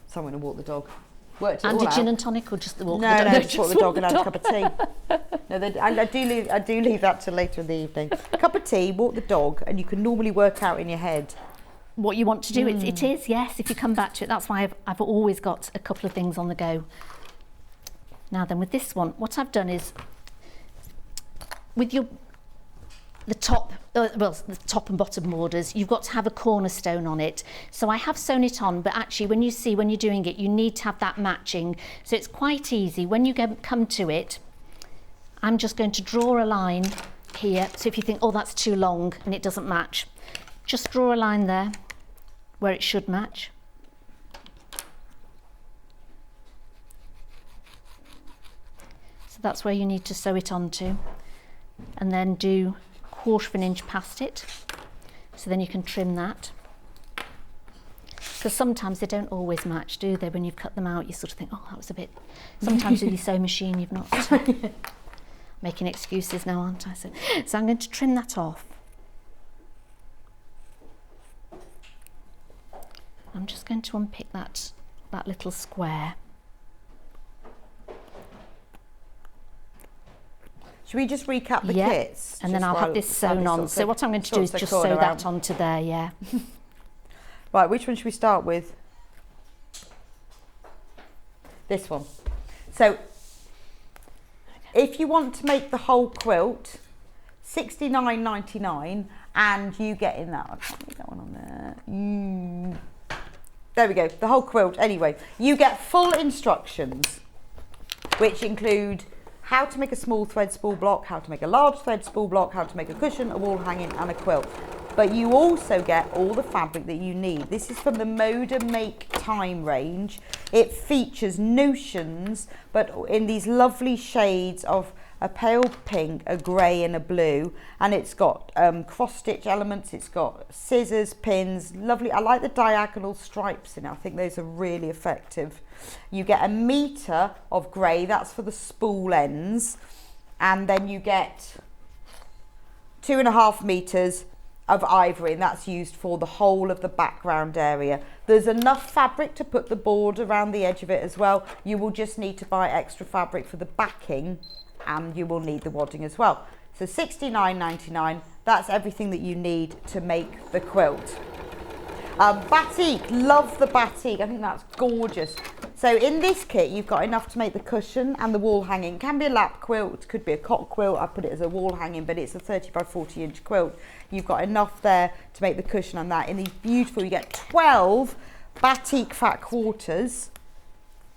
So I'm going to walk the dog. Worked it and all a gin out. and tonic, or just the walk? No, just walk the dog and have a cup of tea. No, I do leave that till later in the evening. A cup of tea, walk the dog, and you can normally work out in your head what you want to do. It is, yes, if you come back to it. That's why I've always got a couple of things on the go. Now then, with this one, what I've done is, with the top and bottom borders, you've got to have a cornerstone on it. So I have sewn it on, but actually when you're doing it, you need to have that matching. So it's quite easy. When you come to it, I'm just going to draw a line here. So if you think, oh, that's too long and it doesn't match, just draw a line there where it should match. So that's where you need to sew it onto, and then do 1/4 of an inch past it, so then you can trim that. Because sometimes they don't always match, do they? When you've cut them out, you sort of think, oh, that was a bit. Sometimes with your sewing machine, you've not. Making excuses now, aren't I? So I'm going to trim that off. I'm just going to unpick that little square. Should we just recap the kits? And then I'll have this sewn on. So what I'm going to do is just sew that onto there, yeah. Right, which one should we start with? This one. So, if you want to make the whole quilt, $69.99, and you get in that. I can't get that one on there. There we go, the whole quilt. Anyway, you get full instructions, which include how to make a small thread spool block, how to make a large thread spool block, how to make a cushion, a wall hanging and a quilt. But you also get all the fabric that you need. This is from the Moda Make Time range. It features notions, but in these lovely shades of a pale pink, a grey and a blue. And it's got cross stitch elements, it's got scissors, pins, lovely. I like the diagonal stripes in it. I think those are really effective. You get 1 metre of grey, that's for the spool ends. And then you get 2.5 metres of ivory, and that's used for the whole of the background area. There's enough fabric to put the border around the edge of it as well. You will just need to buy extra fabric for the backing, and you will need the wadding as well. So $69.99, that's everything that you need to make the quilt. Batik, love the batik, I think that's gorgeous. So in this kit, you've got enough to make the cushion and the wall hanging. It can be a lap quilt, could be a cot quilt. I put it as a wall hanging, but it's a 30 by 40 inch quilt. You've got enough there to make the cushion and that. In these beautiful, you get 12 batik fat quarters,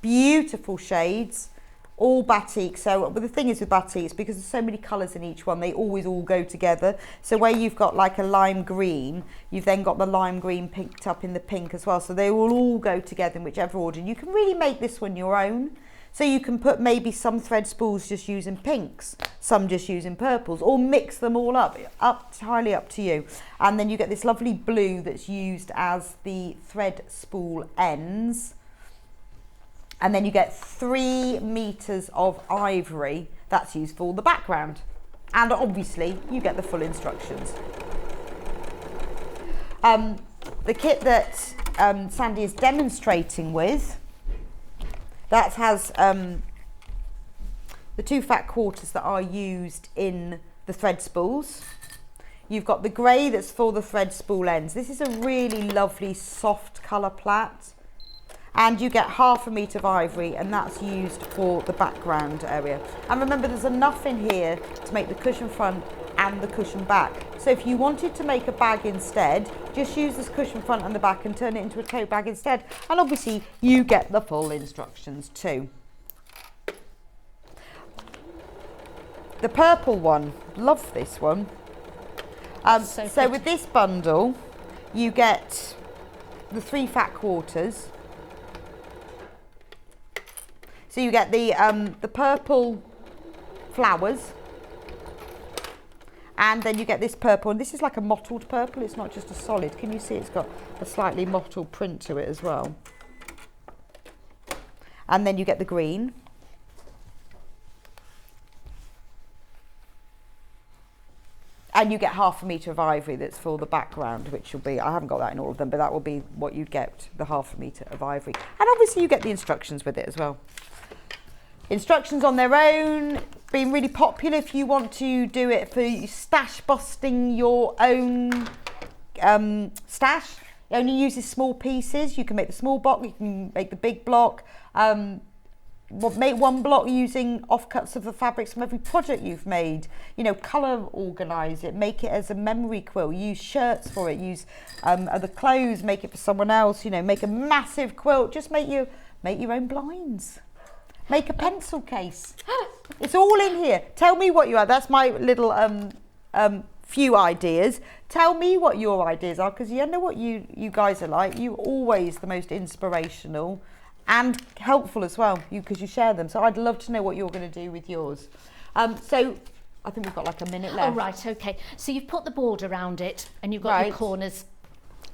beautiful shades, all batik. So but the thing is with batiks, because there's so many colours in each one, they always all go together. So where you've got like a lime green, you've then got the lime green picked up in the pink as well. So they will all go together in whichever order. And you can really make this one your own. So you can put maybe some thread spools just using pinks, some just using purples, or mix them all up, entirely up to you. And then you get this lovely blue that's used as the thread spool ends. And then you get 3 meters of ivory that's used for the background. And obviously you get the full instructions. The kit that Sandy is demonstrating with, that has the 2 fat quarters that are used in the thread spools. You've got the grey that's for the thread spool ends. This is a really lovely soft colour plat. And you get 1/2 metre of ivory, and that's used for the background area. And remember, there's enough in here to make the cushion front and the cushion back. So if you wanted to make a bag instead, just use this cushion front and the back and turn it into a tote bag instead. And obviously you get the full instructions too. The purple one, love this one. So with this bundle, you get the 3 fat quarters. So you get the purple flowers, and then you get this purple, and this is like a mottled purple, it's not just a solid. Can you see it's got a slightly mottled print to it as well? And then you get the green. And you get 1/2 metre of ivory that's for the background, which will be, I haven't got that in all of them, but that will be what you'd get, the 1/2 metre of ivory. And obviously you get the instructions with it as well. Instructions on their own, being really popular if you want to do it for stash busting your own stash. It only uses small pieces. You can make the small block, you can make the big block. Make 1 block using offcuts of the fabrics from every project you've made. You know, colour organise it, make it as a memory quilt, use shirts for it, use other clothes, make it for someone else, you know, make a massive quilt, just make your own blinds. Make a pencil case. It's all in here. Tell me what you are. That's my little few ideas. Tell me what your ideas are, because you know what you guys are like. You're always the most inspirational and helpful as well, because you share them. So I'd love to know what you're going to do with yours. So I think we've got like a minute left. Oh, right, okay. So you've put the border around it, and you've got your corners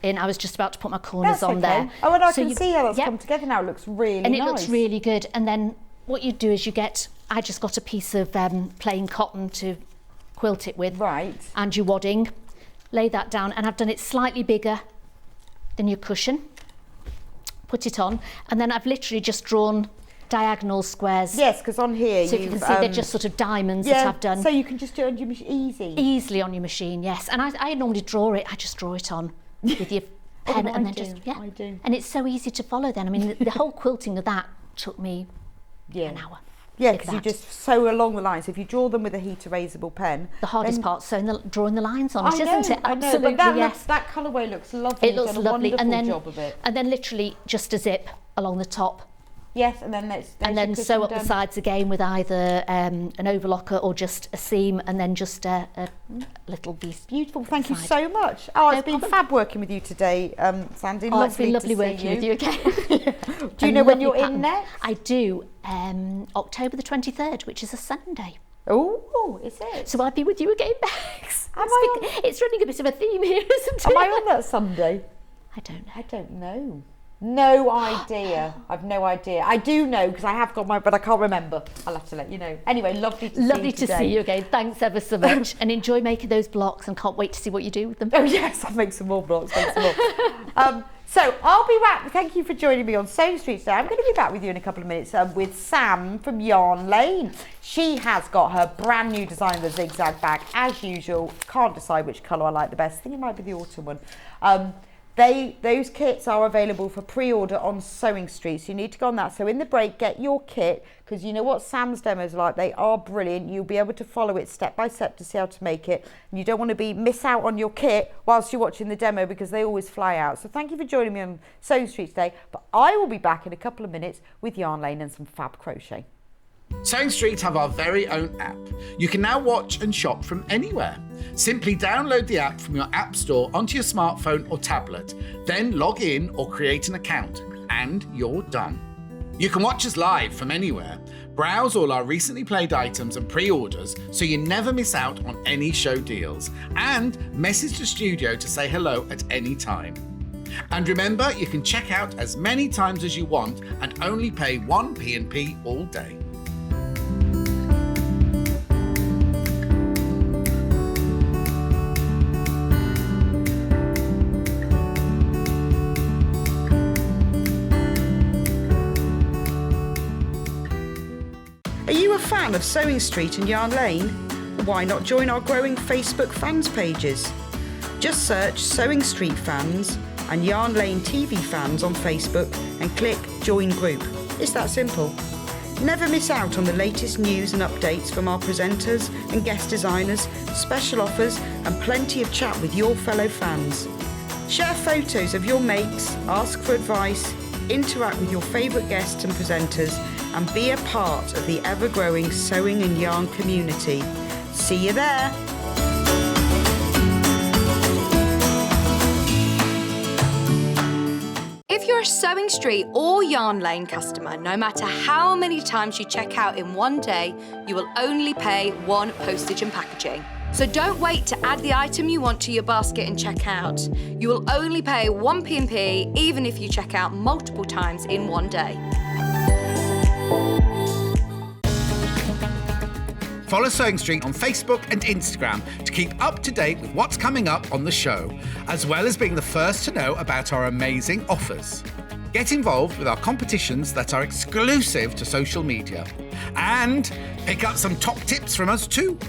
in. I was just about to put my corners on there. Oh, and I can see how that's come together now. It looks really nice. And it looks really good. And then what you do is I just got a piece of plain cotton to quilt it with. Right. And your wadding. Lay that down, and I've done it slightly bigger than your cushion. Put it on, and then I've literally just drawn diagonal squares. Yes, because on here so you can see they're just sort of diamonds that I've done. So you can just do it on your machine easily on your machine, yes. And I normally draw it. I just draw it on with your pen, and then I do. And it's so easy to follow. Then I mean, the whole quilting of that took me an hour. Yeah, because you just sew along the lines. If you draw them with a heat erasable pen, the hardest part's drawing the lines on it, isn't it? Absolutely, but that colourway looks lovely. It looks lovely, and then job of it. And then literally just a zip along the top. Yes, and then sew up the sides again with either an overlocker or just a seam, and then just a little piece. Beautiful. Thank you so much. Oh, it's been fab working with you today, Sandy. Oh, it's been lovely working with you again. Do you know when you're in next? I do. October the 23rd, which is a Sunday. Oh, is it? So I'll be with you again, Bex. It's running a bit of a theme here, isn't it? Am I on that Sunday? I don't know. I don't know. No idea. I've no idea. I do know because I have got but I can't remember. I'll have to let you know. Anyway, lovely to see you again. Thanks ever so much. And enjoy making those blocks, and can't wait to see what you do with them. Oh yes, I'll make some more blocks. So I'll be back. Thank you for joining me on Sewing Street today. I'm going to be back with you in a couple of minutes with Sam from Yarn Lane. She has got her brand new design of the zigzag bag as usual. Can't decide which colour I like the best. I think it might be the autumn one. Those kits are available for pre-order on Sewing Street, so you need to go on that. So in the break, get your kit, because you know what Sam's demos are like. They are brilliant. You'll be able to follow it step by step to see how to make it. And you don't want to miss out on your kit whilst you're watching the demo, because they always fly out. So thank you for joining me on Sewing Street today. But I will be back in a couple of minutes with Yarn Lane and some fab crochet. Sewing Street have our very own app. You can now watch and shop from anywhere. Simply download the app from your app store onto your smartphone or tablet, then log in or create an account, and you're done. You can watch us live from anywhere, browse all our recently played items and pre-orders so you never miss out on any show deals, and message the studio to say hello at any time. And remember, you can check out as many times as you want and only pay 1 P&P all day. fan of Sewing Street and Yarn Lane? Why not join our growing Facebook fans pages? Just search Sewing Street Fans and Yarn Lane TV Fans on Facebook and click Join Group. It's that simple. Never miss out on the latest news and updates from our presenters and guest designers, special offers and plenty of chat with your fellow fans. Share photos of your makes, ask for advice, interact with your favourite guests and presenters and be a part of the ever-growing sewing and yarn community. See you there! If you're a Sewing Street or Yarn Lane customer, no matter how many times you check out in one day, you will only pay one postage and packaging. So don't wait to add the item you want to your basket and check out. You will only pay one P&P even if you check out multiple times in one day. Follow Sewing Street on Facebook and Instagram to keep up to date with what's coming up on the show, as well as being the first to know about our amazing offers. Get involved with our competitions that are exclusive to social media. And pick up some top tips from us too.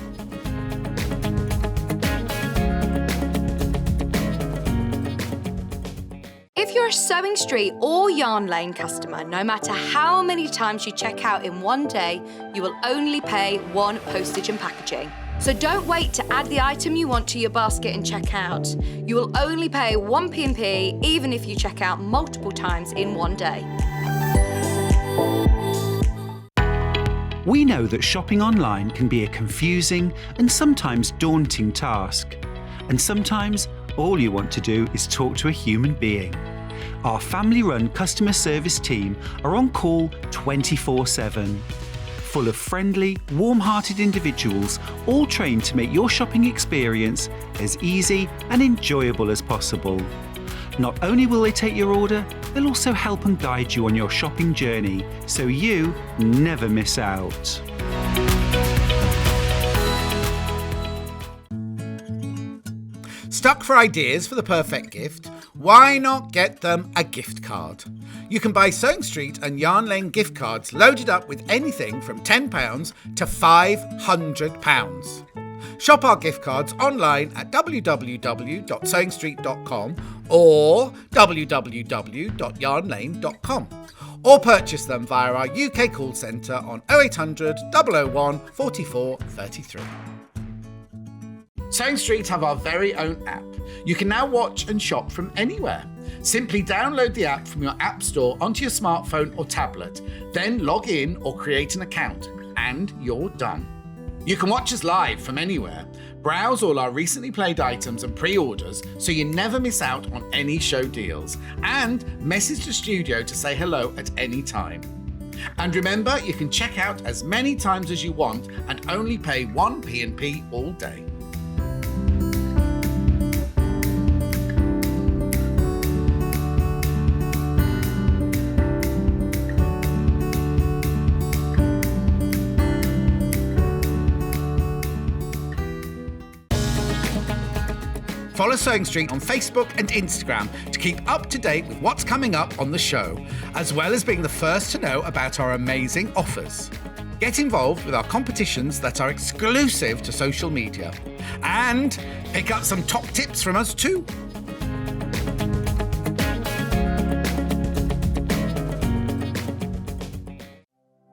If you're a Sewing Street or Yarn Lane customer, no matter how many times you check out in one day, you will only pay one postage and packaging. So don't wait to add the item you want to your basket and check out. You will only pay one P&P even if you check out multiple times in one day. We know that shopping online can be a confusing and sometimes daunting task. And sometimes all you want to do is talk to a human being. Our family-run customer service team are on call 24/7. Full of friendly, warm-hearted individuals, all trained to make your shopping experience as easy and enjoyable as possible. Not only will they take your order, they'll also help and guide you on your shopping journey, so you never miss out. Stuck for ideas for the perfect gift? Why not get them a gift card? You can buy Sewing Street and Yarn Lane gift cards loaded up with anything from £10 to £500. Shop our gift cards online at www.sewingstreet.com or www.yarnlane.com, or purchase them via our UK call centre on 0800 001 44 33. Sewing Street have our very own app. You can now watch and shop from anywhere. Simply download the app from your app store onto your smartphone or tablet, then log in or create an account, and you're done. You can watch us live from anywhere, browse all our recently played items and pre-orders so you never miss out on any show deals, and message the studio to say hello at any time. And remember, you can check out as many times as you want and only pay one P&P all day. Follow Sewing Street on Facebook and Instagram to keep up to date with what's coming up on the show, as well as being the first to know about our amazing offers. Get involved with our competitions that are exclusive to social media. And pick up some top tips from us too.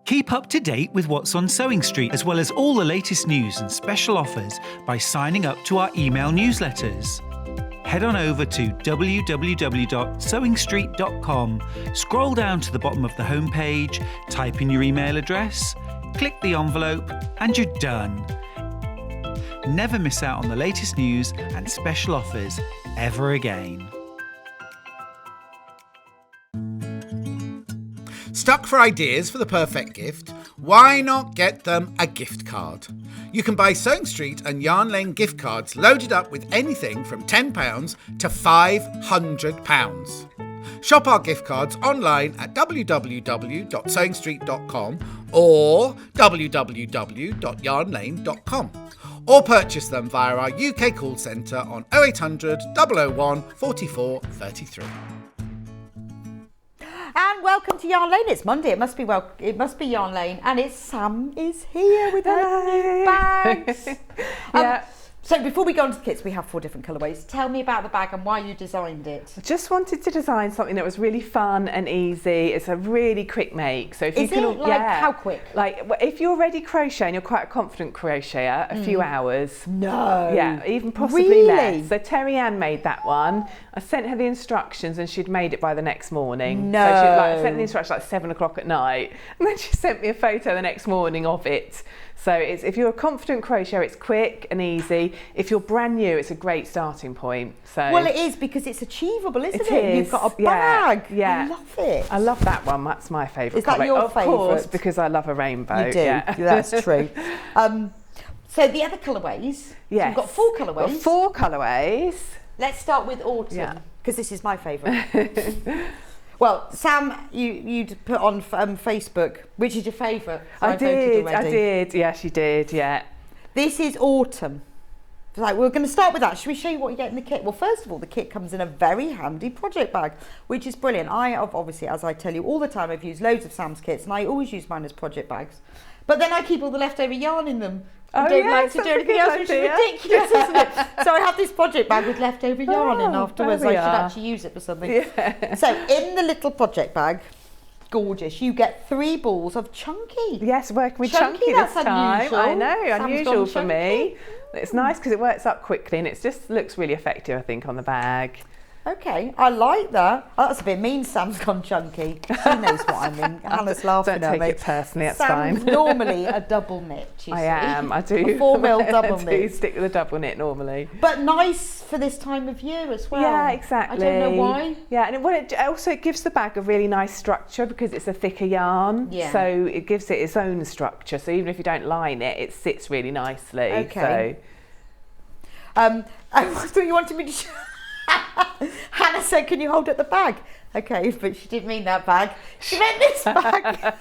Keep up to date with what's on Sewing Street, as well as all the latest news and special offers by signing up to our email newsletters. Head on over to www.sewingstreet.com, scroll down to the bottom of the homepage, type in your email address, click the envelope, and you're done. Never miss out on the latest news and special offers ever again. Stuck for ideas for the perfect gift? Why not get them a gift card? You can buy Sewing Street and Yarn Lane gift cards loaded up with anything from £10 to £500. Shop our gift cards online at www.sewingstreet.com or www.yarnlane.com, or purchase them via our UK call centre on 0800 001 44 33. And welcome to Yarn Lane. It's Monday. It must be Yarn Lane, and it's Sam is here with her new bags. Yeah. So before we go on to the kits, we have 4 different colourways. Tell me about the bag and why you designed it. I just wanted to design something that was really fun and easy. It's a really quick make. So if Is you can, it like how quick? Like if you're already crocheting, you're quite a confident crocheter. A few hours. No. Yeah, even possibly Really? less. So Terry Ann made that one. I sent her the instructions, and she'd made it by the next morning. No. So she, I sent the instructions like 7 o'clock at night, and then she sent me a photo the next morning of it. So if you're a confident crocheter, it's quick and easy. If you're brand new, it's a great starting point. So Well, it is, because it's achievable, isn't it? is, You've got a yeah, bag. yeah. I love it. I love that one. That's my favourite. Is that colour. your Of course, favourite? because I love a rainbow. You do. Yeah. That's true. So the other colourways. So Yes. we've got 4 colourways. Got 4 colourways. Let's start with autumn, Yeah. because this is my favourite. Well, Sam, you'd put on Facebook, which is your favourite? So I voted already. did. Yes, you did. Yeah. This is autumn. Like, we're going to start with that. Should we show you what you get in the kit? Well, first of all, the kit comes in a very handy project bag, which is brilliant. I have, obviously, as I tell you all the time, I've used loads of Sam's kits, and I always use mine as project bags. But then I keep all the leftover yarn in them. I don't like to do that's a anything good else, which is idea. ridiculous, isn't it? So I have this project bag with leftover yarn in Oh, afterwards. there I we should are. actually use it for something. Yeah. So in the little project bag, gorgeous, you get 3 balls of chunky. Yes, working with Chunky, chunky this that's time. unusual. I know, Sam's unusual gone for me. It's nice because it works up quickly, and it just looks really effective, I think, on the bag. Okay, I like that. Oh, that's a bit mean, Sam's gone chunky. She knows what I mean. Hannah's laughing Don't at take me. it personally, that's Sam's fine. normally a double knit, you see. I am, I do. A 4mm double I do knit. stick with a double knit normally. But nice for this time of year as well. Yeah, exactly. I don't know why. Yeah, and it gives the bag a really nice structure because it's a thicker yarn. Yeah. So it gives it its own structure. So even if you don't line it, it sits really nicely. Okay. I thought you wanted me to show. Hannah said, can you hold up the bag? Okay, but she didn't mean that bag. She meant this bag.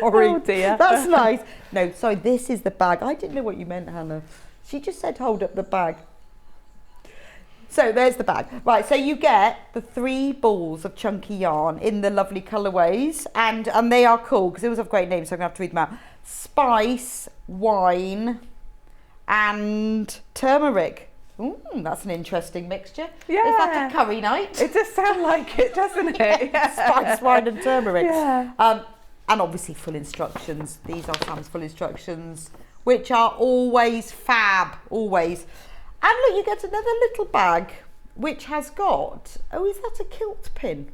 Oh dear. That's nice. No, sorry, this is the bag. I didn't know what you meant, Hannah. She just said hold up the bag. So there's the bag. Right, so you get the 3 balls of chunky yarn in the lovely colourways, and they are cool because they always have great names, so I'm going to have to read them out. Spice, wine, and turmeric. Ooh, that's an interesting mixture. Yeah. Is that a curry night? It does sound like it, doesn't it? Yeah. Spice, wine and turmeric. Yeah. And obviously full instructions. These are Sam's full instructions, which are always fab, always. And look, you get another little bag, which has got, oh, is that a kilt pin?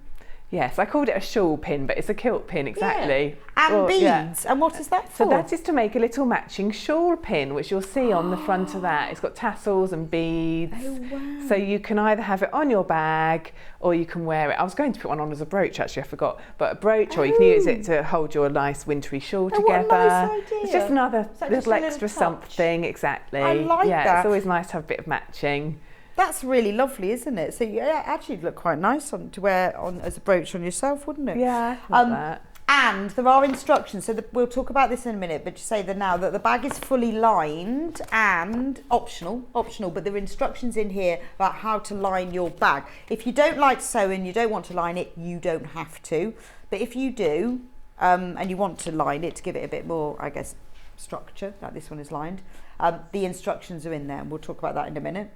Yes, I called it a shawl pin, but it's a kilt pin, exactly. Yeah. And Well, beads. yeah. And what is that for? So that is to make a little matching shawl pin, which you'll see on the front of that. It's got tassels and beads. Oh, wow. So you can either have it on your bag or you can wear it. I was going to put one on as a brooch, actually, I forgot. But a brooch, or you can use it to hold your nice wintry shawl Oh, what a together. nice idea. It's just another So just little a little extra touch. something, exactly. I like yeah, that. It's always nice to have a bit of matching. That's really lovely, isn't it? So you actually look quite nice on to wear on as a brooch on yourself, wouldn't it? Yeah, I love that. And there are instructions, so we'll talk about this in a minute, but just say that now that the bag is fully lined and optional, but there are instructions in here about how to line your bag. If you don't like sewing, you don't want to line it, you don't have to. But if you do, and you want to line it to give it a bit more, I guess, structure, like this one is lined, the instructions are in there, and we'll talk about that in a minute.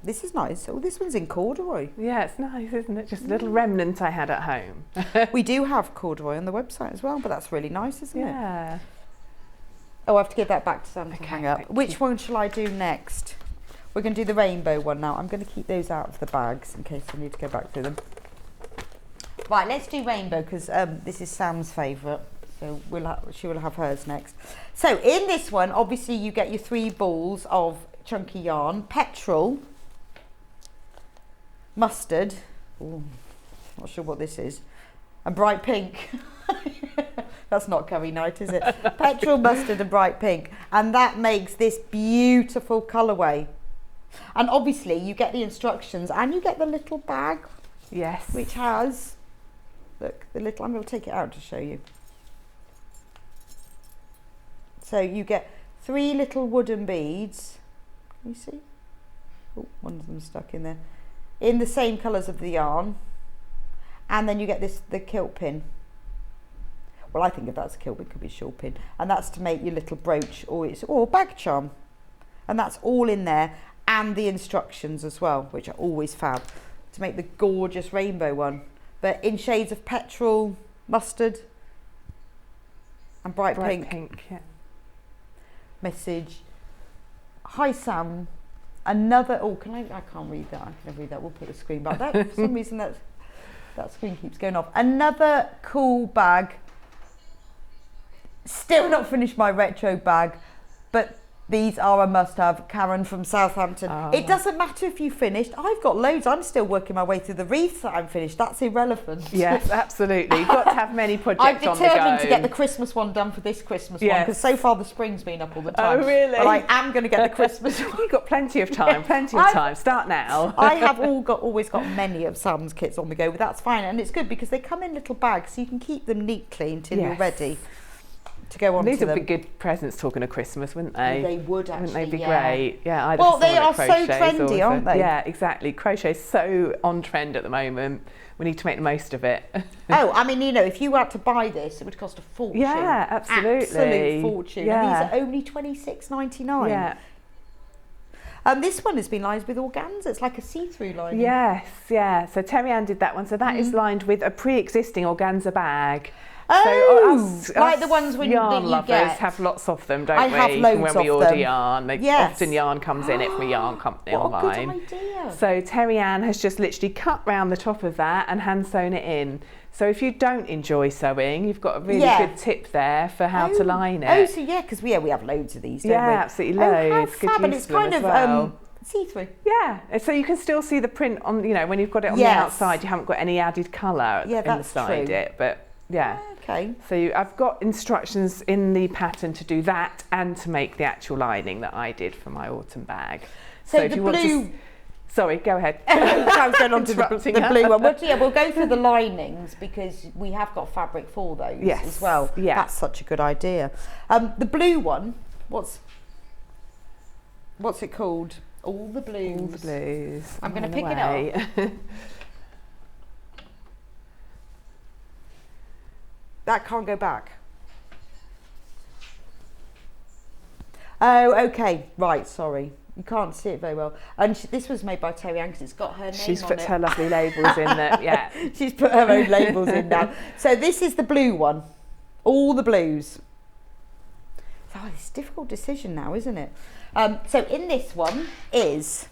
This is nice. Oh, this one's in corduroy. Yeah, it's nice, isn't it? Just a little remnant I had at home. We do have corduroy on the website as well, but that's really nice, isn't it? Yeah. Oh, I have to give that back to Sam to Okay, hang up. thank Which you. one shall I do next? We're going to do the rainbow one now. I'm going to keep those out of the bags in case I need to go back through them. Right, let's do rainbow because this is Sam's favourite. So she will have hers next. So in this one, obviously you get your 3 balls of chunky yarn, petrol, mustard, ooh, not sure what this is, and bright pink. That's not curry night, is it? Petrol, mustard and bright pink. And that makes this beautiful colourway. And obviously you get the instructions and you get the little bag, Yes. which has, look, the little, I'm going to take it out to show you. So you get 3 little wooden beads. Can you see? Oh, one of them stuck in there. In the same colours of the yarn. And then you get the kilt pin. Well, I think if that's a kilt pin, it could be a shawl pin. And that's to make your little brooch or bag charm. And that's all in there. And the instructions as well, which are always fab, to make the gorgeous rainbow one. But in shades of petrol, mustard, and bright pink. Yeah. Message. Hi Sam. Another, I can't read that. I can read that. We'll put the screen back. For some reason that screen keeps going off. Another cool bag. Still not finished my retro bag, but these are a must-have. Karen from Southampton. It doesn't matter if you finished. I've got loads. I'm still working my way through the wreaths that I'm finished. That's irrelevant. Yes, absolutely. You've got to have many projects on the go. I'm determined to get the Christmas one done for this Christmas one, because so far the spring's been up all the time. Oh, really? But I am going to get the Christmas one. You've got plenty of time, plenty of time. Start now. I have always got many of Sam's kits on the go, but that's fine. And it's good because they come in little bags, so you can keep them neatly until you're ready to go on These to would them. be good presents talking of Christmas, wouldn't they? They would actually, Wouldn't they be great? Yeah. Well, they are so trendy, aren't they? Yeah, exactly. Crochet is so on trend at the moment. We need to make the most of it. Oh, I mean, if you had to buy this, it would cost a fortune. Yeah, absolutely. Absolute fortune. Yeah. And these are only $26.99. Yeah. This one has been lined with organza. It's like a see-through lining. Yes, yeah. So Terry Ann did that one. So that is lined with a pre-existing organza bag. Oh, so like the ones that yarn you lovers get. have lots of them, don't I we? have loads when we of order them. yarn, often yarn comes in it from a yarn company online. What a good idea. So Terry Ann has just literally cut round the top of that and hand sewn it in. So if you don't enjoy sewing, you've got a really good tip there for how to line it. Oh, so because we have loads of these, don't we? Yeah, absolutely loads. How fab, and it's kind of see-through. Yeah, so you can still see the print on, when you've got it on the outside, you haven't got any added colour inside it, but yeah. Okay. So I've got instructions in the pattern to do that and to make the actual lining that I did for my autumn bag. So if the you blue... want to... Sorry, go ahead. I was going on to the blue one. We'll go through the linings because we have got fabric for those as well. Yeah. That's such a good idea. The blue one, what's it called? All the Blues. All the Blues. I'm going to pick it up. That can't go back. Oh, okay. Right, sorry. You can't see it very well. And this was made by Terry Ann because it's got her name on it. She's put her lovely labels in there, yeah. She's put her own labels in now. So this is the blue one. All the Blues. Oh, it's a difficult decision now, isn't it? So in this one is...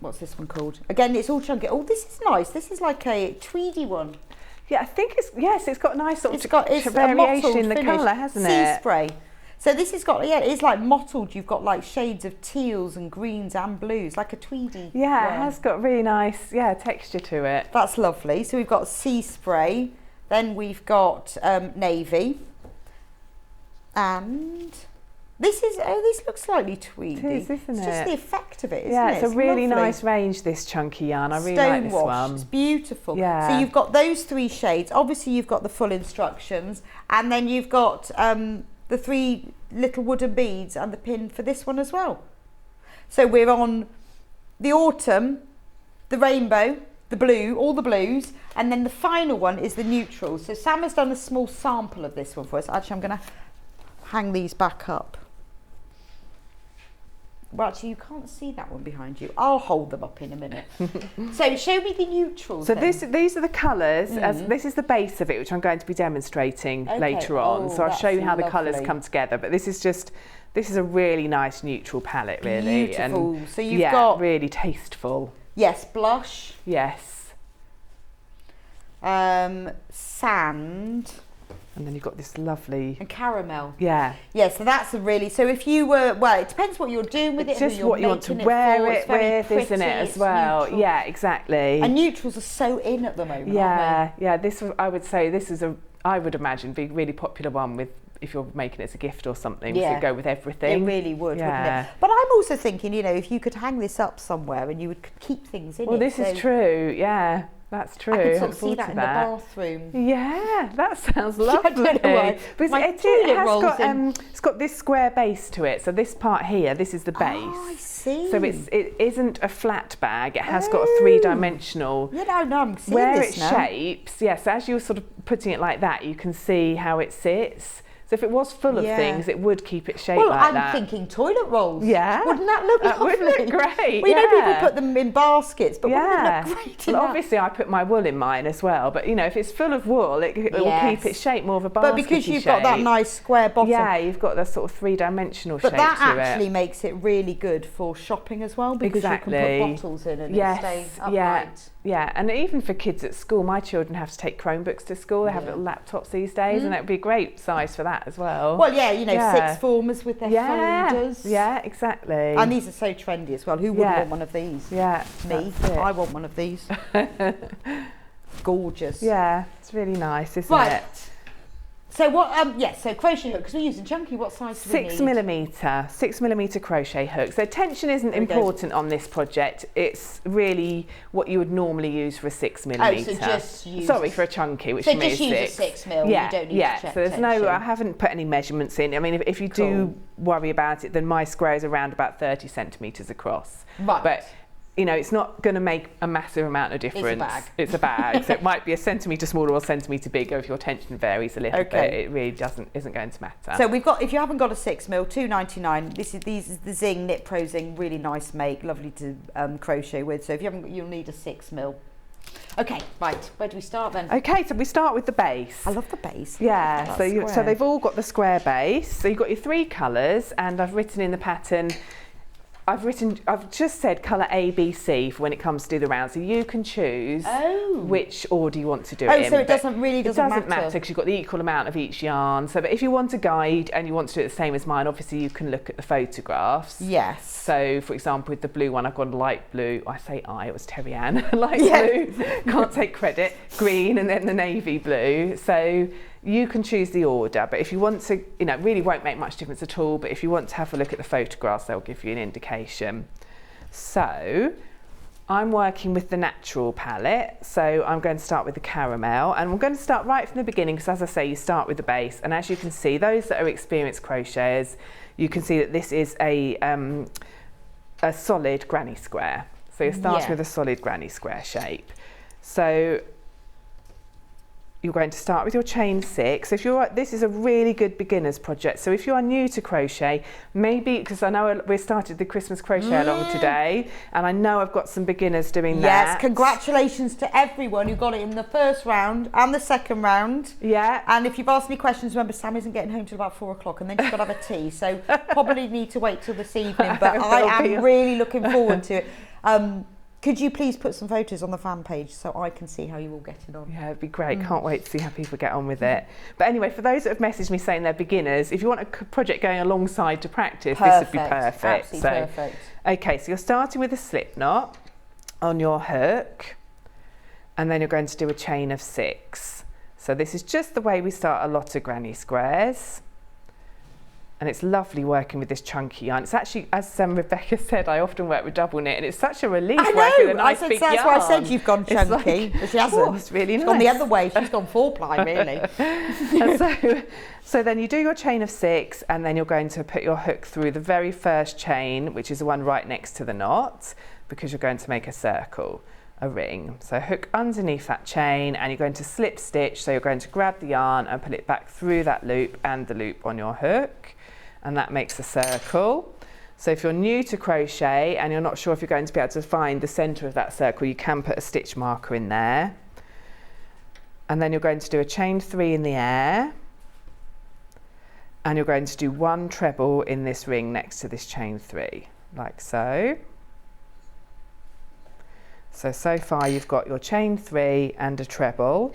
What's this one called? Again, it's all chunky. Oh, this is nice. This is like a tweedy one. Yeah, I think it's got a nice sort of it's variation in the colour, hasn't it? Sea spray. So this has got, it's like mottled. You've got like shades of teals and greens and blues, like a tweedy. Yeah, it has got really nice, texture to it. That's lovely. So we've got sea spray. Then we've got navy. And... this looks slightly tweedy. It is, isn't it? It's just the effect of it, isn't it? Yeah, it's a really lovely. nice range, this chunky yarn. I really like this one. It's beautiful. Yeah. So you've got those 3 shades. Obviously, you've got the full instructions. And then you've got the 3 little wooden beads and the pin for this one as well. So we're on the autumn, the rainbow, the blue, all the blues. And then the final one is the neutrals. So Sam has done a small sample of this one for us. Actually, I'm going to hang these back up. Well, actually, you can't see that one behind you. I'll hold them up in a minute. So show me the neutrals. So then. these are the colours. This is the base of it, which I'm going to be demonstrating later on. So I'll show you how the colours come together. But this is a really nice neutral palette, really. Beautiful. And so you've got really tasteful. Yes, blush. Yes. Sand. And then you've got this lovely... And caramel. Yeah. Yeah, so that's so if you were, it depends what you're doing with it. It's just what you want to wear it with, isn't it, as well? Neutral. Yeah, exactly. And neutrals are so in at the moment, aren't they? Yeah, I would say this is I would imagine, be a really popular one with, if you're making it as a gift or something, to go with everything. It really would, wouldn't it? But I'm also thinking, if you could hang this up somewhere and you would keep things in it. Well, this is true, yeah. That's true. I can sort Hadn't of see thought that of in the bathroom. Yeah, that sounds lovely. don't know why. Because My it toilet has rolls got in. it's got this square base to it. So this part here, this is the base. Oh, I see. So it isn't a flat bag. It has got a three-dimensional. You know, no, I'm seeing Where this it now. shapes, yes, as you're sort of putting it like that, you can see how it sits. So if it was full of things, it would keep it shaped like that. I'm thinking toilet rolls. Yeah. Wouldn't that look lovely? That would look great, Well, you know, yeah. people put them in baskets, but wouldn't it look great in Well, that? obviously I put my wool in mine as well, but you know, if it's full of wool, it will keep its shape more of a basket. But because you've got that nice square bottom. Yeah, you've got the sort of three-dimensional shape But that to actually it. makes it really good for shopping as well, because you can put bottles in and it stays upright. Yeah, and even for kids at school, my children have to take Chromebooks to school. They have little laptops these days, and that would be a great size for that as well. Well, yeah, you know, sixth formers with their folders. Yeah, exactly. And these are so trendy as well. Who wouldn't want one of these? Yeah, Me. I want one of these. Gorgeous. Yeah, it's really nice, isn't Right. it? So what? So crochet hook, because we're using chunky. What size do we need? 6mm crochet hook. So tension isn't important on this project. It's really what you would normally use for a 6mm. Oh, so just use. Sorry, for a chunky, which So for me just is use 6. a 6mm. Yeah, You don't need yeah. to check So there's tension. I haven't put any measurements in. I mean, if you do worry about it, then my square is around about 30 centimetres across. Right. But you know, it's not going to make a massive amount of difference. It's a bag. So it might be a centimetre smaller or a centimetre bigger if your tension varies a little bit. It really isn't going to matter. So we've got, if you haven't got a 6mm, $2.99. These is the Zing Knit Pro Zing, really nice make, lovely to crochet with. So if you haven't, you'll need a 6mm. Okay, right. Where do we start then? Okay, so we start with the base. I love the base. Yeah, so they've all got the square base. So you've got your 3 colours, and I've written in the pattern. I've just said colour A, B, C for when it comes to do the round, so you can choose which order you want to do it in. So it doesn't matter because you've got the equal amount of each yarn. So, but if you want a guide and you want to do it the same as mine, obviously you can look at the photographs. Yes. So, for example, with the blue one, I've got a light blue. It was Terry Ann. Light blue. Can't take credit. Green, and then the navy blue. So you can choose the order, but if you want to, you know, it really won't make much difference at all, but if you want to have a look at the photographs, they'll give you an indication. So I'm working with the natural palette, so I'm going to start with the caramel, and I'm going to start right from the beginning because, as I say, you start with the base, and as you can see, those that are experienced crocheters, you can see that this is a solid granny square. So you're starting with a solid granny square shape. So you're going to start with your chain 6. This is a really good beginner's project. So if you are new to crochet, maybe, because I know we started the Christmas crochet along today, and I know I've got some beginners doing that. Yes, congratulations to everyone who got it in the first round and the second round. Yeah. And if you've asked me questions, remember Sam isn't getting home till about 4 o'clock, and then she's got to have a tea. So probably need to wait till this evening, but I am really looking forward to it. Could you please put some photos on the fan page so I can see how you all getting on? Yeah, it'd be great. Can't wait to see how people get on with it. But anyway, for those that have messaged me saying they're beginners, if you want a project going alongside to practice, this would be perfect. Absolutely perfect. Okay, so you're starting with a slip knot on your hook, and then you're going to do a chain of 6. So this is just the way we start a lot of granny squares. And it's lovely working with this chunky yarn. It's actually, as Rebecca said, I often work with double knit, and it's such a relief working with a nice big yarn. That's why I said you've gone chunky, but she hasn't. Oh, it's really nice. She's gone the other way. She's gone 4-ply, really. So then you do your chain of 6, and then you're going to put your hook through the very first chain, which is the one right next to the knot, because you're going to make a circle, a ring. So hook underneath that chain, and you're going to slip stitch. So you're going to grab the yarn and put it back through that loop and the loop on your hook. And that makes a circle. So if you're new to crochet and you're not sure if you're going to be able to find the centre of that circle, you can put a stitch marker in there. And then you're going to do a chain 3 in the air. And you're going to do 1 treble in this ring next to this chain 3, like so. So far you've got your chain 3 and a treble.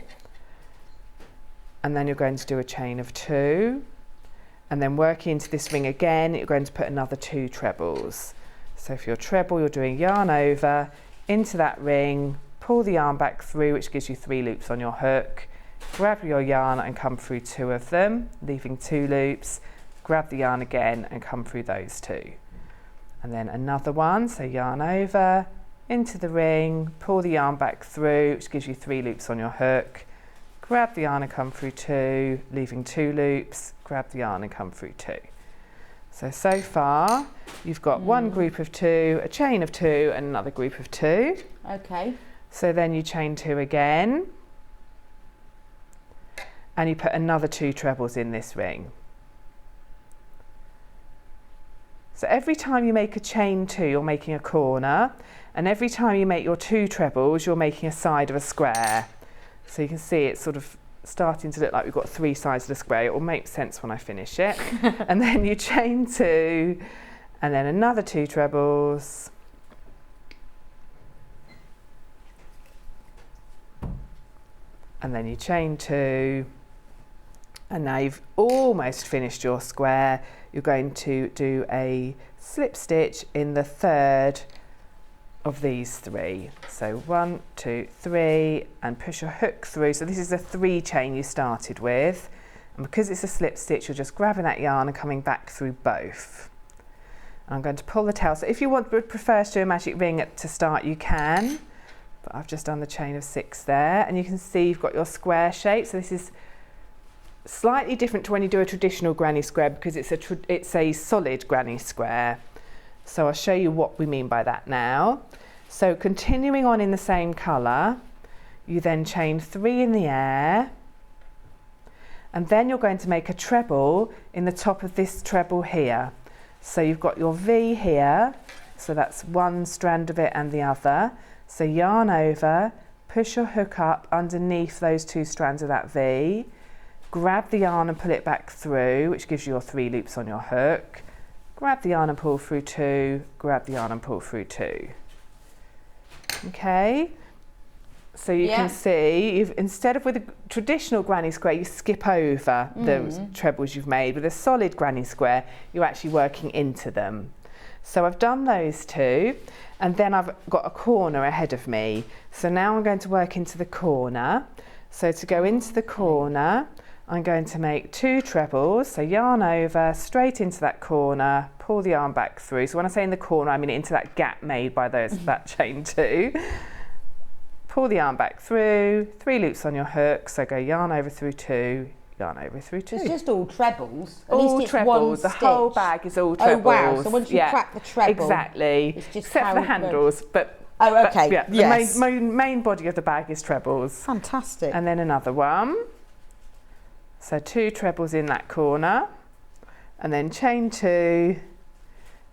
And then you're going to do a chain of 2. And then working into this ring again, you're going to put another 2 trebles. So for your treble, you're doing yarn over, into that ring, pull the yarn back through, which gives you 3 loops on your hook, grab your yarn and come through 2 of them, leaving 2 loops, grab the yarn again and come through those 2. And then another one, so yarn over, into the ring, pull the yarn back through, which gives you 3 loops on your hook, grab the yarn and come through 2, leaving 2 loops, grab the yarn and come through 2. So far you've got one group of 2, a chain of 2 and another group of 2. Okay. So then you chain 2 again and you put another 2 trebles in this ring. So every time you make a chain 2, you're making a corner, and every time you make your 2 trebles, you're making a side of a square. So you can see it's sort of starting to look like we've got 3 sides of the square. It will make sense when I finish it. And then you chain 2, and then another 2 trebles. And then you chain 2, and now you've almost finished your square. You're going to do a slip stitch in the 3rd of these 3. So 1, 2, 3, and push your hook through. So this is a 3 chain you started with, and because it's a slip stitch, you're just grabbing that yarn and coming back through both. And I'm going to pull the tail. So if you would prefer to do a magic ring to start, you can, but I've just done the chain of 6 there, and you can see you've got your square shape. So this is slightly different to when you do a traditional granny square, because it's a solid granny square. So I'll show you what we mean by that now. So continuing on in the same colour, you then chain 3 in the air, and then you're going to make a treble in the top of this treble here. So you've got your V here, so that's one strand of it and the other. So yarn over, push your hook up underneath those 2 strands of that V, grab the yarn and pull it back through, which gives you your 3 loops on your hook. Grab the yarn and pull through 2, grab the yarn and pull through 2. Okay, so you can see, instead of with a traditional granny square, you skip over the trebles you've made. With a solid granny square, you're actually working into them. So I've done those 2, and then I've got a corner ahead of me. So now I'm going to work into the corner. So to go into the corner, I'm going to make 2 trebles, so yarn over, straight into that corner, pull the yarn back through. So when I say in the corner, I mean into that gap made by that chain 2. Pull the yarn back through, 3 loops on your hook, so go yarn over through 2, yarn over through 2. It's just all trebles. At all least it's trebles, the whole stitch. bag is all trebles. Oh wow, so once you crack the treble, exactly, it's just except for the handles, but okay, yeah, yes. The main body of the bag is trebles. Fantastic. And then another one. So 2 trebles in that corner, and then chain 2,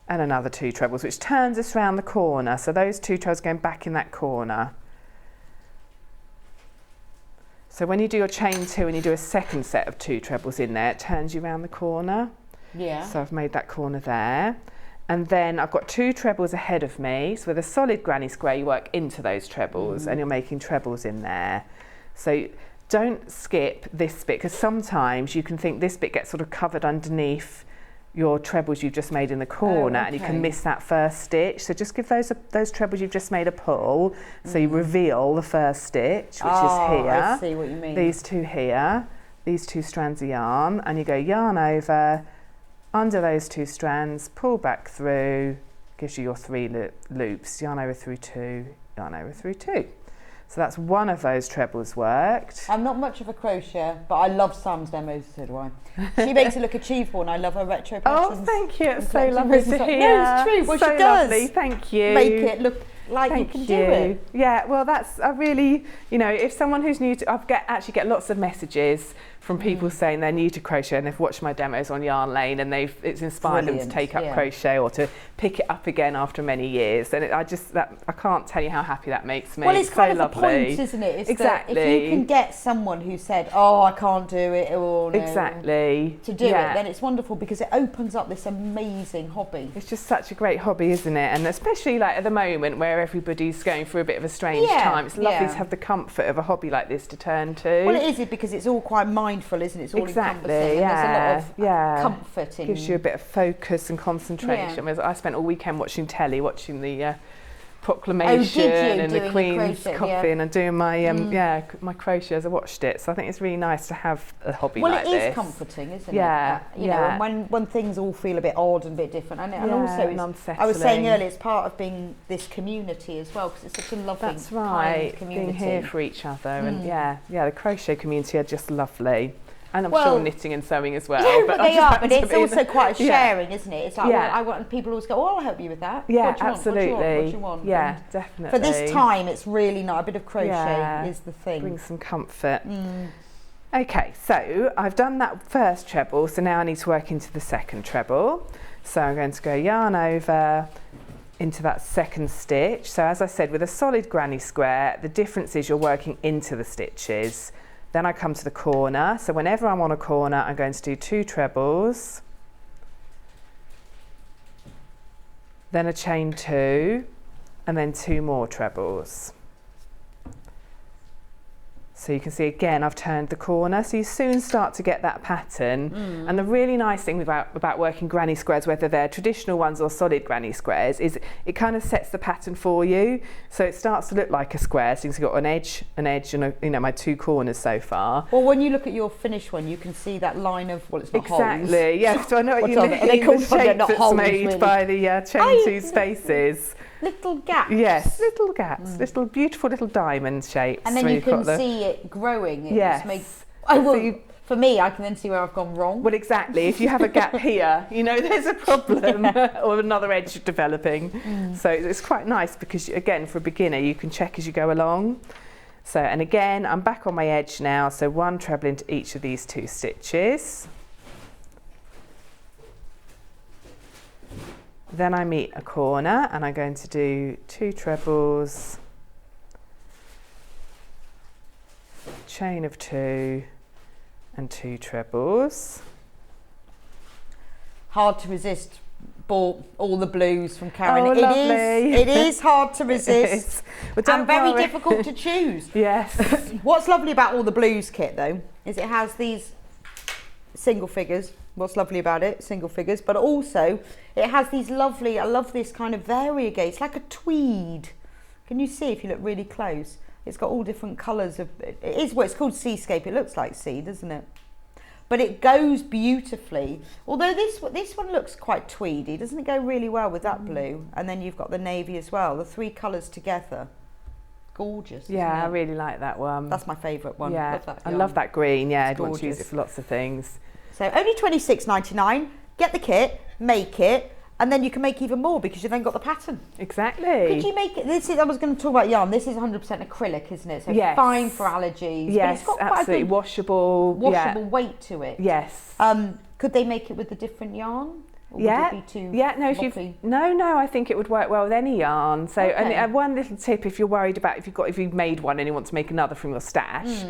and another 2 trebles, which turns us around the corner. So those 2 trebles going back in that corner. So when you do your chain 2 and you do a second set of 2 trebles in there, it turns you around the corner. Yeah. So I've made that corner there. And then I've got 2 trebles ahead of me. So with a solid granny square, you work into those trebles, and you're making trebles in there. So don't skip this bit, because sometimes you can think this bit gets sort of covered underneath your trebles you've just made in the corner, and you can miss that first stitch. So just give those trebles you've just made a pull, so you reveal the first stitch, which is here. I see what you mean. These 2 here, these 2 strands of yarn, and you go yarn over, under those 2 strands, pull back through, gives you your 3 loops, yarn over through 2, yarn over through 2. So that's one of those trebles worked. I'm not much of a crocheter, but I love Sam's demos, so do I. She makes it look achievable, and I love her retro patterns. Oh, thank you. It's so lovely to hear. No, it's true. Well, so she does. Lovely. Thank you. Make it look like you can do it. Yeah, well, I really, if someone who's new to, actually get lots of messages from people saying they're new to crochet and they've watched my demos on Yarn Lane, and it's inspired them to take up crochet or to pick it up again after many years. And I can't tell you how happy that makes me. Well, it's kind so of lovely. the point, isn't it? It's exactly. That if you can get someone who said, "Oh, I can't do it," or no, exactly to do it, then it's wonderful, because it opens up this amazing hobby. It's just such a great hobby, isn't it? And especially like at the moment where everybody's going through a bit of a strange time, it's lovely to have the comfort of a hobby like this to turn to. Well, it is, because it's all quite mindful, isn't it? It's all exactly, encompassing, and there's a lot of comfort in. Gives you a bit of focus and concentration. I spent all weekend watching telly, watching the proclamation and the Doing Queen's crochet, coffin and doing my my crochet as I watched it. So I think it's really nice to have a hobby like this. Well, it is comforting, isn't Yeah, it? You know, and when things all feel a bit odd and a bit different, and also and it's, unsettling. I was saying earlier, it's part of being this community as well, because it's such a loving, That's right, kind community. being here for each other, and the crochet community are just lovely. And I'm sure knitting and sewing as well. Yeah, but they are, but it's also quite a sharing, isn't it? It's like, Yeah. well, I want, people always go, oh, I'll help you with that. Yeah, What do you absolutely. Want? What do you want? Yeah, And definitely. for this time, it's really not. A bit of crochet is the thing. Brings some comfort. Okay, so I've done that first treble, so now I need to work into the second treble. So I'm going to go yarn over into that second stitch. So as I said, with a solid granny square, the difference is you're working into the stitches. Then I come to the corner. So whenever I'm on a corner, I'm going to do 2 trebles, then a chain 2, and then 2 more trebles. So you can see again, I've turned the corner. So you soon start to get that pattern. And the really nice thing about working granny squares, whether they're traditional ones or solid granny squares, is it kind of sets the pattern for you. So it starts to look like a square. So you've got an edge, and my 2 corners so far. Well, when you look at your finished one, you can see that line of, well, it's not exactly, holes. yeah. So I know what you mean. Are they called the shape not that's holes, made really? by the chain 2 spaces. Little gaps. Yes, little gaps, little beautiful little diamond shapes. And then where you you've got can see it growing. Yes. For me, I can then see where I've gone wrong. Well, exactly. If you have a gap here, you know there's a problem or another edge developing. So it's quite nice because, again, for a beginner, you can check as you go along. So, and again, I'm back on my edge now. So 1 treble into each of these 2 stitches. Then I meet a corner and I'm going to do 2 trebles, chain of 2 and 2 trebles. Hard to resist. Bought all the blues from Karen. Oh, lovely. It is hard to resist. Well, and very worry. difficult to choose. Yes. What's lovely about all the blues kit though is it has these single figures. What's lovely about it, single figures, but also it has these lovely, I love this kind of variegate. It's like a tweed. Can you see if you look really close? It's got all different colours of, it is what it's called seascape. It looks like sea, doesn't it? But it goes beautifully. Although this one looks quite tweedy, doesn't it go really well with that blue? And then you've got the navy as well, the 3 colours together. Gorgeous. Yeah, isn't I it? really like that one. That's my favourite one. Yeah, Love that I yarn. love that green. Yeah, It's I'd want to use gorgeous. it for lots of things. So only $26.99. Get the kit, make it, and then you can make even more because you've then got the pattern. Exactly. Could you make it? I was going to talk about yarn. This is 100% acrylic, isn't it? So Yes. fine for allergies. But Yes, it's got quite absolutely. a good Washable weight to it. Yes. Could they make it with a different yarn? Or Yeah, would it be too no. If floppy? no, I think it would work well with any yarn. So, Okay. and one little tip, if you're worried about if you've made one and you want to make another from your stash,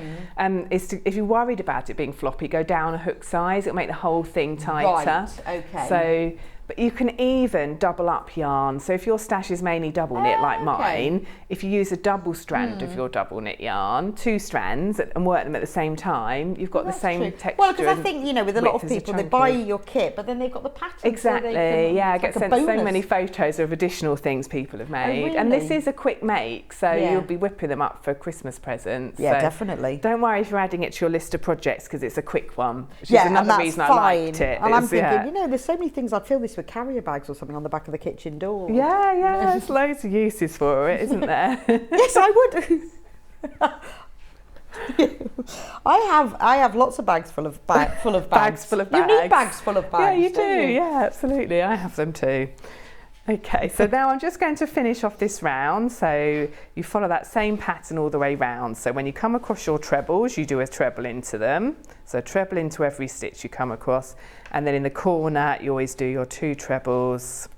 is if you're worried about it being floppy, go down a hook size. It'll make the whole thing tighter. Right, okay. So, but you can even double up yarn. So if your stash is mainly double knit like mine, if you use a double strand of your double knit yarn, 2 strands, and work them at the same time, you've got the same True. texture. Well, because I think, with a lot of width as a people, they chunky. buy your kit, but then they've got the pattern. Exactly, So they can, I it's get like a sent so bonus. many photos of additional things people have made. And this really? is a quick make, so Yeah. you'll be whipping them up for Christmas presents. Yeah, So definitely. Don't worry if you're adding it to your list of projects because it's a quick one, which Yeah, is and another that's reason fine. I liked it. And I'm is, thinking, there's so many things. I'd fill this with carrier bags or something on the back of the kitchen door. Yeah, there's loads of uses for it, isn't there? Yes, I would. I have lots of bags full of bags. Bags full of bags. You need bags full of bags. Yeah, you do. don't you? Yeah, absolutely. I have them too. Okay, so now I'm just going to finish off this round. So you follow that same pattern all the way round. So when you come across your trebles, you do a treble into them. So treble into every stitch you come across. And then in the corner, you always do your 2 trebles.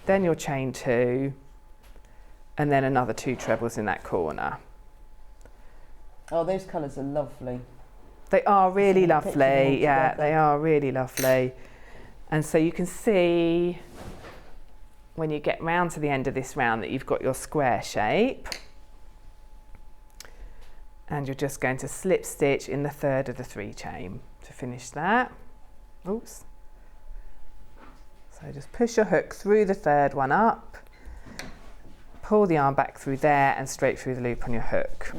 Then your chain 2. And then another 2 trebles in that corner. Oh, those colours are lovely. They are really Seen the pictures lovely. all Yeah, together. they are really lovely. And so you can see when you get round to the end of this round that you've got your square shape. And you're just going to slip stitch in the 3rd of the 3 chain to finish that. Oops. So just push your hook through the 3rd one up pull the yarn back through there and straight through the loop on your hook.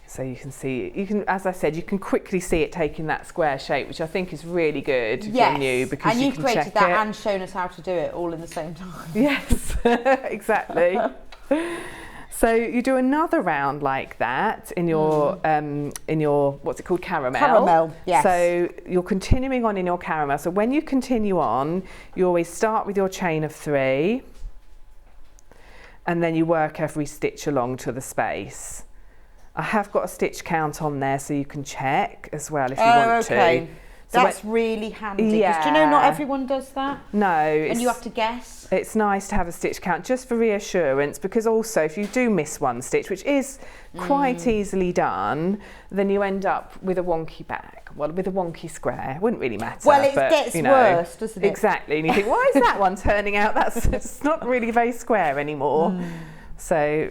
So you can see, as I said, you can quickly see it taking that square shape, which I think is really good if you're new, because you can check it. And you've created that and shown us how to do it all in the same time. Yes, exactly. So you do another round like that in your what's it called, caramel. Caramel, yes. So you're continuing on in your caramel. So when you continue on, you always start with your chain of 3, and then you work every stitch along to the space. I have got a stitch count on there so you can check as well if you want to. So that's really handy. Yeah. Do you know not everyone does that? No. And you have to guess? It's nice to have a stitch count just for reassurance, because also if you do miss one stitch, which is quite easily done, then you end up with a wonky back. Well, with a wonky square. It wouldn't really matter. Well, it gets worse, doesn't it? Exactly. And you think, why is that one turning out? It's not really very square anymore. So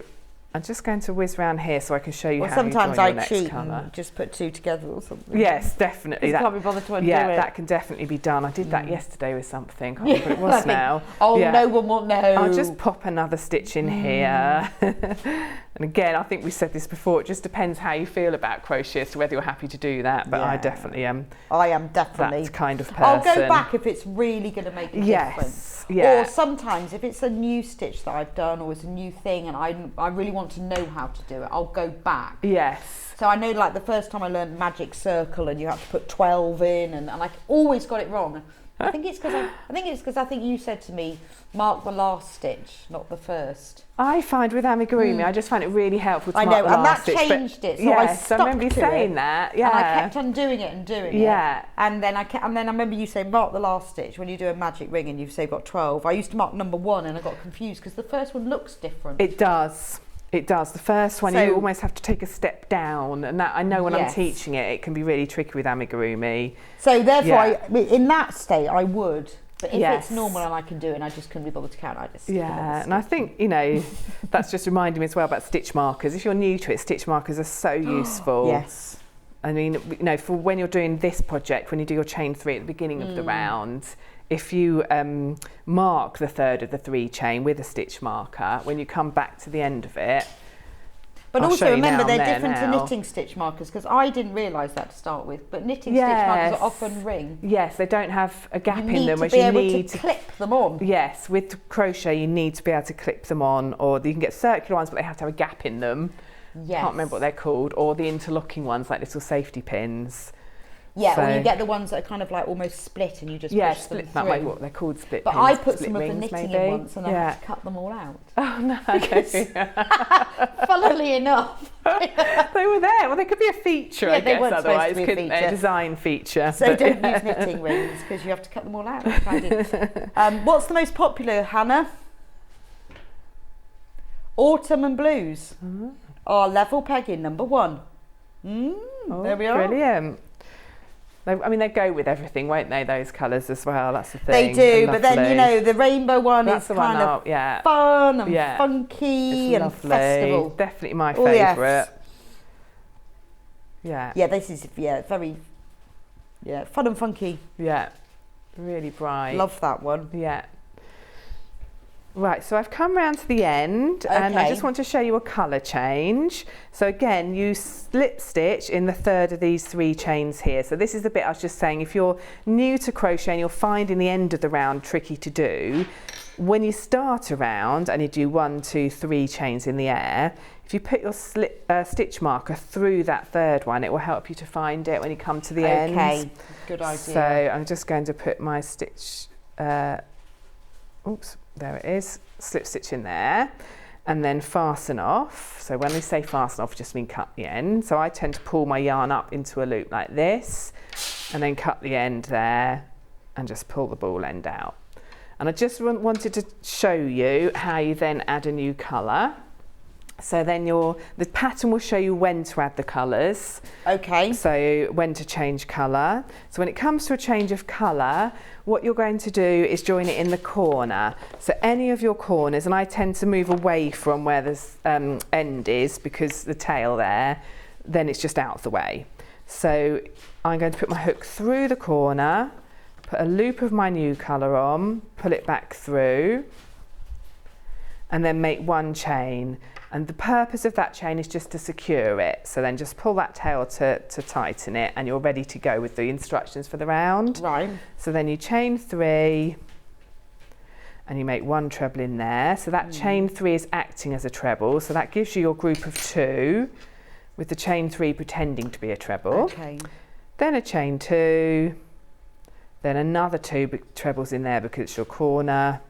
I'm just going to whiz around here so I can show you how you join your next colour. Sometimes I cheat and just put 2 together or something. Yes, definitely. Can't be bothered to undo it. Yeah, that can definitely be done. I did that yesterday with something. I can't remember what it was now. Oh, no one will know. I'll just pop another stitch in here. And again, I think we said this before, it just depends how you feel about crochet as to whether you're happy to do that. But I definitely am. I am definitely that kind of person. I'll go back if it's really going to make a difference. Yeah. Or sometimes if it's a new stitch that I've done or it's a new thing and I really want to know how to do it, I'll go back. Yes. So I know, like, the first time I learned magic circle and you have to put 12 in and I always got it wrong. I think it's because I think you said to me, mark the last stitch, not the first. I find with amigurumi, I just find it really helpful to mark the last stitch. I know, and that changed it. So yes, I remember you saying that. Yeah. And I kept on doing it and doing it. Yeah. And then I remember you saying mark the last stitch when you do a magic ring and you've say got 12. I used to mark number 1 and I got confused because the first one looks different. It does. It does. The first one, you almost have to take a step down, and that I know when I'm teaching it, it can be really tricky with amigurumi. So therefore, in that state, I would. But if it's normal and I can do it and I just couldn't be bothered to count, I just... Yeah, and I think, that's just reminding me as well about stitch markers. If you're new to it, stitch markers are so useful. Yes. I mean, for when you're doing this project, when you do your chain 3 at the beginning of the round, if you mark the third of the 3 chain with a stitch marker, when you come back to the end of it... But also remember, they're different to knitting stitch markers, because I didn't realise that to start with, but knitting stitch markers are often ring. Yes, they don't have a gap in them. You need to be able to clip them on. Yes, with crochet you need to be able to clip them on, or you can get circular ones but they have to have a gap in them. Yes. Can't remember what they're called, or the interlocking ones like little safety pins. Yeah, or you get the ones that are kind of like almost split and you just push them through. That might be what they're called, split but pins. I put some of the knitting in once and I had to cut them all out. Oh no. Funnily enough. They were there. Well, they could be a feature, I guess, otherwise, couldn't they? A design feature. So don't use knitting rings because you have to cut them all out. I didn't. What's the most popular, Hannah? Autumn and blues. Are level pegging number 1. There we are. Brilliant. I mean, they go with everything, won't they, those colours as well? That's the thing. They do, but then, the rainbow one is kind of fun and funky and festival. Definitely my favourite. Yeah, this is, very, fun and funky. Yeah, really bright. Love that one. Yeah. Right, so I've come round to the end and I just want to show you a colour change. So again, you slip stitch in the third of these 3 chains here. So this is the bit I was just saying, if you're new to crochet and you're finding the end of the round tricky to do, when you start a round and you do 1, 2, 3 chains in the air, if you put your stitch marker through that third one, it will help you to find it when you come to the end. Okay, good idea. So I'm just going to put my stitch, oops. There it is, slip stitch in there and then fasten off. So when we say fasten off, just mean cut the end. So I tend to pull my yarn up into a loop like this and then cut the end there and just pull the ball end out. And I just wanted to show you how you then add a new colour. So then the pattern will show you when to add the colours. Okay. So when to change colour. So when it comes to a change of colour, what you're going to do is join it in the corner. So any of your corners, and I tend to move away from where the end is because the tail there, then it's just out of the way. So I'm going to put my hook through the corner, put a loop of my new colour on, pull it back through, and then make 1 chain. And the purpose of that chain is just to secure it. So then just pull that tail to tighten it, and you're ready to go with the instructions for the round. Right. So then you chain 3, and you make 1 treble in there. So that chain 3 is acting as a treble. So that gives you your group of 2, with the chain 3 pretending to be a treble. Okay. Then a chain 2, then another 2 trebles in there because it's your corner.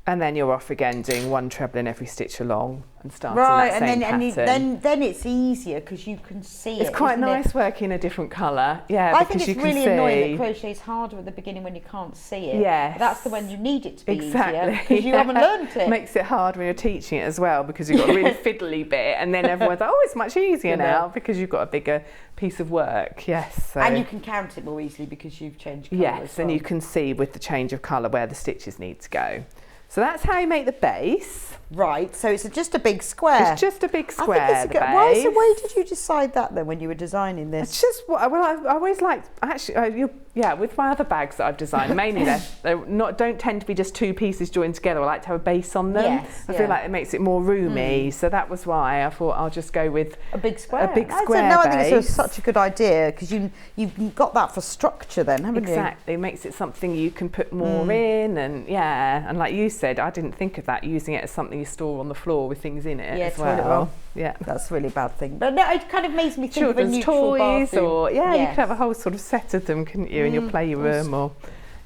And then you're off again, doing 1 treble in every stitch along and starting that same pattern. Then it's easier because you can see it's quite nice working a different colour, yeah, I because think it's really annoying that crochet is harder at the beginning when you can't see it. Yes. That's the when you need it to be exactly. easier because you haven't learned it. Makes it hard when you're teaching it as well because you've got a really fiddly bit, and then everyone's like, oh, it's much easier now because you've got a bigger piece of work. Yes. So. And you can count it more easily because you've changed colour. Yes, and you can see with the change of colour where the stitches need to go. So that's how you make the base. Right, so it's just a big square. It's just a big square, I think the base. Why did you decide that then when you were designing this? It's just, well, I always liked, actually, with my other bags that I've designed, mainly don't tend to be just 2 pieces joined together. I like to have a base on them. Yes, I feel like it makes it more roomy. So that was why I thought I'll just go with a big square. I think it's such a good idea because you've got that for structure then, haven't you? Exactly, it makes it something you can put more in, and like you said, I didn't think of that, using it as something you store on the floor with things in it as well. Yeah, that's a really bad thing. But no, it kind of makes me think children's of a neutral toys, bathroom. or you could have a whole sort of set of them, couldn't you, in your playroom, or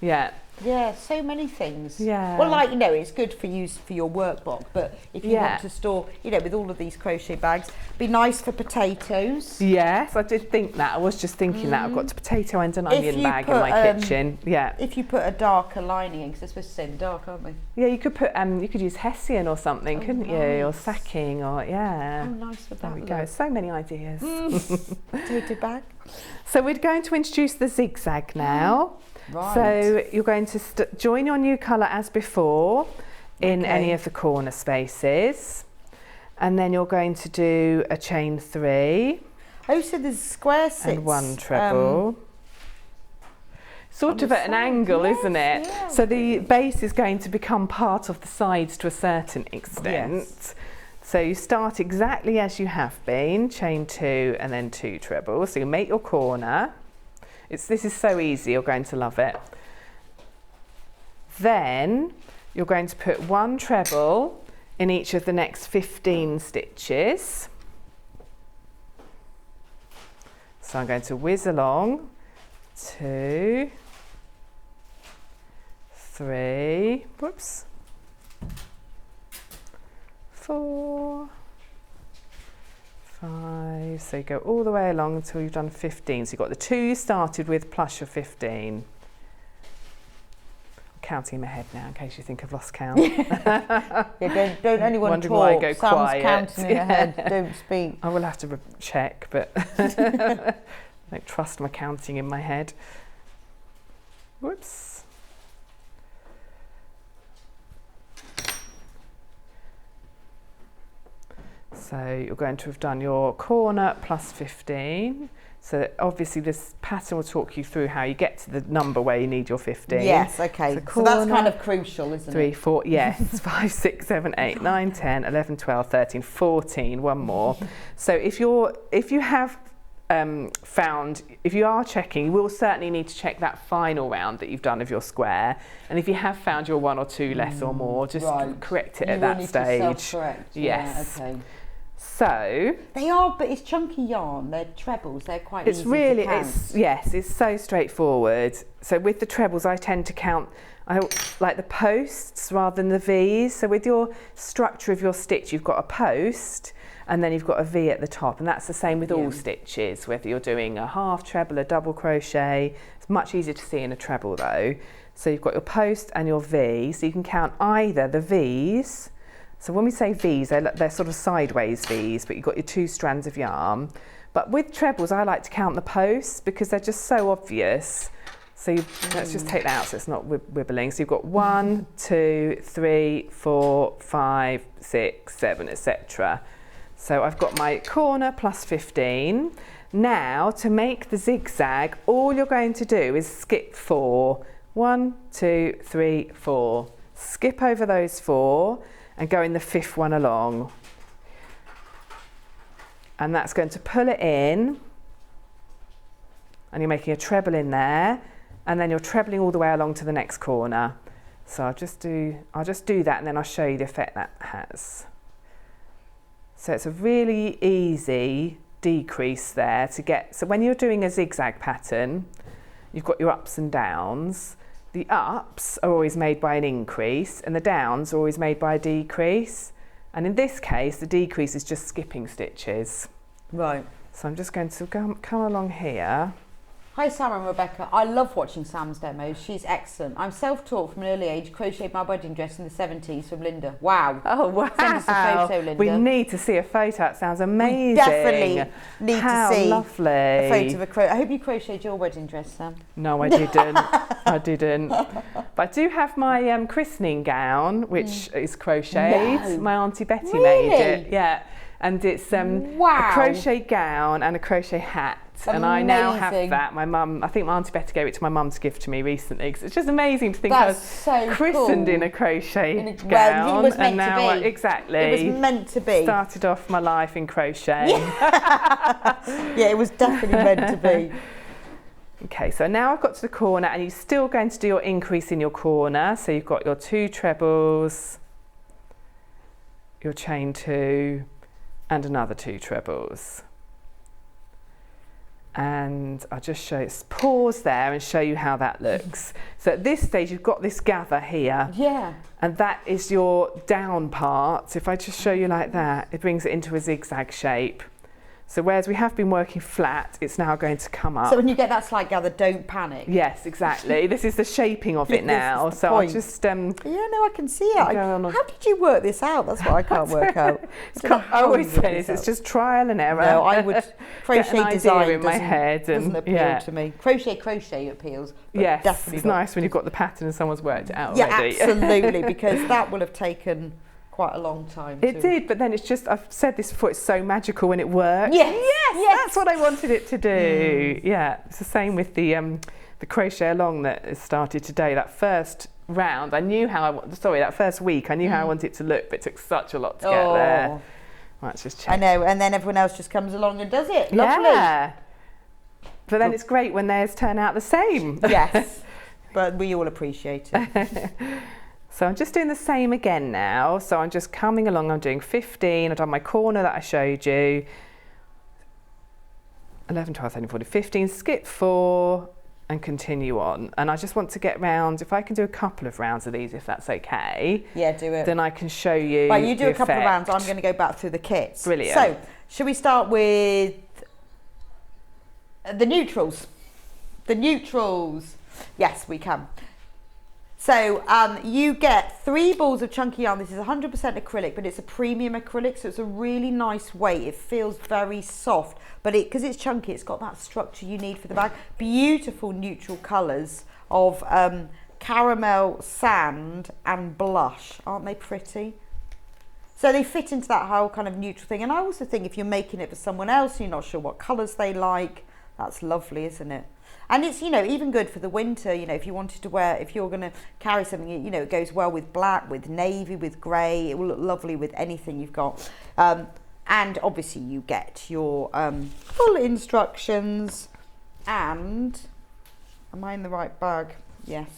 Yeah, so many things. Yeah. Well, like, it's good for use for your workbox, but if you want to store, with all of these crochet bags, be nice for potatoes. Yes, I did think that. I was just thinking that. I've got a potato and an onion bag in my kitchen. Yeah. If you put a darker lining in, because they're supposed to stay in the dark, aren't they? Yeah, you could put, you could use hessian or something, couldn't you? Or sacking, or Oh, nice with that. There we go. So many ideas. Potato bag. So we're going to introduce the zigzag now. Right. So you're going to join your new colour as before in any of the corner spaces, and then you're going to do a chain 3. Oh, so there's square 6 and 1 treble. Sort of at an angle, isn't it? Yeah. So the base is going to become part of the sides to a certain extent. Yes. So you start exactly as you have been, chain 2 and then 2 trebles. So you make your corner. This is so easy, you're going to love it. Then you're going to put 1 treble in each of the next 15 stitches. So I'm going to whiz along, 2, 3, whoops, 4, 5, so you go all the way along until you've done 15. So you've got the 2 you started with plus your 15. I'm counting in my head now in case you think I've lost count. Don't anyone Wondering talk. why I go Sam's quiet. counting in her head. Don't speak. I will have to check, but I don't trust my counting in my head. Whoops. So you're going to have done your corner plus 15. So obviously this pattern will talk you through how you get to the number where you need your 15. Yes, okay. So that's kind of crucial, isn't 3, it? 4, yes, 5, 6, 7, 8, 9, 10, 11, 12, 13, 14, one more. So if you have found, if you are checking, you will certainly need to check that final round that you've done of your square. And if you have found your 1 or 2 less or more, just correct it at that stage. Self-correct. Yes. Yeah, okay. So they are, but it's chunky yarn. They're trebles. They're quite it's easy really, to count. it's so straightforward. So with the trebles, I tend to count, I like the posts rather than the V's. So with your structure of your stitch, you've got a post and then you've got a V at the top, and that's the same with all stitches, whether you're doing a half treble, a double crochet. It's much easier to see in a treble though. So you've got your post and your V, so you can count either the V's. So when we say V's, they're sort of sideways V's, but you've got your 2 strands of yarn. But with trebles, I like to count the posts because they're just so obvious. So let's just take that out so it's not wibbling. So you've got 1, 2, 3, 4, 5, 6, 7, etc. So I've got my corner plus 15. Now to make the zigzag, all you're going to do is skip 4 1, 2, 3, 4. Skip over those 4 and go in the 5th one along. And that's going to pull it in, and you're making a treble in there, and then you're trebling all the way along to the next corner. So I'll just do that, and then I'll show you the effect that has. So it's a really easy decrease there to get. So when you're doing a zigzag pattern, you've got your ups and downs. The ups are always made by an increase, and the downs are always made by a decrease. And in this case, the decrease is just skipping stitches. Right. So I'm just going to come along here. Hi Sam and Rebecca. I love watching Sam's demos. She's excellent. I'm self-taught from an early age. Crocheted my wedding dress in the 70s from Linda. Wow. Oh wow. Send us a photo, Linda. We need to see a photo. It sounds amazing. We definitely need How to see lovely. a photo of a crochet. I hope you crocheted your wedding dress, Sam. No, I didn't. I didn't. But I do have my christening gown, which is crocheted. No. My Auntie Betty Really? made it. Yeah. And it's Wow. a crochet gown and a crochet hat. And I now have Amazing. that. My mum, I think my Auntie Betty gave it to my mum to gift to me recently, because it's just amazing to think That's I was so christened cool. in a crochet Well, gown. it was meant and now to be. Exactly. It was meant to be. Started off my life in crochet. Yeah, it was definitely meant to be. Okay, so now I've got to the corner, and you're still going to do your increase in your corner. So you've got your 2 trebles, your chain 2, and another 2 trebles. And I'll just show you, pause there and show you how that looks. So at this stage, you've got this gather here. Yeah. And that is your down part. If I just show you like that, it brings it into a zigzag shape. So whereas we have been working flat, it's now going to come up. So when you get that slight gather, don't panic. Yes, exactly. This is the shaping of it This now. is the So point. I'll just Yeah, no, I can see it. Go on. How did you work this out? That's what I can't work out. I always say this, it's just trial and error. No, I would crochet Get an design idea in my head doesn't and appeal to me. Crochet appeals. But Yes, definitely it's not. nice when you've got the pattern and someone's worked it out Yeah, already. absolutely, because that will have taken quite a long time. It did, but then it's just, I've said this before, it's so magical when it works. Yes, That's what I wanted it to do. Yeah, it's the same with the crochet along that has started today. That first round, I knew how that first week, I knew how I wanted it to look, but it took such a lot to get there. Right, let's just check. I know, and then everyone else just comes along and does it. Lovely. Yeah. But then it's great when theirs turn out the same. Yes, but we all appreciate it. So I'm just doing the same again now. So I'm just coming along, I'm doing 15, I've done my corner that I showed you. 11, 12, 13, 14, 15, skip 4 and continue on. And I just want to get round, if I can do a couple of rounds of these, if that's okay. Yeah, do it. Then I can show you. Right, you do the a couple of effect. rounds. I'm going to go back through the kits. Brilliant. So, should we start with the neutrals? The neutrals. Yes, we can. So you get 3 balls of chunky yarn. This is 100% acrylic, but it's a premium acrylic, so it's a really nice weight. It feels very soft, but because it's chunky, it's got that structure you need for the bag. Beautiful neutral colours of caramel, sand and blush. Aren't they pretty? So they fit into that whole kind of neutral thing. And I also think if you're making it for someone else, you're not sure what colours they like, that's lovely, isn't it? And it's, you know, even good for the winter, you know, if you wanted to wear, if you're going to carry something, you know, it goes well with black, with navy, with grey. It will look lovely with anything you've got. And obviously you get your full instructions. And, am I in the right bag? Yes.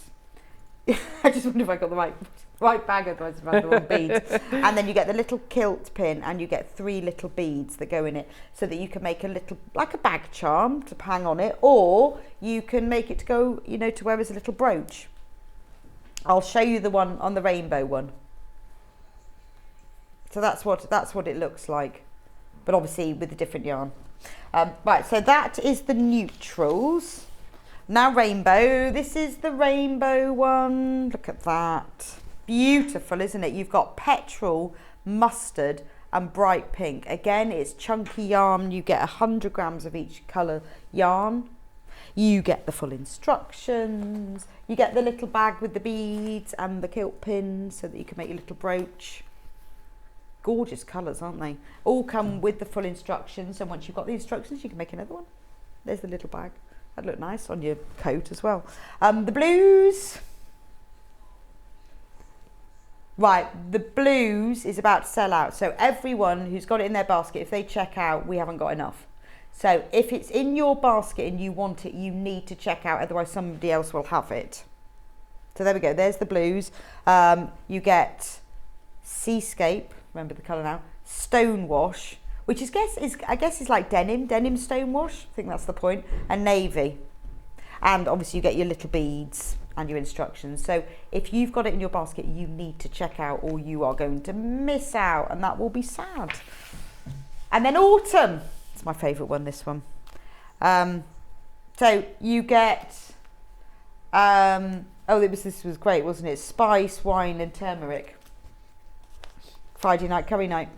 I just wonder if I got the right bag, otherwise I've had the wrong beads. And then you get the little kilt pin, and you get 3 little beads that go in it, so that you can make a little, like a bag charm to hang on it, or you can make it to go, you know, to wear as a little brooch. I'll show you the one on the rainbow one. So that's what it looks like, but obviously with a different yarn. Right, so that is the neutrals. Now rainbow, this is the rainbow one. Look at that. Beautiful, isn't it? You've got petrol, mustard and bright pink. Again, it's chunky yarn. You get 100 grams of each colour yarn. You get the full instructions. You get the little bag with the beads and the kilt pins so that you can make your little brooch. Gorgeous colours, aren't they? All come with the full instructions, and once you've got the instructions, you can make another one. There's the little bag. That'd look nice on your coat as well. The blues. Right, the blues is about to sell out. So everyone who's got it in their basket, if they check out, we haven't got enough. So if it's in your basket and you want it, you need to check out, otherwise somebody else will have it. So there we go, there's the blues. You get Seascape, remember the colour now, Stonewash, which I guess is like denim stonewash, I think that's the point, and navy. And obviously you get your little beads and your instructions. So if you've got it in your basket, you need to check out or you are going to miss out, and that will be sad. And then autumn, it's my favourite one, this one. So you get, this was great, wasn't it? Spice, wine and turmeric. Friday night curry night.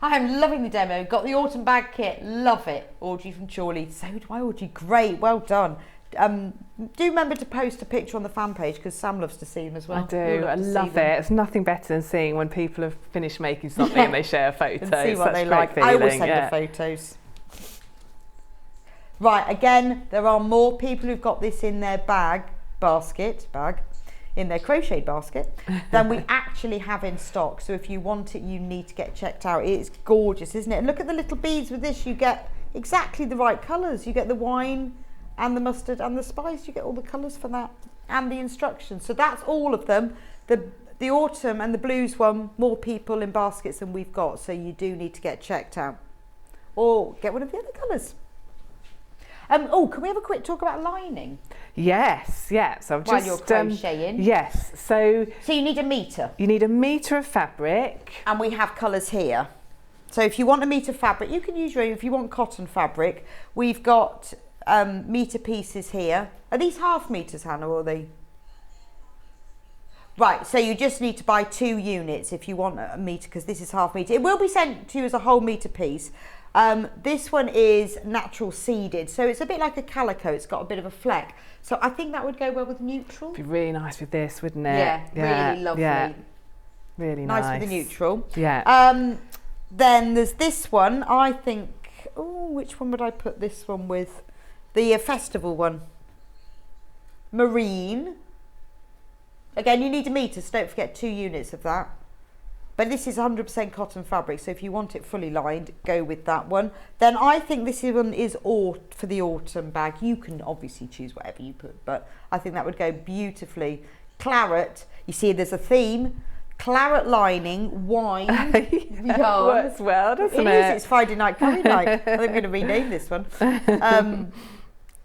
I am loving the demo. Got the autumn bag kit. Love it. Audrey from Chorley. So do I, Audrey. Great. Well done. Do remember to post a picture on the fan page because Sam loves to see them as well. I do. I love it. It's nothing better than seeing when people have finished making something and they share a photo. And see what they like. Feeling, I always send the photos. Right. Again, there are more people who've got this in their bag, in their crocheted basket, than we actually have in stock. So if you want it, you need to get checked out. It's gorgeous, isn't it? And look at the little beads with this. You get exactly the right colours. You get the wine and the mustard and the spice. You get all the colours for that and the instructions. So that's all of them. The autumn and the blues one, more people in baskets than we've got. So you do need to get checked out or get one of the other colours. Can we have a quick talk about lining? Yes, yeah. So while you're crocheting. Yes. So you need a metre. You need a metre of fabric. And we have colours here. So if you want a metre fabric, you can use your own. If you want cotton fabric, we've got metre pieces here. Are these half metres, Hannah, or are they? Right, so you just need to buy 2 units if you want a metre, because this is half metre. It will be sent to you as a whole metre piece. This one is natural seeded, so it's a bit like a calico. It's got a bit of a fleck. So I think that would go well with neutral. Be really nice with this, wouldn't it? Yeah, really lovely. Yeah. Really nice. Nice with the neutral. Yeah. Then there's this one. I think, which one would I put this one with? The festival one. Marine. Again, you need a metre, so don't forget 2 units of that. But this is 100% cotton fabric, so if you want it fully lined, go with that one. Then I think this one is for the autumn bag. You can obviously choose whatever you put, but I think that would go beautifully. Claret, you see there's a theme. Claret lining, wine, yarn. Works well, doesn't it? It is, it's Friday night curry night. I think we're going to rename this one.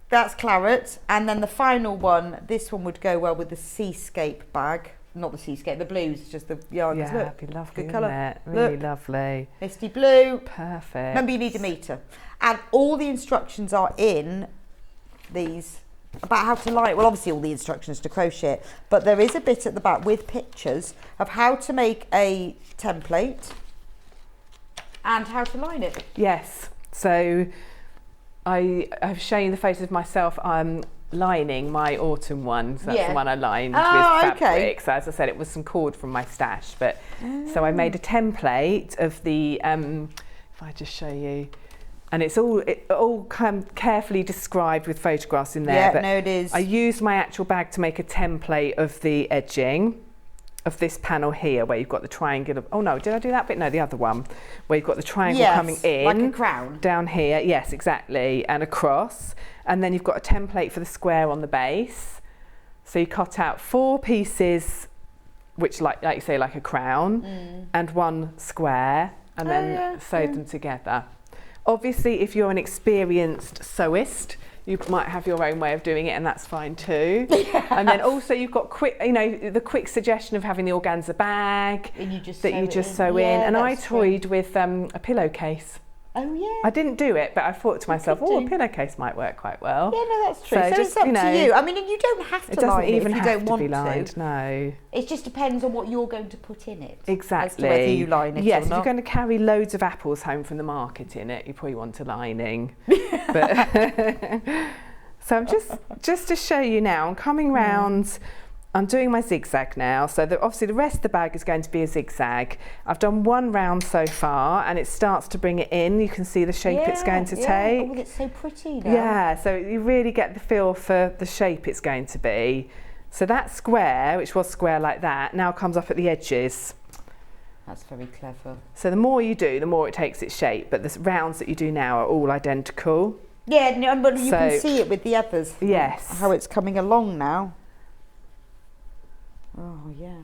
That's claret. And then the final one, this one would go well with the Seascape bag. Not the Seascape, the blues, just the yarn. Yeah, look, it'd be lovely, good colour. It? Really lovely. Misty blue. Perfect. Remember, you need a metre. And all the instructions are in these about how to line it. Well, obviously all the instructions to crochet it, but there is a bit at the back with pictures of how to make a template and how to line it. Yes. So I've shown you the photos of myself. Lining my autumn one, so that's the one I lined with fabric. Okay. So as I said, it was some cord from my stash, but so I made a template of the if I just show you, and it's all carefully described with photographs in there. Yeah, but no, it is. I used my actual bag to make a template of the edging of this panel here, where you've got the triangle. Oh no, did I do that bit? No, the other one, where you've got the triangle coming in, like a crown down here. Yes, exactly, and across. And then you've got a template for the square on the base. So you cut out 4 pieces, which like you say, like a crown, and 1 square, and then sewed them together. Obviously, if you're an experienced sewist, you might have your own way of doing it, and that's fine too. And then also you've got the quick suggestion of having the organza bag and you just sew in. And I toyed with a pillowcase. Oh yeah. I didn't do it, but I thought to myself, a pillowcase might work quite well. Yeah, no, that's true. So it's up to you. I mean, you don't have to line it if you don't want to. No. It just depends on what you're going to put in it. Exactly. As to whether you line it or not. If you're going to carry loads of apples home from the market in it, you probably want a lining. But so I'm just to show you now, I'm coming round I'm doing my zigzag now, so obviously the rest of the bag is going to be a zigzag. I've done one round so far and it starts to bring it in. You can see the shape it's going to take. Oh, it's so pretty now. Yeah, so you really get the feel for the shape it's going to be. So that square, which was square like that, now comes up at the edges. That's very clever. So the more you do, the more it takes its shape, but the rounds that you do now are all identical. Yeah, no, but you can see it with the others. Yes. How it's coming along now. Oh yeah,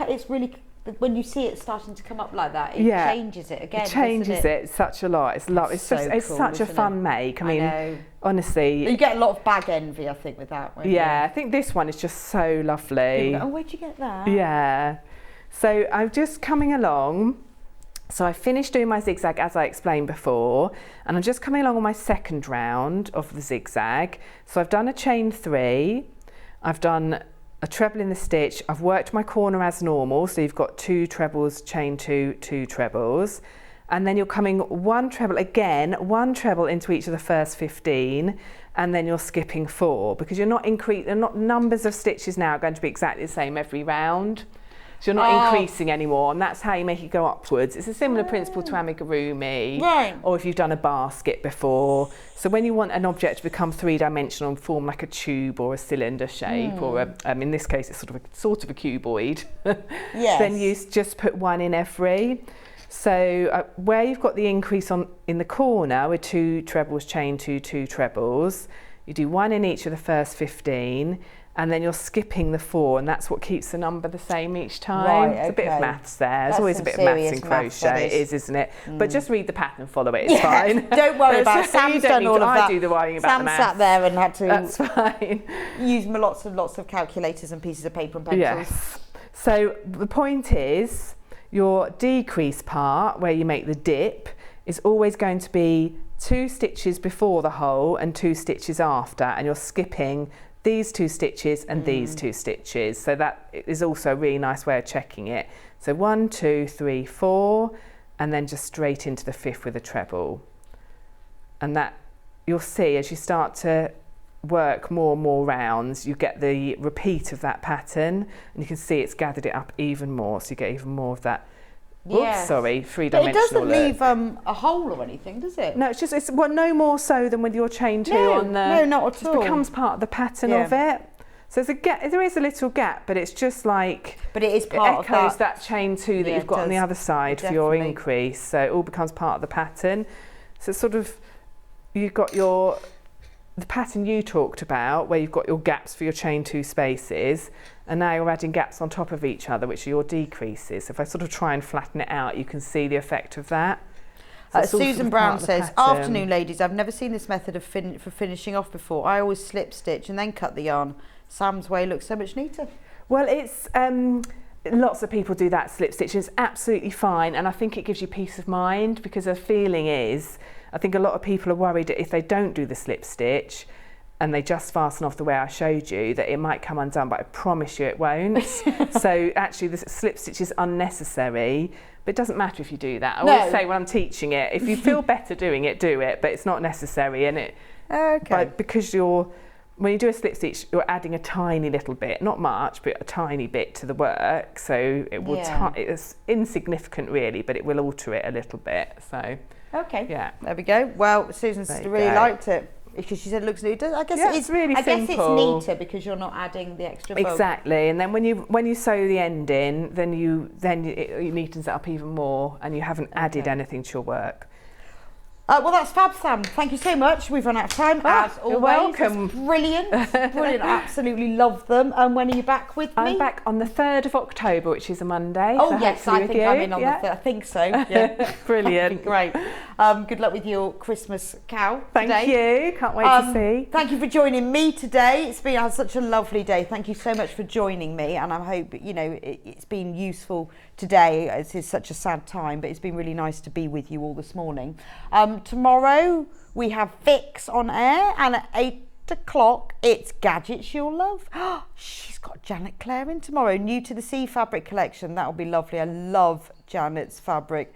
it's really, when you see it starting to come up like that, it changes it again. It changes it such a lot. It's cool, such a fun make. I mean, honestly, you get a lot of bag envy, I think, with that one. Yeah, I think this one is just so lovely. Oh, where'd you get that? Yeah. So I'm just coming along. So I finished doing my zigzag as I explained before, and I'm just coming along on my second round of the zigzag. So I've done a chain 3. I've done a treble in the stitch. I've worked my corner as normal, so you've got 2 trebles, chain 2, 2 trebles, and then you're coming 1 treble again, 1 treble into each of the first 15, and then you're skipping 4 because you're not numbers of stitches now are going to be exactly the same every round. So you're not increasing anymore, and that's how you make it go upwards. It's a similar principle to amigurumi, or if you've done a basket before. So when you want an object to become 3-dimensional and form like a tube or a cylinder shape, or in this case it's sort of a cuboid, then you just put 1 in every. So where you've got the increase in the corner with 2 trebles, chain 2, 2 trebles, you do 1 in each of the first 15. And then you're skipping the 4, and that's what keeps the number the same each time. It's a bit of maths there. There's always a bit of maths in crochet. It is, isn't it? But just read the pattern and follow it. It's fine. Don't worry about it. Sam's done all of that. I do the worrying about the maths. Sam sat there and had to That's fine. use lots of calculators and pieces of paper and pencils. Yes. So the point is, your decrease part, where you make the dip, is always going to be 2 stitches before the hole and 2 stitches after, and you're skipping these 2 stitches and these 2 stitches. So that is also a really nice way of checking it. So 1, 2, 3, 4, and then just straight into the 5th with a treble. And that you'll see as you start to work more and more rounds, you get the repeat of that pattern, and you can see it's gathered it up even more, so you get even more of that. Oops, sorry, 3-dimensional. But it doesn't leave a hole or anything, does it? No, it's no more so than with your chain 2 on the. No, not at all. It becomes part of the pattern of it. So there's a gap. There is a little gap, but it's just like. But it is part it echoes that chain 2 that you've got on the other side for your increase. So it all becomes part of the pattern. So it's sort of, you've got the pattern you talked about, where you've got your gaps for your chain 2 spaces, and now you're adding gaps on top of each other, which are your decreases. So if I sort of try and flatten it out, you can see the effect of that. So Susan Brown says, afternoon ladies, I've never seen this method for finishing off before. I always slip stitch and then cut the yarn. Sam's way looks so much neater. Well, it's lots of people do that slip stitch, and it's absolutely fine, and I think it gives you peace of mind, because the feeling is, I think a lot of people are worried that if they don't do the slip stitch and they just fasten off the way I showed you, that it might come undone, but I promise you it won't. So actually the slip stitch is unnecessary, but it doesn't matter if you do that. I always say when I'm teaching it, if you feel better doing it, do it, but it's not necessary. And because when you do a slip stitch, you're adding a tiny little bit, not much, but a tiny bit to the work. So it will it's insignificant really, but it will alter it a little bit. So there we go. Well, Susan's really liked it, because she said it looks neat. I guess it's really simple. I guess it's neater because you're not adding the extra bulk. Exactly, and then when you sew the end in, then it neatens it up even more, and you haven't added anything to your work. Well, that's fab, Sam. Thank you so much. We've run out of time, as always. You're welcome. Brilliant. Brilliant. I absolutely love them. And when are you back with me? I'm back on the 3rd of October, which is a Monday. Oh, so yes, I think I'm in on the 3rd. I think so. Yeah. Brilliant. Great. Good luck with your Christmas cow today. Thank you. Can't wait to see. Thank you for joining me today. It's been such a lovely day. Thank you so much for joining me. And I hope, it's been useful today. It is such a sad time, but it's been really nice to be with you all this morning. Tomorrow we have Vix on air, and at 8 o'clock it's Gadgets You'll Love. She's got Janet Clare in tomorrow, new to the Sea fabric collection. That'll be lovely. I love Janet's fabric.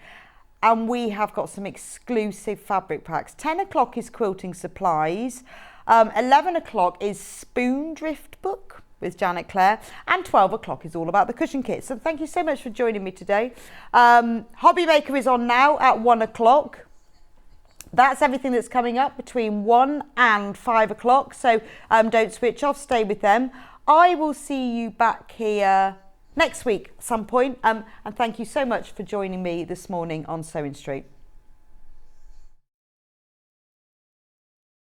And we have got some exclusive fabric packs. 10 o'clock is Quilting Supplies. 11 o'clock is Spoon Drift Book. with Janet Clare, and 12 o'clock is all about the cushion kits. So thank you so much for joining me today. Hobby Maker is on now at 1 o'clock. That's everything that's coming up between 1 and 5 o'clock. So don't switch off, stay with them. I will see you back here next week at some point. And thank you so much for joining me this morning on Sewing Street.